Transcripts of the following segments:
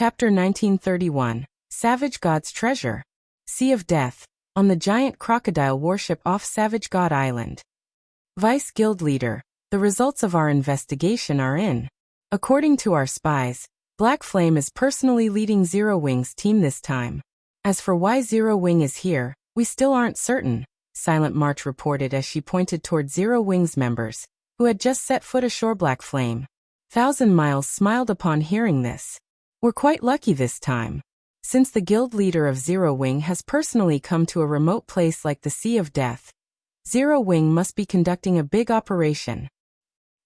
Chapter 1931, Savage God's Treasure. Sea of Death, on the giant crocodile warship off Savage God Island. Vice Guild Leader, the results of our investigation are in. According to our spies, Black Flame is personally leading Zero Wing's team this time. As for why Zero Wing is here, we still aren't certain, Silent March reported as she pointed toward Zero Wing's members, who had just set foot ashore. Black Flame. 1,000 Miles smiled upon hearing this. We're quite lucky this time. Since the guild leader of Zero Wing has personally come to a remote place like the Sea of Death, Zero Wing must be conducting a big operation.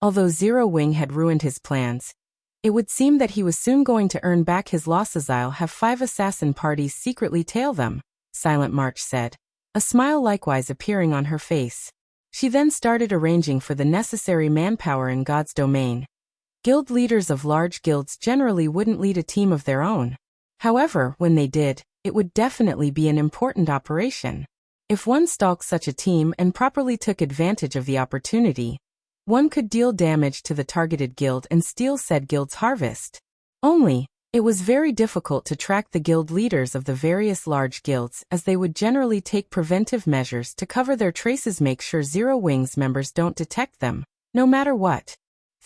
Although Zero Wing had ruined his plans, it would seem that he was soon going to earn back his losses. I'll have 5 assassin parties secretly tail them, Silent March said, a smile likewise appearing on her face. She then started arranging for the necessary manpower in God's domain. Guild leaders of large guilds generally wouldn't lead a team of their own. However, when they did, it would definitely be an important operation. If one stalked such a team and properly took advantage of the opportunity, one could deal damage to the targeted guild and steal said guild's harvest. Only, it was very difficult to track the guild leaders of the various large guilds, as they would generally take preventive measures to cover their traces, make sure Zero Wing's members don't detect them, no matter what.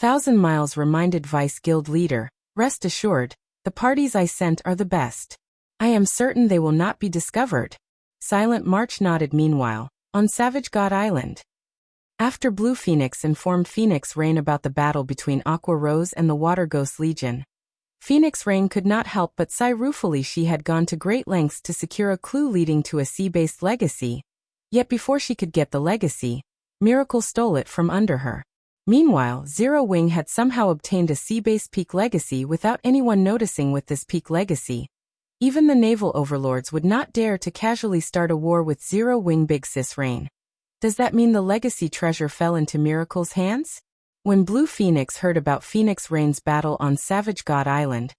1,000 Miles reminded Vice Guild Leader, rest assured, the parties I sent are the best. I am certain they will not be discovered. Silent March nodded. Meanwhile, on Savage God Island. After Blue Phoenix informed Phoenix Rain about the battle between Aqua Rose and the Water Ghost Legion, Phoenix Rain could not help but sigh ruefully. She had gone to great lengths to secure a clue leading to a sea-based legacy, yet before she could get the legacy, Miracle stole it from under her. Meanwhile, Zero Wing had somehow obtained a sea-based peak legacy without anyone noticing. With this peak legacy, even the naval overlords would not dare to casually start a war with Zero Wing. Big Sis Rain. Does that mean the legacy treasure fell into Miracle's hands? When Blue Phoenix heard about Phoenix Rain's battle on Savage God Island,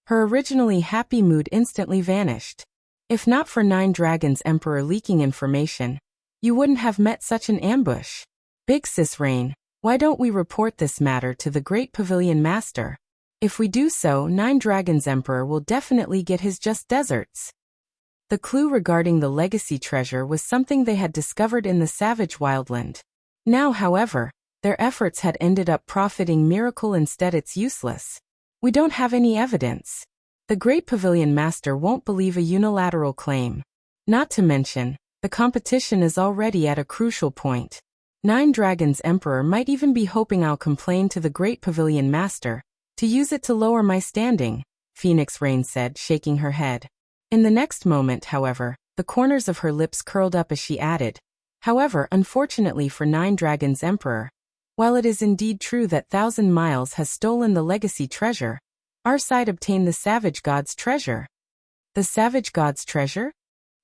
her originally happy mood instantly vanished. If not for 9 Dragons Emperor leaking information, you wouldn't have met such an ambush. Big Sis Rain, why don't we report this matter to the Great Pavilion Master? If we do so, 9 Dragons Emperor will definitely get his just deserts. The clue regarding the legacy treasure was something they had discovered in the Savage Wildland. Now, however, their efforts had ended up profiting Miracle. Instead, it's useless. We don't have any evidence. The Great Pavilion Master won't believe a unilateral claim. Not to mention, the competition is already at a crucial point. 9 Dragons Emperor might even be hoping I'll complain to the Great Pavilion Master, to use it to lower my standing, Phoenix Rain said, shaking her head. In the next moment, however, the corners of her lips curled up as she added, however, unfortunately for 9 Dragons Emperor, while it is indeed true that 1,000 Miles has stolen the legacy treasure, our side obtained the Savage God's treasure. The Savage God's treasure?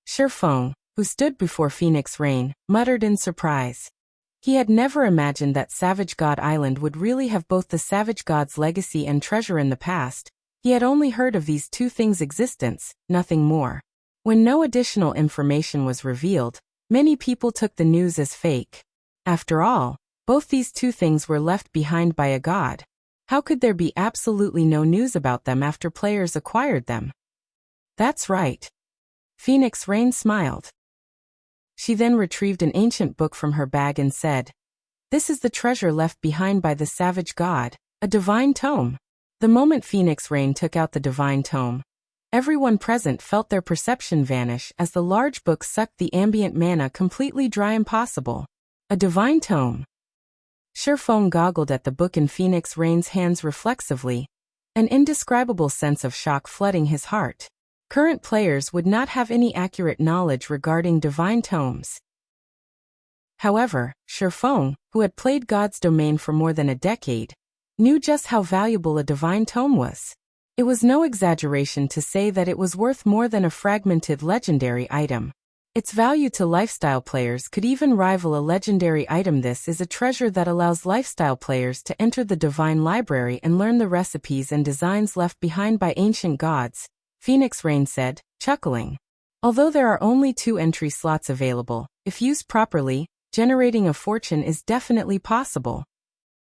Feng, who stood before Phoenix Rain, muttered in surprise. He had never imagined that Savage God Island would really have both the Savage God's legacy and treasure in the past. He had only heard of these 2 things' existence, nothing more. When no additional information was revealed, many people took the news as fake. After all, both these 2 things were left behind by a god. How could there be absolutely no news about them after players acquired them? That's right. Phoenix Rain smiled. She then retrieved an ancient book from her bag and said, "This is the treasure left behind by the Savage God, a divine tome." The moment Phoenix Rain took out the divine tome, everyone present felt their perception vanish as the large book sucked the ambient mana completely dry. Impossible. A divine tome. Feng goggled at the book in Phoenix Rain's hands reflexively, an indescribable sense of shock flooding his heart. Current players would not have any accurate knowledge regarding divine tomes. However, Feng, who had played God's Domain for more than a decade, knew just how valuable a divine tome was. It was no exaggeration to say that it was worth more than a fragmented legendary item. Its value to lifestyle players could even rival a legendary item. This is a treasure that allows lifestyle players to enter the divine library and learn the recipes and designs left behind by ancient gods, Phoenix Rain said, chuckling. Although there are only 2 entry slots available, if used properly, generating a fortune is definitely possible.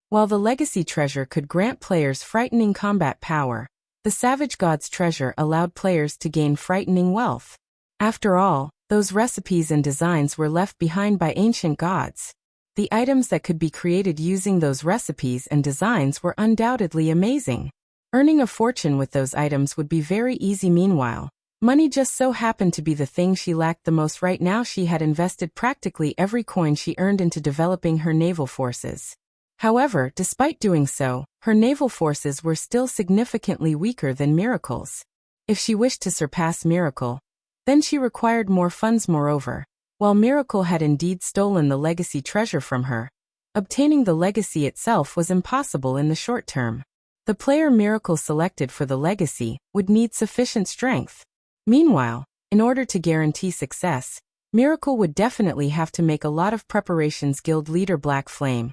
While the legacy treasure could grant players frightening combat power, The savage god's treasure allowed players to gain frightening wealth. After all, those recipes and designs were left behind by ancient gods. The items that could be created using those recipes and designs were undoubtedly amazing. Earning a fortune with those items would be very easy. Meanwhile, money just so happened to be the thing she lacked the most right now. She had invested practically every coin she earned into developing her naval forces. However, despite doing so, her naval forces were still significantly weaker than Miracle's. If she wished to surpass Miracle, then she required more funds. Moreover, while Miracle had indeed stolen the legacy treasure from her, obtaining the legacy itself was impossible in the short term. The player Miracle selected for the legacy would need sufficient strength. Meanwhile, in order to guarantee success, Miracle would definitely have to make a lot of preparations. Guild leader Black Flame.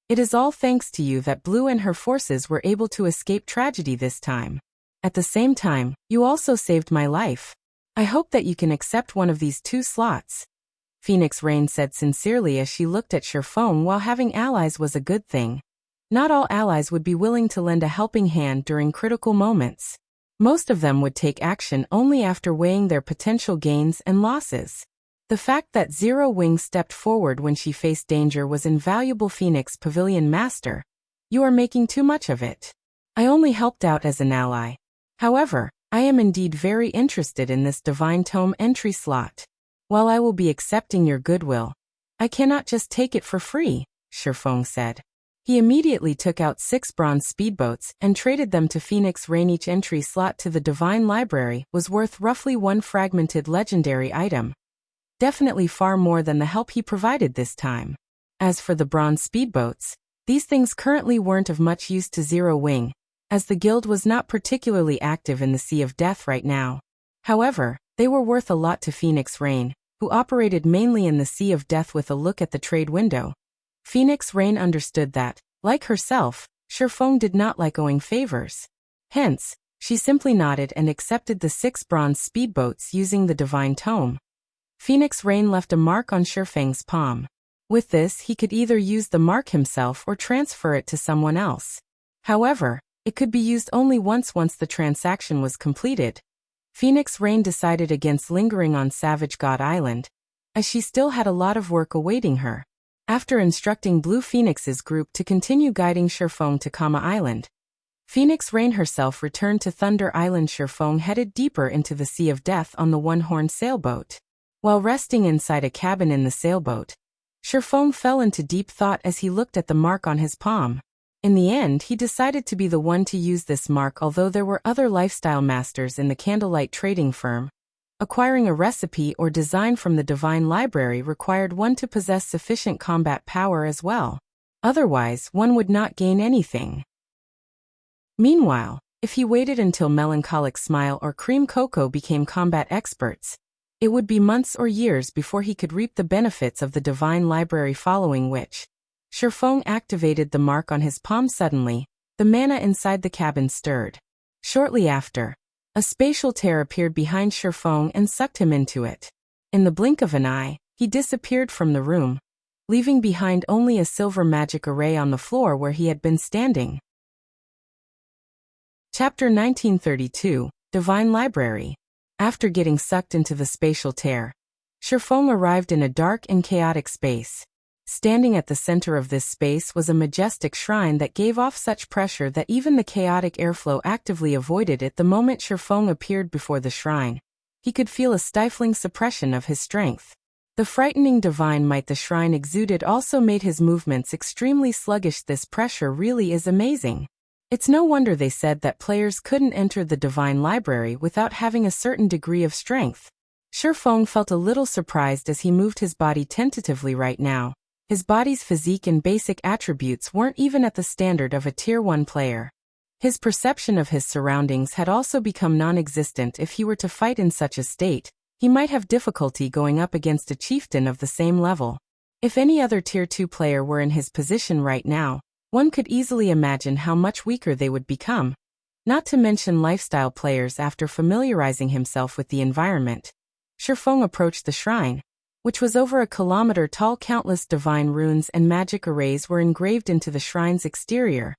It is all thanks to you that Blue and her forces were able to escape tragedy this time. At the same time, you also saved my life. I hope that you can accept one of these 2 slots. Phoenix Rain said sincerely as she looked at Feng. While having allies was a good thing, not all allies would be willing to lend a helping hand during critical moments. Most of them would take action only after weighing their potential gains and losses. The fact that Zero Wing stepped forward when she faced danger was invaluable. Phoenix Pavilion Master, you are making too much of it. I only helped out as an ally. However, I am indeed very interested in this Divine Tome entry slot. While I will be accepting your goodwill, I cannot just take it for free, Feng said. He immediately took out 6 bronze speedboats and traded them to Phoenix Rain. Each entry slot to the Divine Library was worth roughly 1 fragmented legendary item. Definitely far more than the help he provided this time. As for the bronze speedboats, these things currently weren't of much use to Zero Wing, as the guild was not particularly active in the Sea of Death right now. However, they were worth a lot to Phoenix Rain, who operated mainly in the Sea of Death. With a look at the trade window, Phoenix Rain understood that, like herself, Feng did not like owing favors. Hence, she simply nodded and accepted the 6 bronze speedboats using the Divine Tome. Phoenix Rain left a mark on Feng's palm. With this, he could either use the mark himself or transfer it to someone else. However, it could be used only once the transaction was completed. Phoenix Rain decided against lingering on Savage God Island, as she still had a lot of work awaiting her. After instructing Blue Phoenix's group to continue guiding Feng to Kama Island, Phoenix Rain herself returned to Thunder Island. Feng headed deeper into the Sea of Death on the one-horned sailboat. While resting inside a cabin in the sailboat, Feng fell into deep thought as he looked at the mark on his palm. In the end, he decided to be the one to use this mark. Although there were other lifestyle masters in the Candlelight trading firm, acquiring a recipe or design from the Divine Library required one to possess sufficient combat power as well. Otherwise, one would not gain anything. Meanwhile, if he waited until Melancholic Smile or Cream Cocoa became combat experts, it would be months or years before he could reap the benefits of the Divine Library. Following which, Feng activated the mark on his palm. Suddenly, the mana inside the cabin stirred. Shortly after, a spatial tear appeared behind Feng and sucked him into it. In the blink of an eye, he disappeared from the room, leaving behind only a silver magic array on the floor where he had been standing. Chapter 1932, Divine Library. After getting sucked into the spatial tear, Feng arrived in a dark and chaotic space. Standing at the center of this space was a majestic shrine that gave off such pressure that even the chaotic airflow actively avoided it. The moment Feng appeared before the shrine, he could feel a stifling suppression of his strength. The frightening divine might the shrine exuded also made his movements extremely sluggish. This pressure really is amazing. It's no wonder they said that players couldn't enter the Divine Library without having a certain degree of strength. Feng felt a little surprised as he moved his body tentatively right now. His body's physique and basic attributes weren't even at the standard of a Tier 1 player. His perception of his surroundings had also become non-existent. If he were to fight in such a state, he might have difficulty going up against a chieftain of the same level. If any other Tier 2 player were in his position right now, one could easily imagine how much weaker they would become. Not to mention lifestyle players. After familiarizing himself with the environment, Feng approached the shrine, which was over a kilometer tall. Countless divine runes and magic arrays were engraved into the shrine's exterior.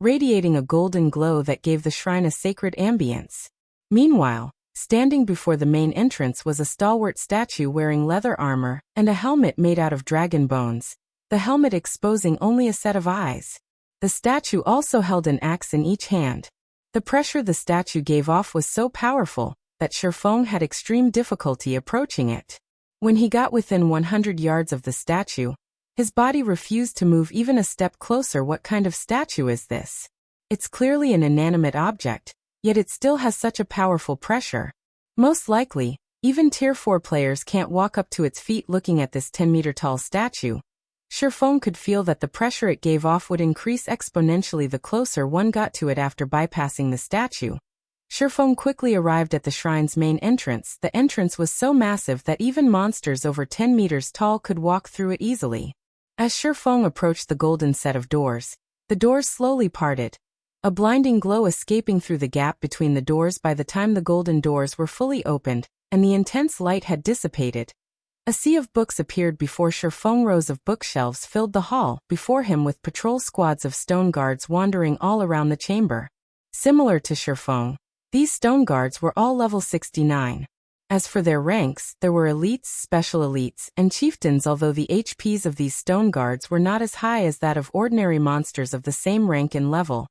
radiating a golden glow that gave the shrine a sacred ambience. Meanwhile, standing before the main entrance was a stalwart statue wearing leather armor and a helmet made out of dragon bones, the helmet exposing only a set of eyes. The statue also held an axe in each hand. The pressure the statue gave off was so powerful that Feng had extreme difficulty approaching it. When he got within 100 yards of the statue, his body refused to move even a step closer. What kind of statue is this? It's clearly an inanimate object, yet it still has such a powerful pressure. Most likely, even Tier 4 players can't walk up to its feet looking at this 10-meter-tall statue. Feng could feel that the pressure it gave off would increase exponentially the closer one got to it after bypassing the statue. Feng quickly arrived at the shrine's main entrance. The entrance was so massive that even monsters over 10 meters tall could walk through it easily. As Feng approached the golden set of doors, the doors slowly parted, a blinding glow escaping through the gap between the doors. By the time the golden doors were fully opened, and the intense light had dissipated, a sea of books appeared before Feng. Rows of bookshelves filled the hall before him with patrol squads of stone guards wandering all around the chamber. Similar to Feng, these stone guards were all level 69. As for their ranks, there were elites, special elites, and chieftains. Although the HPs of these stone guards were not as high as that of ordinary monsters of the same rank and level,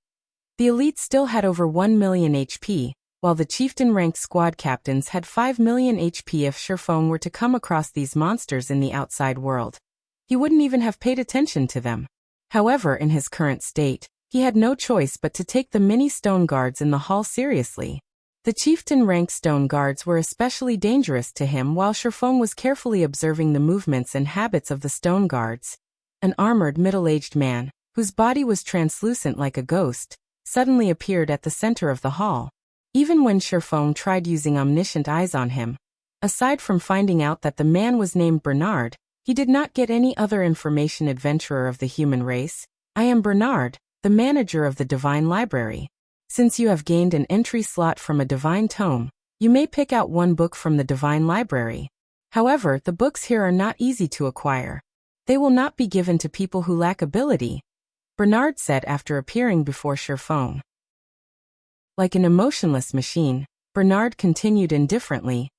the elites still had over 1 million HP, while the chieftain-ranked squad captains had 5 million HP. If Feng were to come across these monsters in the outside world, he wouldn't even have paid attention to them. However, in his current state, he had no choice but to take the many stone guards in the hall seriously. The chieftain-ranked stone guards were especially dangerous to him. While Feng was carefully observing the movements and habits of the stone guards, an armored middle-aged man, whose body was translucent like a ghost, suddenly appeared at the center of the hall. Even when Feng tried using omniscient eyes on him, aside from finding out that the man was named Bernard, he did not get any other information. Adventurer of the human race, I am Bernard, the manager of the Divine Library. Since you have gained an entry slot from a divine tome, you may pick out one book from the Divine Library. However, the books here are not easy to acquire. They will not be given to people who lack ability, Bernard said after appearing before Feng. Like an emotionless machine, Bernard continued indifferently.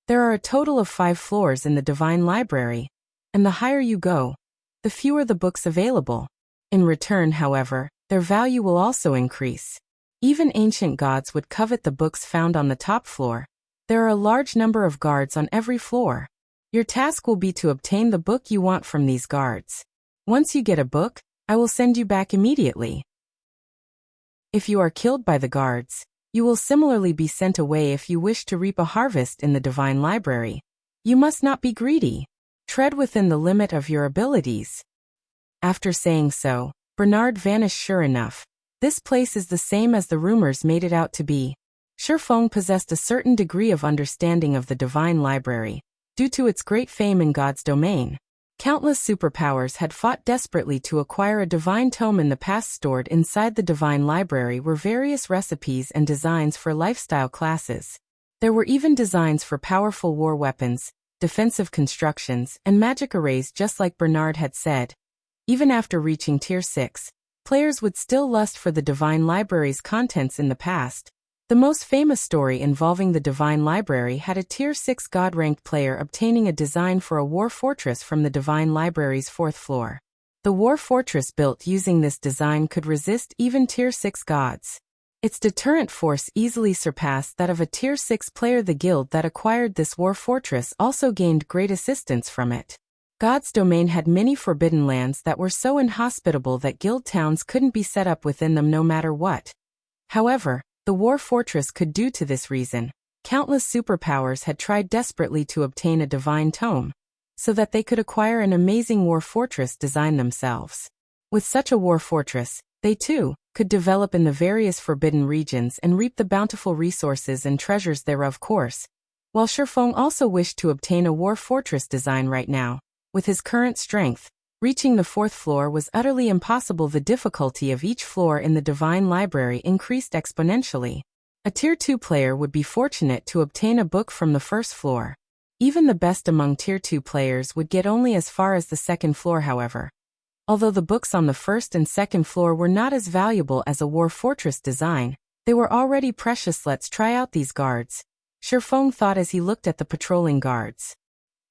There are a total of 5 floors in the Divine Library, and the higher you go, the fewer the books available. In return, however, their value will also increase. Even ancient gods would covet the books found on the top floor. There are a large number of guards on every floor. Your task will be to obtain the book you want from these guards. Once you get a book, I will send you back immediately. If you are killed by the guards, you will similarly be sent away. If you wish to reap a harvest in the Divine Library, you must not be greedy. Tread within the limit of your abilities. After saying so, Bernard vanished. Sure enough, this place is the same as the rumors made it out to be. Feng possessed a certain degree of understanding of the Divine Library, due to its great fame in God's domain. Countless superpowers had fought desperately to acquire a divine tome in the past. Stored inside the Divine Library were various recipes and designs for lifestyle classes. There were even designs for powerful war weapons, defensive constructions, and magic arrays. Just like Bernard had said, even after reaching Tier 6, players would still lust for the Divine Library's contents. In the past, the most famous story involving the Divine Library had a Tier 6 God-ranked player obtaining a design for a war fortress from the Divine Library's 4th floor. The war fortress built using this design could resist even Tier 6 gods. Its deterrent force easily surpassed that of a Tier 6 player. The guild that acquired this war fortress also gained great assistance from it. God's domain had many forbidden lands that were so inhospitable that guild towns couldn't be set up within them no matter what. However, the war fortress could. Due to this reason, countless superpowers had tried desperately to obtain a divine tome, so that they could acquire an amazing war fortress design themselves. With such a war fortress, they too could develop in the various forbidden regions and reap the bountiful resources and treasures thereof. Course, while Feng also wished to obtain a war fortress design right now, with his current strength, reaching the 4th floor was utterly impossible. The difficulty of each floor in the Divine Library increased exponentially. A Tier 2 player would be fortunate to obtain a book from the 1st floor. Even the best among Tier 2 players would get only as far as the 2nd floor. However, Although the books on the first and second floor were not as valuable as a war fortress design, they were already precious. Let's try out these guards, Feng thought as he looked at the patrolling guards.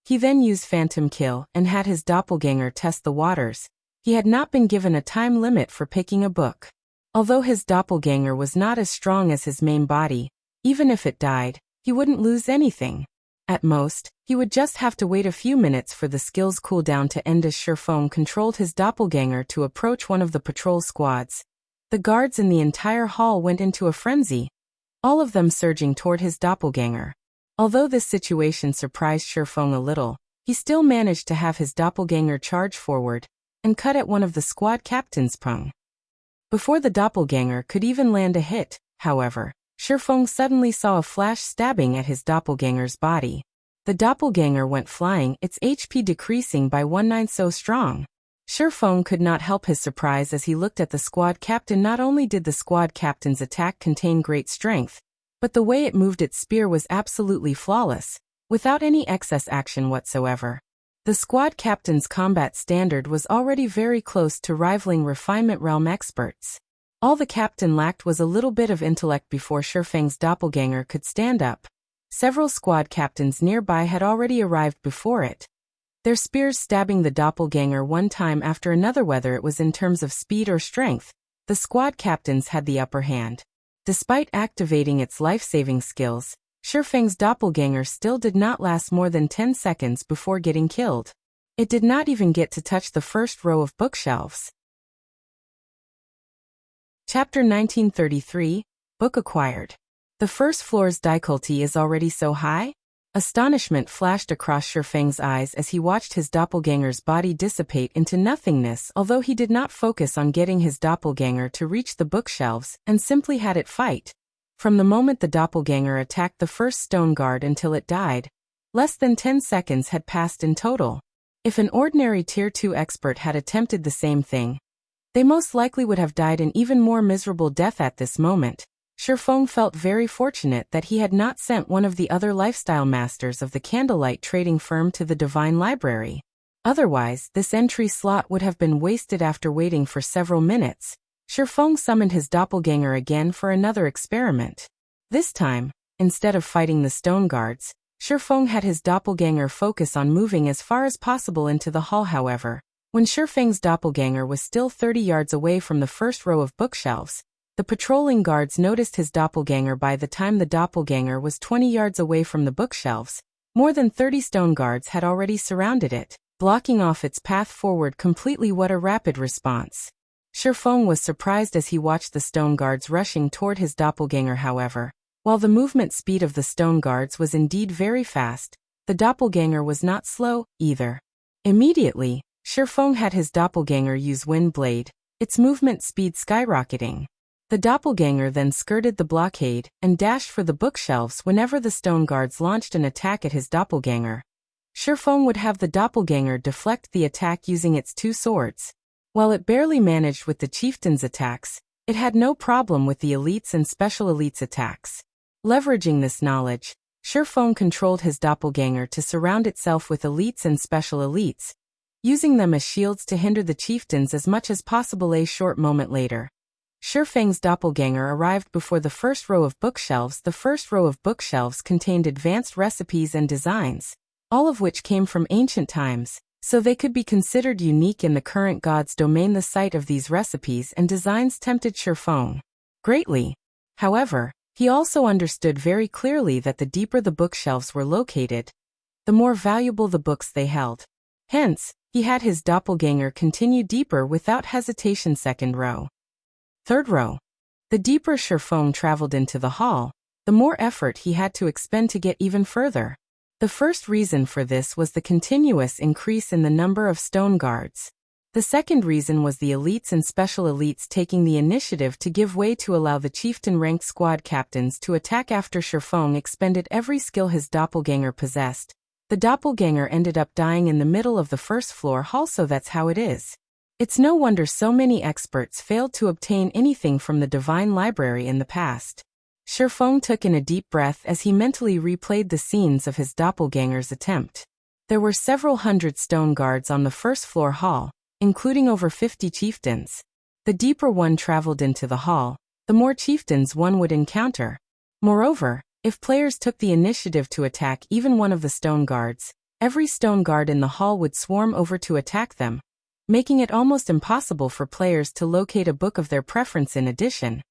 He then used Phantom Kill and had his doppelganger test the waters. He had not been given a time limit for picking a book. Although his doppelganger was not as strong as his main body, even if it died, he wouldn't lose anything. At most, he would just have to wait a few minutes for the skill's cooldown to end as Feng controlled his doppelganger to approach one of the patrol squads. The guards in the entire hall went into a frenzy, all of them surging toward his doppelganger. Although this situation surprised Feng a little, he still managed to have his doppelganger charge forward and cut at one of the squad captain's Feng. Before the doppelganger could even land a hit, however, Feng suddenly saw a flash stabbing at his doppelganger's body. The doppelganger went flying, its HP decreasing by 1/9 so strong. Feng could not help his surprise as he looked at the squad captain. Not only did the squad captain's attack contain great strength, but the way it moved its spear was absolutely flawless, without any excess action whatsoever. The squad captain's combat standard was already very close to rivaling Refinement Realm experts. All the captain lacked was a little bit of intellect before Feng's doppelganger could stand up. Several squad captains nearby had already arrived before it, their spears stabbing the doppelganger one time after another. Whether it was in terms of speed or strength, the squad captains had the upper hand. Despite activating its life-saving skills, Feng's doppelganger still did not last more than 10 seconds before getting killed. It did not even get to touch the first row of bookshelves. Chapter 1933, Book Acquired. The first floor's difficulty is already so high? Astonishment flashed across Feng's eyes as he watched his doppelganger's body dissipate into nothingness. Although he did not focus on getting his doppelganger to reach the bookshelves and simply had it fight. From the moment the doppelganger attacked the first stone guard until it died, less than 10 seconds had passed in total. If an ordinary Tier 2 expert had attempted the same thing, they most likely would have died an even more miserable death at this moment. Feng felt very fortunate that he had not sent one of the other lifestyle masters of the candlelight trading firm to the Divine Library. Otherwise, this entry slot would have been wasted. After waiting for several minutes, Feng summoned his doppelganger again for another experiment. This time, instead of fighting the stone guards, Feng had his doppelganger focus on moving as far as possible into the hall. However, when Feng's doppelganger was still 30 yards away from the first row of bookshelves, the patrolling guards noticed his doppelganger. By the time the doppelganger was 20 yards away from the bookshelves, more than 30 stone guards had already surrounded it, blocking off its path forward completely. What a rapid response! Feng was surprised as he watched the stone guards rushing toward his doppelganger. However, while the movement speed of the stone guards was indeed very fast, the doppelganger was not slow, either. Immediately, Feng had his doppelganger use Wind Blade, its movement speed skyrocketing. The doppelganger then skirted the blockade and dashed for the bookshelves. Whenever the stone guards launched an attack at his doppelganger, Feng would have the doppelganger deflect the attack using its two swords. While it barely managed with the chieftain's attacks, it had no problem with the elites and special elites attacks. Leveraging this knowledge, Feng controlled his doppelganger to surround itself with elites and special elites, using them as shields to hinder the chieftains as much as possible. A short moment later, Feng's doppelganger arrived before the first row of bookshelves. The first row of bookshelves contained advanced recipes and designs, all of which came from ancient times, so they could be considered unique in the current god's domain. The sight of these recipes and designs tempted Feng greatly. However, he also understood very clearly that the deeper the bookshelves were located, the more valuable the books they held. Hence, he had his doppelganger continue deeper without hesitation. Second row. Third row. The deeper Feng traveled into the hall, the more effort he had to expend to get even further. The first reason for this was the continuous increase in the number of stone guards. The second reason was the elites and special elites taking the initiative to give way to allow the chieftain-ranked squad captains to attack. After Feng expended every skill his doppelganger possessed, the doppelganger ended up dying in the middle of the first floor hall. So that's how it is. It's no wonder so many experts failed to obtain anything from the Divine Library in the past. Feng took in a deep breath as he mentally replayed the scenes of his doppelganger's attempt. There were several hundred stone guards on the first floor hall, including over 50 chieftains. The deeper one traveled into the hall, the more chieftains one would encounter. Moreover, if players took the initiative to attack even one of the stone guards, every stone guard in the hall would swarm over to attack them, making it almost impossible for players to locate a book of their preference. In addition,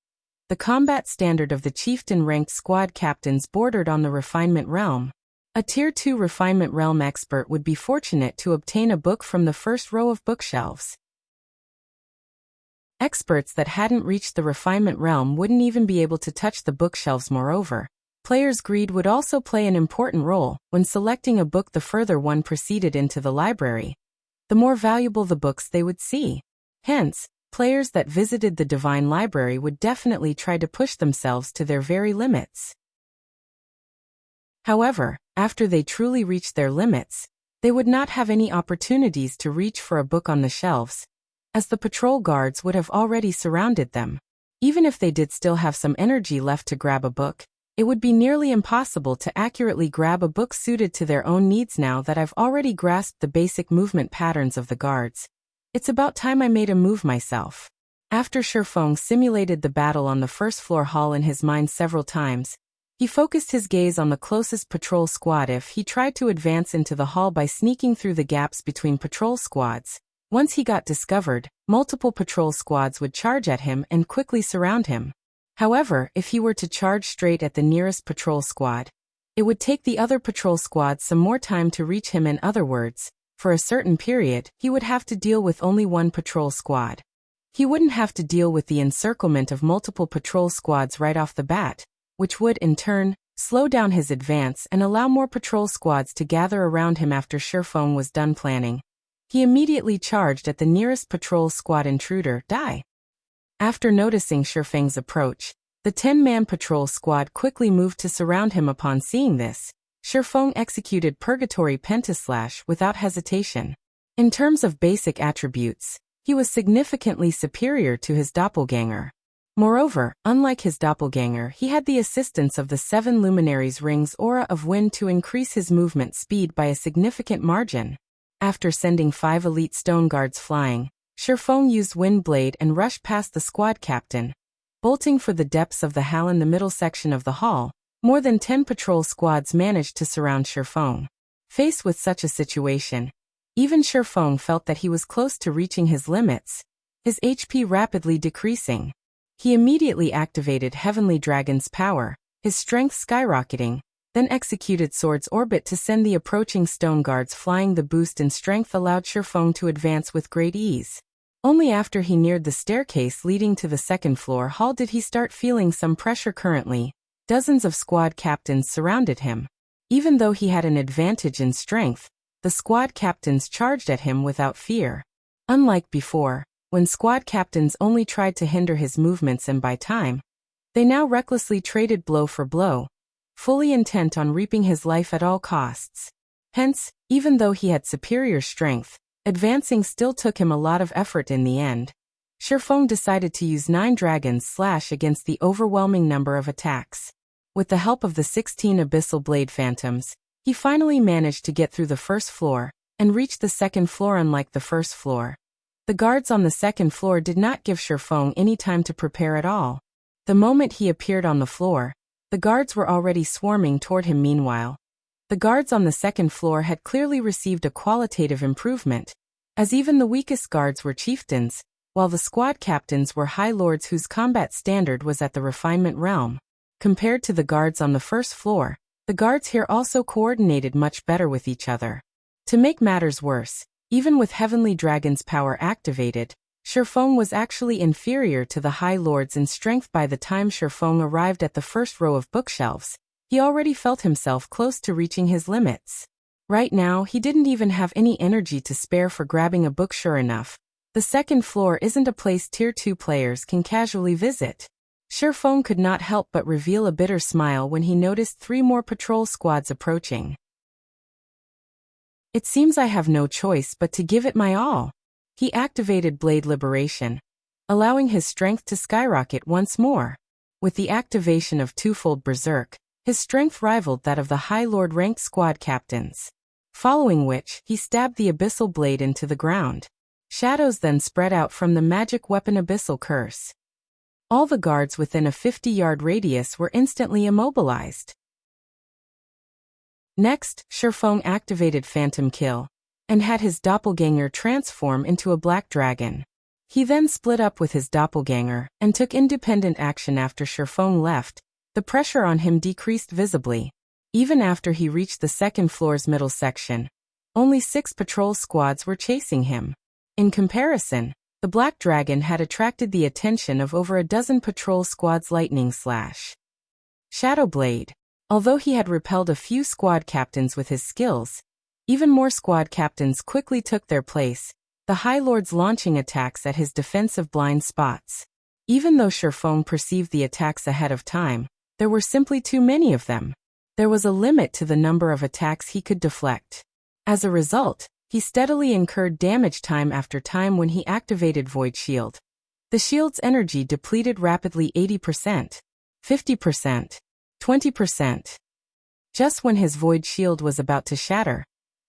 the combat standard of the chieftain-ranked squad captains bordered on the refinement realm. A Tier 2 refinement realm expert would be fortunate to obtain a book from the first row of bookshelves. Experts that hadn't reached the refinement realm wouldn't even be able to touch the bookshelves. Moreover, players' greed would also play an important role when selecting a book. The further one proceeded into the library, the more valuable the books they would see. Hence, players that visited the Divine Library would definitely try to push themselves to their very limits. However, after they truly reached their limits, they would not have any opportunities to reach for a book on the shelves, as the patrol guards would have already surrounded them. Even if they did still have some energy left to grab a book, it would be nearly impossible to accurately grab a book suited to their own needs. Now that I've already grasped the basic movement patterns of the guards, it's about time I made a move myself. After Feng simulated the battle on the first floor hall in his mind several times, he focused his gaze on the closest patrol squad. If he tried to advance into the hall by sneaking through the gaps between patrol squads, once he got discovered, multiple patrol squads would charge at him and quickly surround him. However, if he were to charge straight at the nearest patrol squad, it would take the other patrol squads some more time to reach him. In other words, for a certain period, he would have to deal with only one patrol squad. He wouldn't have to deal with the encirclement of multiple patrol squads right off the bat, which would, in turn, slow down his advance and allow more patrol squads to gather around him. After Feng was done planning, he immediately charged at the nearest patrol squad. Intruder, die! After noticing Feng's approach, the 10-man patrol squad quickly moved to surround him. Upon seeing this, Feng executed Purgatory Pentaslash without hesitation. In terms of basic attributes, he was significantly superior to his doppelganger. Moreover, unlike his doppelganger, he had the assistance of the 7 Luminaries' Rings Aura of Wind to increase his movement speed by a significant margin. After sending 5 elite stone guards flying, Feng used Wind Blade and rushed past the squad captain, bolting for the depths of the hall. In the middle section of the hall, more than 10 patrol squads managed to surround Feng. Faced with such a situation, even Feng felt that he was close to reaching his limits, his HP rapidly decreasing. He immediately activated Heavenly Dragon's power, his strength skyrocketing, then executed Sword's Orbit to send the approaching stone guards flying. The boost in strength allowed Feng to advance with great ease. Only after he neared the staircase leading to the second floor hall did he start feeling some pressure. Currently, dozens of squad captains surrounded him. Even though he had an advantage in strength, the squad captains charged at him without fear. Unlike before, when squad captains only tried to hinder his movements and buy time, they now recklessly traded blow for blow, fully intent on reaping his life at all costs. Hence, even though he had superior strength, advancing still took him a lot of effort. In the end, Feng decided to use 9 Dragon's Slash against the overwhelming number of attacks. With the help of the 16 Abyssal Blade Phantoms, he finally managed to get through the first floor and reach the second floor. Unlike the first floor, the guards on the second floor did not give Feng any time to prepare at all. The moment he appeared on the floor, the guards were already swarming toward him. Meanwhile, the guards on the second floor had clearly received a qualitative improvement, as even the weakest guards were chieftains, while the squad captains were high lords whose combat standard was at the refinement realm. Compared to the guards on the first floor, the guards here also coordinated much better with each other. To make matters worse, even with Heavenly Dragon's power activated, Feng was actually inferior to the High Lords in strength. By the time Feng arrived at the first row of bookshelves, he already felt himself close to reaching his limits. Right now, he didn't even have any energy to spare for grabbing a book. Sure enough, the second floor isn't a place Tier 2 players can casually visit. Feng could not help but reveal a bitter smile when he noticed 3 more patrol squads approaching. It seems I have no choice but to give it my all. He activated Blade Liberation, allowing his strength to skyrocket once more. With the activation of Twofold Berserk, his strength rivaled that of the High Lord ranked squad captains. Following which, he stabbed the Abyssal Blade into the ground. Shadows then spread out from the magic weapon Abyssal Curse. All the guards within a 50-yard radius were instantly immobilized. Next, Feng activated Phantom Kill, and had his doppelganger transform into a black dragon. He then split up with his doppelganger, and took independent action after Feng left. The pressure on him decreased visibly. Even after he reached the second floor's middle section, only 6 patrol squads were chasing him. In comparison, the black dragon had attracted the attention of over a dozen patrol squads' lightning slash. Shadow Blade. Although he had repelled a few squad captains with his skills, even more squad captains quickly took their place, the High Lords launching attacks at his defensive blind spots. Even though Feng perceived the attacks ahead of time, there were simply too many of them. There was a limit to the number of attacks he could deflect. As a result, he steadily incurred damage time after time when he activated Void Shield. The shield's energy depleted rapidly 80%, 50%, 20%. Just when his Void Shield was about to shatter,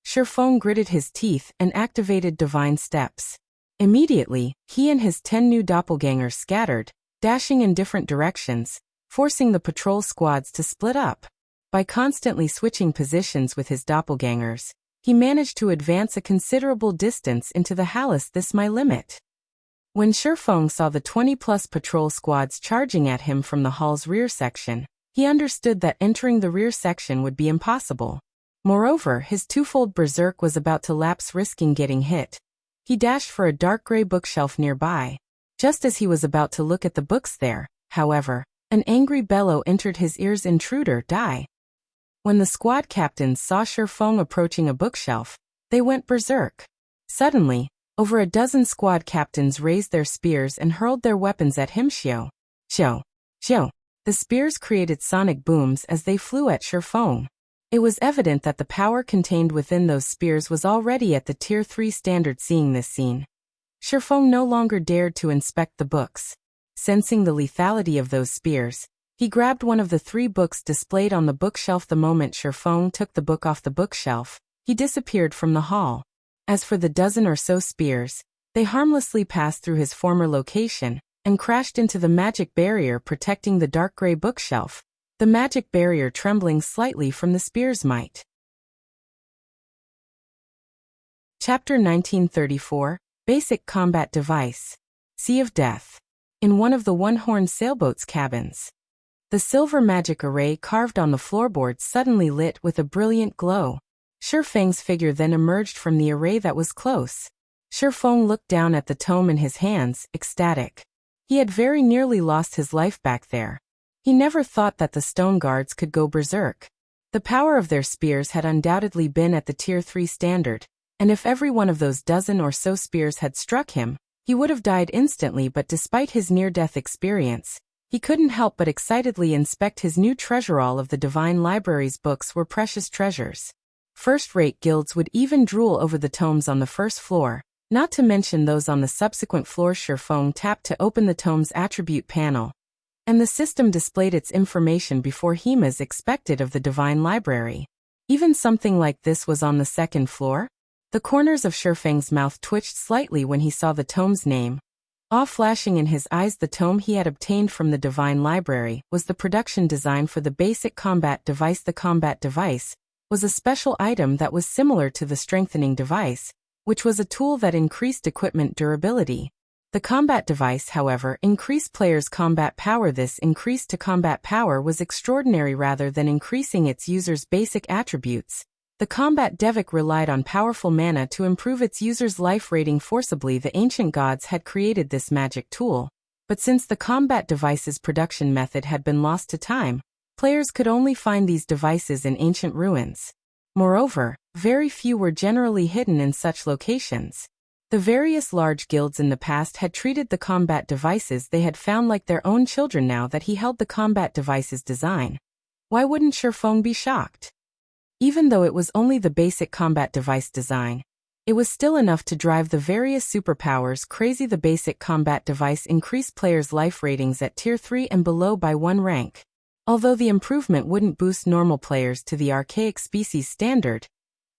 Feng gritted his teeth and activated Divine Steps. Immediately, he and his 10 new doppelgangers scattered, dashing in different directions, forcing the patrol squads to split up. By constantly switching positions with his doppelgangers, he managed to advance a considerable distance into the Hallis This My Limit. When Feng saw the 20-plus patrol squads charging at him from the hall's rear section, he understood that entering the rear section would be impossible. Moreover, his twofold berserk was about to lapse, risking getting hit. He dashed for a dark gray bookshelf nearby. Just as he was about to look at the books there, however, an angry bellow entered his ears. Intruder, die. When the squad captains saw Feng approaching a bookshelf, they went berserk. Suddenly, over a dozen squad captains raised their spears and hurled their weapons at him. Shio. The spears created sonic booms as they flew at Feng. It was evident that the power contained within those spears was already at the Tier 3 standard. Seeing this scene, Feng no longer dared to inspect the books. Sensing the lethality of those spears, he grabbed one of the 3 books displayed on the bookshelf. The moment Feng took the book off the bookshelf, he disappeared from the hall. As for the dozen or so spears, they harmlessly passed through his former location and crashed into the magic barrier protecting the dark gray bookshelf, the magic barrier trembling slightly from the spear's might. Chapter 1934, Basic Combat Device. Sea of Death. In one of the one-horned sailboat's cabins, the silver magic array carved on the floorboards suddenly lit with a brilliant glow. Feng's figure then emerged from the array that was close. Feng looked down at the tome in his hands, ecstatic. He had very nearly lost his life back there. He never thought that the stone guards could go berserk. The power of their spears had undoubtedly been at the Tier 3 standard, and if every one of those dozen or so spears had struck him, he would have died instantly. But despite his near-death experience, he couldn't help but excitedly inspect his new treasure. All of the Divine Library's books were precious treasures. First-rate guilds would even drool over the tomes on the first floor, not to mention those on the subsequent floors. Feng tapped to open the tome's attribute panel, and the system displayed its information before him as expected of the Divine Library. Even something like this was on the second floor? The corners of Feng's mouth twitched slightly when he saw the tome's name. Awe flashing in his eyes, the tome he had obtained from the Divine Library was the production design for the basic combat device. The combat device was a special item that was similar to the strengthening device, which was a tool that increased equipment durability. The combat device, however, increased players' combat power. This increase to combat power was extraordinary. Rather than increasing its user's basic attributes, the combat device relied on powerful mana to improve its user's life rating forcibly. The ancient gods had created this magic tool, but since the combat device's production method had been lost to time, players could only find these devices in ancient ruins. Moreover, very few were generally hidden in such locations. The various large guilds in the past had treated the combat devices they had found like their own children. Now that he held the combat device's design, why wouldn't Feng be shocked? Even though it was only the basic combat device design, it was still enough to drive the various superpowers crazy. The basic combat device increased players' life ratings at Tier 3 and below by 1 rank. Although the improvement wouldn't boost normal players to the archaic species standard,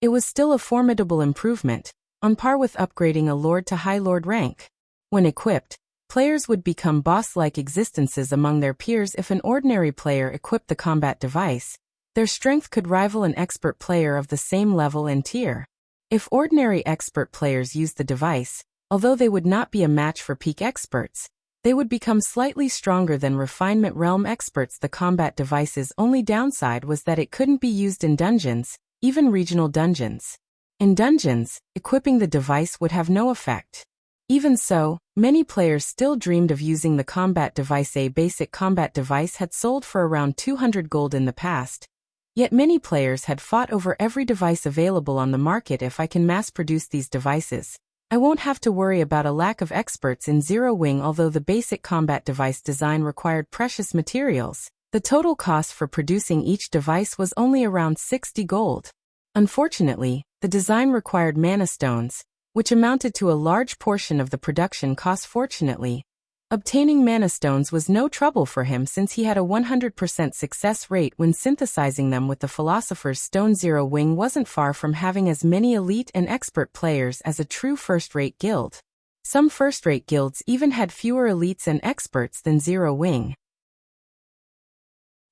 it was still a formidable improvement, on par with upgrading a lord to high lord rank. When equipped, players would become boss-like existences among their peers. If an ordinary player equipped the combat device, their strength could rival an expert player of the same level and tier. If ordinary expert players used the device, although they would not be a match for peak experts, they would become slightly stronger than refinement realm experts. The combat device's only downside was that it couldn't be used in dungeons, even regional dungeons. In dungeons, equipping the device would have no effect. Even so, many players still dreamed of using the combat device. A basic combat device had sold for around 200 gold in the past. Yet many players had fought over every device available on the market. If I can mass-produce these devices, I won't have to worry about a lack of experts in Zero Wing. Although the basic combat device design required precious materials, the total cost for producing each device was only around 60 gold. Unfortunately, the design required mana stones, which amounted to a large portion of the production cost. Fortunately, obtaining mana stones was no trouble for him since he had a 100% success rate when synthesizing them with the Philosopher's Stone. Zero Wing wasn't far from having as many elite and expert players as a true first-rate guild. Some first-rate guilds even had fewer elites and experts than Zero Wing.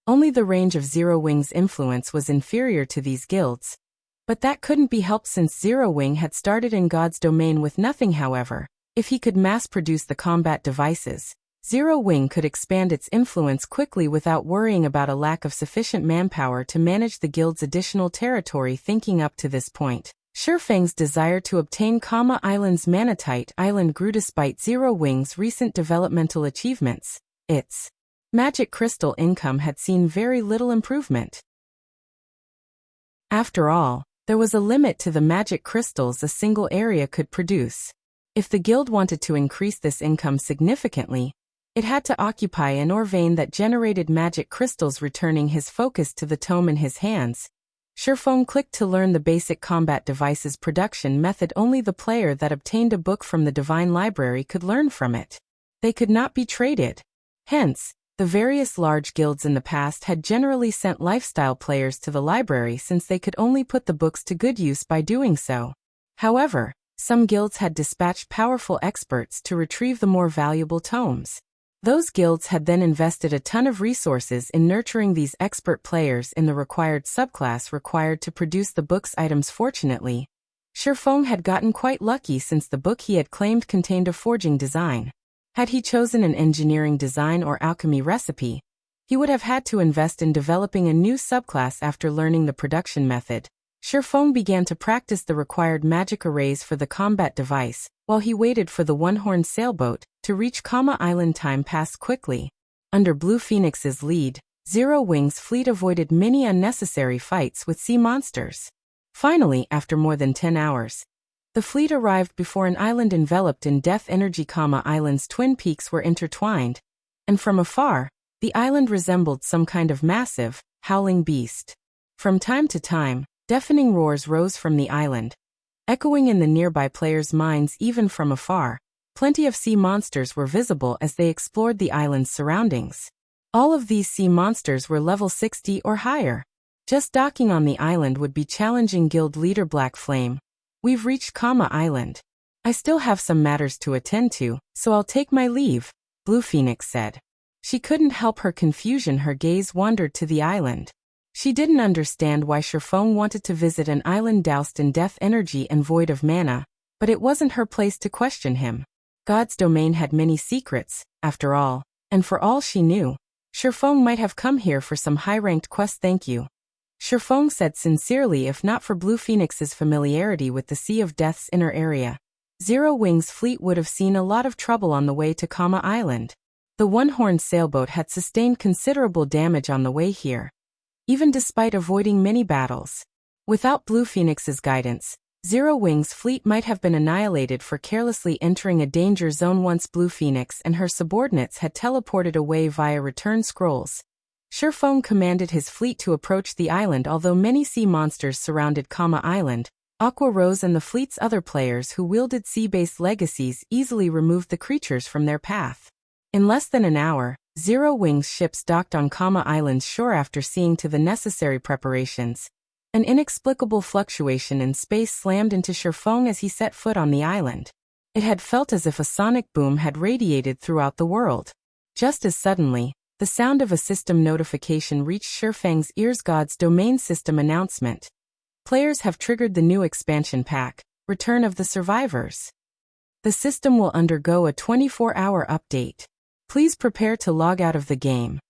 Only the range of Zero Wing's influence was inferior to these guilds, but that couldn't be helped since Zero Wing had started in God's domain with nothing. However, if he could mass-produce the combat devices, Zero Wing could expand its influence quickly without worrying about a lack of sufficient manpower to manage the guild's additional territory. Thinking up to this point, Feng's desire to obtain Kama Island's Manatite Island grew despite Zero Wing's recent developmental achievements. Its magic crystal income had seen very little improvement. After all, there was a limit to the magic crystals a single area could produce. If the guild wanted to increase this income significantly, it had to occupy an ore vein that generated magic crystals. Returning his focus to the tome in his hands, Feng clicked to learn the basic combat device's production method. Only the player that obtained a book from the Divine Library could learn from it. They could not be traded. Hence, the various large guilds in the past had generally sent lifestyle players to the library since they could only put the books to good use by doing so. However, some guilds had dispatched powerful experts to retrieve the more valuable tomes. Those guilds had then invested a ton of resources in nurturing these expert players in the required subclass required to produce the book's items. Fortunately, Feng had gotten quite lucky since the book he had claimed contained a forging design. Had he chosen an engineering design or alchemy recipe, he would have had to invest in developing a new subclass. After learning the production method, Feng began to practice the required magic arrays for the combat device, while he waited for the one-horned sailboat to reach Kama Island. Time passed quickly. Under Blue Phoenix's lead, Zero Wing's fleet avoided many unnecessary fights with sea monsters. Finally, after more than 10 hours, the fleet arrived before an island enveloped in death energy. Kama Island's twin peaks were intertwined, and from afar, the island resembled some kind of massive, howling beast. From time to time, deafening roars rose from the island, echoing in the nearby players' minds. Even from afar, plenty of sea monsters were visible as they explored the island's surroundings. All of these sea monsters were level 60 or higher. Just docking on the island would be challenging. Guild leader Black Flame: "We've reached Kama Island. I still have some matters to attend to, so I'll take my leave," Blue Phoenix said. She couldn't help her confusion. Her gaze wandered to the island. She didn't understand why Feng wanted to visit an island doused in death energy and void of mana, but it wasn't her place to question him. God's domain had many secrets, after all, and for all she knew, Feng might have come here for some high-ranked quest. "Thank you," Feng said sincerely. If not for Blue Phoenix's familiarity with the Sea of Death's inner area, Zero Wing's fleet would have seen a lot of trouble on the way to Kama Island. The one-horned sailboat had sustained considerable damage on the way here, even despite avoiding many battles. Without Blue Phoenix's guidance, Zero Wing's fleet might have been annihilated for carelessly entering a danger zone. Once Blue Phoenix and her subordinates had teleported away via return scrolls, Feng commanded his fleet to approach the island. Although many sea monsters surrounded Kama Island, Aqua Rose and the fleet's other players who wielded sea-based legacies easily removed the creatures from their path. In less than an hour, Zero Wing's ships docked on Kama Island's shore. After seeing to the necessary preparations, An inexplicable fluctuation in space slammed into Feng as he set foot on the island. It had felt as if a sonic boom had radiated throughout the world. Just as suddenly, the sound of a system notification reached Feng's ears. God's domain system announcement. Players have triggered the new expansion pack, Return of the Survivors. The system will undergo a 24-hour update. Please prepare to log out of the game.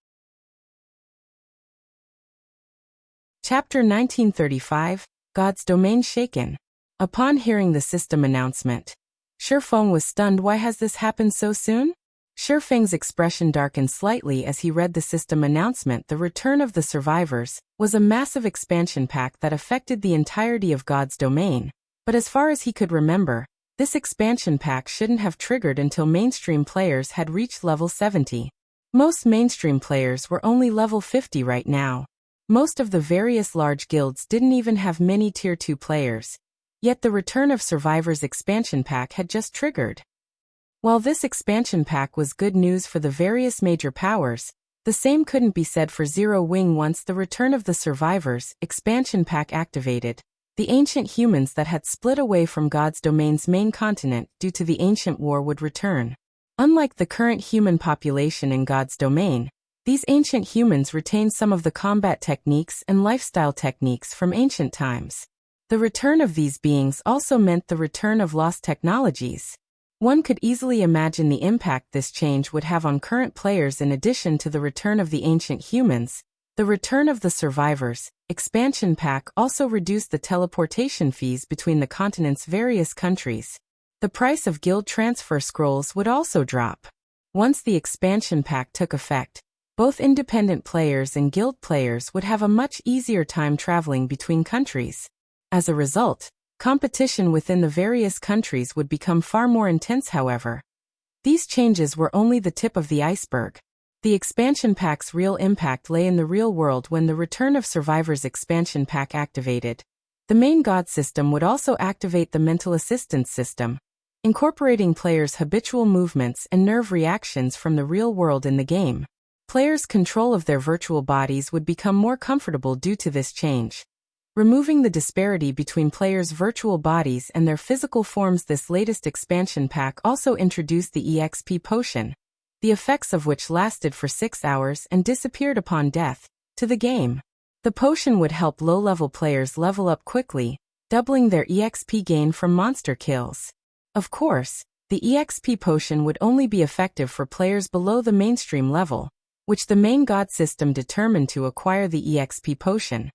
Chapter 1935, God's Domain Shaken. Upon hearing the system announcement, Feng was stunned. Why has this happened so soon? Feng's expression darkened slightly as he read the system announcement. The Return of the Survivors was a massive expansion pack that affected the entirety of God's domain, but as far as he could remember, this expansion pack shouldn't have triggered until mainstream players had reached level 70. Most mainstream players were only level 50 right now. Most of the various large guilds didn't even have many tier 2 players. Yet the Return of Survivors expansion pack had just triggered. While this expansion pack was good news for the various major powers, the same couldn't be said for Zero Wing. Once the Return of the Survivors expansion pack activated, the ancient humans that had split away from God's domain's main continent due to the ancient war would return. Unlike the current human population in God's domain, these ancient humans retained some of the combat techniques and lifestyle techniques from ancient times. The return of these beings also meant the return of lost technologies. One could easily imagine the impact this change would have on current players. In addition to the return of the ancient humans, the Return of the Survivors expansion pack also reduced the teleportation fees between the continent's various countries. The price of guild transfer scrolls would also drop. Once the expansion pack took effect, both independent players and guild players would have a much easier time traveling between countries. As a result, competition within the various countries would become far more intense. However, these changes were only the tip of the iceberg. The expansion pack's real impact lay in the real world. When the Return of Survivors expansion pack activated, the main god system would also activate the mental assistance system, incorporating players' habitual movements and nerve reactions from the real world in the game. Players' control of their virtual bodies would become more comfortable due to this change, removing the disparity between players' virtual bodies and their physical forms. This latest expansion pack also introduced the EXP potion, the effects of which lasted for 6 hours and disappeared upon death, to the game. The potion would help low-level players level up quickly, doubling their EXP gain from monster kills. Of course, the EXP potion would only be effective for players below the mainstream level, which the main god system determined. To acquire the EXP potion,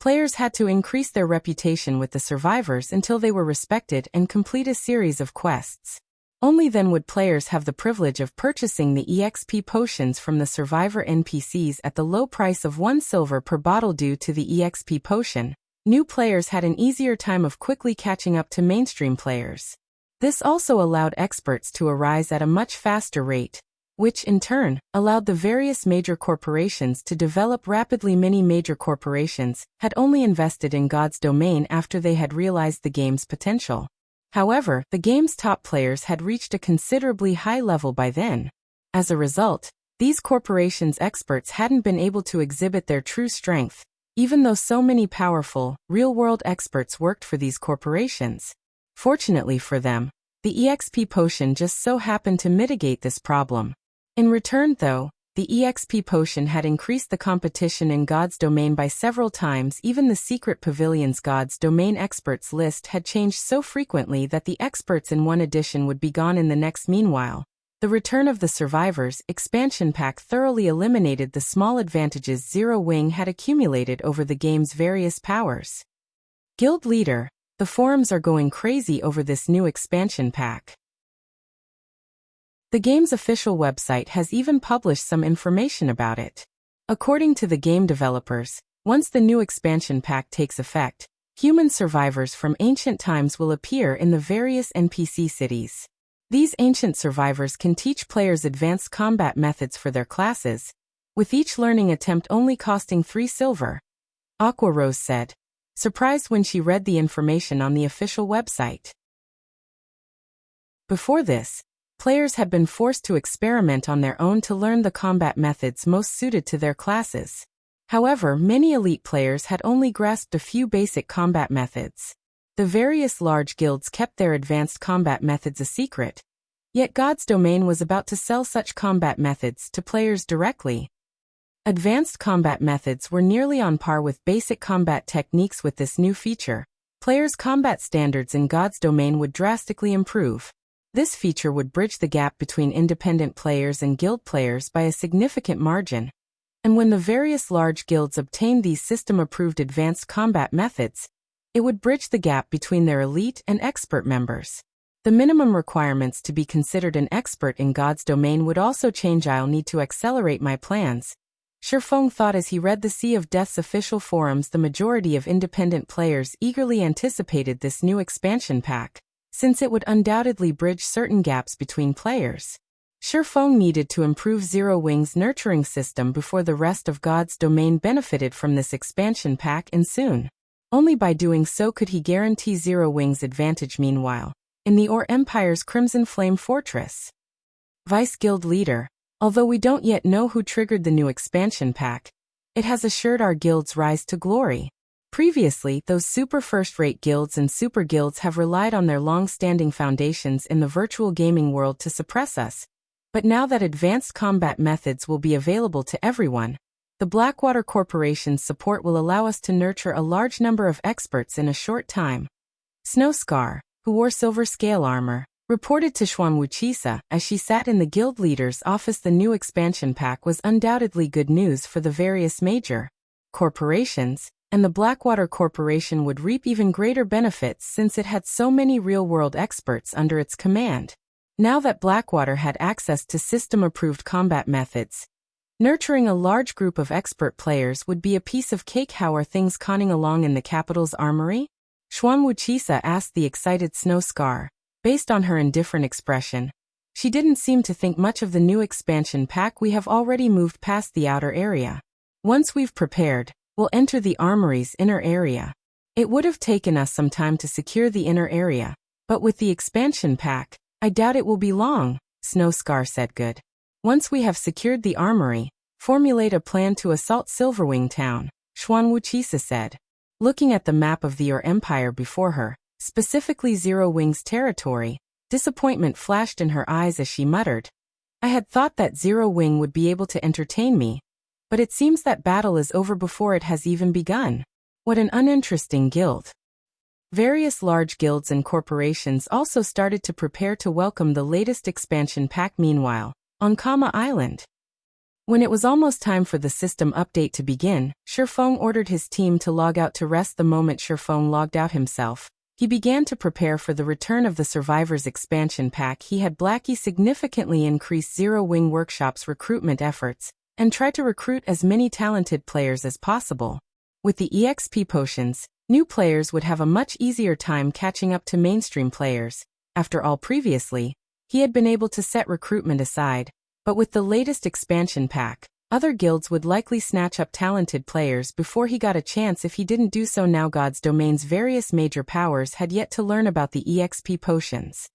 players had to increase their reputation with the survivors until they were respected and complete a series of quests. Only then would players have the privilege of purchasing the EXP potions from the survivor NPCs at the low price of 1 silver per bottle. Due to the EXP potion, new players had an easier time of quickly catching up to mainstream players. This also allowed experts to arise at a much faster rate, which in turn allowed the various major corporations to develop rapidly. Many major corporations had only invested in God's domain after they had realized the game's potential. However, the game's top players had reached a considerably high level by then. As a result, these corporations' experts hadn't been able to exhibit their true strength, even though so many powerful, real-world experts worked for these corporations. Fortunately for them, the EXP potion just so happened to mitigate this problem. In return, though, the EXP potion had increased the competition in God's domain by several times. Even the secret pavilion's God's domain experts list had changed so frequently that the experts in one edition would be gone in the next. Meanwhile, the Return of the Survivors expansion pack thoroughly eliminated the small advantages Zero Wing had accumulated over the game's various powers. Guild Leader, the forums are going crazy over this new expansion pack. The game's official website has even published some information about it. According to the game developers, once the new expansion pack takes effect, human survivors from ancient times will appear in the various NPC cities. These ancient survivors can teach players advanced combat methods for their classes, with each learning attempt only costing 3 silver. Aqua Rose said, surprised when she read the information on the official website. Before this, players had been forced to experiment on their own to learn the combat methods most suited to their classes. However, many elite players had only grasped a few basic combat methods. The various large guilds kept their advanced combat methods a secret. Yet God's Domain was about to sell such combat methods to players directly. Advanced combat methods were nearly on par with basic combat techniques. With this new feature, players' combat standards in God's Domain would drastically improve. This feature would bridge the gap between independent players and guild players by a significant margin. And when the various large guilds obtained these system-approved advanced combat methods, it would bridge the gap between their elite and expert members. The minimum requirements to be considered an expert in God's Domain would also change. I'll need to accelerate my plans, Feng thought as he read the Sea of Death's official forums. The majority of independent players eagerly anticipated this new expansion pack, since it would undoubtedly bridge certain gaps between players. Feng needed to improve Zero Wing's nurturing system before the rest of God's Domain benefited from this expansion pack, and soon. Only by doing so could he guarantee Zero Wing's advantage. Meanwhile, in the Or Empire's Crimson Flame Fortress, Vice Guild Leader, although we don't yet know who triggered the new expansion pack, it has assured our guild's rise to glory. Previously, those super first-rate guilds and super guilds have relied on their long-standing foundations in the virtual gaming world to suppress us. But now that advanced combat methods will be available to everyone, the Blackwater Corporation's support will allow us to nurture a large number of experts in a short time. Snowscar, who wore silver scale armor, reported to Wuxia as she sat in the guild leader's office. The new expansion pack was undoubtedly good news for the various major corporations, and the Blackwater Corporation would reap even greater benefits since it had so many real-world experts under its command. Now that Blackwater had access to system-approved combat methods, nurturing a large group of expert players would be a piece of cake. How are things conning along in the capital's armory? Wuxia asked the excited Snowscar. Based on her indifferent expression, she didn't seem to think much of the new expansion pack. We have already moved past the outer area. Once we've prepared, we'll enter the armory's inner area. It would have taken us some time to secure the inner area, but with the expansion pack, I doubt it will be long, Snowscar said. Good. Once we have secured the armory, formulate a plan to assault Silverwing Town, Wuxia said. Looking at the map of the Or Empire before her, specifically Zero Wing's territory, disappointment flashed in her eyes as she muttered, I had thought that Zero Wing would be able to entertain me, but it seems that battle is over before it has even begun. What an uninteresting guild. Various large guilds and corporations also started to prepare to welcome the latest expansion pack. Meanwhile, on Kama Island, when it was almost time for the system update to begin, Feng ordered his team to log out to rest. The moment Feng logged out himself, he began to prepare for the return of the Survivors expansion pack. He had Blackie significantly increase Zero Wing Workshop's recruitment efforts, and try to recruit as many talented players as possible. With the EXP potions, new players would have a much easier time catching up to mainstream players. After all, previously, he had been able to set recruitment aside, but with the latest expansion pack, other guilds would likely snatch up talented players before he got a chance. If he didn't do so now, God's Domain's various major powers had yet to learn about the EXP potions.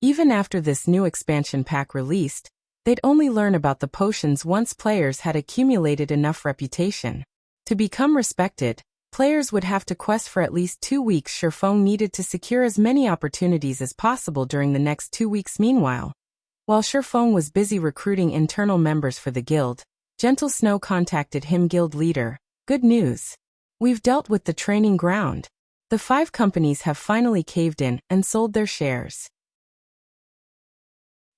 Even after this new expansion pack released, they'd only learn about the potions once players had accumulated enough reputation. To become respected, players would have to quest for at least 2 weeks. Feng needed to secure as many opportunities as possible during the next 2 weeks. Meanwhile, while Feng was busy recruiting internal members for the guild, Gentle Snow contacted him. Guild leader, good news. We've dealt with the training ground. The 5 companies have finally caved in and sold their shares.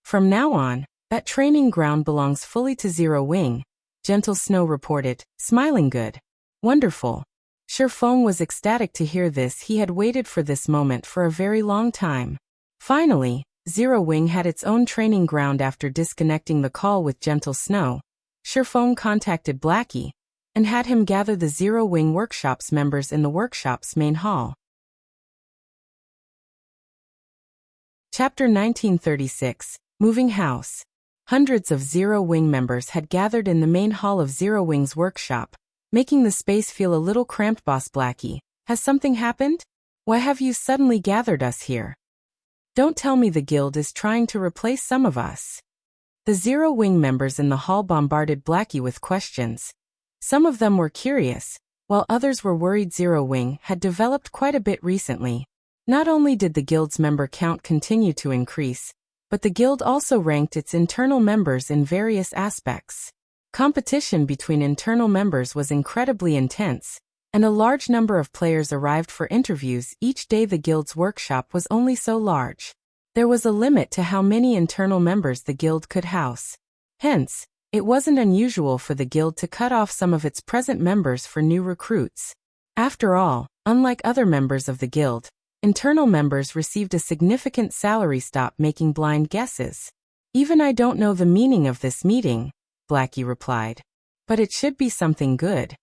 From now on, that training ground belongs fully to Zero Wing, Gentle Snow reported, smiling. Good. Wonderful. Feng was ecstatic to hear this. He had waited for this moment for a very long time. Finally, Zero Wing had its own training ground. After disconnecting the call with Gentle Snow, Feng contacted Blackie and had him gather the Zero Wing Workshop's members in the workshop's main hall. Chapter 1936, Moving House. Hundreds of Zero Wing members had gathered in the main hall of Zero Wing's workshop, making the space feel a little cramped. Boss Blackie, has something happened? Why have you suddenly gathered us here? Don't tell me the guild is trying to replace some of us. The Zero Wing members in the hall bombarded Blackie with questions. Some of them were curious, while others were worried. Zero Wing had developed quite a bit recently. Not only did the guild's member count continue to increase, but the guild also ranked its internal members in various aspects. Competition between internal members was incredibly intense, and a large number of players arrived for interviews each day. The guild's workshop was only so large. There was a limit to how many internal members the guild could house. Hence, it wasn't unusual for the guild to cut off some of its present members for new recruits. After all, unlike other members of the guild, internal members received a significant salary. Stop making blind guesses. Even I don't know the meaning of this meeting, Blackie replied. But it should be something good.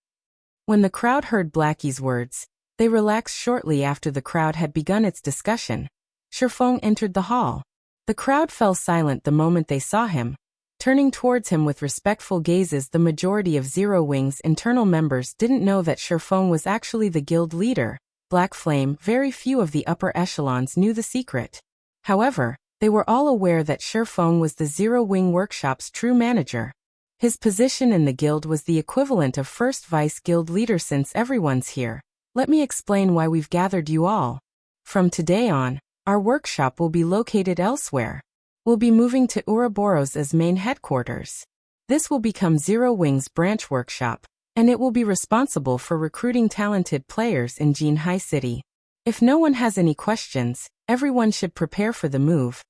When the crowd heard Blackie's words, they relaxed. Shortly after the crowd had begun its discussion, Feng entered the hall. The crowd fell silent the moment they saw him, turning towards him with respectful gazes. The majority of Zero Wing's internal members didn't know that Feng was actually the guild leader, Black Flame. Very few of the upper echelons knew the secret. However, they were all aware that Feng was the Zero Wing workshop's true manager. His position in the guild was the equivalent of first vice guild leader. Since everyone's here, let me explain why we've gathered you all. From today on, our workshop will be located elsewhere. We'll be moving to Ouroboros as main headquarters. This will become Zero Wing's branch workshop, and it will be responsible for recruiting talented players in Jinhai City. If no one has any questions, everyone should prepare for the move.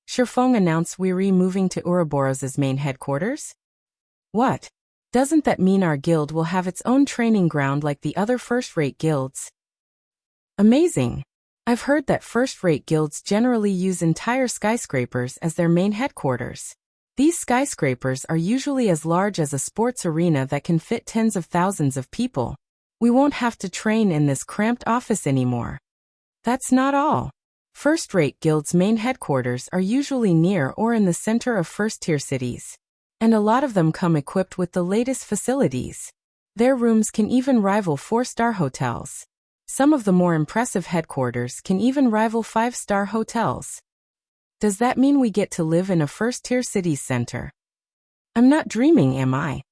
Feng announced. We're moving to Ouroboros as main headquarters? What? Doesn't that mean our guild will have its own training ground like the other first-rate guilds? Amazing! I've heard that first-rate guilds generally use entire skyscrapers as their main headquarters. These skyscrapers are usually as large as a sports arena that can fit tens of thousands of people. We won't have to train in this cramped office anymore. That's not all. First-rate guilds' main headquarters are usually near or in the center of first-tier cities. And a lot of them come equipped with the latest facilities. Their rooms can even rival 4-star hotels. Some of the more impressive headquarters can even rival 5-star hotels. Does that mean we get to live in a first-tier city's center? I'm not dreaming, am I?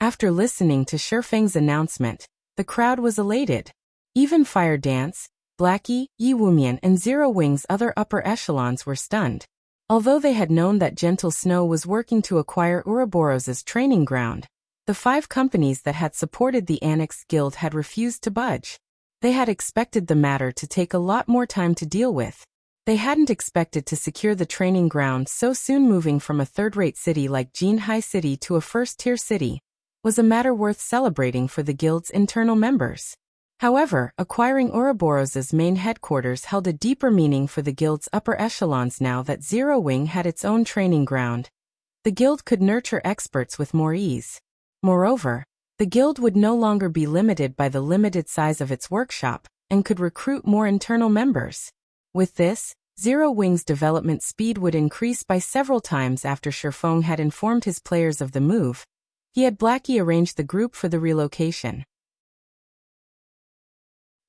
After listening to Feng's announcement, the crowd was elated. Even Fire Dance, Blackie, Yi Wumian and Zero Wing's other upper echelons were stunned. Although they had known that Gentle Snow was working to acquire Ouroboros' training ground, the 5 companies that had supported the Annex Guild had refused to budge. They had expected the matter to take a lot more time to deal with. They hadn't expected to secure the training ground so soon. Moving from a third-rate city like Jinhai City to a first-tier city was a matter worth celebrating for the guild's internal members. However, acquiring Ouroboros' main headquarters held a deeper meaning for the guild's upper echelons. Now that Zero Wing had its own training ground, the guild could nurture experts with more ease. Moreover, the guild would no longer be limited by the limited size of its workshop, and could recruit more internal members. With this, Zero Wing's development speed would increase by several times. After Feng had informed his players of the move, he had Blackie arrange the group for the relocation.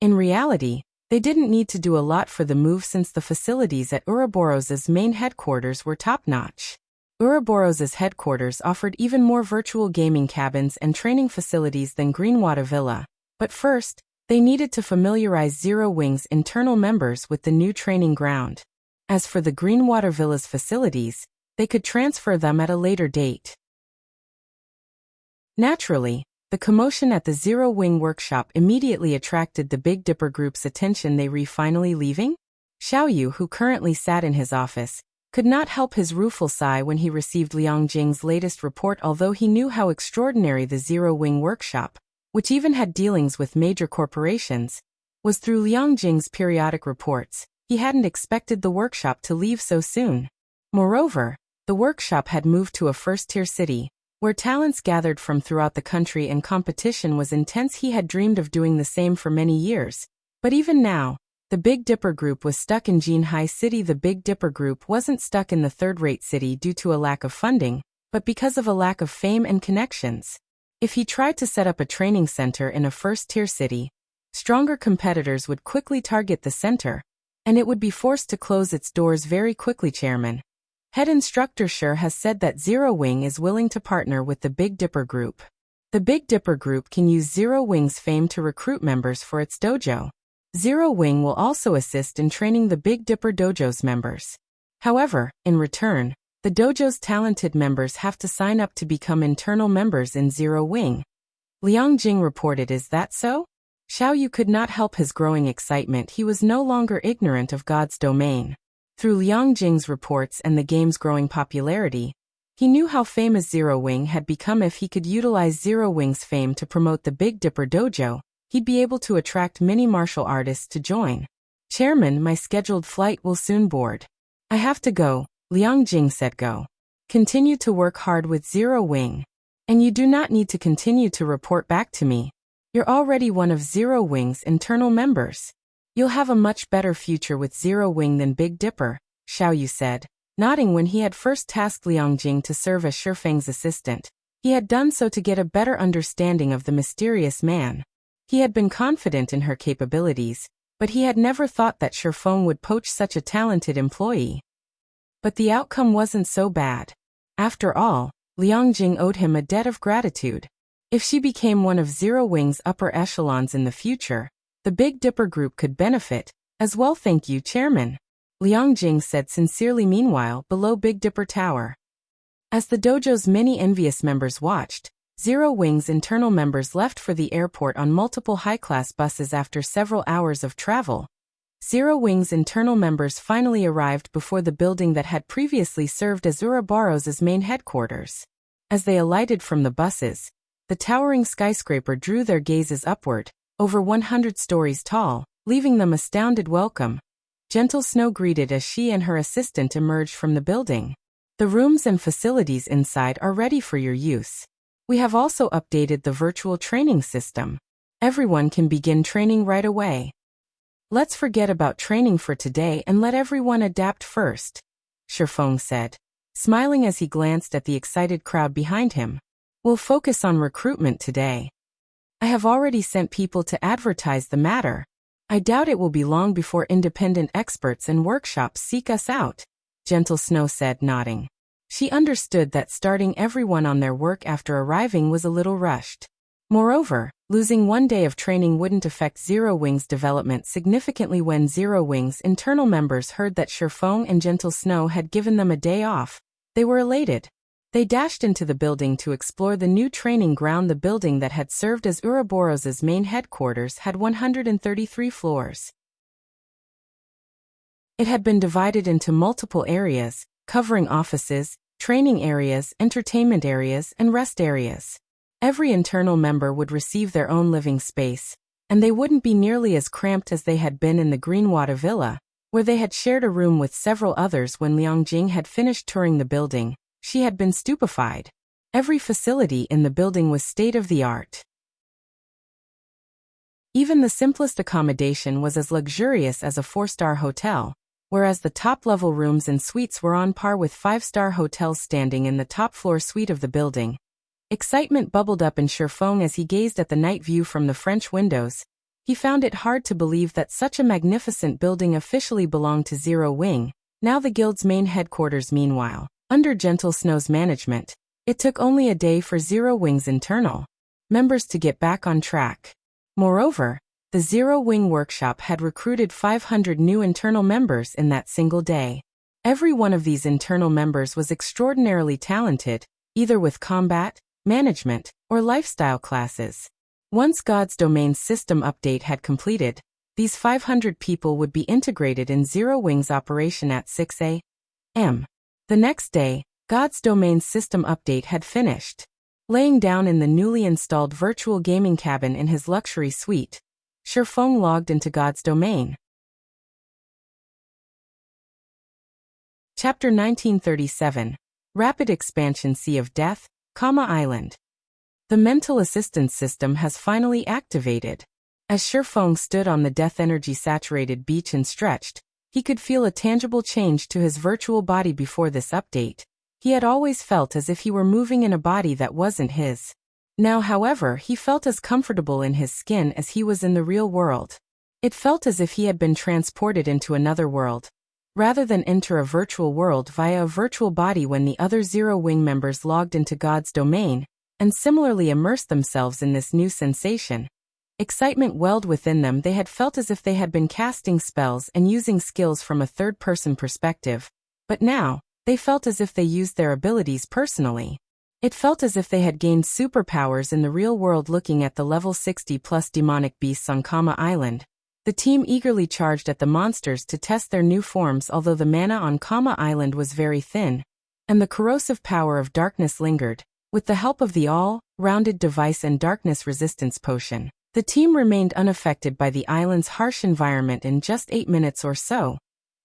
In reality, they didn't need to do a lot for the move since the facilities at Ouroboros' main headquarters were top-notch. Ouroboros' headquarters offered even more virtual gaming cabins and training facilities than Greenwater Villa, but first, they needed to familiarize Zero Wing's internal members with the new training ground. As for the Greenwater Villa's facilities, they could transfer them at a later date. Naturally, the commotion at the Zero Wing workshop immediately attracted the Big Dipper group's attention. They were finally leaving? Xiaoyu, who currently sat in his office, could not help his rueful sigh when he received Liang Jing's latest report. Although he knew how extraordinary the Zero Wing workshop, which even had dealings with major corporations, was through Liang Jing's periodic reports, he hadn't expected the workshop to leave so soon. Moreover, the workshop had moved to a first-tier city, where talents gathered from throughout the country and competition was intense. He had dreamed of doing the same for many years. But even now, the Big Dipper Group was stuck in Jinhai City. The Big Dipper Group wasn't stuck in the third-rate city due to a lack of funding, but because of a lack of fame and connections. If he tried to set up a training center in a first-tier city, stronger competitors would quickly target the center, and it would be forced to close its doors very quickly. Chairman, Head instructor Sher has said that Zero Wing is willing to partner with the Big Dipper Group. The Big Dipper Group can use Zero Wing's fame to recruit members for its dojo. Zero Wing will also assist in training the Big Dipper Dojo's members. However, in return, the dojo's talented members have to sign up to become internal members in Zero Wing. Liang Jing reported, "Is that so?" Xiao Yu could not help his growing excitement. He was no longer ignorant of God's domain. Through Liang Jing's reports and the game's growing popularity, he knew how famous Zero Wing had become. If he could utilize Zero Wing's fame to promote the Big Dipper Dojo, he'd be able to attract many martial artists to join. "Chairman, my scheduled flight will soon board. I have to go," Liang Jing said. "Go. Continue to work hard with Zero Wing. And you do not need to continue to report back to me. You're already one of Zero Wing's internal members. You'll have a much better future with Zero Wing than Big Dipper," Xiao Yu said, nodding. When he had first tasked Liang Jing to serve as Feng's assistant, he had done so to get a better understanding of the mysterious man. He had been confident in her capabilities, but he had never thought that Feng would poach such a talented employee. But the outcome wasn't so bad. After all, Liang Jing owed him a debt of gratitude. If she became one of Zero Wing's upper echelons in the future, the Big Dipper Group could benefit as well. "Thank you, Chairman," Liang Jing said sincerely. Meanwhile, below Big Dipper Tower, as the dojo's many envious members watched, Zero Wing's internal members left for the airport on multiple high-class buses. After several hours of travel, Zero Wing's internal members finally arrived before the building that had previously served as Ouroboros's main headquarters. As they alighted from the buses, the towering skyscraper drew their gazes upward, over 100 stories tall, leaving them astounded. "Welcome," Gentle Snow greeted as she and her assistant emerged from the building. "The rooms and facilities inside are ready for your use. We have also updated the virtual training system. Everyone can begin training right away. Let's forget about training for today and let everyone adapt first," Feng said, smiling as he glanced at the excited crowd behind him. "We'll focus on recruitment today. I have already sent people to advertise the matter. I doubt it will be long before independent experts and workshops seek us out," Gentle Snow said, nodding. She understood that starting everyone on their work after arriving was a little rushed. Moreover, losing one day of training wouldn't affect Zero Wing's development significantly. When Zero Wing's internal members heard that Feng and Gentle Snow had given them a day off, they were elated. They dashed into the building to explore the new training ground. The building that had served as Ouroboros's main headquarters had 133 floors. It had been divided into multiple areas, covering offices, training areas, entertainment areas, and rest areas. Every internal member would receive their own living space, and they wouldn't be nearly as cramped as they had been in the Greenwater Villa, where they had shared a room with several others. When Liang Jing had finished touring the building, she had been stupefied. Every facility in the building was state-of-the-art. Even the simplest accommodation was as luxurious as a 4-star hotel, whereas the top-level rooms and suites were on par with 5-star hotels. Standing in the top-floor suite of the building, excitement bubbled up in Feng as he gazed at the night view from the French windows. He found it hard to believe that such a magnificent building officially belonged to Zero Wing, now the guild's main headquarters. Meanwhile, under Gentle Snow's management, it took only a day for Zero Wing's internal members to get back on track. Moreover, the Zero Wing workshop had recruited 500 new internal members in that single day. Every one of these internal members was extraordinarily talented, either with combat, management, or lifestyle classes. Once God's domain system update had completed, these 500 people would be integrated in Zero Wing's operation at 6 a.m. The next day, God's domain system update had finished. Laying down in the newly installed virtual gaming cabin in his luxury suite, Feng logged into God's domain. Chapter 1937. Rapid Expansion. Sea of Death, Island. The mental assistance system has finally activated. As Feng stood on the death energy-saturated beach and stretched, he could feel a tangible change to his virtual body. Before this update, he had always felt as if he were moving in a body that wasn't his. Now, however, he felt as comfortable in his skin as he was in the real world. It felt as if he had been transported into another world. rather than enter a virtual world via a virtual body when the other Zero Wing members logged into God's domain, and similarly immersed themselves in this new sensation. Excitement welled within them. They had felt as if they had been casting spells and using skills from a third-person perspective, but now, they felt as if they used their abilities personally. It felt as if they had gained superpowers in the real world. Looking at the level 60+ demonic beasts on Kama Island, the team eagerly charged at the monsters to test their new forms. Although the mana on Kama Island was very thin, and the corrosive power of darkness lingered, with the help of the all-rounded device and darkness resistance potion, the team remained unaffected by the island's harsh environment. In just 8 minutes or so,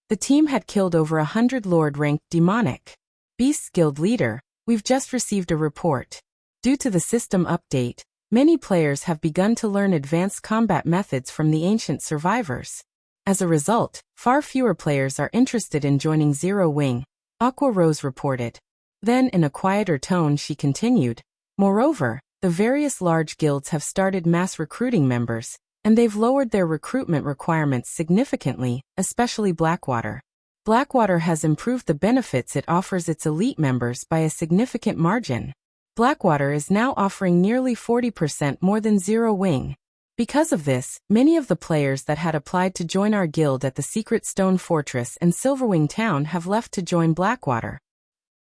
the team had killed over 100 Lord-ranked demonic beasts. Guild leader, we've just received a report. Due to the system update, many players have begun to learn advanced combat methods from the ancient survivors. As a result, far fewer players are interested in joining Zero Wing, Aqua Rose reported. Then in a quieter tone she continued, moreover, the various large guilds have started mass recruiting members, and they've lowered their recruitment requirements significantly, especially Blackwater. Blackwater has improved the benefits it offers its elite members by a significant margin. Blackwater is now offering nearly 40% more than Zero Wing. Because of this, many of the players that had applied to join our guild at the Secret Stone Fortress and Silverwing Town have left to join Blackwater.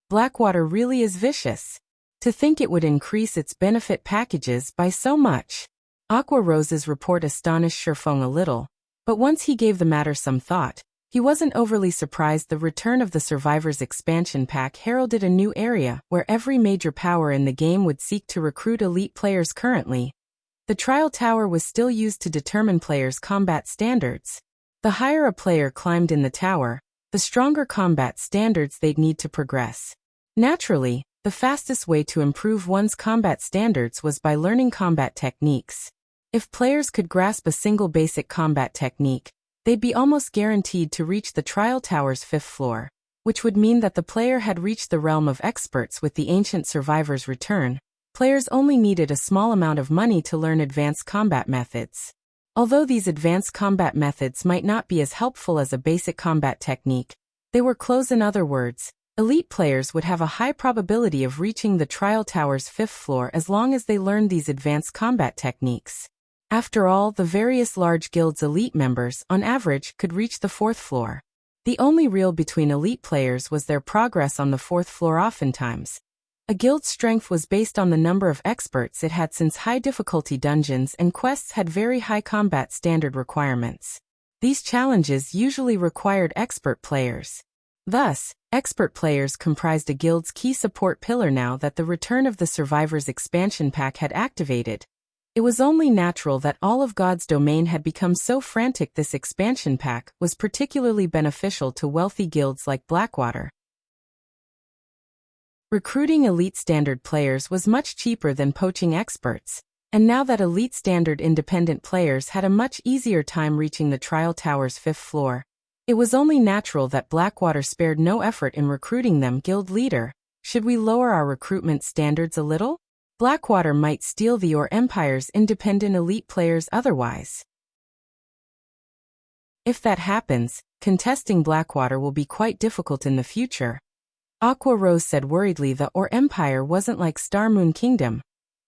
Blackwater really is vicious. To think it would increase its benefit packages by so much. Aqua Rose's report astonished Feng a little, but once he gave the matter some thought, he wasn't overly surprised. The return of the Survivors expansion pack heralded a new area where every major power in the game would seek to recruit elite players. Currently, the Trial Tower was still used to determine players' combat standards. The higher a player climbed in the tower, the stronger combat standards they'd need to progress. Naturally, the fastest way to improve one's combat standards was by learning combat techniques. If players could grasp a single basic combat technique, they'd be almost guaranteed to reach the Trial Tower's 5th floor, which would mean that the player had reached the realm of experts. With the ancient survivor's return, players only needed a small amount of money to learn advanced combat methods. Although these advanced combat methods might not be as helpful as a basic combat technique, they were close. In other words, elite players would have a high probability of reaching the Trial Tower's 5th floor as long as they learned these advanced combat techniques. After all, the various large guilds' elite members, on average, could reach the 4th floor. The only real between elite players was their progress on the 4th floor. Oftentimes, a guild's strength was based on the number of experts it had, since high-difficulty dungeons and quests had very high combat standard requirements. These challenges usually required expert players. Thus, expert players comprised a guild's key support pillar. Now that the return of the Survivors expansion pack had activated, it was only natural that all of God's domain had become so frantic. This expansion pack was particularly beneficial to wealthy guilds like Blackwater. Recruiting elite standard players was much cheaper than poaching experts, and now that elite standard independent players had a much easier time reaching the Trial Tower's 5th floor, it was only natural that Blackwater spared no effort in recruiting them. Guild leader, should we lower our recruitment standards a little? Blackwater might steal the Empire's independent elite players otherwise. If that happens, contesting Blackwater will be quite difficult in the future. Aqua Rose said worriedly. The Empire wasn't like Star Moon Kingdom.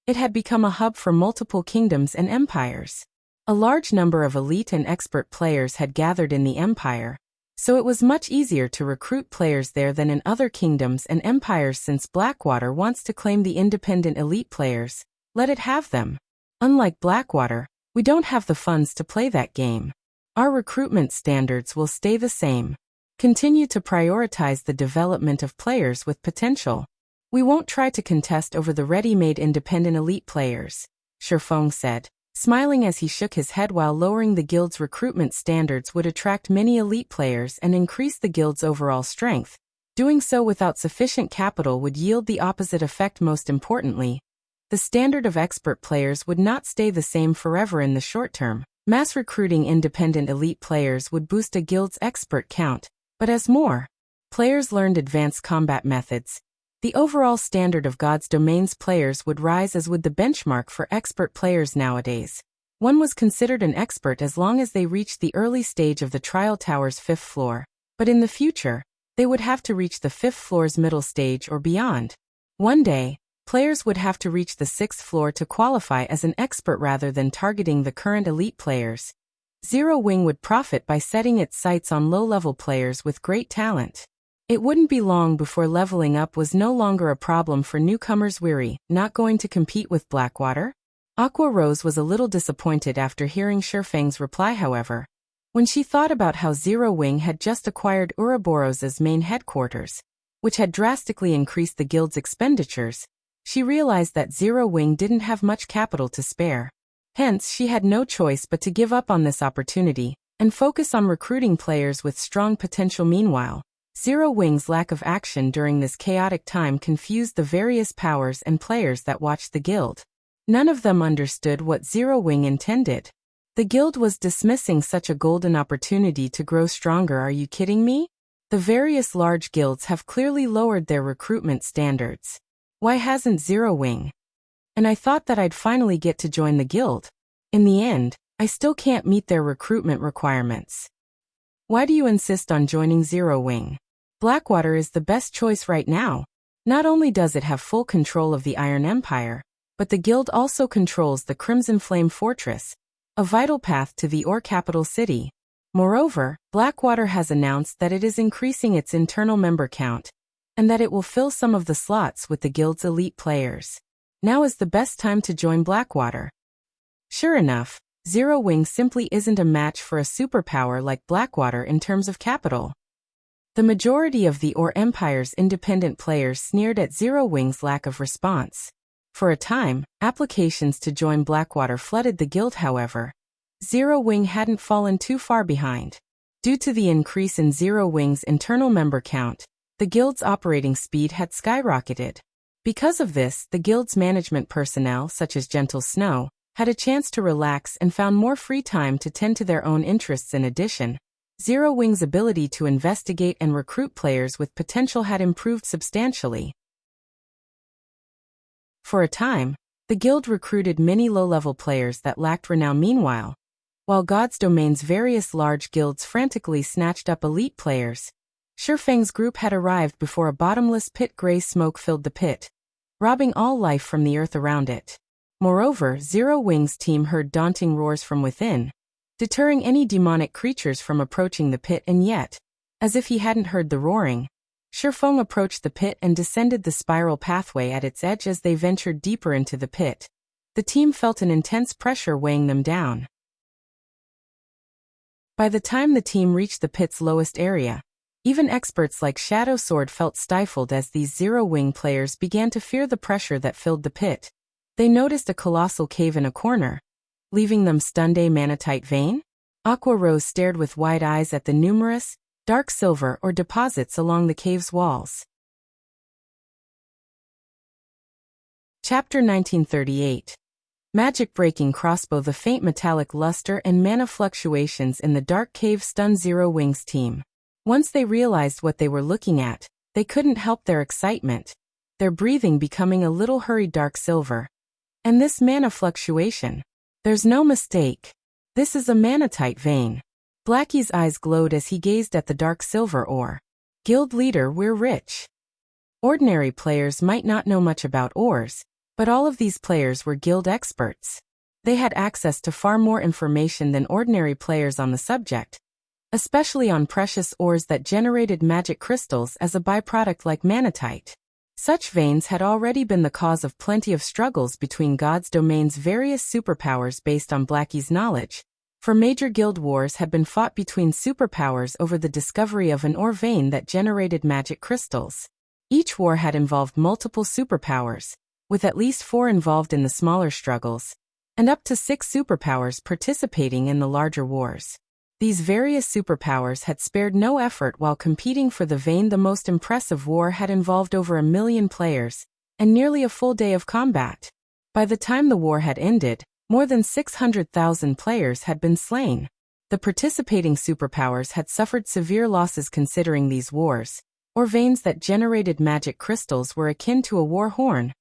It had become a hub for multiple kingdoms and empires. A large number of elite and expert players had gathered in the Empire, so it was much easier to recruit players there than in other kingdoms and empires. Since Blackwater wants to claim the independent elite players, let it have them. Unlike Blackwater, we don't have the funds to play that game. Our recruitment standards will stay the same. Continue to prioritize the development of players with potential. We won't try to contest over the ready-made independent elite players, Feng said, smiling as he shook his head. While lowering the guild's recruitment standards would attract many elite players and increase the guild's overall strength, doing so without sufficient capital would yield the opposite effect. Most importantly, the standard of expert players would not stay the same forever. In the short term, mass recruiting independent elite players would boost a guild's expert count, but as more players learned advanced combat methods, the overall standard of God's domain's players would rise, as would the benchmark for expert players nowadays. One was considered an expert as long as they reached the early stage of the Trial Tower's 5th floor. But in the future, they would have to reach the 5th floor's middle stage or beyond. One day, players would have to reach the 6th floor to qualify as an expert rather than targeting the current elite players. Zero Wing would profit by setting its sights on low-level players with great talent. It wouldn't be long before leveling up was no longer a problem for newcomers weary, not going to compete with Blackwater? Aqua Rose was a little disappointed after hearing Feng's reply, however. When she thought about how Zero Wing had just acquired Ouroboros's main headquarters, which had drastically increased the guild's expenditures, she realized that Zero Wing didn't have much capital to spare. Hence, she had no choice but to give up on this opportunity and focus on recruiting players with strong potential. Meanwhile, Zero Wing's lack of action during this chaotic time confused the various powers and players that watched the guild. None of them understood what Zero Wing intended. The guild was dismissing such a golden opportunity to grow stronger. Are you kidding me? The various large guilds have clearly lowered their recruitment standards. Why hasn't Zero Wing? And I thought that I'd finally get to join the guild. In the end, I still can't meet their recruitment requirements. Why do you insist on joining Zero Wing? Blackwater is the best choice right now. Not only does it have full control of the Iron Empire, but the guild also controls the Crimson Flame Fortress, a vital path to the Ore capital city. Moreover, Blackwater has announced that it is increasing its internal member count, and that it will fill some of the slots with the guild's elite players. Now is the best time to join Blackwater. Sure enough, Zero Wing simply isn't a match for a superpower like Blackwater in terms of capital. The majority of the Ore Empire's independent players sneered at Zero Wing's lack of response. For a time, applications to join Blackwater flooded the guild. However, Zero Wing hadn't fallen too far behind. Due to the increase in Zero Wing's internal member count, the guild's operating speed had skyrocketed. Because of this, the guild's management personnel, such as Gentle Snow, had a chance to relax and found more free time to tend to their own interests. In addition, Zero Wing's ability to investigate and recruit players with potential had improved substantially. For a time, the guild recruited many low-level players that lacked renown. Meanwhile, while God's Domain's various large guilds frantically snatched up elite players, Feng's group had arrived before a bottomless pit. Gray smoke filled the pit, robbing all life from the earth around it. Moreover, Zero Wing's team heard daunting roars from within, deterring any demonic creatures from approaching the pit. And yet, as if he hadn't heard the roaring, Feng approached the pit and descended the spiral pathway at its edge. As they ventured deeper into the pit, the team felt an intense pressure weighing them down. By the time the team reached the pit's lowest area, even experts like Shadow Sword felt stifled as these Zero Wing players began to fear the pressure that filled the pit. They noticed a colossal cave in a corner, leaving them stunned. A manatite vein? Aqua Rose stared with wide eyes at the numerous, dark silver or deposits along the cave's walls. Chapter 1938. Magicbreaking Crossbow. The faint metallic luster and mana fluctuations in the dark cave stunned Zero Wing's team. Once they realized what they were looking at, they couldn't help their excitement, their breathing becoming a little hurried. Dark silver. And this mana fluctuation. There's no mistake. This is a manatite vein. Blackie's eyes glowed as he gazed at the dark silver ore. Guild leader, we're rich. Ordinary players might not know much about ores, but all of these players were guild experts. They had access to far more information than ordinary players on the subject, especially on precious ores that generated magic crystals as a byproduct like manatite. Such veins had already been the cause of plenty of struggles between God's Domain's various superpowers. Based on Blackie's knowledge, for major guild wars had been fought between superpowers over the discovery of an ore vein that generated magic crystals. Each war had involved multiple superpowers, with at least 4 involved in the smaller struggles, and up to 6 superpowers participating in the larger wars. These various superpowers had spared no effort while competing for the vein. The most impressive war had involved over 1 million players, and nearly a full day of combat. By the time the war had ended, more than 600,000 players had been slain. The participating superpowers had suffered severe losses. Considering these wars, or veins that generated magic crystals, were akin to a war horn,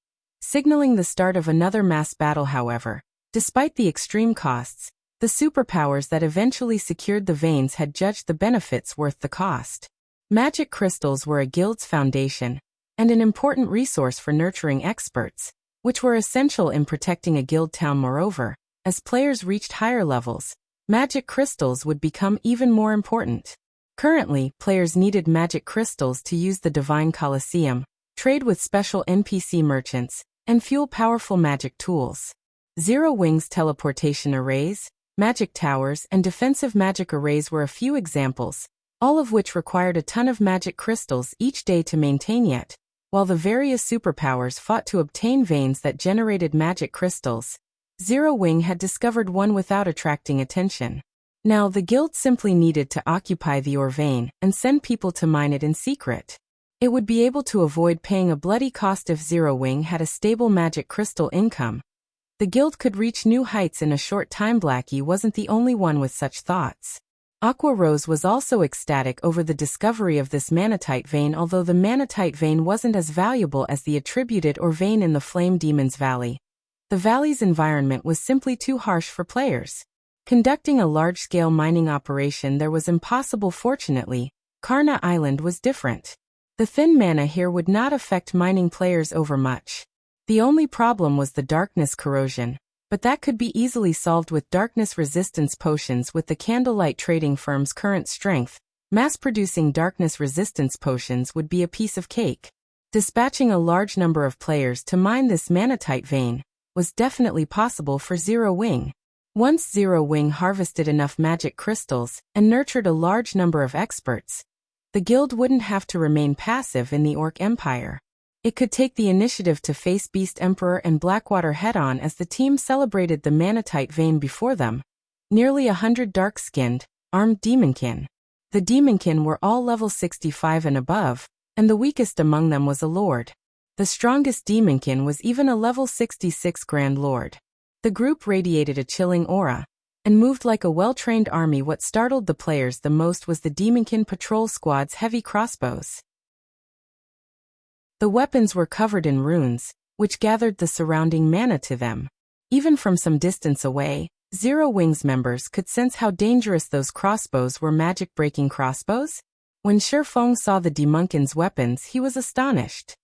signaling the start of another mass battle. However, despite the extreme costs, The superpowers that eventually secured the veins had judged the benefits worth the cost. Magic crystals were a guild's foundation, and an important resource for nurturing experts, which were essential in protecting a guild town. Moreover, as players reached higher levels, magic crystals would become even more important. Currently, players needed magic crystals to use the Divine Colosseum, trade with special NPC merchants, and fuel powerful magic tools. Zero Wings teleportation arrays, magic towers, and defensive magic arrays were a few examples, all of which required a ton of magic crystals each day to maintain. Yet, while the various superpowers fought to obtain veins that generated magic crystals, Zero Wing had discovered one without attracting attention. Now the guild simply needed to occupy the ore vein and send people to mine it in secret. It would be able to avoid paying a bloody cost if Zero Wing had a stable magic crystal income. The guild could reach new heights in a short time. Blackie wasn't the only one with such thoughts. Aqua Rose was also ecstatic over the discovery of this manatite vein, although the manatite vein wasn't as valuable as the attributed ore vein in the Flame Demon's Valley. The valley's environment was simply too harsh for players. Conducting a large-scale mining operation there was impossible. Fortunately, Karna Island was different. The thin mana here would not affect mining players over much. The only problem was the darkness corrosion, but that could be easily solved with darkness resistance potions. With the candlelight trading firm's current strength, mass-producing darkness resistance potions would be a piece of cake. Dispatching a large number of players to mine this manatite vein was definitely possible for Zero Wing. Once Zero Wing harvested enough magic crystals and nurtured a large number of experts, the guild wouldn't have to remain passive in the Orc Empire. It could take the initiative to face Beast Emperor and Blackwater head-on as the team celebrated the manatite vein before them. Nearly 100 dark-skinned, armed Demonkin. The Demonkin were all level 65 and above, and the weakest among them was a lord. The strongest Demonkin was even a level 66 Grand Lord. The group radiated a chilling aura and moved like a well-trained army. What startled the players the most was the Demonkin patrol squad's heavy crossbows. The weapons were covered in runes, which gathered the surrounding mana to them. Even from some distance away, Zero Wings members could sense how dangerous those crossbows were. Magic-breaking crossbows? When Feng saw the Demonkin's weapons, he was astonished.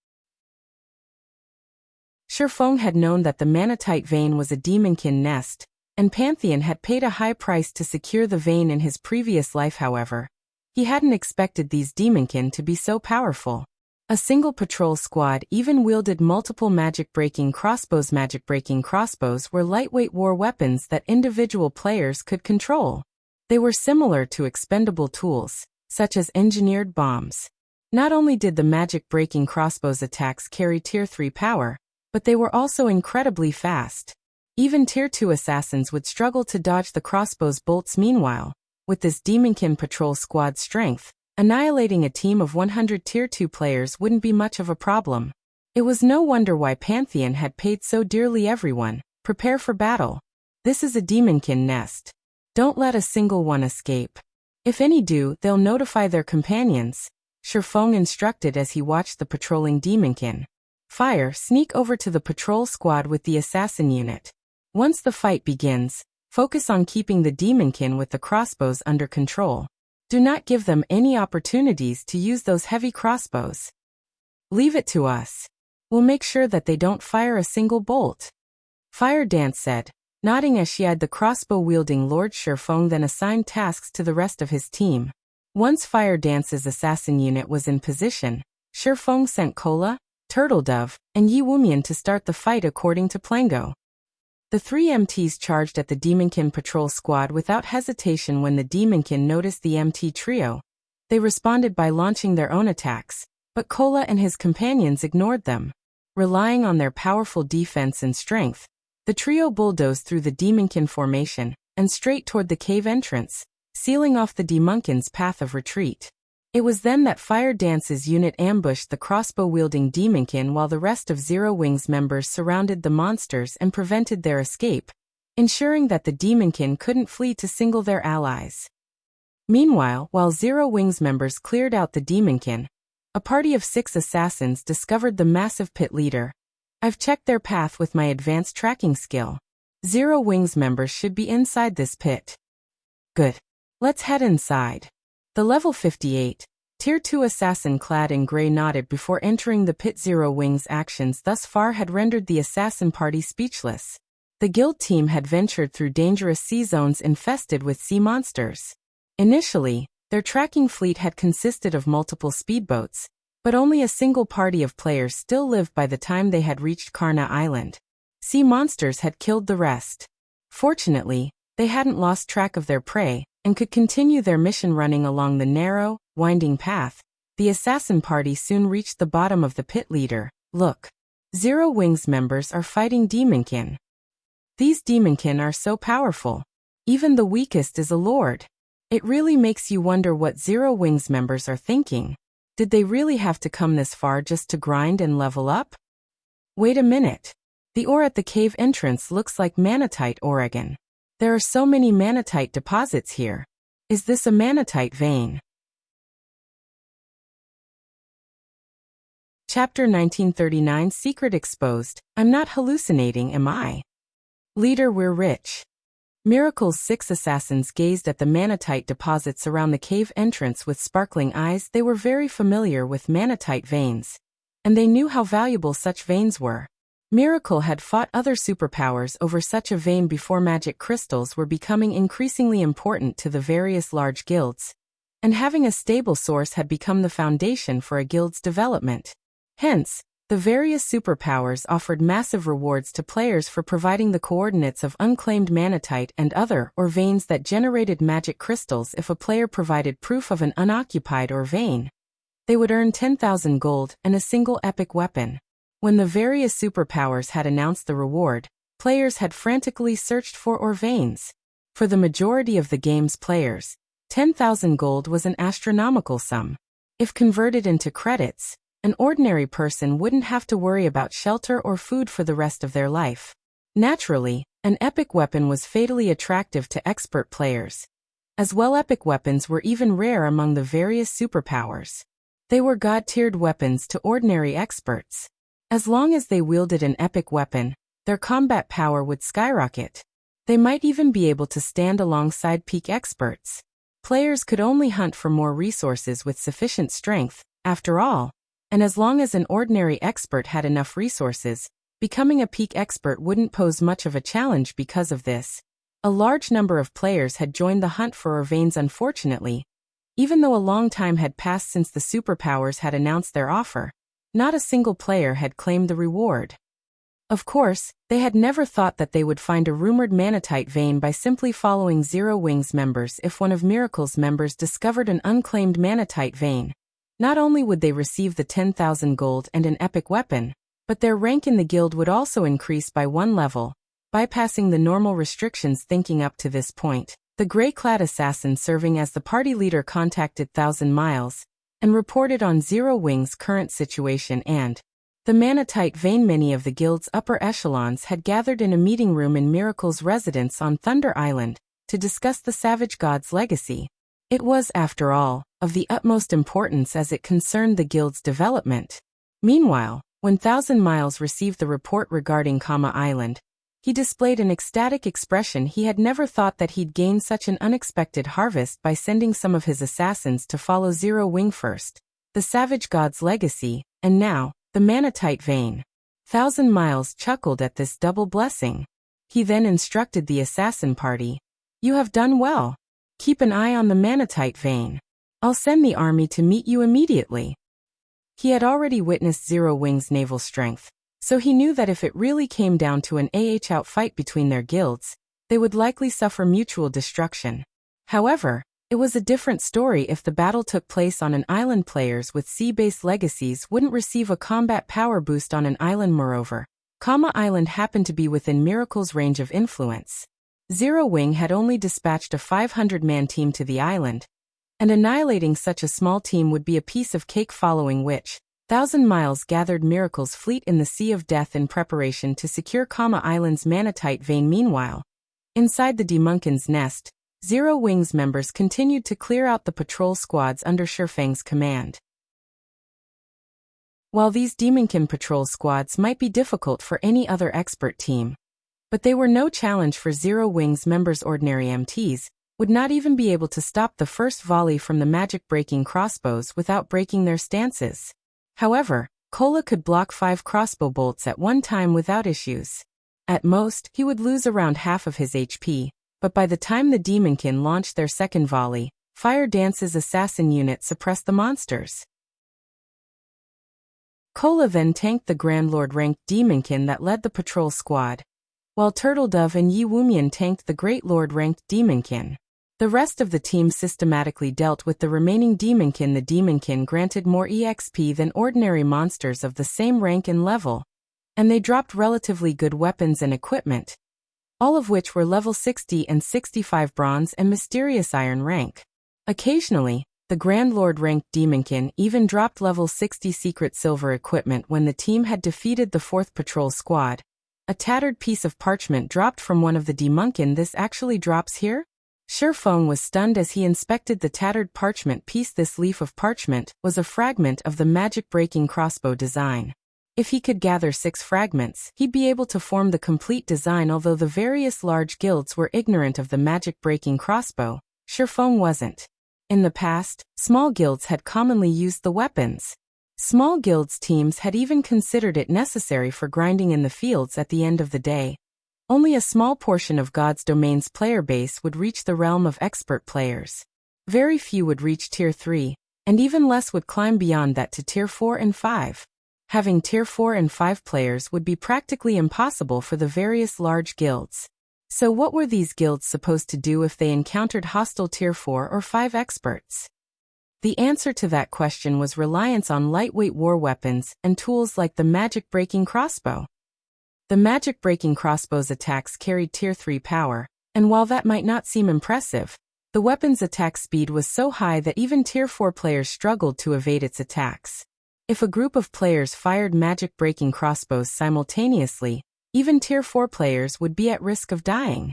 Feng had known that the manatite vein was a Demonkin nest, and Pantheon had paid a high price to secure the vein in his previous life. However, he hadn't expected these Demonkin to be so powerful. A single patrol squad even wielded multiple magic-breaking crossbows. Magic-breaking crossbows were lightweight war weapons that individual players could control. They were similar to expendable tools, such as engineered bombs. Not only did the magic-breaking crossbows attacks carry Tier 3 power, but they were also incredibly fast. Even Tier 2 assassins would struggle to dodge the crossbow's bolts. Meanwhile, with this Demonkin patrol squad strength, annihilating a team of 100 Tier 2 players wouldn't be much of a problem. It was no wonder why Pantheon had paid so dearly. Everyone, prepare for battle. This is a Demonkin nest. Don't let a single one escape. If any do, they'll notify their companions, Feng instructed as he watched the patrolling Demonkin. Fire, sneak over to the patrol squad with the assassin unit. Once the fight begins, focus on keeping the Demonkin with the crossbows under control. Do not give them any opportunities to use those heavy crossbows. Leave it to us. We'll make sure that they don't fire a single bolt. Fire Dance said, nodding as she eyed the crossbow-wielding Lord Feng, then assigned tasks to the rest of his team. Once Fire Dance's assassin unit was in position, Feng sent Kola, Turtledove, and Yi Wumian to start the fight according to Plango. The three MTs charged at the Demonkin patrol squad without hesitation. When the Demonkin noticed the MT trio, they responded by launching their own attacks, but Kola and his companions ignored them. Relying on their powerful defense and strength, the trio bulldozed through the Demonkin formation and straight toward the cave entrance, sealing off the Demonkin's path of retreat. It was then that Fire Dance's unit ambushed the crossbow-wielding Demonkin while the rest of Zero Wings members surrounded the monsters and prevented their escape, ensuring that the Demonkin couldn't flee to single their allies. Meanwhile, while Zero Wings members cleared out the Demonkin, a party of 6 assassins discovered the massive pit leader. I've checked their path with my advanced tracking skill. Zero Wings members should be inside this pit. Good. Let's head inside. The level 58, Tier 2 assassin clad in grey nodded before entering the pit. Zero Wings' actions thus far had rendered the assassin party speechless. The guild team had ventured through dangerous sea zones infested with sea monsters. Initially, their tracking fleet had consisted of multiple speedboats, but only a single party of players still lived by the time they had reached Karna Island. Sea monsters had killed the rest. Fortunately, they hadn't lost track of their prey, and could continue their mission running along the narrow, winding path. The assassin party soon reached the bottom of the pit. Leader, look. Zero Wings members are fighting Demonkin. These Demonkin are so powerful. Even the weakest is a lord. It really makes you wonder what Zero Wings members are thinking. Did they really have to come this far just to grind and level up? Wait a minute. The ore at the cave entrance looks like manatite ore again. There are so many manatite deposits here. Is this a manatite vein? Chapter 1939 Secret exposed. I'm not hallucinating, am I? Leader, we're rich. Miracle's 6 assassins gazed at the manatite deposits around the cave entrance with sparkling eyes. They were very familiar with manatite veins, and they knew how valuable such veins were. Miracle had fought other superpowers over such a vein before. Magic crystals were becoming increasingly important to the various large guilds, and having a stable source had become the foundation for a guild's development. Hence, the various superpowers offered massive rewards to players for providing the coordinates of unclaimed manatite and other ore veins that generated magic crystals. If a player provided proof of an unoccupied ore vein, they would earn 10,000 gold and a single epic weapon. When the various superpowers had announced the reward, players had frantically searched for ore veins. For the majority of the game's players, 10,000 gold was an astronomical sum. If converted into credits, an ordinary person wouldn't have to worry about shelter or food for the rest of their life. Naturally, an epic weapon was fatally attractive to expert players. As well, epic weapons were even rare among the various superpowers. They were god-tiered weapons to ordinary experts. As long as they wielded an epic weapon, their combat power would skyrocket. They might even be able to stand alongside peak experts. Players could only hunt for more resources with sufficient strength, after all, and as long as an ordinary expert had enough resources, becoming a peak expert wouldn't pose much of a challenge. Because of this, a large number of players had joined the hunt for ore veins. Unfortunately, even though a long time had passed since the superpowers had announced their offer, not a single player had claimed the reward. Of course, they had never thought that they would find a rumored manatite vein by simply following Zero Wings members. If one of Miracle's members discovered an unclaimed manatite vein, not only would they receive the 10,000 gold and an epic weapon, but their rank in the guild would also increase by 1 level, bypassing the normal restrictions. Thinking up to this point, the gray-clad assassin serving as the party leader contacted 1,000 Miles, and reported on Zero Wings' current situation and the manatite vein. Many of the guild's upper echelons had gathered in a meeting room in Miracle's residence on Thunder Island to discuss the Savage God's legacy. It was, after all, of the utmost importance as it concerned the guild's development. Meanwhile, when 1,000 Miles received the report regarding Kama Island, he displayed an ecstatic expression. He had never thought that he'd gain such an unexpected harvest by sending some of his assassins to follow Zero Wing first, the Savage God's legacy, and now, the manatite vein. 1,000 Miles chuckled at this double blessing. He then instructed the assassin party, "You have done well. Keep an eye on the manatite vein. I'll send the army to meet you immediately." He had already witnessed Zero Wing's naval strength, so he knew that if it really came down to an out fight between their guilds, they would likely suffer mutual destruction. However, it was a different story if the battle took place on an island. Players with sea-based legacies wouldn't receive a combat power boost on an island. Moreover, Kama Island happened to be within Miracle's range of influence. Zero Wing had only dispatched a 500-man team to the island, and annihilating such a small team would be a piece of cake. Following which, 1,000 Miles gathered Miracle's fleet in the Sea of Death in preparation to secure Kama Island's manatite vein. Meanwhile, inside the Demonkin's nest, Zero Wings members continued to clear out the patrol squads under Feng's command. While these Demonkin patrol squads might be difficult for any other expert team, But they were no challenge for Zero Wing's members' ordinary MTs, would not even be able to stop the first volley from the magic-breaking crossbows without breaking their stances. However, Cola could block 5 crossbow bolts at one time without issues. At most, he would lose around half of his HP, but by the time the Demonkin launched their second volley, Fire Dance's assassin unit suppressed the monsters. Cola then tanked the Grand Lord-ranked Demonkin that led the patrol squad, while Turtledove and Yi Wumian tanked the Great Lord-ranked Demonkin. The rest of the team systematically dealt with the remaining Demonkin. The Demonkin granted more EXP than ordinary monsters of the same rank and level, and they dropped relatively good weapons and equipment, all of which were level 60 and 65 bronze and mysterious iron rank. Occasionally, the Grand Lord-ranked Demonkin even dropped level 60 secret silver equipment when the team had defeated the 4th patrol squad. A tattered piece of parchment dropped from one of the Demonkin. This actually drops here? Feng was stunned as he inspected the tattered parchment piece. This leaf of parchment was a fragment of the magic-breaking crossbow design. If he could gather 6 fragments, he'd be able to form the complete design. Although the various large guilds were ignorant of the magic-breaking crossbow, Feng wasn't. In the past, small guilds had commonly used the weapons. Small guilds teams had even considered it necessary for grinding in the fields. At the end of the day, only a small portion of God's Domain's player base would reach the realm of expert players. Very few would reach Tier 3, and even less would climb beyond that to Tier 4 and 5. Having Tier 4 and 5 players would be practically impossible for the various large guilds. So what were these guilds supposed to do if they encountered hostile Tier 4 or 5 experts? The answer to that question was reliance on lightweight war weapons and tools like the magic-breaking crossbow. The magic-breaking crossbow's attacks carried Tier 3 power, and while that might not seem impressive, the weapon's attack speed was so high that even Tier 4 players struggled to evade its attacks. If a group of players fired magic-breaking crossbows simultaneously, even Tier 4 players would be at risk of dying.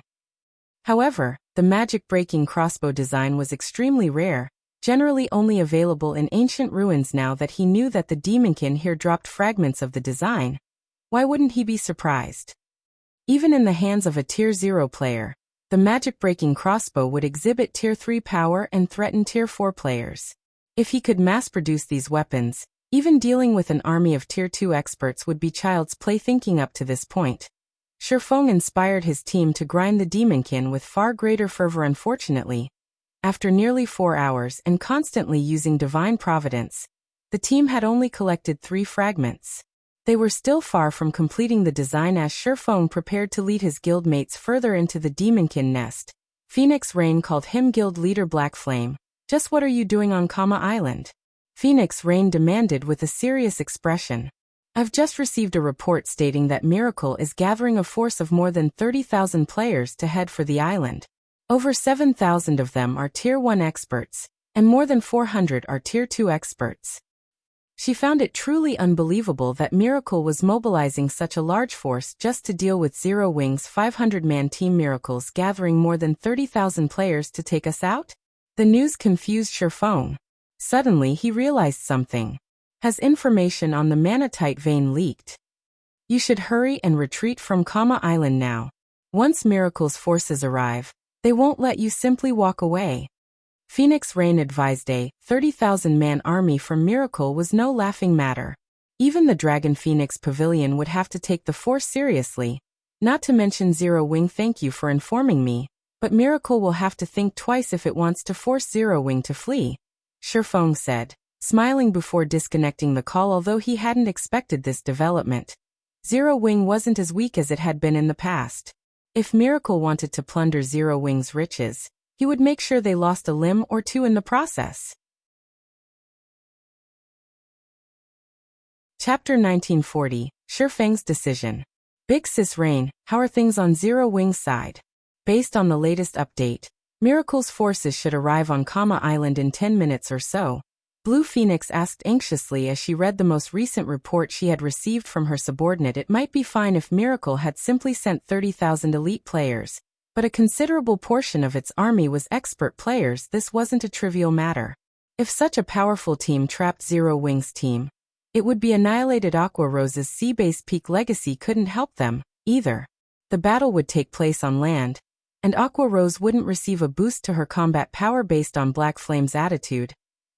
However, the magic-breaking crossbow design was extremely rare, generally only available in ancient ruins. Now that he knew that the Demonkin here dropped fragments of the design, why wouldn't he be surprised? Even in the hands of a Tier 0 player, the magic-breaking crossbow would exhibit Tier 3 power and threaten Tier 4 players. If he could mass-produce these weapons, even dealing with an army of Tier 2 experts would be child's play. Thinking up to this point, Feng inspired his team to grind the Demonkin with far greater fervor. Unfortunately, after nearly 4 hours and constantly using Divine Providence, the team had only collected 3 fragments. They were still far from completing the design as Feng prepared to lead his guildmates further into the Demonkin nest. Phoenix Rain called him guild leader Black Flame. Just what are you doing on Kama Island? Phoenix Rain demanded with a serious expression. I've just received a report stating that Miracle is gathering a force of more than 30,000 players to head for the island. Over 7,000 of them are Tier 1 experts, and more than 400 are Tier 2 experts. She found it truly unbelievable that Miracle was mobilizing such a large force just to deal with Zero Wing's 500-man team. Miracle's gathering more than 30,000 players to take us out? The news confused Feng. Suddenly he realized something. Has information on the Manatite vein leaked? You should hurry and retreat from Kama Island now. Once Miracle's forces arrive, they won't let you simply walk away. Phoenix Rain advised a 30,000-man army from Miracle was no laughing matter. Even the Dragon Phoenix Pavilion would have to take the force seriously. Not to mention Zero Wing. Thank you for informing me, but Miracle will have to think twice if it wants to force Zero Wing to flee, Feng said, smiling before disconnecting the call. Although he hadn't expected this development, Zero Wing wasn't as weak as it had been in the past. If Miracle wanted to plunder Zero Wing's riches, he would make sure they lost a limb or 2 in the process. Chapter 1940, Feng's decision. Big Sis Rain, how are things on Zero Wing's side? Based on the latest update, Miracle's forces should arrive on Kama Island in 10 minutes or so. Blue Phoenix asked anxiously as she read the most recent report she had received from her subordinate. It might be fine if Miracle had simply sent 30,000 elite players, but a considerable portion of its army was expert players. This wasn't a trivial matter. If such a powerful team trapped Zero Wing's team, it would be annihilated. Aqua Rose's sea-based peak legacy couldn't help them, either. the battle would take place on land, and Aqua Rose wouldn't receive a boost to her combat power based on Black Flame's attitude.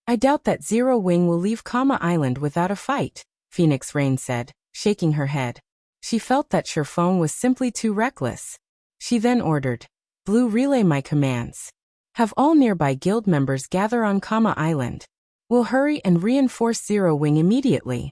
I doubt that Zero Wing will leave Kama Island without a fight, Phoenix Rain said, shaking her head. She felt that Feng was simply too reckless. She then ordered, Blue, relay my commands. Have all nearby guild members gather on Kama Island. We'll hurry and reinforce Zero Wing immediately.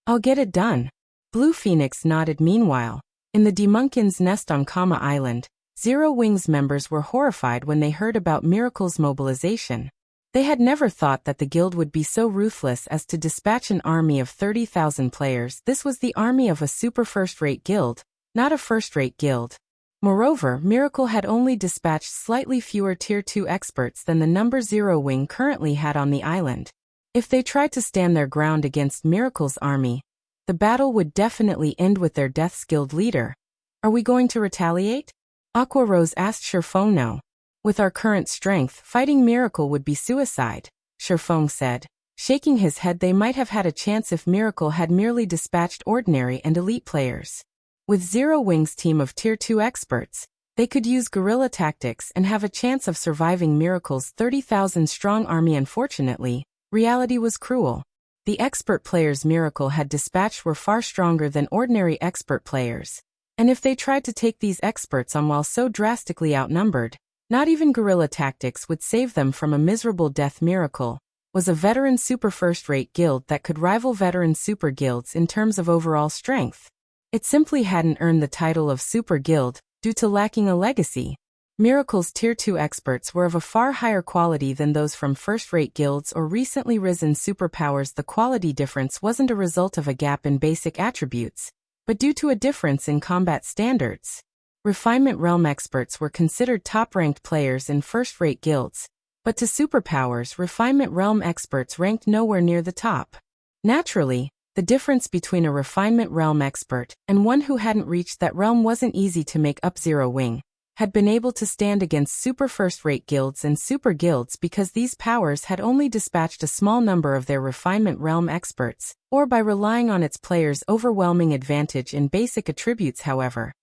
I'll get it done. Blue Phoenix nodded. Meanwhile, in the Demonkin's nest on Kama Island, Zero Wing's members were horrified when they heard about Miracle's mobilization. They had never thought that the guild would be so ruthless as to dispatch an army of 30,000 players. This was the army of a super first-rate guild, not a first-rate guild. Moreover, Miracle had only dispatched slightly fewer Tier 2 experts than the number Zero Wing currently had on the island. If they tried to stand their ground against Miracle's army, the battle would definitely end with their death's guild leader. Are we going to retaliate? Aqua Rose asked Feng. No. With our current strength, fighting Miracle would be suicide, Feng said. Shaking his head, they might have had a chance if Miracle had merely dispatched ordinary and elite players. With Zero Wing's team of Tier 2 experts, they could use guerrilla tactics and have a chance of surviving Miracle's 30,000-strong army. Unfortunately, reality was cruel. The expert players Miracle had dispatched were far stronger than ordinary expert players, and if they tried to take these experts on while so drastically outnumbered, not even guerrilla tactics would save them from a miserable death. Miracle was a veteran super first-rate guild that could rival veteran super guilds in terms of overall strength. It simply hadn't earned the title of Super Guild, due to lacking a legacy. Miracle's Tier 2 experts were of a far higher quality than those from first-rate guilds or recently risen superpowers. The quality difference wasn't a result of a gap in basic attributes, but due to a difference in combat standards. Refinement Realm experts were considered top-ranked players in first-rate guilds, but to superpowers, Refinement Realm experts ranked nowhere near the top. Naturally, the difference between a Refinement Realm expert and one who hadn't reached that realm wasn't easy to make up. Zero Wing had been able to stand against super first-rate guilds and super guilds because these powers had only dispatched a small number of their Refinement Realm experts, or by relying on its players' overwhelming advantage in basic attributes. However,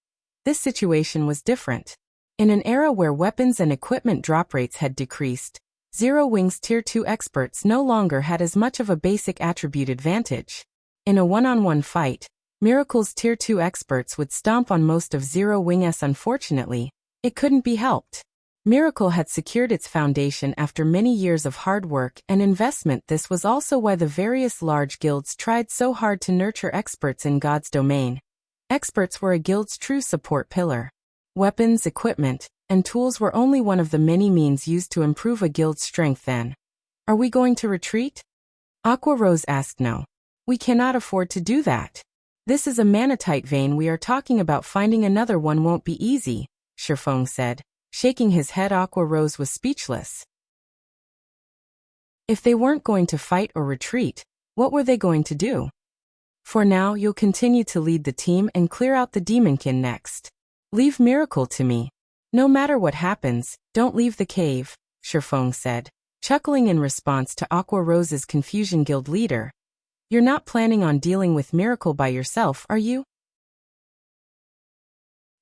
this situation was different. In an era where weapons and equipment drop rates had decreased, Zero Wing's Tier 2 experts no longer had as much of a basic attribute advantage. In a one-on-one fight, Miracle's Tier 2 experts would stomp on most of Zero Wing's. Unfortunately, it couldn't be helped. Miracle had secured its foundation after many years of hard work and investment. This was also why the various large guilds tried so hard to nurture experts in God's domain. Experts were a guild's true support pillar. Weapons, equipment, and tools were only one of the many means used to improve a guild's strength. Then, are we going to retreat? Aqua Rose asked. No. We cannot afford to do that. This is a manatite vein we are talking about. Finding another one won't be easy, Feng said, shaking his head. Aqua Rose was speechless. If they weren't going to fight or retreat, what were they going to do? For now, you'll continue to lead the team and clear out the Demonkin next. Leave Miracle to me. No matter what happens, don't leave the cave, Feng said, chuckling in response to Aqua Rose's confusion. Guild leader, you're not planning on dealing with Miracle by yourself, are you?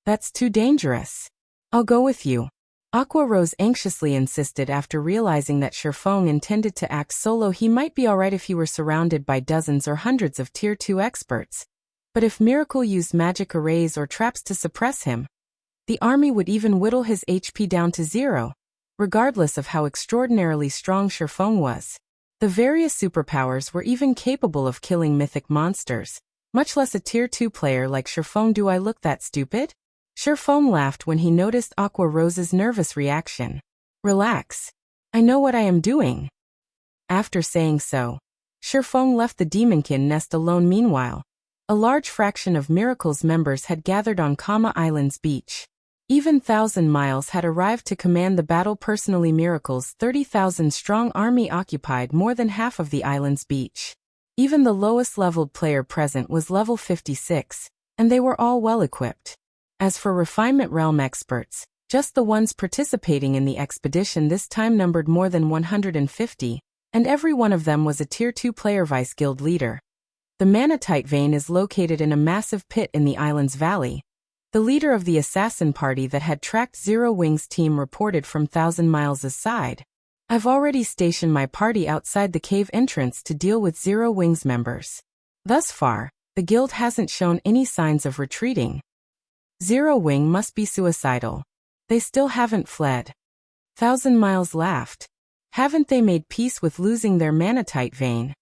That's too dangerous. I'll go with you. Aqua Rose anxiously insisted. After realizing that Feng intended to act solo, he might be alright if he were surrounded by dozens or hundreds of Tier 2 experts. But if Miracle used magic arrays or traps to suppress him, the army would even whittle his HP down to zero. Regardless of how extraordinarily strong Feng was, the various superpowers were even capable of killing mythic monsters, much less a Tier 2 player like Feng. Do I look that stupid? Feng laughed when he noticed Aqua Rose's nervous reaction. Relax. I know what I am doing. After saying so, Feng left the Demonkin nest alone. Meanwhile, a large fraction of Miracle's members had gathered on Kama Island's beach. Even 1,000 Miles had arrived to command the battle personally. Miracle's 30,000-strong army occupied more than half of the island's beach. Even the lowest-leveled player present was level 56, and they were all well-equipped. As for Refinement Realm experts, just the ones participating in the expedition this time numbered more than 150, and every one of them was a Tier 2 player vice guild leader. The Manatite vein is located in a massive pit in the island's valley. The leader of the assassin party that had tracked Zero Wing's team reported from Thousand Miles' side. I've already stationed my party outside the cave entrance to deal with Zero Wing's members. Thus far, the guild hasn't shown any signs of retreating. Zero Wing must be suicidal. They still haven't fled. Thousand Miles laughed. Haven't they made peace with losing their manatite vein?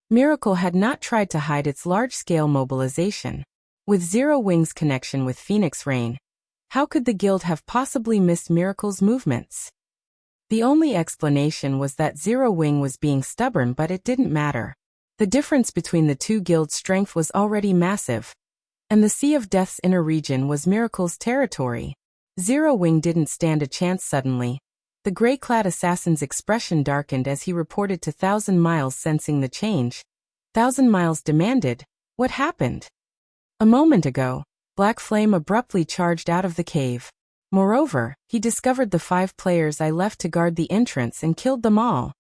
Miracle had not tried to hide its large-scale mobilization. With Zero Wing's connection with Phoenix Rain, how could the guild have possibly missed Miracle's movements? The only explanation was that Zero Wing was being stubborn, but it didn't matter. The difference between the two guilds' strength was already massive, and the Sea of Death's inner region was Miracle's territory. Zero Wing didn't stand a chance suddenly. The gray-clad assassin's expression darkened as he reported to Thousand Miles, sensing the change. Thousand Miles demanded, "What happened?" A moment ago, Black Flame abruptly charged out of the cave. Moreover, he discovered the 5 players I left to guard the entrance and killed them all.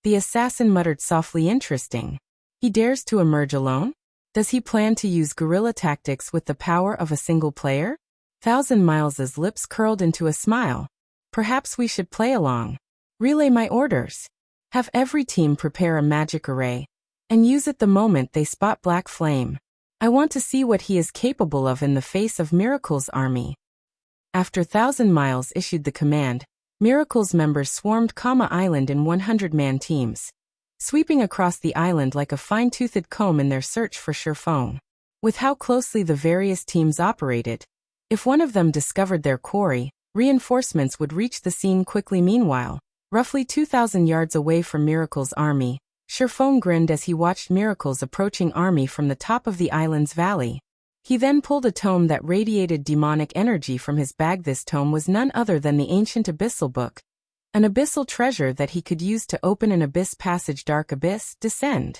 The assassin muttered softly. Interesting. He dares to emerge alone? Does he plan to use guerrilla tactics with the power of a single player? Thousand Miles's lips curled into a smile. Perhaps we should play along. Relay my orders. Have every team prepare a magic array, and use it the moment they spot Black Flame. I want to see what he is capable of in the face of Miracle's army. After Thousand Miles issued the command, Miracle's members swarmed Kama Island in 100-man teams, sweeping across the island like a fine-toothed comb in their search for Feng. With how closely the various teams operated, if one of them discovered their quarry, reinforcements would reach the scene quickly. Meanwhile, roughly 2,000 yards away from Miracle's army, Feng grinned as he watched Miracle's approaching army from the top of the island's valley. He then pulled a tome that radiated demonic energy from his bag. This tome was none other than the ancient Abyssal Book, an abyssal treasure that he could use to open an abyss passage. Dark Abyss, Descend.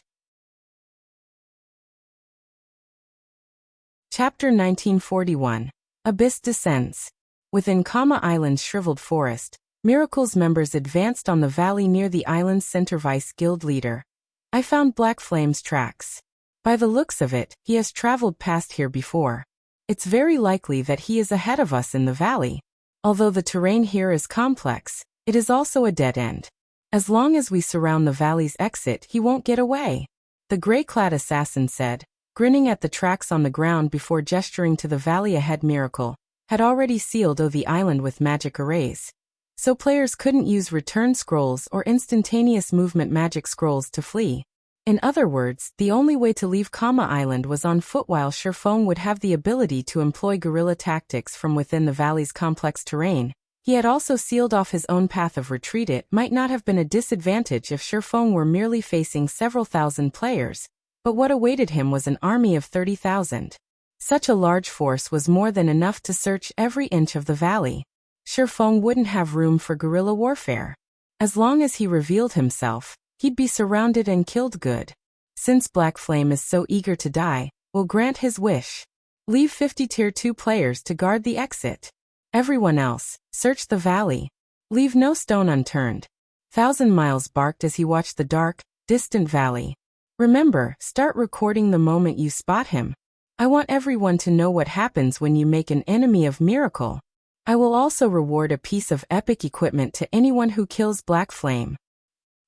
Chapter 1941. Abyss Descends. Within Kama Island's shriveled forest, Miracle's members advanced on the valley near the island's center. Vice Guild Leader. I found Black Flame's tracks. By the looks of it, he has traveled past here before. It's very likely that he is ahead of us in the valley. Although the terrain here is complex, it is also a dead end. As long as we surround the valley's exit, he won't get away. The gray-clad assassin said, grinning at the tracks on the ground before gesturing to the valley ahead. Miracle had already sealed the island with magic arrays, so players couldn't use return scrolls or instantaneous movement magic scrolls to flee. In other words, the only way to leave Kama Island was on foot, while Feng would have the ability to employ guerrilla tactics from within the valley's complex terrain. He had also sealed off his own path of retreat. It might not have been a disadvantage if Feng were merely facing several thousand players, but what awaited him was an army of 30,000. Such a large force was more than enough to search every inch of the valley. Feng wouldn't have room for guerrilla warfare. As long as he revealed himself, he'd be surrounded and killed. Good. Since Black Flame is so eager to die, we'll grant his wish. Leave 50 Tier 2 players to guard the exit. Everyone else, search the valley. Leave no stone unturned. Thousand Miles barked as he watched the dark, distant valley. Remember, start recording the moment you spot him. I want everyone to know what happens when you make an enemy of Miracle. I will also reward a piece of epic equipment to anyone who kills Black Flame.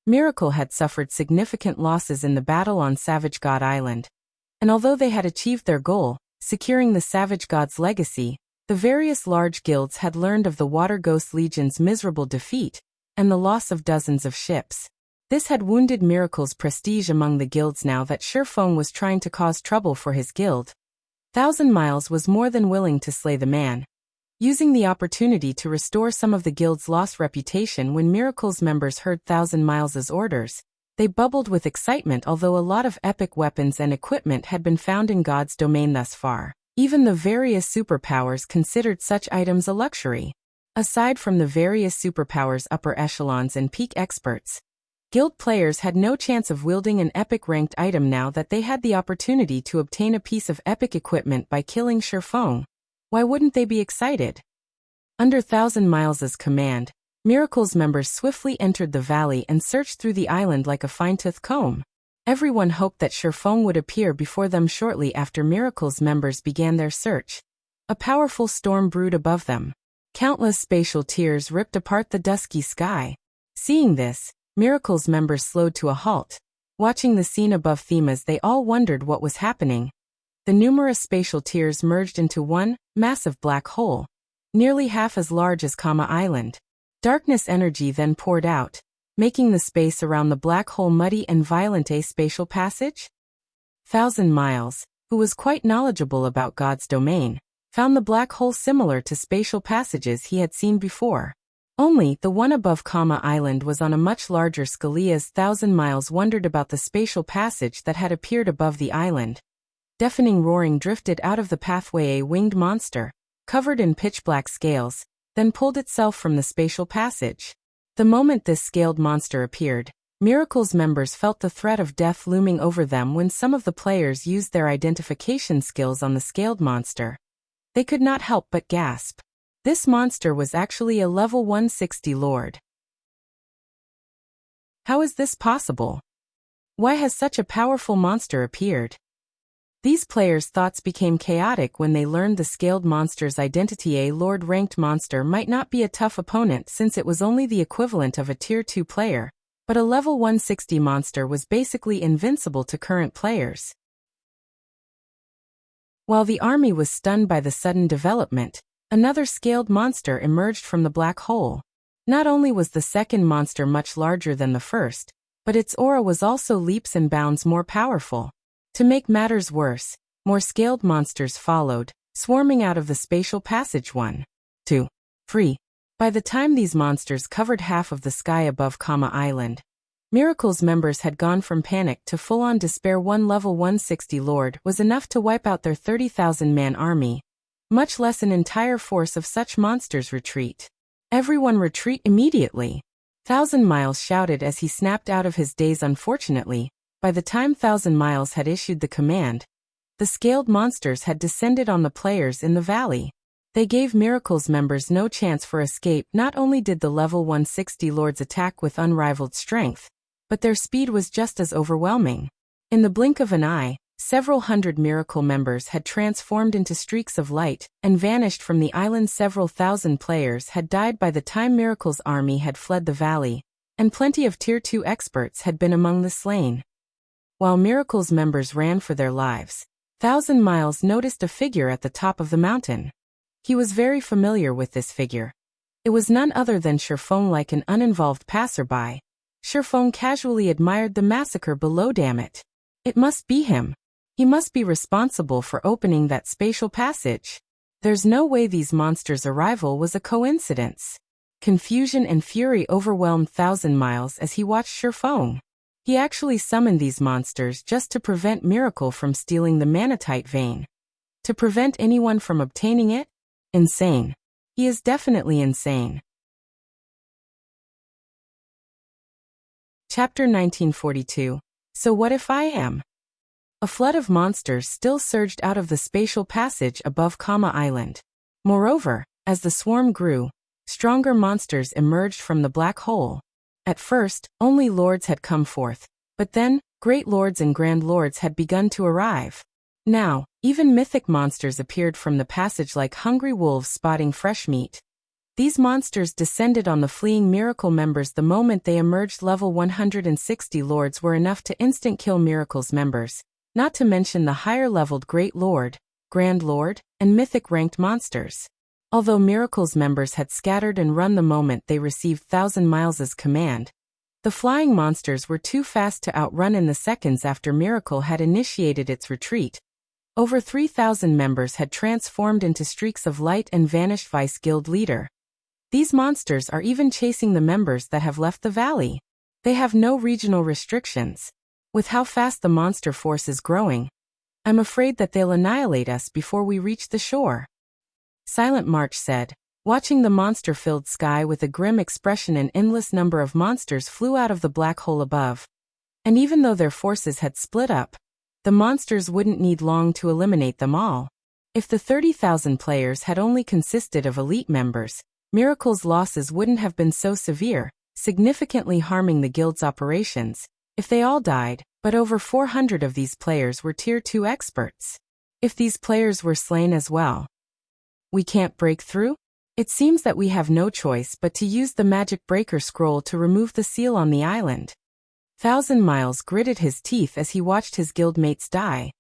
Miracle had suffered significant losses in the battle on Savage God Island, and although they had achieved their goal, securing the Savage God's legacy, the various large guilds had learned of the Water Ghost Legion's miserable defeat and the loss of dozens of ships. This had wounded Miracle's prestige among the guilds. Now that Feng was trying to cause trouble for his guild, Thousand Miles was more than willing to slay the man, using the opportunity to restore some of the guild's lost reputation. When Miracle's members heard Thousand Miles's orders, they bubbled with excitement. Although a lot of epic weapons and equipment had been found in God's domain thus far, even the various superpowers considered such items a luxury. Aside from the various superpowers upper echelons and peak experts, guild players had no chance of wielding an epic ranked item. Now that they had the opportunity to obtain a piece of epic equipment by killing Feng, why wouldn't they be excited? Under Thousand Miles's command, Miracle's members swiftly entered the valley and searched through the island like a fine-toothed comb. Everyone hoped that Feng would appear before them shortly after Miracle's members began their search. A powerful storm brewed above them. Countless spatial tears ripped apart the dusky sky. Seeing this, Miracle's members slowed to a halt, watching the scene above them as they all wondered what was happening. The numerous spatial tears merged into one massive black hole, nearly half as large as Kama Island. Darkness energy then poured out, making the space around the black hole muddy and violent. A spatial passage? 1,000 Miles, who was quite knowledgeable about God's domain, found the black hole similar to spatial passages he had seen before. Only, the one above Kama Island was on a much larger scale. As 1,000 Miles wondered about the spatial passage that had appeared above the island. Deafening roaring drifted out of the pathway. A winged monster, covered in pitch-black scales, then pulled itself from the spatial passage. The moment this scaled monster appeared, Miracle's members felt the threat of death looming over them. When some of the players used their identification skills on the scaled monster, they could not help but gasp. This monster was actually a level 160 lord. How is this possible? Why has such a powerful monster appeared? These players' thoughts became chaotic when they learned the scaled monster's identity. A lord-ranked monster might not be a tough opponent since it was only the equivalent of a tier 2 player, but a level 160 monster was basically invincible to current players. While the army was stunned by the sudden development, another scaled monster emerged from the black hole. Not only was the second monster much larger than the first, but its aura was also leaps and bounds more powerful. To make matters worse, more scaled monsters followed, swarming out of the spatial passage. 1, 2, 3. By the time these monsters covered half of the sky above Kama Island, Miracle's members had gone from panic to full-on despair. One level 160 lord was enough to wipe out their 30,000-man army, much less an entire force of such monsters. Retreat. Everyone retreat immediately. 1,000 Miles shouted as he snapped out of his daze. Unfortunately, by the time 1,000 Miles had issued the command, the scaled monsters had descended on the players in the valley. They gave Miracle's members no chance for escape. Not only did the level 160 lords attack with unrivaled strength, but their speed was just as overwhelming. In the blink of an eye, several hundred Miracle members had transformed into streaks of light and vanished from the island. Several thousand players had died by the time Miracle's army had fled the valley, and plenty of tier 2 experts had been among the slain. While Miracle's members ran for their lives, 1,000 Miles noticed a figure at the top of the mountain. He was very familiar with this figure. It was none other than Feng. Like an uninvolved passerby, Feng casually admired the massacre below. Damn it. It must be him. He must be responsible for opening that spatial passage. There's no way these monsters' arrival was a coincidence. Confusion and fury overwhelmed 1,000 Miles as he watched Feng. He actually summoned these monsters just to prevent Miracle from stealing the manatite vein. To prevent anyone from obtaining it? Insane. He is definitely insane. Chapter 1942. So what if I am? A flood of monsters still surged out of the spatial passage above Kama Island. Moreover, as the swarm grew, stronger monsters emerged from the black hole. At first, only lords had come forth, but then, great lords and grand lords had begun to arrive. Now, even mythic monsters appeared from the passage like hungry wolves spotting fresh meat. These monsters descended on the fleeing Miracle members the moment they emerged. Level 160 lords were enough to instant kill Miracle's members, not to mention the higher-leveled Great Lord, Grand Lord, and mythic-ranked monsters. Although Miracle's members had scattered and run the moment they received 1,000 Miles' command, the flying monsters were too fast to outrun in the seconds after Miracle had initiated its retreat. Over 3,000 members had transformed into streaks of light and vanished. Vice Guild Leader. These monsters are even chasing the members that have left the valley. They have no regional restrictions. With how fast the monster force is growing, I'm afraid that they'll annihilate us before we reach the shore. Silent March said, watching the monster-filled sky with a grim expression. An endless number of monsters flew out of the black hole above. And even though their forces had split up, the monsters wouldn't need long to eliminate them all. If the 30,000 players had only consisted of elite members, Miracle's losses wouldn't have been so severe, significantly harming the guild's operations, if they all died, but over 400 of these players were tier 2 experts. If these players were slain as well, We can't break through? It seems that we have no choice but to use the magic breaker scroll to remove the seal on the island. Thousand Miles gritted his teeth as he watched his guildmates die.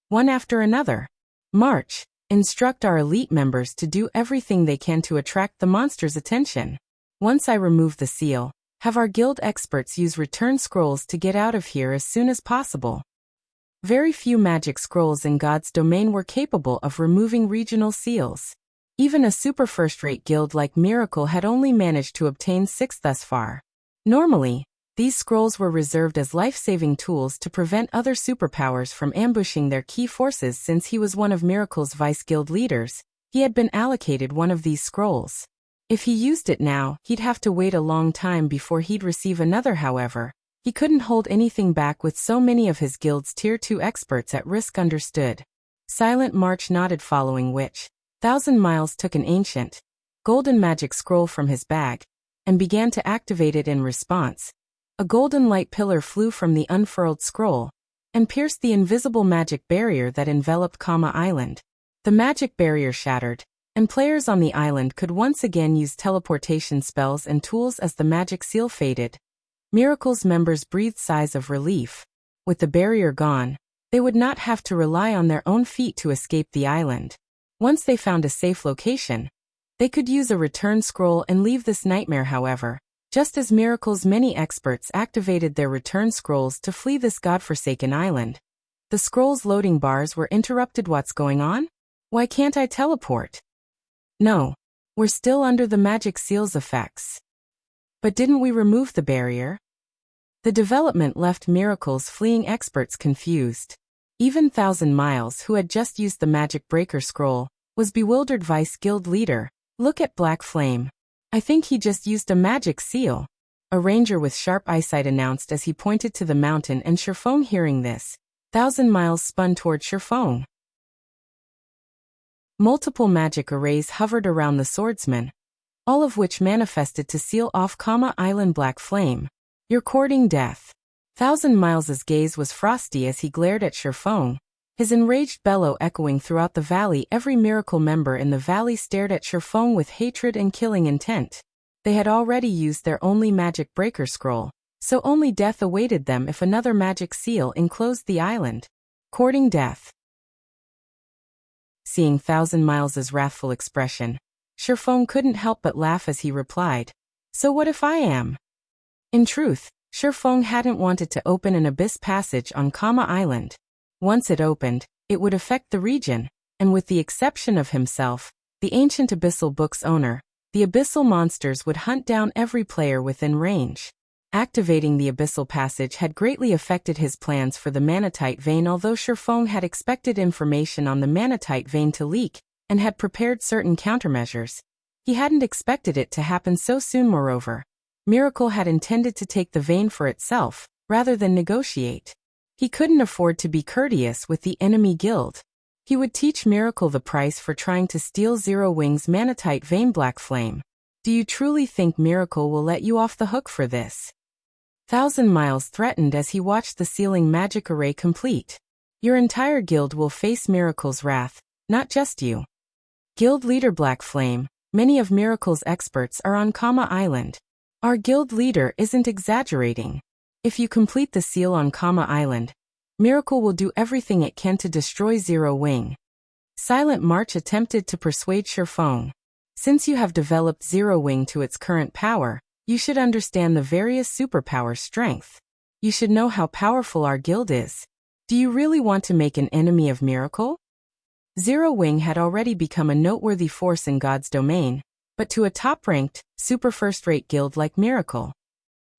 One after another. March. Instruct our elite members to do everything they can to attract the monster's attention. Once I remove the seal, have our guild experts use return scrolls to get out of here as soon as possible. Very few magic scrolls in God's domain were capable of removing regional seals. Even a super first-rate guild like Miracle had only managed to obtain 6 thus far. Normally, these scrolls were reserved as life-saving tools to prevent other superpowers from ambushing their key forces. Since he was one of Miracle's vice guild leaders, he had been allocated one of these scrolls. If he used it now, he'd have to wait a long time before he'd receive another. However, he couldn't hold anything back with so many of his guild's Tier 2 experts at risk. Understood. Silent March nodded, following which, Thousand Miles took an ancient, golden magic scroll from his bag and began to activate it. In response, a golden light pillar flew from the unfurled scroll and pierced the invisible magic barrier that enveloped Island. The magic barrier shattered, and players on the island could once again use teleportation spells and tools as the magic seal faded. Miracle's members breathed sighs of relief. With the barrier gone, they would not have to rely on their own feet to escape the island. Once they found a safe location, they could use a return scroll and leave this nightmare. However, just as Miracle's many experts activated their return scrolls to flee this godforsaken island, the scroll's loading bars were interrupted. What's going on? Why can't I teleport? No, we're still under the magic seal's effects. But didn't we remove the barrier? The development left Miracle's fleeing experts confused. Even Thousand Miles, who had just used the magic breaker scroll, was bewildered. Vice guild leader, look at Black Flame. I think he just used a magic seal. A ranger with sharp eyesight announced as he pointed to the mountain. And Feng, hearing this, Thousand Miles spun toward Feng. Multiple magic arrays hovered around the swordsman, all of which manifested to seal off Island. Black Flame, you're courting death. Thousand Miles's gaze was frosty as he glared at Feng, his enraged bellow echoing throughout the valley. Every Miracle member in the valley stared at Feng with hatred and killing intent. They had already used their only magic breaker scroll, so only death awaited them if another magic seal enclosed the island. Courting death. Seeing Thousand Miles's wrathful expression, Feng couldn't help but laugh as he replied, so what if I am? In truth, Feng hadn't wanted to open an abyss passage on Island. Once it opened, it would affect the region, and with the exception of himself, the ancient abyssal book's owner, the abyssal monsters would hunt down every player within range. Activating the abyssal passage had greatly affected his plans for the manatite vein. Although Feng had expected information on the manatite vein to leak and had prepared certain countermeasures, he hadn't expected it to happen so soon. Moreover, Miracle had intended to take the vein for itself, rather than negotiate. He couldn't afford to be courteous with the enemy guild. He would teach Miracle the price for trying to steal Zero Wing's manatite vein. Black Flame, do you truly think Miracle will let you off the hook for this? Thousand Miles threatened as he watched the sealing magic array complete. Your entire guild will face Miracle's wrath, not just you. Guild leader Black Flame, many of Miracle's experts are on Island. Our guild leader isn't exaggerating. If you complete the seal on Island, Miracle will do everything it can to destroy Zero Wing. Silent March attempted to persuade Feng. Since you have developed Zero Wing to its current power, you should understand the various superpower strength. You should know how powerful our guild is. Do you really want to make an enemy of Miracle? Zero Wing had already become a noteworthy force in God's domain, but to a top-ranked, super first-rate guild like Miracle,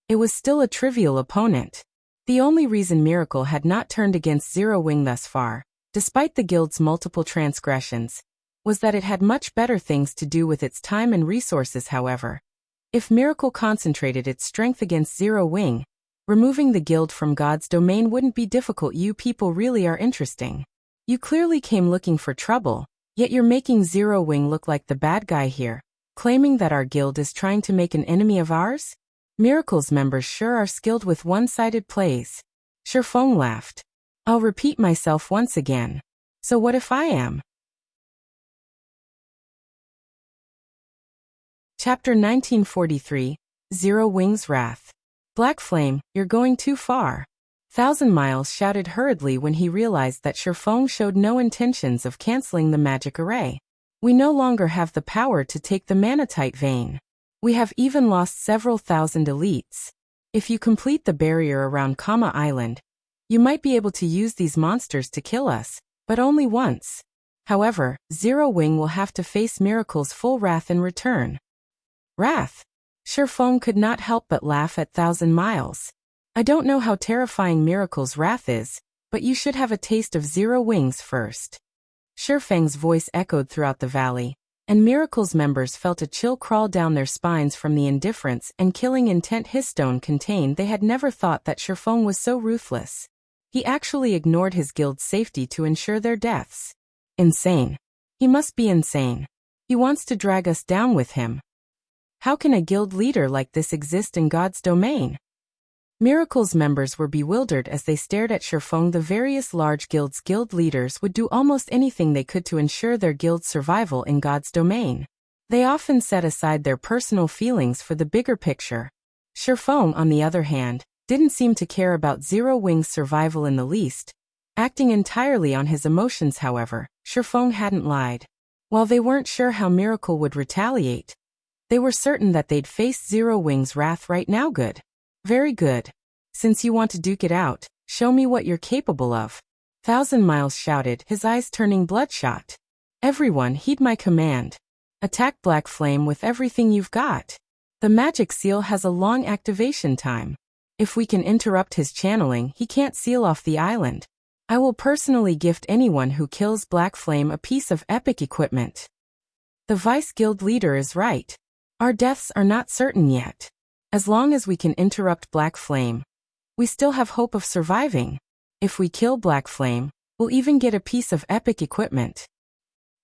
it was still a trivial opponent. The only reason Miracle had not turned against Zero Wing thus far, despite the guild's multiple transgressions, was that it had much better things to do with its time and resources. However, if Miracle concentrated its strength against Zero Wing, removing the guild from God's domain wouldn't be difficult. You people really are interesting. You clearly came looking for trouble, yet you're making Zero Wing look like the bad guy here, claiming that our guild is trying to make an enemy of ours? Miracle's members sure are skilled with one-sided plays. Feng laughed. I'll repeat myself once again. So what if I am? Chapter 1943, Zero Wings Wrath. Black Flame, you're going too far. Thousand Miles shouted hurriedly when he realized that Feng showed no intentions of canceling the magic array. We no longer have the power to take the manatite vein. We have even lost several thousand elites. If you complete the barrier around Kama Island, you might be able to use these monsters to kill us, but only once. However, Zero Wing will have to face Miracle's full wrath in return. Wrath? Feng could not help but laugh at Thousand Miles. I don't know how terrifying Miracle's wrath is, but you should have a taste of Zero Wings first. Feng's voice echoed throughout the valley, and Miracle's members felt a chill crawl down their spines from the indifference and killing intent his stone contained. They had never thought that Feng was so ruthless. He actually ignored his guild's safety to ensure their deaths. Insane. He must be insane. He wants to drag us down with him. How can a guild leader like this exist in God's domain? Miracle's members were bewildered as they stared at Feng. The various large guilds' guild leaders would do almost anything they could to ensure their guild's survival in God's domain. They often set aside their personal feelings for the bigger picture. Feng, on the other hand, didn't seem to care about Zero Wing's survival in the least. Acting entirely on his emotions, however, Feng hadn't lied. While they weren't sure how Miracle would retaliate, they were certain that they'd face Zero Wing's wrath right now. Good. Very good. Since you want to duke it out, show me what you're capable of. Thousand Miles shouted, his eyes turning bloodshot. Everyone, heed my command. Attack Black Flame with everything you've got. The magic seal has a long activation time. If we can interrupt his channeling, he can't seal off the island. I will personally gift anyone who kills Black Flame a piece of epic equipment. The Vice Guild leader is right. Our deaths are not certain yet. As long as we can interrupt Black Flame, we still have hope of surviving. If we kill Black Flame, we'll even get a piece of epic equipment.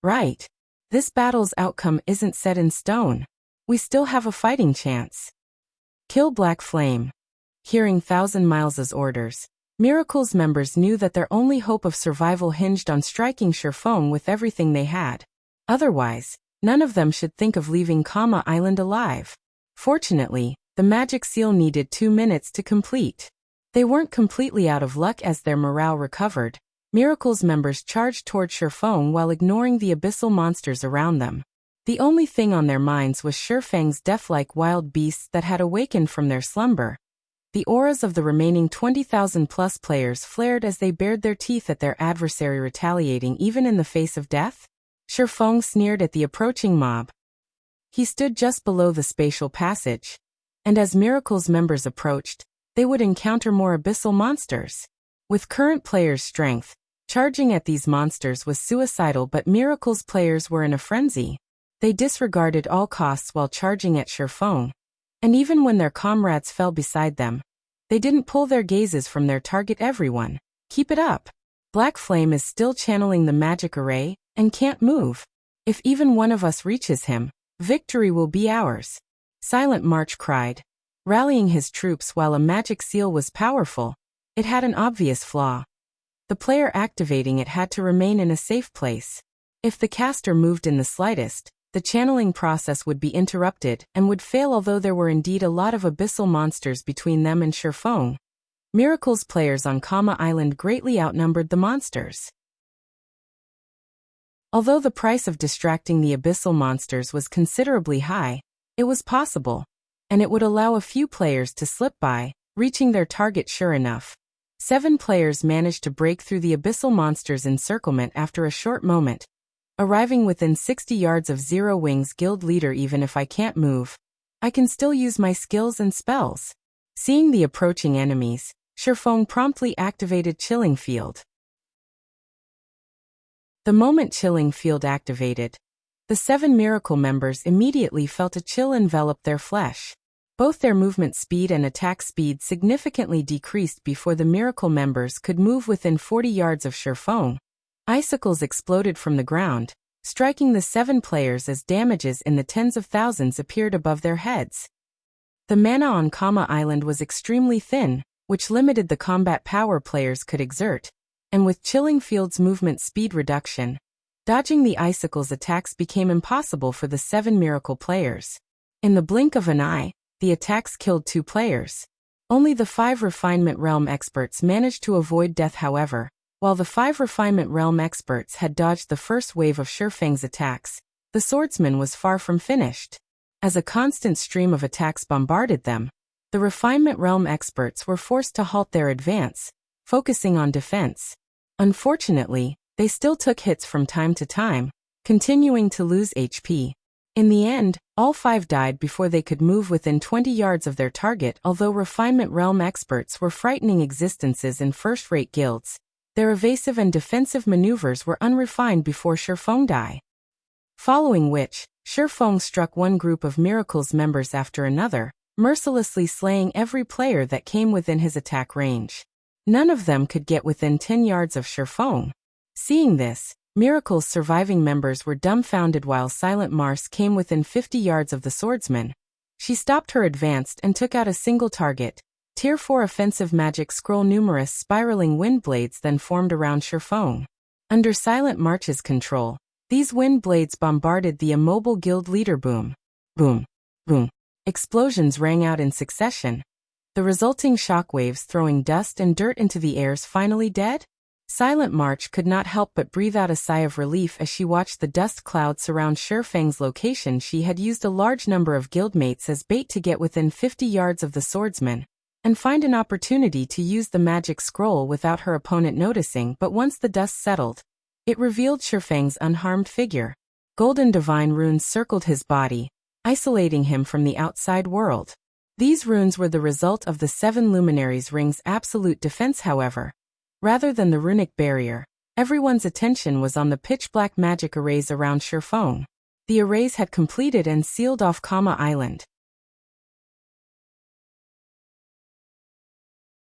Right. This battle's outcome isn't set in stone. We still have a fighting chance. Kill Black Flame. Hearing Thousand Miles' orders, Miracle's members knew that their only hope of survival hinged on striking Feng with everything they had. Otherwise, none of them should think of leaving Kama Island alive. Fortunately, the magic seal needed 2 minutes to complete. They weren't completely out of luck as their morale recovered. Miracle's members charged toward Feng while ignoring the abyssal monsters around them. The only thing on their minds was Feng's death-like wild beasts that had awakened from their slumber. The auras of the remaining 20,000-plus players flared as they bared their teeth at their adversary retaliating even in the face of death. Feng sneered at the approaching mob. He stood just below the spatial passage, and as Miracle's members approached, they would encounter more abyssal monsters. With current players' strength, charging at these monsters was suicidal, but Miracle's players were in a frenzy. They disregarded all costs while charging at Feng, and even when their comrades fell beside them, they didn't pull their gazes from their target. Everyone, keep it up. Black Flame is still channeling the magic array and can't move. If even one of us reaches him, victory will be ours. Silent March cried, rallying his troops. While a magic seal was powerful, it had an obvious flaw. The player activating it had to remain in a safe place. If the caster moved in the slightest, the channeling process would be interrupted and would fail. Although there were indeed a lot of abyssal monsters between them and Feng, Miracle's players on Kama Island greatly outnumbered the monsters. Although the price of distracting the abyssal monsters was considerably high, it was possible, and it would allow a few players to slip by, reaching their target. Sure enough, 7 players managed to break through the abyssal monsters' encirclement after a short moment, arriving within 60 yards of Zero Wing's guild leader. Even if I can't move, I can still use my skills and spells. Seeing the approaching enemies, Feng promptly activated Chilling Field. The moment Chilling Field activated, the 7 Miracle members immediately felt a chill envelop their flesh. Both their movement speed and attack speed significantly decreased before the Miracle members could move within 40 yards of Feng. Icicles exploded from the ground, striking the 7 players as damages in the tens of thousands appeared above their heads. The mana on Kama Island was extremely thin, which limited the combat power players could exert, and with Chilling Field's movement speed reduction, dodging the icicles' attacks became impossible for the 7 Miracle players. In the blink of an eye, the attacks killed 2 players. Only the 5 Refinement Realm experts managed to avoid death however. While the 5 Refinement Realm experts had dodged the first wave of Feng's attacks, the swordsman was far from finished. As a constant stream of attacks bombarded them, the Refinement Realm experts were forced to halt their advance, focusing on defense. Unfortunately, they still took hits from time to time, continuing to lose HP. In the end, all 5 died before they could move within 20 yards of their target. Although Refinement Realm experts were frightening existences in first-rate guilds, their evasive and defensive maneuvers were unrefined before Feng died. Following which, Feng struck one group of Miracle's members after another, mercilessly slaying every player that came within his attack range. None of them could get within 10 yards of Feng. Seeing this, Miracle's surviving members were dumbfounded while Silent Mars came within 50 yards of the swordsman. She stopped her advance and took out a single target. Tier 4 offensive magic scroll. Numerous spiraling wind blades then formed around Feng. Under Silent March's control, these wind blades bombarded the immobile guild leader. Boom, boom, boom. Explosions rang out in succession, the resulting shockwaves throwing dust and dirt into the airs. Finally dead? Silent March could not help but breathe out a sigh of relief as she watched the dust cloud surround Feng's location. She had used a large number of guildmates as bait to get within 50 yards of the swordsman and find an opportunity to use the magic scroll without her opponent noticing. But once the dust settled, it revealed Feng's unharmed figure. Golden divine runes circled his body, isolating him from the outside world. These runes were the result of the 7 luminaries' ring's absolute defense. However, rather than the runic barrier, everyone's attention was on the pitch-black magic arrays around Feng. The arrays had completed and sealed off Island.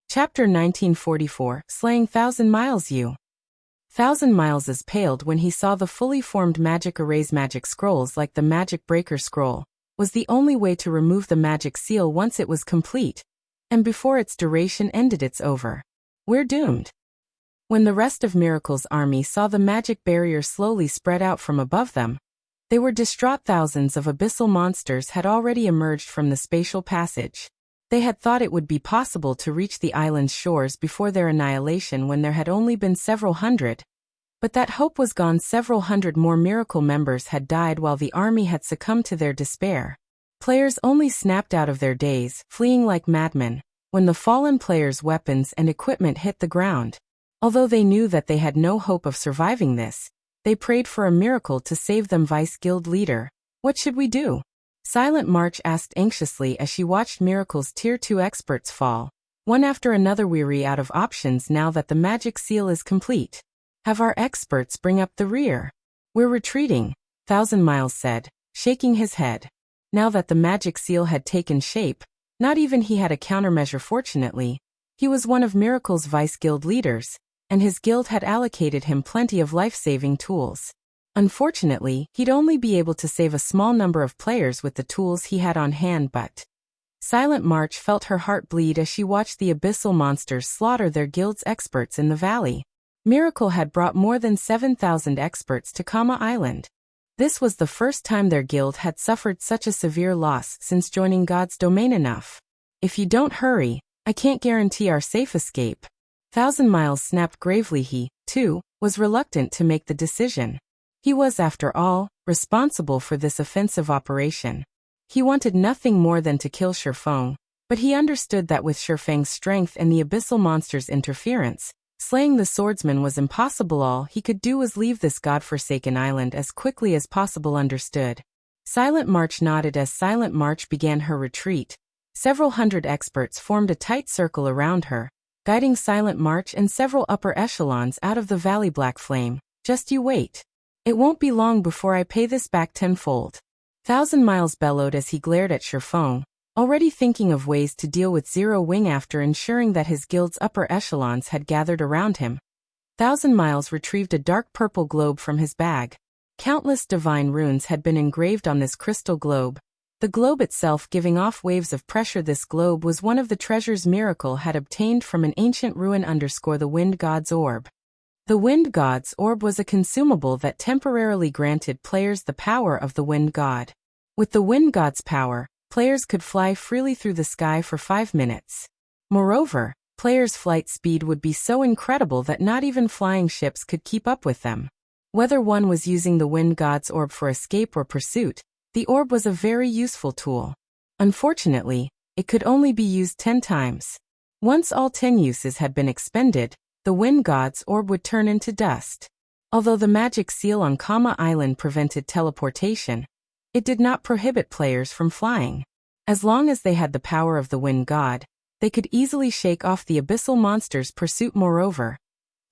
Chapter 1944, Slaying 1,000 Miles. 1,000 Miles paled when he saw the fully formed magic arrays. Magic scrolls like the Magicbreaker scroll was the only way to remove the magic seal once it was complete, and before its duration ended. It's over. We're doomed. When the rest of Miracle's army saw the magic barrier slowly spread out from above them, they were distraught. Thousands of abyssal monsters had already emerged from the spatial passage. They had thought it would be possible to reach the island's shores before their annihilation when there had only been several hundred. But that hope was gone. Several hundred more Miracle members had died while the army had succumbed to their despair. Players only snapped out of their daze, fleeing like madmen, when the fallen players' weapons and equipment hit the ground. Although they knew that they had no hope of surviving this, they prayed for a miracle to save them. Vice Guild Leader, what should we do? Silent March asked anxiously as she watched Miracle's Tier 2 experts fall, one after another, weary out of options now that the magic seal is complete. Have our experts bring up the rear. We're retreating, 1,000 Miles said, shaking his head. Now that the magic seal had taken shape, not even he had a countermeasure. Fortunately, he was one of Miracle's vice guild leaders, and his guild had allocated him plenty of life-saving tools. Unfortunately, he'd only be able to save a small number of players with the tools he had on hand. But Silent March felt her heart bleed as she watched the abyssal monsters slaughter their guild's experts in the valley. Miracle had brought more than 7,000 experts to Island. This was the first time their guild had suffered such a severe loss since joining God's domain. Enough. If you don't hurry, I can't guarantee our safe escape. 1,000 Miles snapped gravely. He, too, was reluctant to make the decision. He was, after all, responsible for this offensive operation. He wanted nothing more than to kill Feng, but he understood that with Feng's strength and the abyssal monster's interference, slaying the swordsman was impossible. All he could do was leave this godforsaken island as quickly as possible. Understood. Silent March nodded as Silent March began her retreat. Several hundred experts formed a tight circle around her, guiding Silent March and several upper echelons out of the valley. Black Flame, just you wait. It won't be long before I pay this back tenfold. 1,000 Miles bellowed as he glared at Feng, already thinking of ways to deal with Zero Wing after ensuring that his guild's upper echelons had gathered around him. 1,000 Miles retrieved a dark purple globe from his bag. Countless divine runes had been engraved on this crystal globe, the globe itself giving off waves of pressure. This globe was one of the treasures Miracle had obtained from an ancient ruin. The Wind God's Orb. The Wind God's Orb was a consumable that temporarily granted players the power of the Wind God. With the wind god's power, players could fly freely through the sky for 5 minutes. Moreover, players' flight speed would be so incredible that not even flying ships could keep up with them. Whether one was using the wind god's orb for escape or pursuit, the orb was a very useful tool. Unfortunately, it could only be used 10 times. Once all 10 uses had been expended, the wind god's orb would turn into dust. Although the magic seal on Kama Island prevented teleportation, it did not prohibit players from flying. As long as they had the power of the wind god, they could easily shake off the abyssal monster's pursuit. Moreover,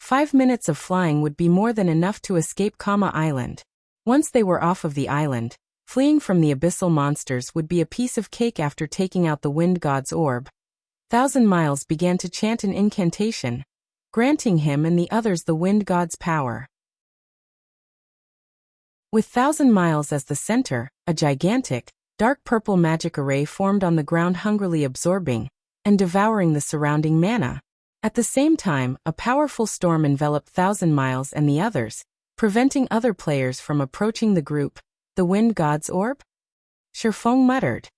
5 minutes of flying would be more than enough to escape Kama Island. Once they were off of the island, fleeing from the abyssal monsters would be a piece of cake. After taking out the wind god's orb, 1,000 Miles began to chant an incantation, granting him and the others the wind god's power. With 1,000 Miles as the center, a gigantic, dark purple magic array formed on the ground, hungrily absorbing and devouring the surrounding mana. At the same time, a powerful storm enveloped 1,000 Miles and the others, preventing other players from approaching the group. The wind god's orb? Feng muttered.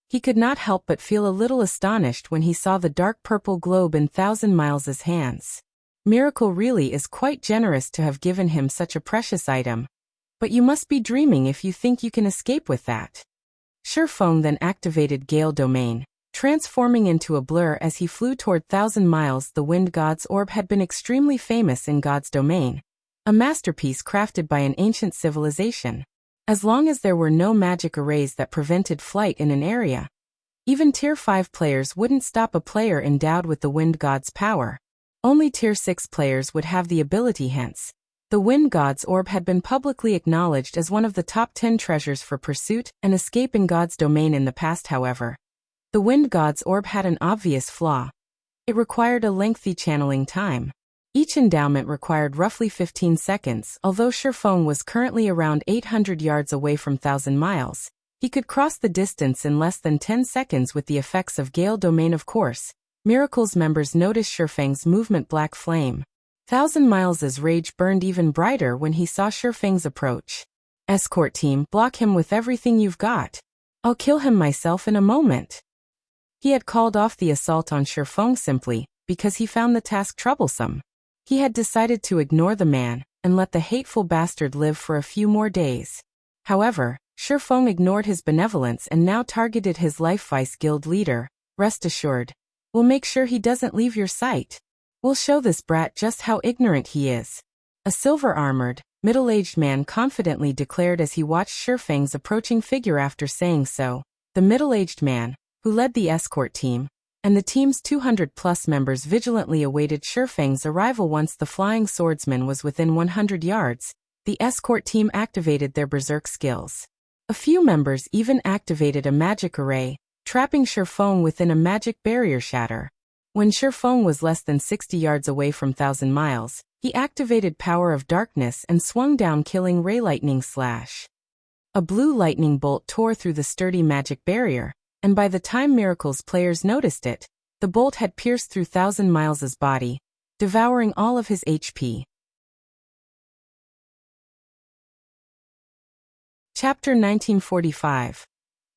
He could not help but feel a little astonished when he saw the dark purple globe in 1,000 Miles' hands. Miracle really is quite generous to have given him such a precious item. But you must be dreaming if you think you can escape with that. Feng then activated Gale Domain, transforming into a blur as he flew toward 1,000 Miles. The wind god's orb had been extremely famous in God's domain, a masterpiece crafted by an ancient civilization. As long as there were no magic arrays that prevented flight in an area, even Tier 5 players wouldn't stop a player endowed with the wind god's power. Only Tier 6 players would have the ability. Hence, the wind god's orb had been publicly acknowledged as one of the top 10 treasures for pursuit and escape in God's domain in the past. However, the wind god's orb had an obvious flaw. It required a lengthy channeling time. Each endowment required roughly 15 seconds. Although Feng was currently around 800 yards away from 1,000 Miles, he could cross the distance in less than 10 seconds with the effects of Gale Domain. Of course, Miracle's members noticed Feng's movement. Black Flame. 1,000 Miles' rage burned even brighter when he saw Feng's approach. Escort team, block him with everything you've got. I'll kill him myself in a moment. He had called off the assault on Feng simply because he found the task troublesome. He had decided to ignore the man and let the hateful bastard live for a few more days. However, Feng ignored his benevolence and now targeted his life. Vice Guild leader, rest assured, we'll make sure he doesn't leave your sight. We'll show this brat just how ignorant he is. A silver-armored, middle-aged man confidently declared as he watched Feng's approaching figure. After saying so, the middle-aged man, who led the escort team, and the team's 200-plus members vigilantly awaited Feng's arrival. Once the flying swordsman was within 100 yards, the escort team activated their berserk skills. A few members even activated a magic array, trapping Feng within a magic barrier shatter. When Feng was less than 60 yards away from 1,000 Miles, he activated Power of Darkness and swung down, killing Ray Lightning Slash. A blue lightning bolt tore through the sturdy magic barrier, and by the time Miracle's players noticed it, the bolt had pierced through 1,000 Miles' body, devouring all of his HP. Chapter 1945.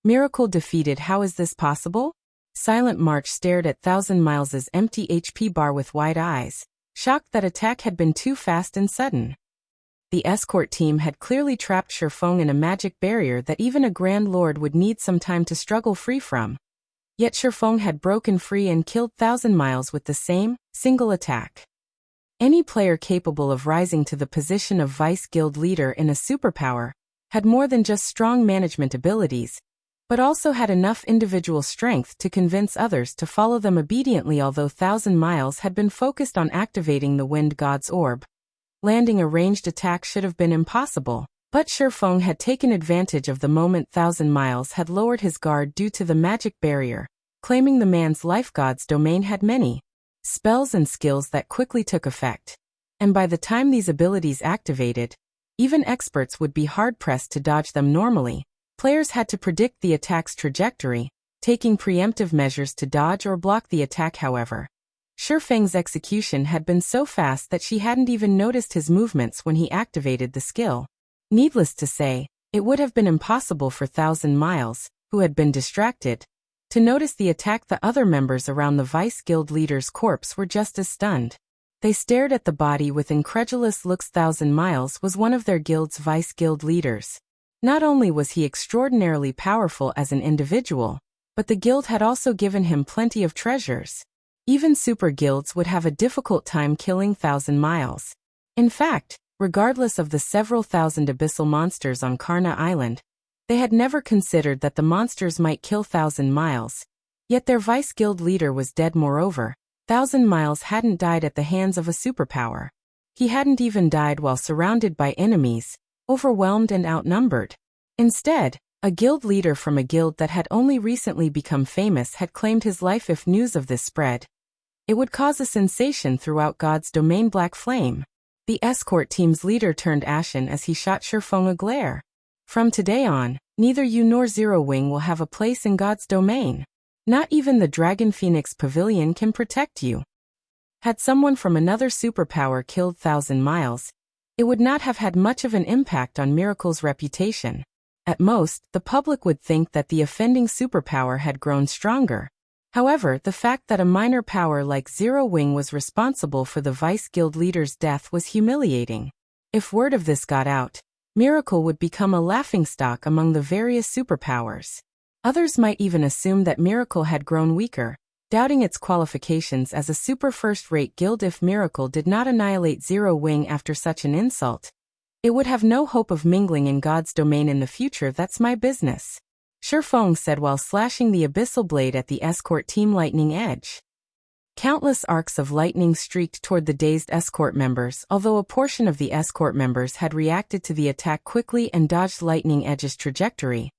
Miracle defeated. How is this possible? Silent March stared at 1,000 Miles' empty HP bar with wide eyes, shocked that attack had been too fast and sudden. The escort team had clearly trapped Feng in a magic barrier that even a Grand Lord would need some time to struggle free from. Yet Feng had broken free and killed 1,000 Miles with the same, single attack. Any player capable of rising to the position of Vice Guild leader in a superpower had more than just strong management abilities, but also had enough individual strength to convince others to follow them obediently. Although 1,000 Miles had been focused on activating the wind god's orb, landing a ranged attack should have been impossible, but Feng had taken advantage of the moment. 1,000 Miles had lowered his guard due to the magic barrier, claiming the man's life. God's domain had many spells and skills that quickly took effect, and by the time these abilities activated, even experts would be hard-pressed to dodge them. Normally, players had to predict the attack's trajectory, taking preemptive measures to dodge or block the attack. However, Feng's execution had been so fast that she hadn't even noticed his movements when he activated the skill. Needless to say, it would have been impossible for Thousand Miles, who had been distracted, to notice the attack. The other members around the Vice Guild leader's corpse were just as stunned. They stared at the body with incredulous looks. Thousand Miles was one of their guild's Vice Guild leaders. Not only was he extraordinarily powerful as an individual, but the guild had also given him plenty of treasures. Even super guilds would have a difficult time killing Thousand Miles. In fact, regardless of the several thousand abyssal monsters on Karna Island, they had never considered that the monsters might kill Thousand Miles. Yet their Vice Guild leader was dead. Moreover, Thousand Miles hadn't died at the hands of a superpower. He hadn't even died while surrounded by enemies, overwhelmed and outnumbered. Instead, a guild leader from a guild that had only recently become famous had claimed his life. If news of this spread, it would cause a sensation throughout God's domain. Black Flame, the escort team's leader, turned ashen as he shot Feng a glare. From today on, neither you nor Zero Wing will have a place in God's domain. Not even the Dragon Phoenix Pavilion can protect you. Had someone from another superpower killed Thousand Miles, it would not have had much of an impact on Miracle's reputation. At most, the public would think that the offending superpower had grown stronger. However, the fact that a minor power like Zero Wing was responsible for the Vice Guild leader's death was humiliating. If word of this got out, Miracle would become a laughingstock among the various superpowers. Others might even assume that Miracle had grown weaker, doubting its qualifications as a super first-rate guild. If Miracle did not annihilate Zero Wing after such an insult, it would have no hope of mingling in God's domain in the future. That's my business, Feng said while slashing the abyssal blade at the escort team. Lightning edge. Countless arcs of lightning streaked toward the dazed escort members. Although a portion of the escort members had reacted to the attack quickly and dodged Lightning Edge's trajectory,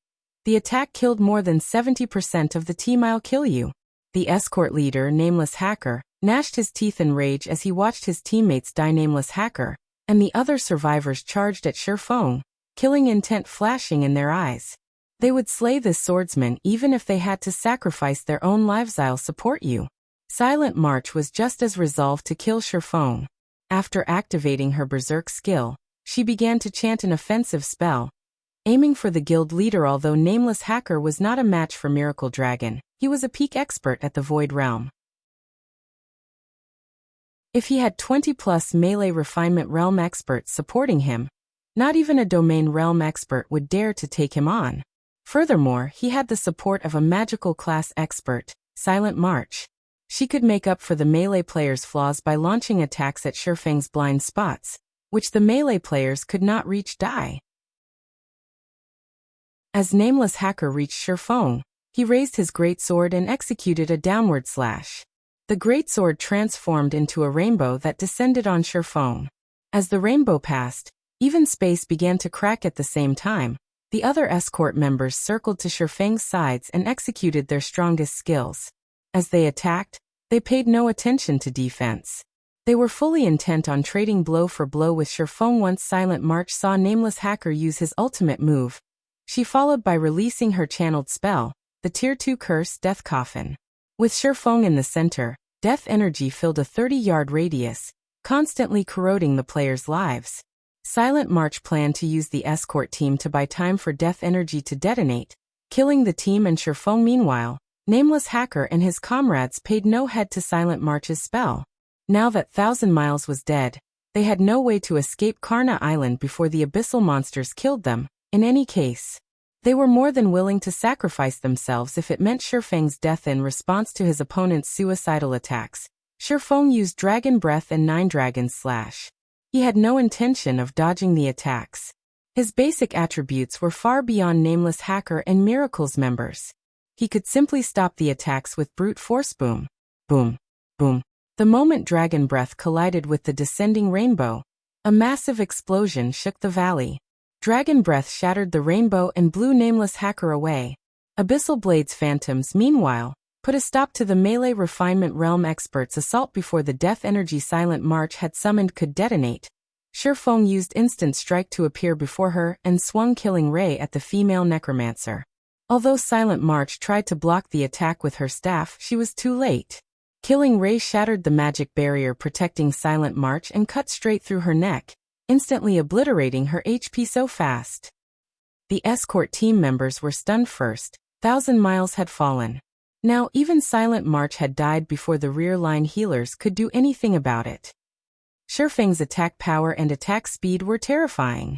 the attack killed more than 70% of the team. I'll kill you. The escort leader, Nameless Hacker, gnashed his teeth in rage as he watched his teammates die. Nameless Hacker and the other survivors charged at Feng, killing intent flashing in their eyes. They would slay this swordsman even if they had to sacrifice their own lives. I'll support you. Silent March was just as resolved to kill Feng. After activating her berserk skill, she began to chant an offensive spell, aiming for the guild leader. Although Nameless Hacker was not a match for Miracle Dragon, he was a peak expert at the Void Realm. If he had 20+ melee refinement realm experts supporting him, not even a domain realm expert would dare to take him on. Furthermore, he had the support of a magical class expert, Silent March. She could make up for the melee player's flaws by launching attacks at Feng's blind spots, which the melee players could not reach. Die. As Nameless Hacker reached Feng, he raised his greatsword and executed a downward slash. The greatsword transformed into a rainbow that descended on Feng. As the rainbow passed, even space began to crack. At the same time, the other escort members circled to Feng's sides and executed their strongest skills. As they attacked, they paid no attention to defense. They were fully intent on trading blow for blow with Feng. Once Silent March saw Nameless Hacker use his ultimate move, she followed by releasing her channeled spell, the Tier 2 curse Death Coffin. With Feng in the center, death energy filled a 30-yard radius, constantly corroding the players' lives. Silent March planned to use the escort team to buy time for death energy to detonate, killing the team and Feng. Meanwhile, Nameless Hacker and his comrades paid no heed to Silent March's spell. Now that Thousand Miles was dead, they had no way to escape Karna Island before the abyssal monsters killed them. In any case, they were more than willing to sacrifice themselves if it meant Feng's death. In response to his opponent's suicidal attacks, Feng used Dragon Breath and Nine Dragons Slash. He had no intention of dodging the attacks. His basic attributes were far beyond Nameless Hacker and Miracle's members. He could simply stop the attacks with brute force. Boom, boom, boom. The moment Dragon Breath collided with the descending rainbow, a massive explosion shook the valley. Dragon Breath shattered the rainbow and blew Nameless Hacker away. Abyssal Blade's phantoms, meanwhile, put a stop to the melee refinement realm expert's assault before the death energy Silent March had summoned could detonate. Feng used Instant Strike to appear before her and swung Killing Ray at the female necromancer. Although Silent March tried to block the attack with her staff, she was too late. Killing Ray shattered the magic barrier protecting Silent March and cut straight through her neck, instantly obliterating her HP so fast. The escort team members were stunned first. 1,000 miles had fallen. Now even Silent March had died before the rear-line healers could do anything about it. Feng's attack power and attack speed were terrifying.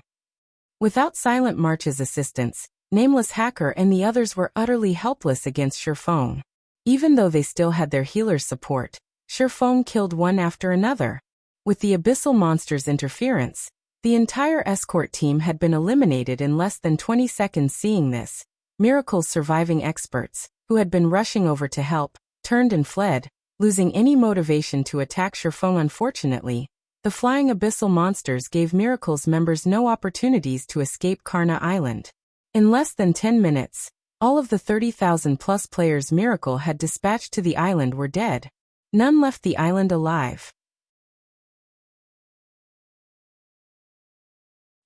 Without Silent March's assistance, Nameless Hacker and the others were utterly helpless against Feng. Even though they still had their healer's support, Feng killed one after another. With the abyssal monster's interference, the entire escort team had been eliminated in less than 20 seconds. Seeing this, Miracle's surviving experts, who had been rushing over to help, turned and fled, losing any motivation to attack Feng. Unfortunately, the flying abyssal monsters gave Miracle's members no opportunities to escape Karna Island. In less than 10 minutes, all of the 30,000-plus players Miracle had dispatched to the island were dead. None left the island alive.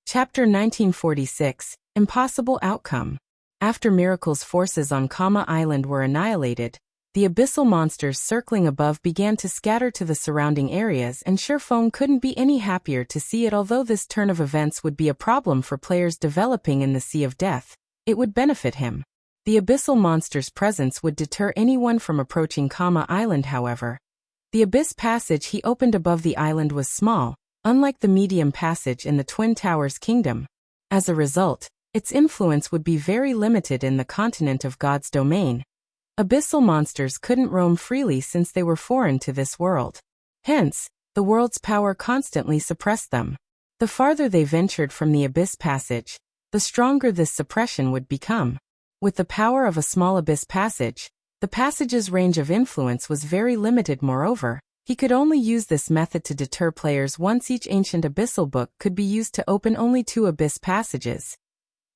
Chapter 1946, Impossible Outcome. After Miracle's forces on Kama Island were annihilated, the abyssal monsters circling above began to scatter to the surrounding areas, and Feng couldn't be any happier to see it. Although this turn of events would be a problem for players developing in the Sea of Death, it would benefit him. The abyssal monster's presence would deter anyone from approaching Kama Island. However, the abyss passage he opened above the island was small, unlike the medium passage in the Twin Towers Kingdom. As a result, its influence would be very limited in the continent of God's domain. Abyssal monsters couldn't roam freely since they were foreign to this world. Hence, the world's power constantly suppressed them. The farther they ventured from the abyss passage, the stronger this suppression would become. With the power of a small abyss passage, the passage's range of influence was very limited. Moreover, he could only use this method to deter players once. Each ancient abyssal book could be used to open only 2 abyss passages: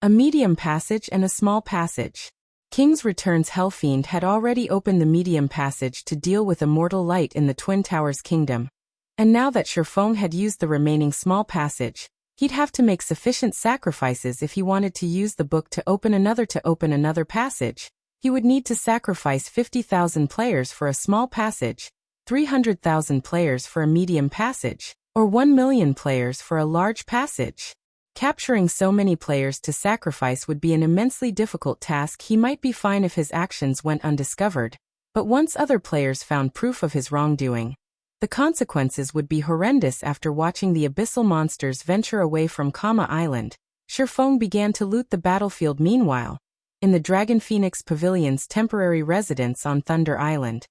a medium passage and a small passage. King's Return's Hellfiend had already opened the medium passage to deal with immortal light in the Twin Towers Kingdom. And now that Feng had used the remaining small passage, he'd have to make sufficient sacrifices if he wanted to use the book to open another passage. He would need to sacrifice 50,000 players for a small passage, 300,000 players for a medium passage, or 1 million players for a large passage. Capturing so many players to sacrifice would be an immensely difficult task. He might be fine if his actions went undiscovered, but once other players found proof of his wrongdoing, the consequences would be horrendous. After watching the abyssal monsters venture away from Kama Island, Feng began to loot the battlefield. Meanwhile, in the Dragon Phoenix Pavilion's temporary residence on Thunder Island.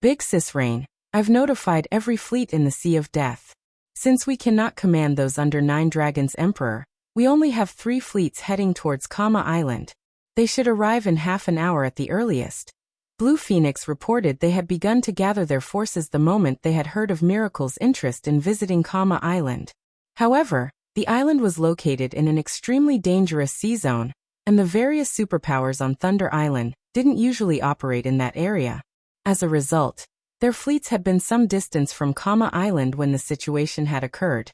Big Sis Rain, I've notified every fleet in the Sea of Death. Since we cannot command those under 9 dragons Emperor, we only have 3 fleets heading towards Kama Island. They should arrive in half an hour at the earliest. Blue Phoenix reported they had begun to gather their forces the moment they had heard of Miracle's interest in visiting Kama Island. However, the island was located in an extremely dangerous sea zone, and the various superpowers on Thunder Island didn't usually operate in that area. As a result, their fleets had been some distance from Kama Island when the situation had occurred.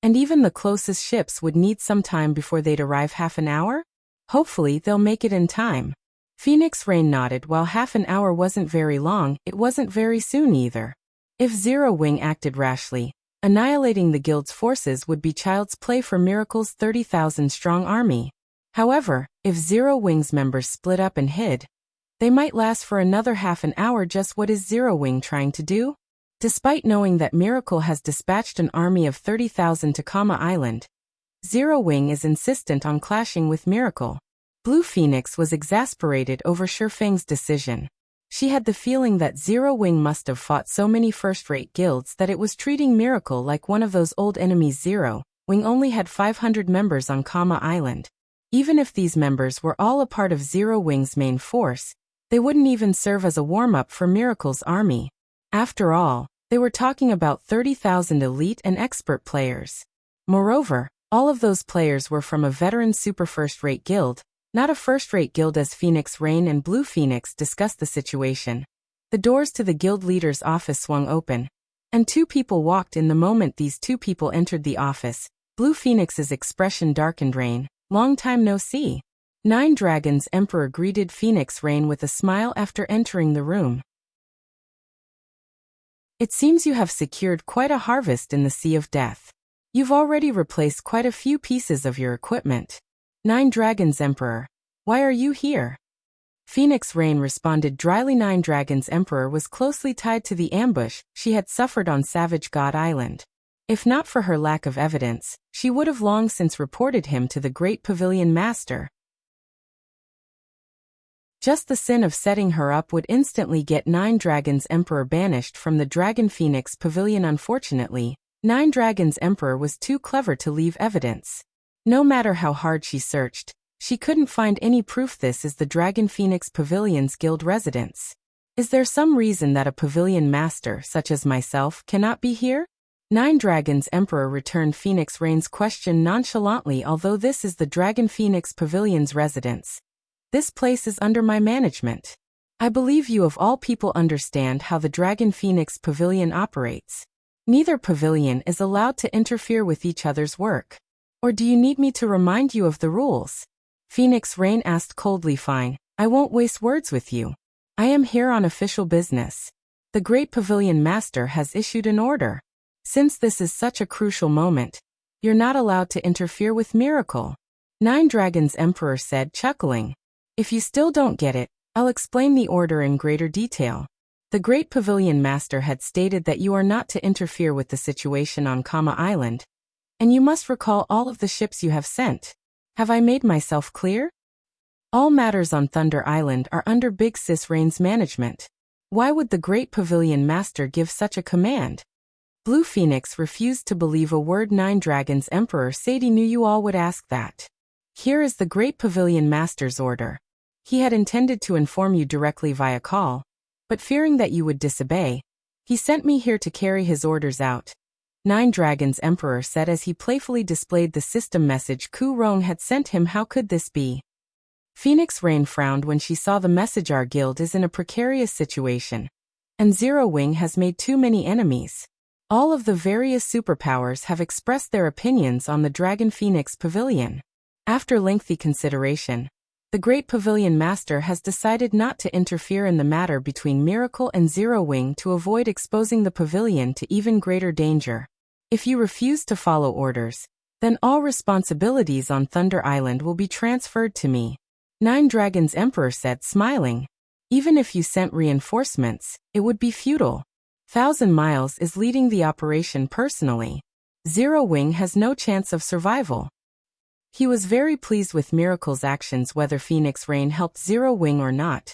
And even the closest ships would need some time before they'd arrive. Half an hour? Hopefully they'll make it in time. Phoenix Rain nodded. While half an hour wasn't very long, it wasn't very soon either. If Zero Wing acted rashly, annihilating the guild's forces would be child's play for Miracle's 30,000-strong army. However, if Zero Wing's members split up and hid, they might last for another half an hour. Just what is Zero Wing trying to do? Despite knowing that Miracle has dispatched an army of 30,000 to Kama Island, Zero Wing is insistent on clashing with Miracle. Blue Phoenix was exasperated over Feng's decision. She had the feeling that Zero Wing must have fought so many first-rate guilds that it was treating Miracle like one of those old enemies. Zero Wing only had 500 members on Kama Island. Even if these members were all a part of Zero Wing's main force, they wouldn't even serve as a warm-up for Miracle's army. After all, they were talking about 30,000 elite and expert players. Moreover, all of those players were from a veteran super first-rate guild, not a first-rate guild. As Phoenix Rain and Blue Phoenix discussed the situation, the doors to the guild leader's office swung open, and 2 people walked in. The moment these 2 people entered the office, Blue Phoenix's expression darkened. Rain, long time no see. 9 Dragons Emperor greeted Phoenix Rain with a smile after entering the room. It seems you have secured quite a harvest in the Sea of Death. You've already replaced quite a few pieces of your equipment. Nine Dragons Emperor, why are you here? Phoenix Rain responded dryly. Nine Dragons Emperor was closely tied to the ambush she had suffered on Savage God Island. If not for her lack of evidence, she would have long since reported him to the Great Pavilion Master. Just the sin of setting her up would instantly get Nine Dragons Emperor banished from the Dragon Phoenix Pavilion. Unfortunately, Nine Dragons Emperor was too clever to leave evidence. No matter how hard she searched, she couldn't find any proof this is the Dragon Phoenix Pavilion's guild residence. Is there some reason that a pavilion master such as myself cannot be here? Nine Dragons Emperor returned Phoenix Rain's question nonchalantly. Although this is the Dragon Phoenix Pavilion's residence, this place is under my management. I believe you of all people understand how the Dragon Phoenix Pavilion operates. Neither pavilion is allowed to interfere with each other's work. Or do you need me to remind you of the rules? Phoenix Rain asked coldly. Fine, I won't waste words with you. I am here on official business. The Great Pavilion Master has issued an order. Since this is such a crucial moment, you're not allowed to interfere with Miracle. Nine Dragons Emperor said, chuckling. If you still don't get it, I'll explain the order in greater detail. The Great Pavilion Master had stated that you are not to interfere with the situation on Kama Island, and you must recall all of the ships you have sent. Have I made myself clear? All matters on Thunder Island are under Big Sis Rain's management. Why would the Great Pavilion Master give such a command? Blue Phoenix refused to believe a word Nine Dragons Emperor said. He knew you all would ask that. Here is the Great Pavilion Master's order. He had intended to inform you directly via call, but fearing that you would disobey, he sent me here to carry his orders out. Nine Dragons Emperor said as he playfully displayed the system message Ku Rong had sent him. How could this be? Phoenix Rain frowned when she saw the message. Our guild is in a precarious situation, and Zero Wing has made too many enemies. All of the various superpowers have expressed their opinions on the Dragon Phoenix Pavilion. After lengthy consideration, the Great Pavilion Master has decided not to interfere in the matter between Miracle and Zero Wing to avoid exposing the pavilion to even greater danger. If you refuse to follow orders, then all responsibilities on Thunder Island will be transferred to me. Nine Dragons Emperor said, smiling. Even if you sent reinforcements, it would be futile. 1,000 Miles is leading the operation personally. Zero Wing has no chance of survival. He was very pleased with Miracle's actions. Whether Phoenix Rain helped Zero Wing or not,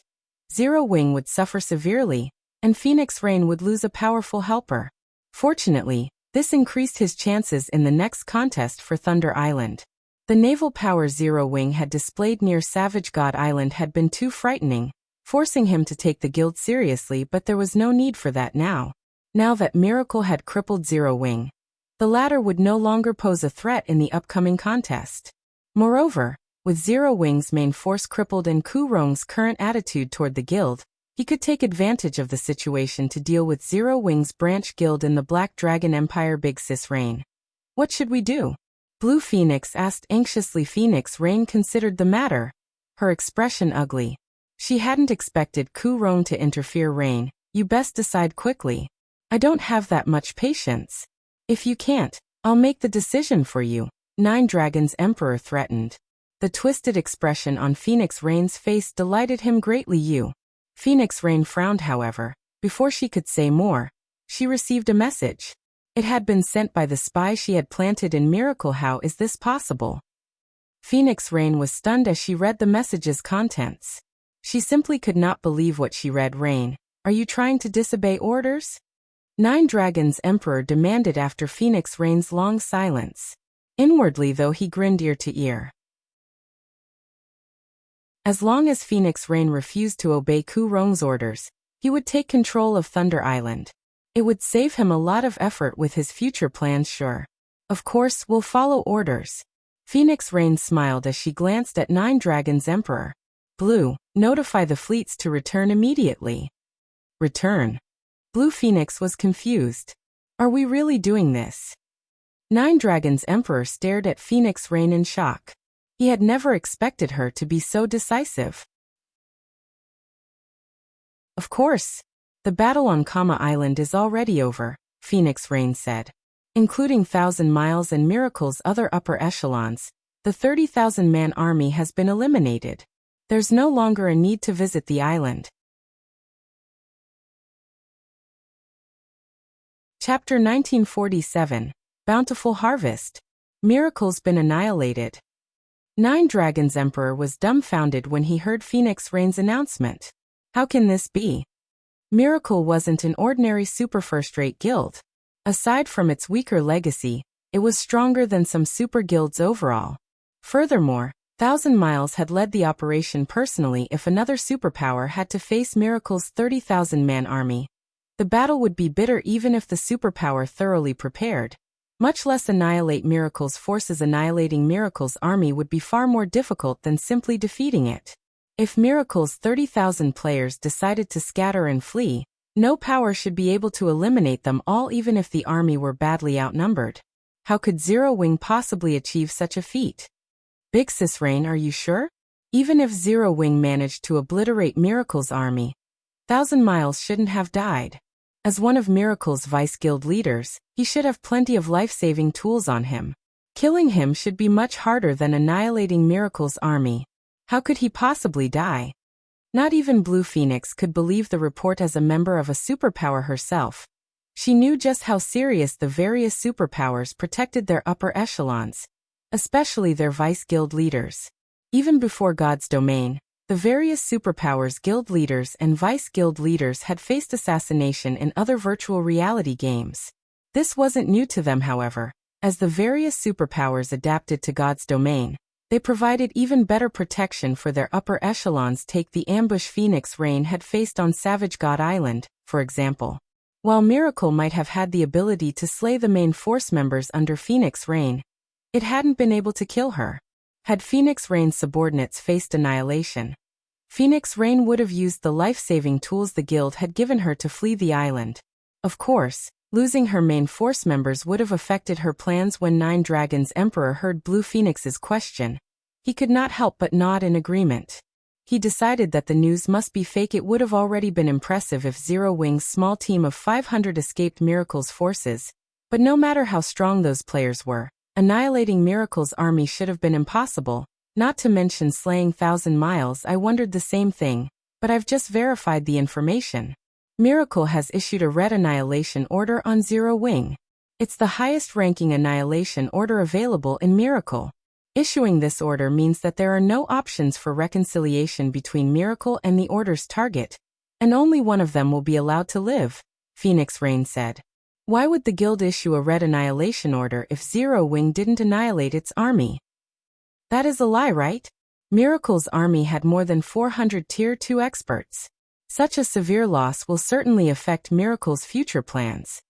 Zero Wing would suffer severely, and Phoenix Rain would lose a powerful helper. Fortunately, this increased his chances in the next contest for Thunder Island. The naval power Zero Wing had displayed near Savage God Island had been too frightening, forcing him to take the guild seriously, but there was no need for that now. Now that Miracle had crippled Zero Wing, the latter would no longer pose a threat in the upcoming contest. Moreover, with Zero Wing's main force crippled and Ku Rong's current attitude toward the guild, he could take advantage of the situation to deal with Zero Wing's branch guild in the Black Dragon Empire. Big Sis Rain, what should we do? Blue Phoenix asked anxiously. Phoenix Rain considered the matter, her expression ugly. She hadn't expected Ku Rong to interfere. Rain, you best decide quickly. I don't have that much patience. If you can't, I'll make the decision for you, Nine Dragons Emperor threatened. The twisted expression on Phoenix Rain's face delighted him greatly. Phoenix Rain frowned. However, before she could say more, she received a message. It had been sent by the spy she had planted in Miracle. How is this possible? Phoenix Rain was stunned as she read the message's contents. She simply could not believe what she read. Rain, are you trying to disobey orders? Nine Dragons Emperor demanded after Phoenix Rain's long silence. Inwardly though, he grinned ear to ear. As long as Phoenix Rain refused to obey Ku Rong's orders, he would take control of Thunder Island. It would save him a lot of effort with his future plans. Sure. Of course, we'll follow orders. Phoenix Rain smiled as she glanced at Nine Dragons Emperor. Blue, notify the fleets to return immediately. Return? Blue Phoenix was confused. Are we really doing this? Nine Dragons Emperor stared at Phoenix Rain in shock. He had never expected her to be so decisive. Of course. The battle on Kama Island is already over, Phoenix Rain said. including Thousand Miles and Miracle's other upper echelons. The 30,000-man army has been eliminated. There's no longer a need to visit the island. Chapter 1947, Bountiful Harvest. Miracle's been annihilated. Nine Dragons Emperor was dumbfounded when he heard Phoenix Rain's announcement. How can this be? Miracle wasn't an ordinary super first-rate guild. Aside from its weaker legacy, it was stronger than some super guilds overall. Furthermore, Thousand Miles had led the operation personally. If another superpower had to face Miracle's 30,000-man army, the battle would be bitter even if the superpower thoroughly prepared. Much less annihilate Miracle's forces. Annihilating Miracle's army would be far more difficult than simply defeating it. If Miracle's 30,000 players decided to scatter and flee, no power should be able to eliminate them all even if the army were badly outnumbered. How could Zero Wing possibly achieve such a feat? Big Sis Rain, are you sure? Even if Zero Wing managed to obliterate Miracle's army, Thousand Miles shouldn't have died. As one of Miracle's vice guild leaders, he should have plenty of life-saving tools on him. Killing him should be much harder than annihilating Miracle's army. How could he possibly die? Not even Blue Phoenix could believe the report. As a member of a superpower herself, she knew just how serious the various superpowers protected their upper echelons, especially their vice guild leaders. Even before God's domain, the various superpowers guild leaders and vice guild leaders had faced assassination in other virtual reality games. This wasn't new to them, however. As the various superpowers adapted to God's domain, they provided even better protection for their upper echelons. Take the ambush Phoenix Rain had faced on Savage God Island, for example. While Miracle might have had the ability to slay the main force members under Phoenix Rain, it hadn't been able to kill her. Had Phoenix Rain's subordinates faced annihilation, Phoenix Rain would have used the life-saving tools the guild had given her to flee the island. Of course, losing her main force members would have affected her plans. When Nine Dragons Emperor heard Blue Phoenix's question, he could not help but nod in agreement. He decided that the news must be fake. It would have already been impressive if Zero Wing's small team of 500 escaped Miracle's forces, but no matter how strong those players were, annihilating Miracle's army should have been impossible, not to mention slaying Thousand Miles. I wondered the same thing, but I've just verified the information. Miracle has issued a red annihilation order on Zero Wing. It's the highest-ranking annihilation order available in Miracle. Issuing this order means that there are no options for reconciliation between Miracle and the order's target, and only one of them will be allowed to live, Phoenix Rain said. Why would the guild issue a red annihilation order if Zero Wing didn't annihilate its army? That is a lie, right? Miracle's army had more than 400 Tier 2 experts. Such a severe loss will certainly affect Miracle's future plans.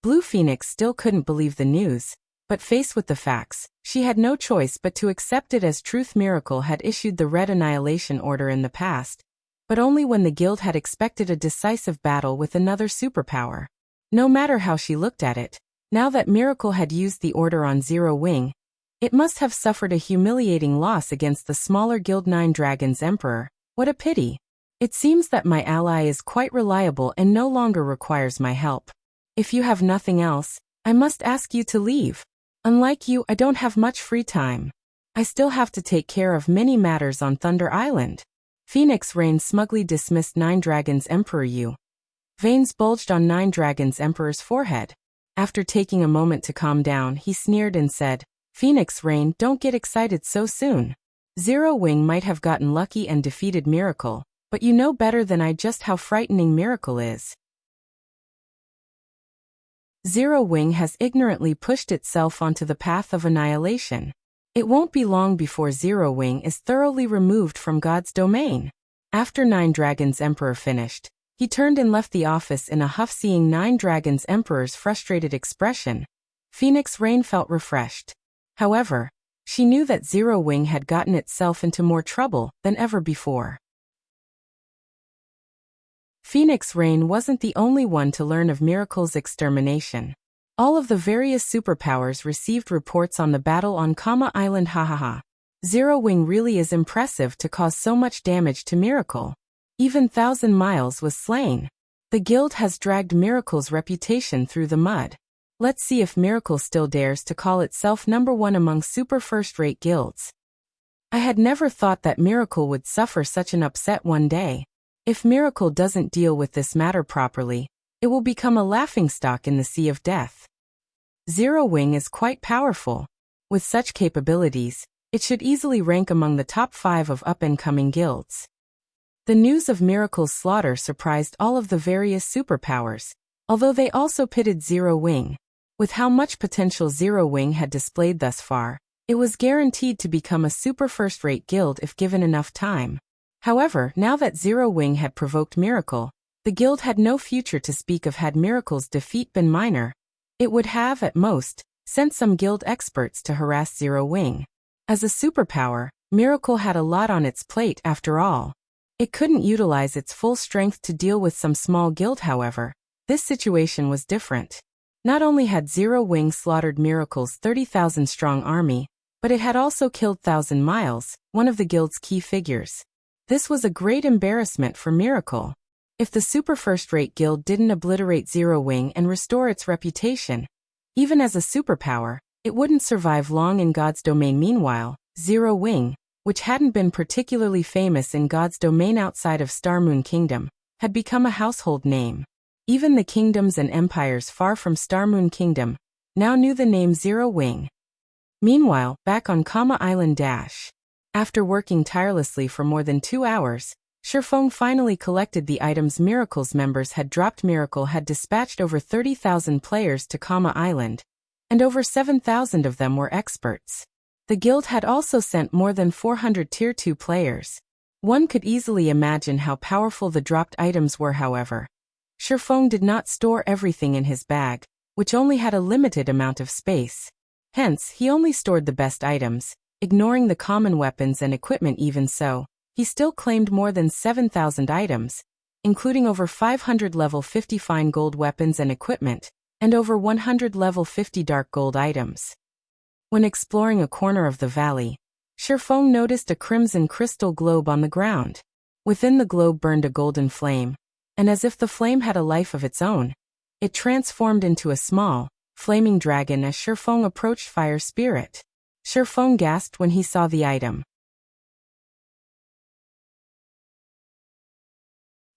Blue Phoenix still couldn't believe the news, but faced with the facts, she had no choice but to accept it as truth. Miracle had issued the red annihilation order in the past, but only when the guild had expected a decisive battle with another superpower. No matter how she looked at it, now that Miracle had used the order on Zero Wing, it must have suffered a humiliating loss against the smaller guild. Nine Dragons Emperor. What a pity. It seems that my ally is quite reliable and no longer requires my help. If you have nothing else, I must ask you to leave. Unlike you, I don't have much free time. I still have to take care of many matters on Thunder Island. Phoenix Rain smugly dismissed Nine Dragons Emperor. Veins bulged on Nine Dragons Emperor's forehead. After taking a moment to calm down, he sneered and said, Phoenix Rain, don't get excited so soon. Zero Wing might have gotten lucky and defeated Miracle, but you know better than I just how frightening Miracle is. Zero Wing has ignorantly pushed itself onto the path of annihilation. It won't be long before Zero Wing is thoroughly removed from God's domain. After Nine Dragons Emperor finished, he turned and left the office in a huff. Seeing Nine Dragons Emperor's frustrated expression, Phoenix Rain felt refreshed. However, she knew that Zero Wing had gotten itself into more trouble than ever before. Phoenix Rain wasn't the only one to learn of Miracle's extermination. All of the various superpowers received reports on the battle on Kama Island. Zero Wing really is impressive to cause so much damage to Miracle. Even Thousand Miles was slain. The guild has dragged Miracle's reputation through the mud. Let's see if Miracle still dares to call itself number one among super first-rate guilds. I had never thought that Miracle would suffer such an upset one day. If Miracle doesn't deal with this matter properly, it will become a laughingstock in the sea of death. Zero Wing is quite powerful. With such capabilities, it should easily rank among the top 5 of up-and-coming guilds. The news of Miracle's slaughter surprised all of the various superpowers, although they also pitted Zero Wing. With how much potential Zero Wing had displayed thus far, it was guaranteed to become a super first-rate guild if given enough time. However, now that Zero Wing had provoked Miracle, the guild had no future to speak of had Miracle's defeat been minor. It would have, at most, sent some guild experts to harass Zero Wing. As a superpower, Miracle had a lot on its plate after all. It couldn't utilize its full strength to deal with some small guild, however. This situation was different. Not only had Zero Wing slaughtered Miracle's 30,000-strong army, but it had also killed 1,000 Miles, one of the guild's key figures. This was a great embarrassment for Miracle. If the super first-rate guild didn't obliterate Zero Wing and restore its reputation, even as a superpower, it wouldn't survive long in God's domain. Meanwhile, Zero Wing, which hadn't been particularly famous in God's domain outside of Star Moon Kingdom, had become a household name. Even the kingdoms and empires far from Star Moon Kingdom now knew the name Zero Wing. Meanwhile, back on Kama Island Dash. After working tirelessly for more than 2 hours, Feng finally collected the items Miracle's members had dropped. Miracle had dispatched over 30,000 players to Kama Island, and over 7,000 of them were experts. The guild had also sent more than 400 Tier 2 players. One could easily imagine how powerful the dropped items were. However, Feng did not store everything in his bag, which only had a limited amount of space. Hence, he only stored the best items, ignoring the common weapons and equipment. Even so, he still claimed more than 7,000 items, including over 500 level 50 fine gold weapons and equipment, and over 100 level 50 dark gold items. When exploring a corner of the valley, Feng noticed a crimson crystal globe on the ground. Within the globe burned a golden flame, and as if the flame had a life of its own, it transformed into a small, flaming dragon as Feng approached Fire Spirit. Feng gasped when he saw the item.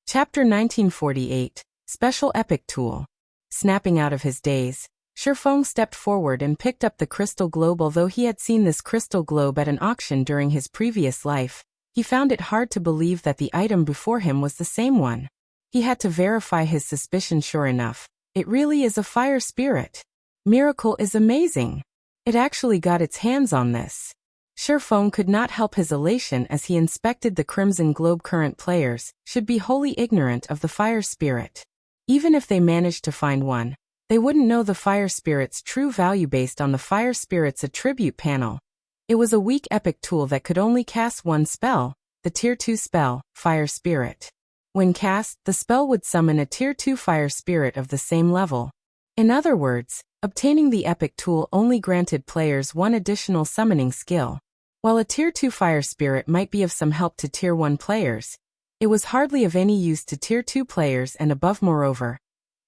Chapter 1948, Special Epic Tool. Snapping out of his daze, Feng stepped forward and picked up the crystal globe. Although he had seen this crystal globe at an auction during his previous life, he found it hard to believe that the item before him was the same one. He had to verify his suspicion. Sure enough, it really is a fire spirit. Miracle is amazing. It actually got its hands on this. Feng could not help his elation as he inspected the crimson globe. Current players should be wholly ignorant of the fire spirit. Even if they managed to find one, they wouldn't know the fire spirit's true value based on the fire spirit's attribute panel. It was a weak epic tool that could only cast one spell, the Tier 2 spell, Fire Spirit. When cast, the spell would summon a Tier 2 fire spirit of the same level. In other words, obtaining the epic tool only granted players one additional summoning skill. While a Tier 2 fire spirit might be of some help to Tier 1 players, it was hardly of any use to Tier 2 players and above. Moreover,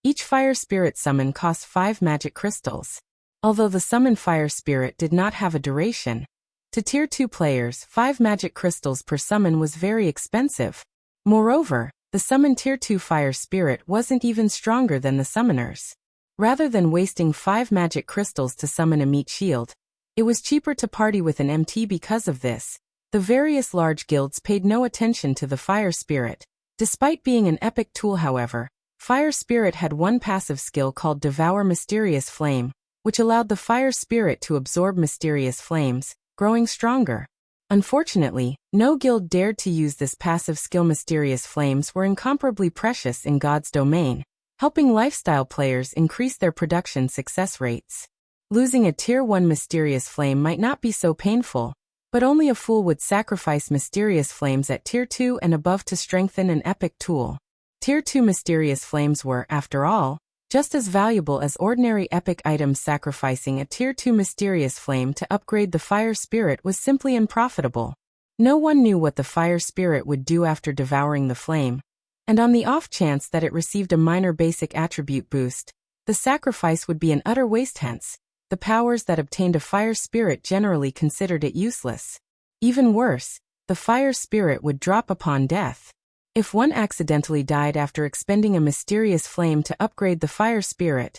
each fire spirit summon cost 5 magic crystals. Although the summoned fire spirit did not have a duration, to Tier 2 players 5 magic crystals per summon was very expensive. Moreover, the summoned Tier 2 fire spirit wasn't even stronger than the summoners. Rather than wasting 5 magic crystals to summon a meat shield, it was cheaper to party with an MT. Because of this, the various large guilds paid no attention to the fire spirit. Despite being an epic tool, however, Fire Spirit had one passive skill called Devour Mysterious Flame, which allowed the fire spirit to absorb mysterious flames, growing stronger. Unfortunately, no guild dared to use this passive skill. Mysterious flames were incomparably precious in God's domain, helping lifestyle players increase their production success rates. Losing a Tier 1 mysterious flame might not be so painful, but only a fool would sacrifice mysterious flames at Tier 2 and above to strengthen an epic tool. Tier 2 mysterious flames were, after all, just as valuable as ordinary epic items. Sacrificing a Tier 2 mysterious flame to upgrade the fire spirit was simply unprofitable. No one knew what the fire spirit would do after devouring the flame, and on the off chance that it received a minor basic attribute boost, The sacrifice would be an utter waste, hence, the powers that obtained a fire spirit generally considered it useless. Even worse, the fire spirit would drop upon death. If one accidentally died after expending a mysterious flame to upgrade the fire spirit,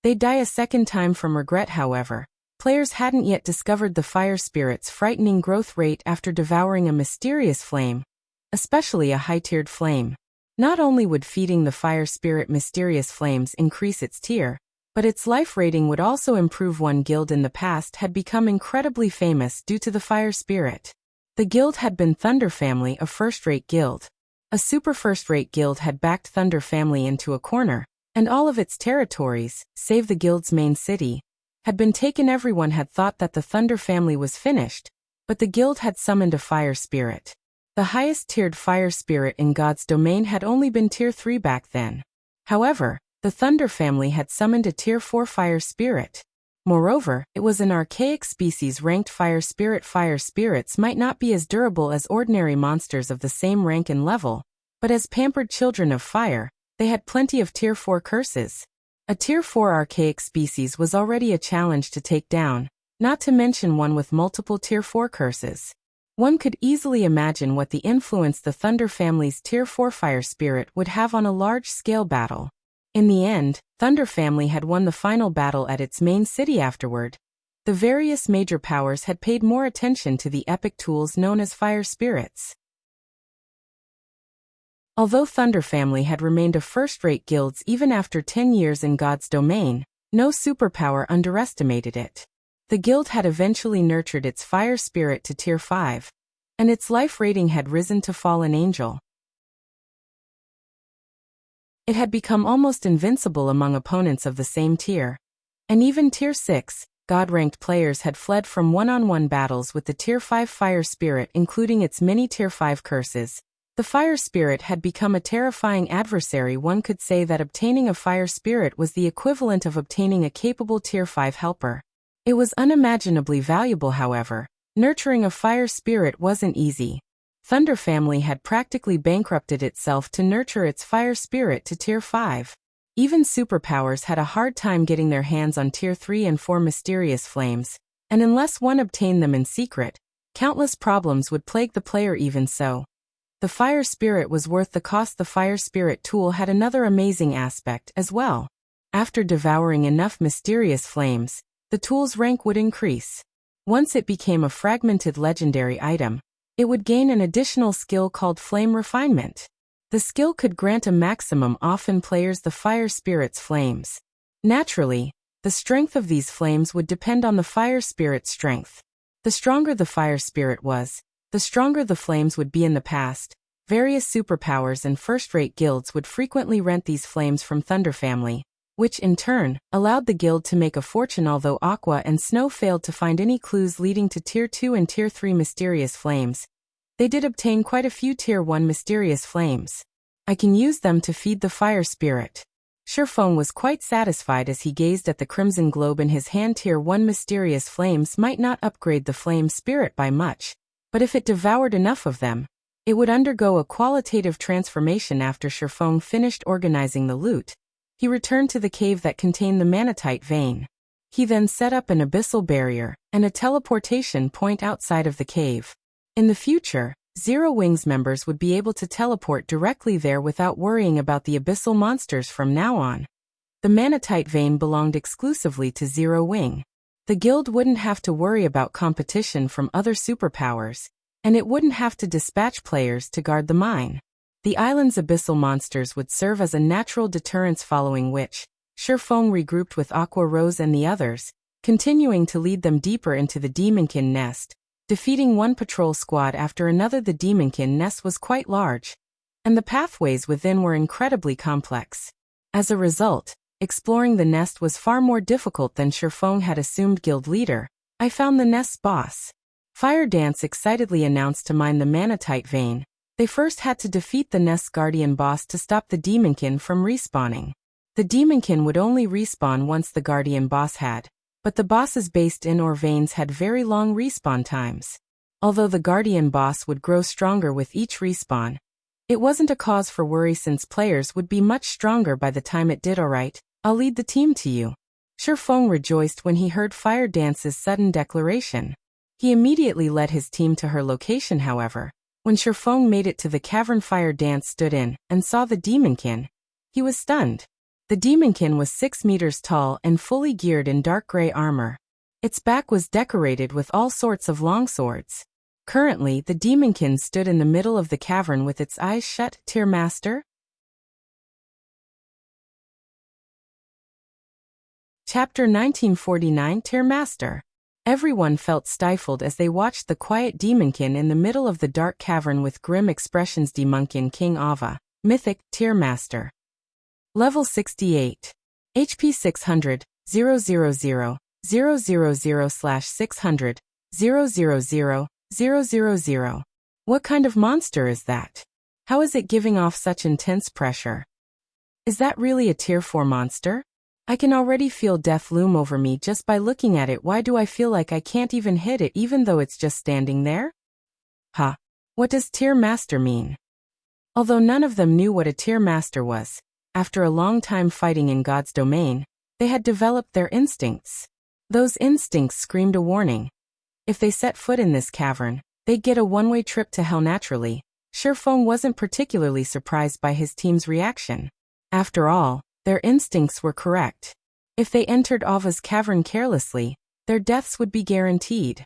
they'd die a second time from regret. However, players hadn't yet discovered the fire spirit's frightening growth rate after devouring a mysterious flame, especially a high-tiered flame. Not only would feeding the fire spirit mysterious flames increase its tier, but its life rating would also improve. One guild in the past had become incredibly famous due to the fire spirit. The guild had been Thunder Family, a first-rate guild. A super first-rate guild had backed Thunder Family into a corner, and all of its territories, save the guild's main city, had been taken. Everyone had thought that the Thunder Family was finished, but the guild had summoned a fire spirit. The highest-tiered fire spirit in God's domain had only been Tier 3 back then. However, the Thunder Family had summoned a Tier 4 fire spirit. Moreover, it was an archaic species ranked fire spirit. Fire spirits might not be as durable as ordinary monsters of the same rank and level, but as pampered children of fire, they had plenty of Tier 4 curses. A Tier 4 archaic species was already a challenge to take down, not to mention one with multiple Tier 4 curses. One could easily imagine what the influence the Thunder Family's Tier 4 fire spirit would have on a large-scale battle. In the end, Thunder Family had won the final battle at its main city. Afterward, the various major powers had paid more attention to the epic tools known as fire spirits. Although Thunder Family had remained a first-rate guild even after 10 years in God's domain, no superpower underestimated it. The guild had eventually nurtured its fire spirit to Tier 5, and its life rating had risen to Fallen Angel. It had become almost invincible among opponents of the same tier. And even Tier 6, God-ranked players had fled from one-on-one battles with the Tier 5 fire spirit, including its many Tier 5 curses. The fire spirit had become a terrifying adversary. One could say that obtaining a fire spirit was the equivalent of obtaining a capable Tier 5 helper. It was unimaginably valuable. However, nurturing a fire spirit wasn't easy. Thunder Family had practically bankrupted itself to nurture its fire spirit to Tier 5. Even superpowers had a hard time getting their hands on Tier 3 and 4 mysterious flames, and unless one obtained them in secret, countless problems would plague the player. Even so, the fire spirit was worth the cost. The fire spirit tool had another amazing aspect as well. After devouring enough mysterious flames, the tool's rank would increase. Once it became a fragmented legendary item, it would gain an additional skill called Flame Refinement. The skill could grant a maximum often players the fire spirit's flames. Naturally, the strength of these flames would depend on the fire spirit's strength. The stronger the fire spirit was, the stronger the flames would be. In the past, various superpowers and first-rate guilds would frequently rent these flames from Thunder Family, which in turn allowed the guild to make a fortune. Although Aqua and Snow failed to find any clues leading to Tier 2 and Tier 3 mysterious flames, they did obtain quite a few Tier 1 mysterious flames. I can use them to feed the fire spirit. Feng was quite satisfied as he gazed at the crimson globe in his hand. Tier 1 mysterious flames might not upgrade the flame spirit by much, but if it devoured enough of them, it would undergo a qualitative transformation. After Feng finished organizing the loot, he returned to the cave that contained the manatite vein. He then set up an abyssal barrier and a teleportation point outside of the cave. In the future, Zero Wings members would be able to teleport directly there without worrying about the abyssal monsters from now on. The manatite vein belonged exclusively to Zero Wing. The guild wouldn't have to worry about competition from other superpowers, and it wouldn't have to dispatch players to guard the mine. The island's abyssal monsters would serve as a natural deterrence, following which, Feng regrouped with Aqua Rose and the others, continuing to lead them deeper into the Demonkin nest, defeating one patrol squad after another. The Demonkin nest was quite large, and the pathways within were incredibly complex. As a result, exploring the nest was far more difficult than Feng had assumed. Guild leader, I found the nest's boss. Fire Dance excitedly announced. To mine the manatite vein, they first had to defeat the nest's guardian boss to stop the Demonkin from respawning. The Demonkin would only respawn once the guardian boss had, but the bosses based in or veins had very long respawn times. Although the guardian boss would grow stronger with each respawn, it wasn't a cause for worry since players would be much stronger by the time it did. Alright, I'll lead the team to you. Feng rejoiced when he heard Fire Dance's sudden declaration. He immediately led his team to her location, however. When Feng made it to the cavern Fire Dance stood in and saw the Demonkin, he was stunned. The Demonkin was 6 meters tall and fully geared in dark gray armor. Its back was decorated with all sorts of longswords. Currently, the Demonkin stood in the middle of the cavern with its eyes shut. Tier Master? Chapter 1949 Tier Master. Everyone felt stifled as they watched the quiet Demonkin in the middle of the dark cavern with grim expressions. Demonkin King Ava. Mythic, Tier Master. Level 68. HP 600, 000, 000/600, 000, 000. What kind of monster is that? How is it giving off such intense pressure? Is that really a Tier 4 monster? I can already feel death loom over me just by looking at it. Why do I feel like I can't even hit it even though it's just standing there? Huh. What does Tier Master mean? Although none of them knew what a Tier Master was, after a long time fighting in God's domain, they had developed their instincts. Those instincts screamed a warning. If they set foot in this cavern, they'd get a one-way trip to hell naturally. Feng wasn't particularly surprised by his team's reaction. After all, their instincts were correct. If they entered Ava's cavern carelessly, their deaths would be guaranteed.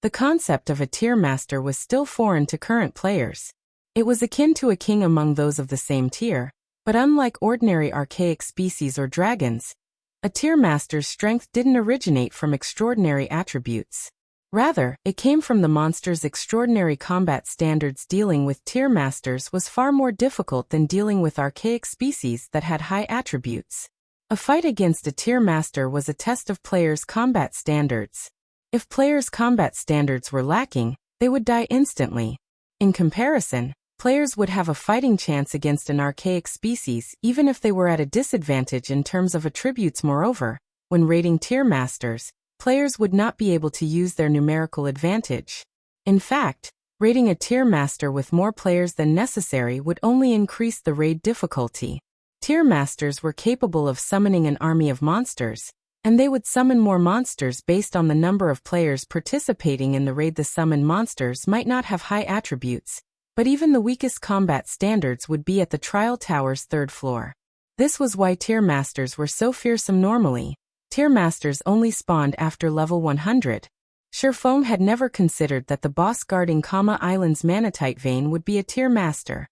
The concept of a Tier Master was still foreign to current players. It was akin to a king among those of the same tier, but unlike ordinary archaic species or dragons, a Tier Master's strength didn't originate from extraordinary attributes. Rather, it came from the monster's extraordinary combat standards. Dealing with Tier Masters was far more difficult than dealing with archaic species that had high attributes. A fight against a Tier Master was a test of players' combat standards. If players' combat standards were lacking, they would die instantly. In comparison, players would have a fighting chance against an archaic species even if they were at a disadvantage in terms of attributes. Moreover, when raiding Tier Masters, players would not be able to use their numerical advantage. In fact, raiding a Tier Master with more players than necessary would only increase the raid difficulty. Tier Masters were capable of summoning an army of monsters, and they would summon more monsters based on the number of players participating in the raid. The summoned monsters might not have high attributes, but even the weakest combat standards would be at the Trial Tower's 3rd floor. This was why Tier Masters were so fearsome. Normally, Tier Masters only spawned after level 100. Feng had never considered that the boss guarding Kama Island's Manatite Vein would be a Tier Master.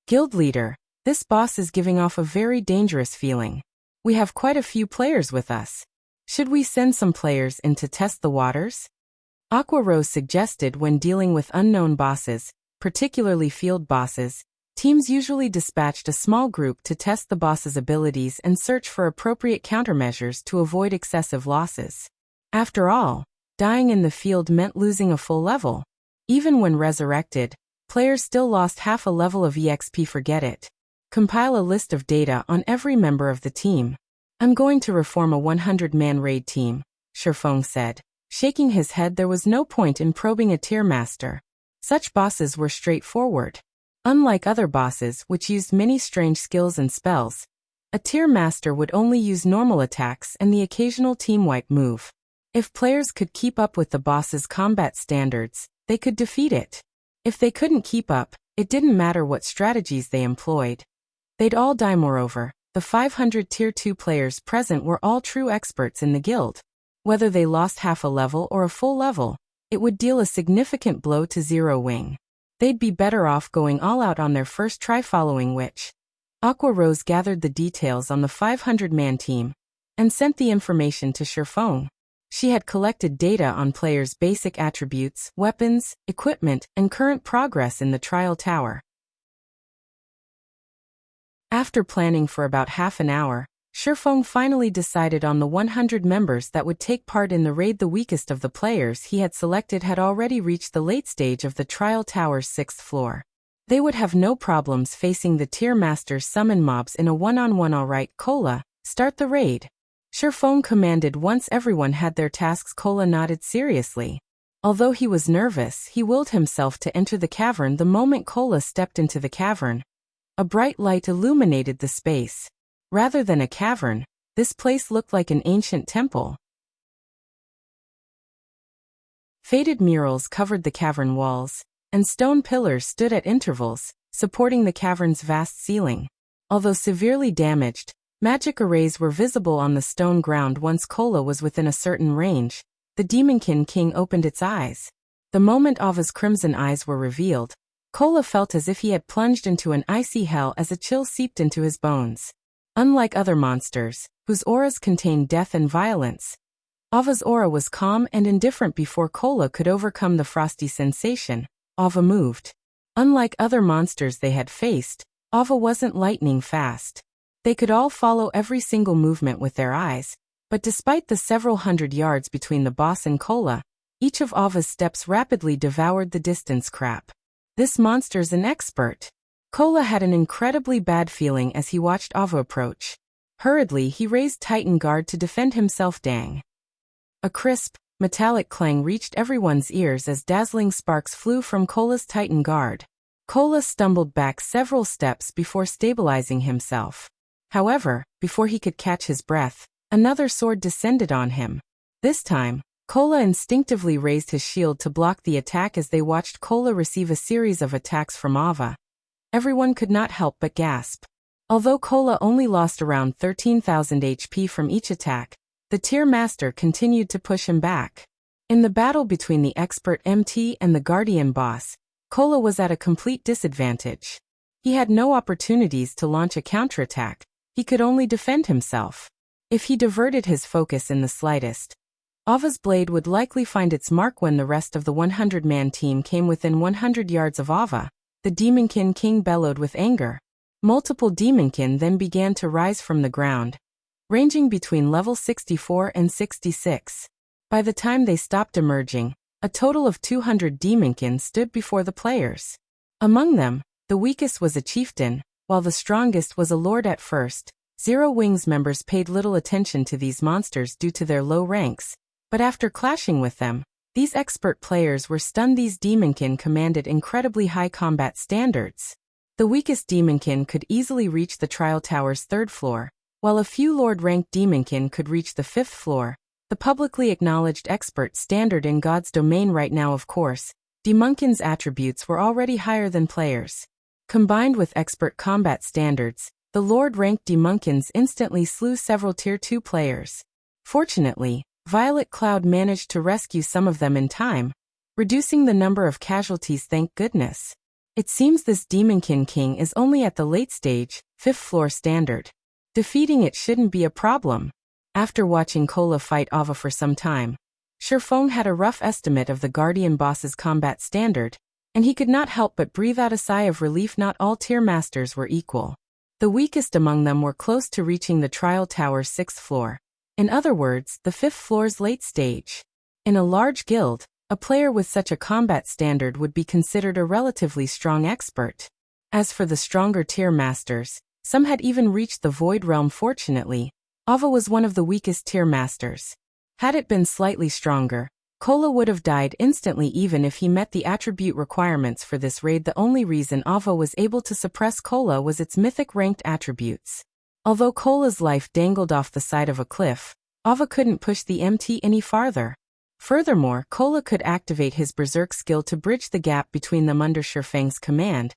Guild Leader, this boss is giving off a very dangerous feeling. We have quite a few players with us. Should we send some players in to test the waters? Aqua Rose suggested. When dealing with unknown bosses, particularly field bosses, teams usually dispatched a small group to test the boss's abilities and search for appropriate countermeasures to avoid excessive losses. After all, dying in the field meant losing a full level. Even when resurrected, players still lost half a level of EXP. Forget it. Compile a list of data on every member of the team. I'm going to reform a 100-man raid team, Feng said. Shaking his head, there was no point in probing a Tier Master. Such bosses were straightforward. Unlike other bosses which used many strange skills and spells, a Tier Master would only use normal attacks and the occasional team wipe move. If players could keep up with the boss's combat standards, they could defeat it. If they couldn't keep up, it didn't matter what strategies they employed. They'd all die. Moreover, the 500 Tier 2 players present were all true experts in the guild. Whether they lost half a level or a full level, it would deal a significant blow to Zero Wing. They'd be better off going all out on their first try, following which Aqua Rose gathered the details on the 500-man team and sent the information to Feng. She had collected data on players' basic attributes, weapons, equipment, and current progress in the Trial Tower. After planning for about half an hour, Feng finally decided on the 100 members that would take part in the raid. The weakest of the players he had selected had already reached the late stage of the Trial Tower's 6th floor. They would have no problems facing the Tier Master's summon mobs in a one-on-one. Alright, Cola, start the raid. Feng commanded once everyone had their tasks. Cola nodded seriously. Although he was nervous, he willed himself to enter the cavern. The moment Cola stepped into the cavern, a bright light illuminated the space. Rather than a cavern, this place looked like an ancient temple. Faded murals covered the cavern walls, and stone pillars stood at intervals, supporting the cavern's vast ceiling. Although severely damaged, magic arrays were visible on the stone ground once Kola was within a certain range. The Demonkin king opened its eyes. The moment Ava's crimson eyes were revealed, Kola felt as if he had plunged into an icy hell as a chill seeped into his bones. Unlike other monsters, whose auras contained death and violence, Ava's aura was calm and indifferent. Before Kola could overcome the frosty sensation, Ava moved. Unlike other monsters they had faced, Ava wasn't lightning fast. They could all follow every single movement with their eyes, but despite the several hundred yards between the boss and Kola, each of Ava's steps rapidly devoured the distance. Crap. This monster's an expert. Kola had an incredibly bad feeling as he watched Ava approach. Hurriedly he raised Titan Guard to defend himself. Dang. A crisp, metallic clang reached everyone's ears as dazzling sparks flew from Kola's Titan Guard. Kola stumbled back several steps before stabilizing himself. However, before he could catch his breath, another sword descended on him. This time, Kola instinctively raised his shield to block the attack. As they watched Kola receive a series of attacks from Ava, everyone could not help but gasp. Although Kola only lost around 13,000 HP from each attack, the Tier Master continued to push him back. In the battle between the expert MT and the Guardian boss, Kola was at a complete disadvantage. He had no opportunities to launch a counterattack, he could only defend himself. If he diverted his focus in the slightest, Ava's blade would likely find its mark. When the rest of the 100-man team came within 100 yards of Ava, the Demonkin king bellowed with anger. Multiple Demonkin then began to rise from the ground, ranging between level 64 and 66. By the time they stopped emerging, a total of 200 Demonkin stood before the players. Among them, the weakest was a chieftain, while the strongest was a lord. At first, Zero Wings members paid little attention to these monsters due to their low ranks, but after clashing with them, these expert players were stunned. These Demonkin commanded incredibly high combat standards. The weakest Demonkin could easily reach the trial tower's 3rd floor, while a few Lord-ranked Demonkin could reach the 5th floor, the publicly acknowledged expert standard in God's domain. Right now, of course, Demonkin's attributes were already higher than players. Combined with expert combat standards, the Lord-ranked Demonkins instantly slew several Tier 2 players. Fortunately, Violet Cloud managed to rescue some of them in time, reducing the number of casualties. Thank goodness. It seems this Demonkin king is only at the late stage, 5th floor standard. Defeating it shouldn't be a problem. After watching Kola fight Ava for some time, Feng had a rough estimate of the Guardian boss's combat standard, and he could not help but breathe out a sigh of relief. Not all tier masters were equal. The weakest among them were close to reaching the trial tower's 6th floor. In other words, the 5th floor's late stage. In a large guild, a player with such a combat standard would be considered a relatively strong expert. As for the stronger tier masters, some had even reached the Void Realm. Fortunately, Ava was one of the weakest tier masters. Had it been slightly stronger, Kola would have died instantly even if he met the attribute requirements for this raid. The only reason Ava was able to suppress Kola was its mythic ranked attributes. Although Kola's life dangled off the side of a cliff, Ava couldn't push the MT any farther. Furthermore, Kola could activate his Berserk skill to bridge the gap between them under Feng's command.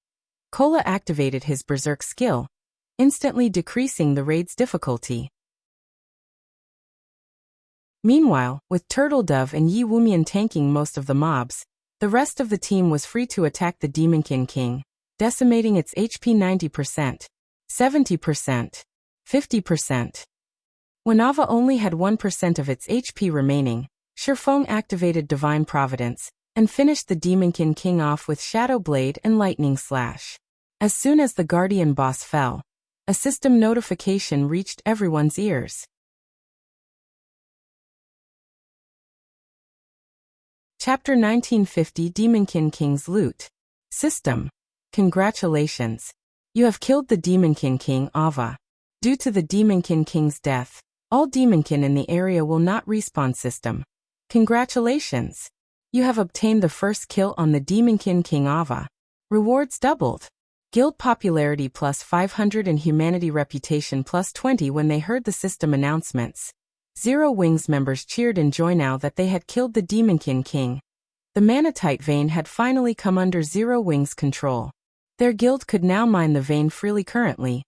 Kola activated his Berserk skill, instantly decreasing the raid's difficulty. Meanwhile, with Turtledove and Yi Wumian tanking most of the mobs, the rest of the team was free to attack the Demonkin King, decimating its HP 90%, 70%, 50%. When Ava only had 1% of its HP remaining, Feng activated Divine Providence and finished the Demonkin King off with Shadow Blade and Lightning Slash. As soon as the Guardian boss fell, a system notification reached everyone's ears. Chapter 1950 Demonkin King's Loot. System. Congratulations. You have killed the Demonkin King Ava. Due to the Demonkin King's death, all Demonkin in the area will not respawn. System. Congratulations. You have obtained the first kill on the Demonkin King Ava. Rewards doubled. Guild popularity plus 500 and humanity reputation plus 20 when they heard the system announcements. Zero Wings members cheered in joy now that they had killed the Demonkin king. The manatite vein had finally come under Zero Wings' control. Their guild could now mine the vein freely currently.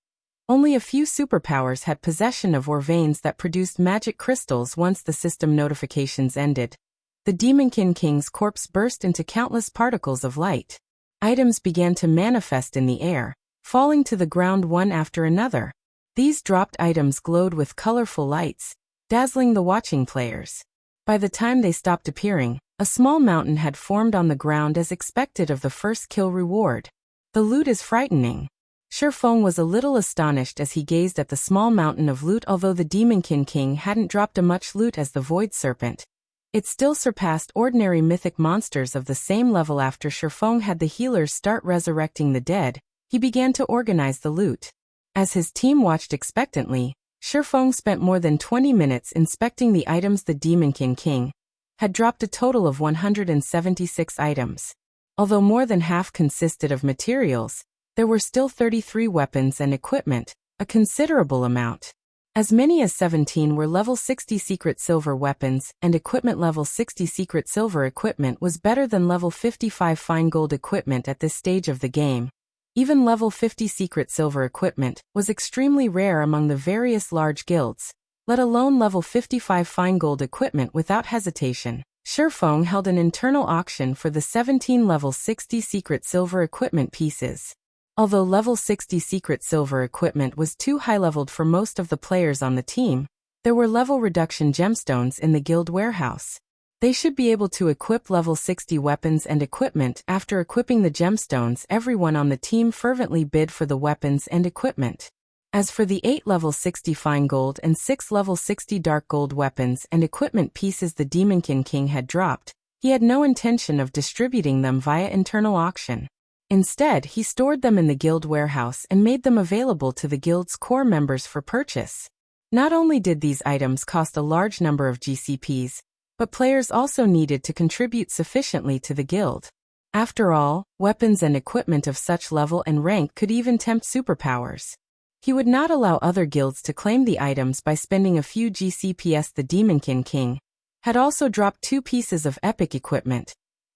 Only a few superpowers had possession of ore veins that produced magic crystals once the system notifications ended. The Demonkin king's corpse burst into countless particles of light. Items began to manifest in the air, falling to the ground one after another. These dropped items glowed with colorful lights, dazzling the watching players. By the time they stopped appearing, a small mountain had formed on the ground as expected of the first kill reward. The loot is frightening. Feng was a little astonished as he gazed at the small mountain of loot. Although the Demonkin king hadn't dropped as much loot as the Void Serpent, it still surpassed ordinary mythic monsters of the same level. After Feng had the healers start resurrecting the dead, he began to organize the loot. As his team watched expectantly, Feng spent more than 20 minutes inspecting the items. The Demonkin king had dropped a total of 176 items. Although more than half consisted of materials, there were still 33 weapons and equipment, a considerable amount. As many as 17 were level 60 secret silver weapons, and equipment. Level 60 secret silver equipment was better than level 55 fine gold equipment at this stage of the game. Even level 50 secret silver equipment was extremely rare among the various large guilds, let alone level 55 fine gold equipment. Without hesitation, Feng held an internal auction for the 17 level 60 secret silver equipment pieces. Although level 60 secret silver equipment was too high-leveled for most of the players on the team, there were level reduction gemstones in the guild warehouse. They should be able to equip level 60 weapons and equipment. After equipping the gemstones, everyone on the team fervently bid for the weapons and equipment. As for the 8 level 60 fine gold and 6 level 60 dark gold weapons and equipment pieces the Demonkin king had dropped, he had no intention of distributing them via internal auction. Instead, he stored them in the guild warehouse and made them available to the guild's core members for purchase. Not only did these items cost a large number of GCPs, but players also needed to contribute sufficiently to the guild. After all, weapons and equipment of such level and rank could even tempt superpowers. He would not allow other guilds to claim the items by spending a few GCPs. The Demonkin king had also dropped 2 pieces of epic equipment,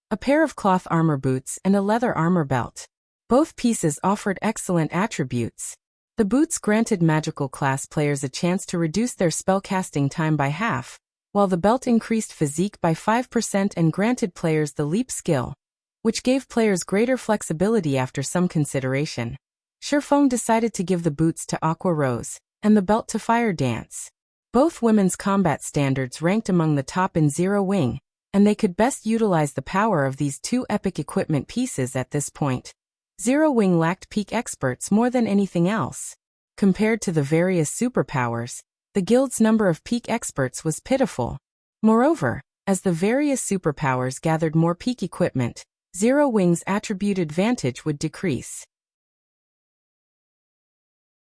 a pair of cloth armor boots and a leather armor belt. Both pieces offered excellent attributes. The boots granted magical class players a chance to reduce their spellcasting time by half, while the belt increased physique by 5% and granted players the leap skill, which gave players greater flexibility. After some consideration, Feng decided to give the boots to Aqua Rose and the belt to Fire Dance. Both women's combat standards ranked among the top in Zero Wing, and they could best utilize the power of these 2 epic equipment pieces at this point. Zero Wing lacked peak experts more than anything else. Compared to the various superpowers, the guild's number of peak experts was pitiful. Moreover, as the various superpowers gathered more peak equipment, Zero Wing's attribute advantage would decrease.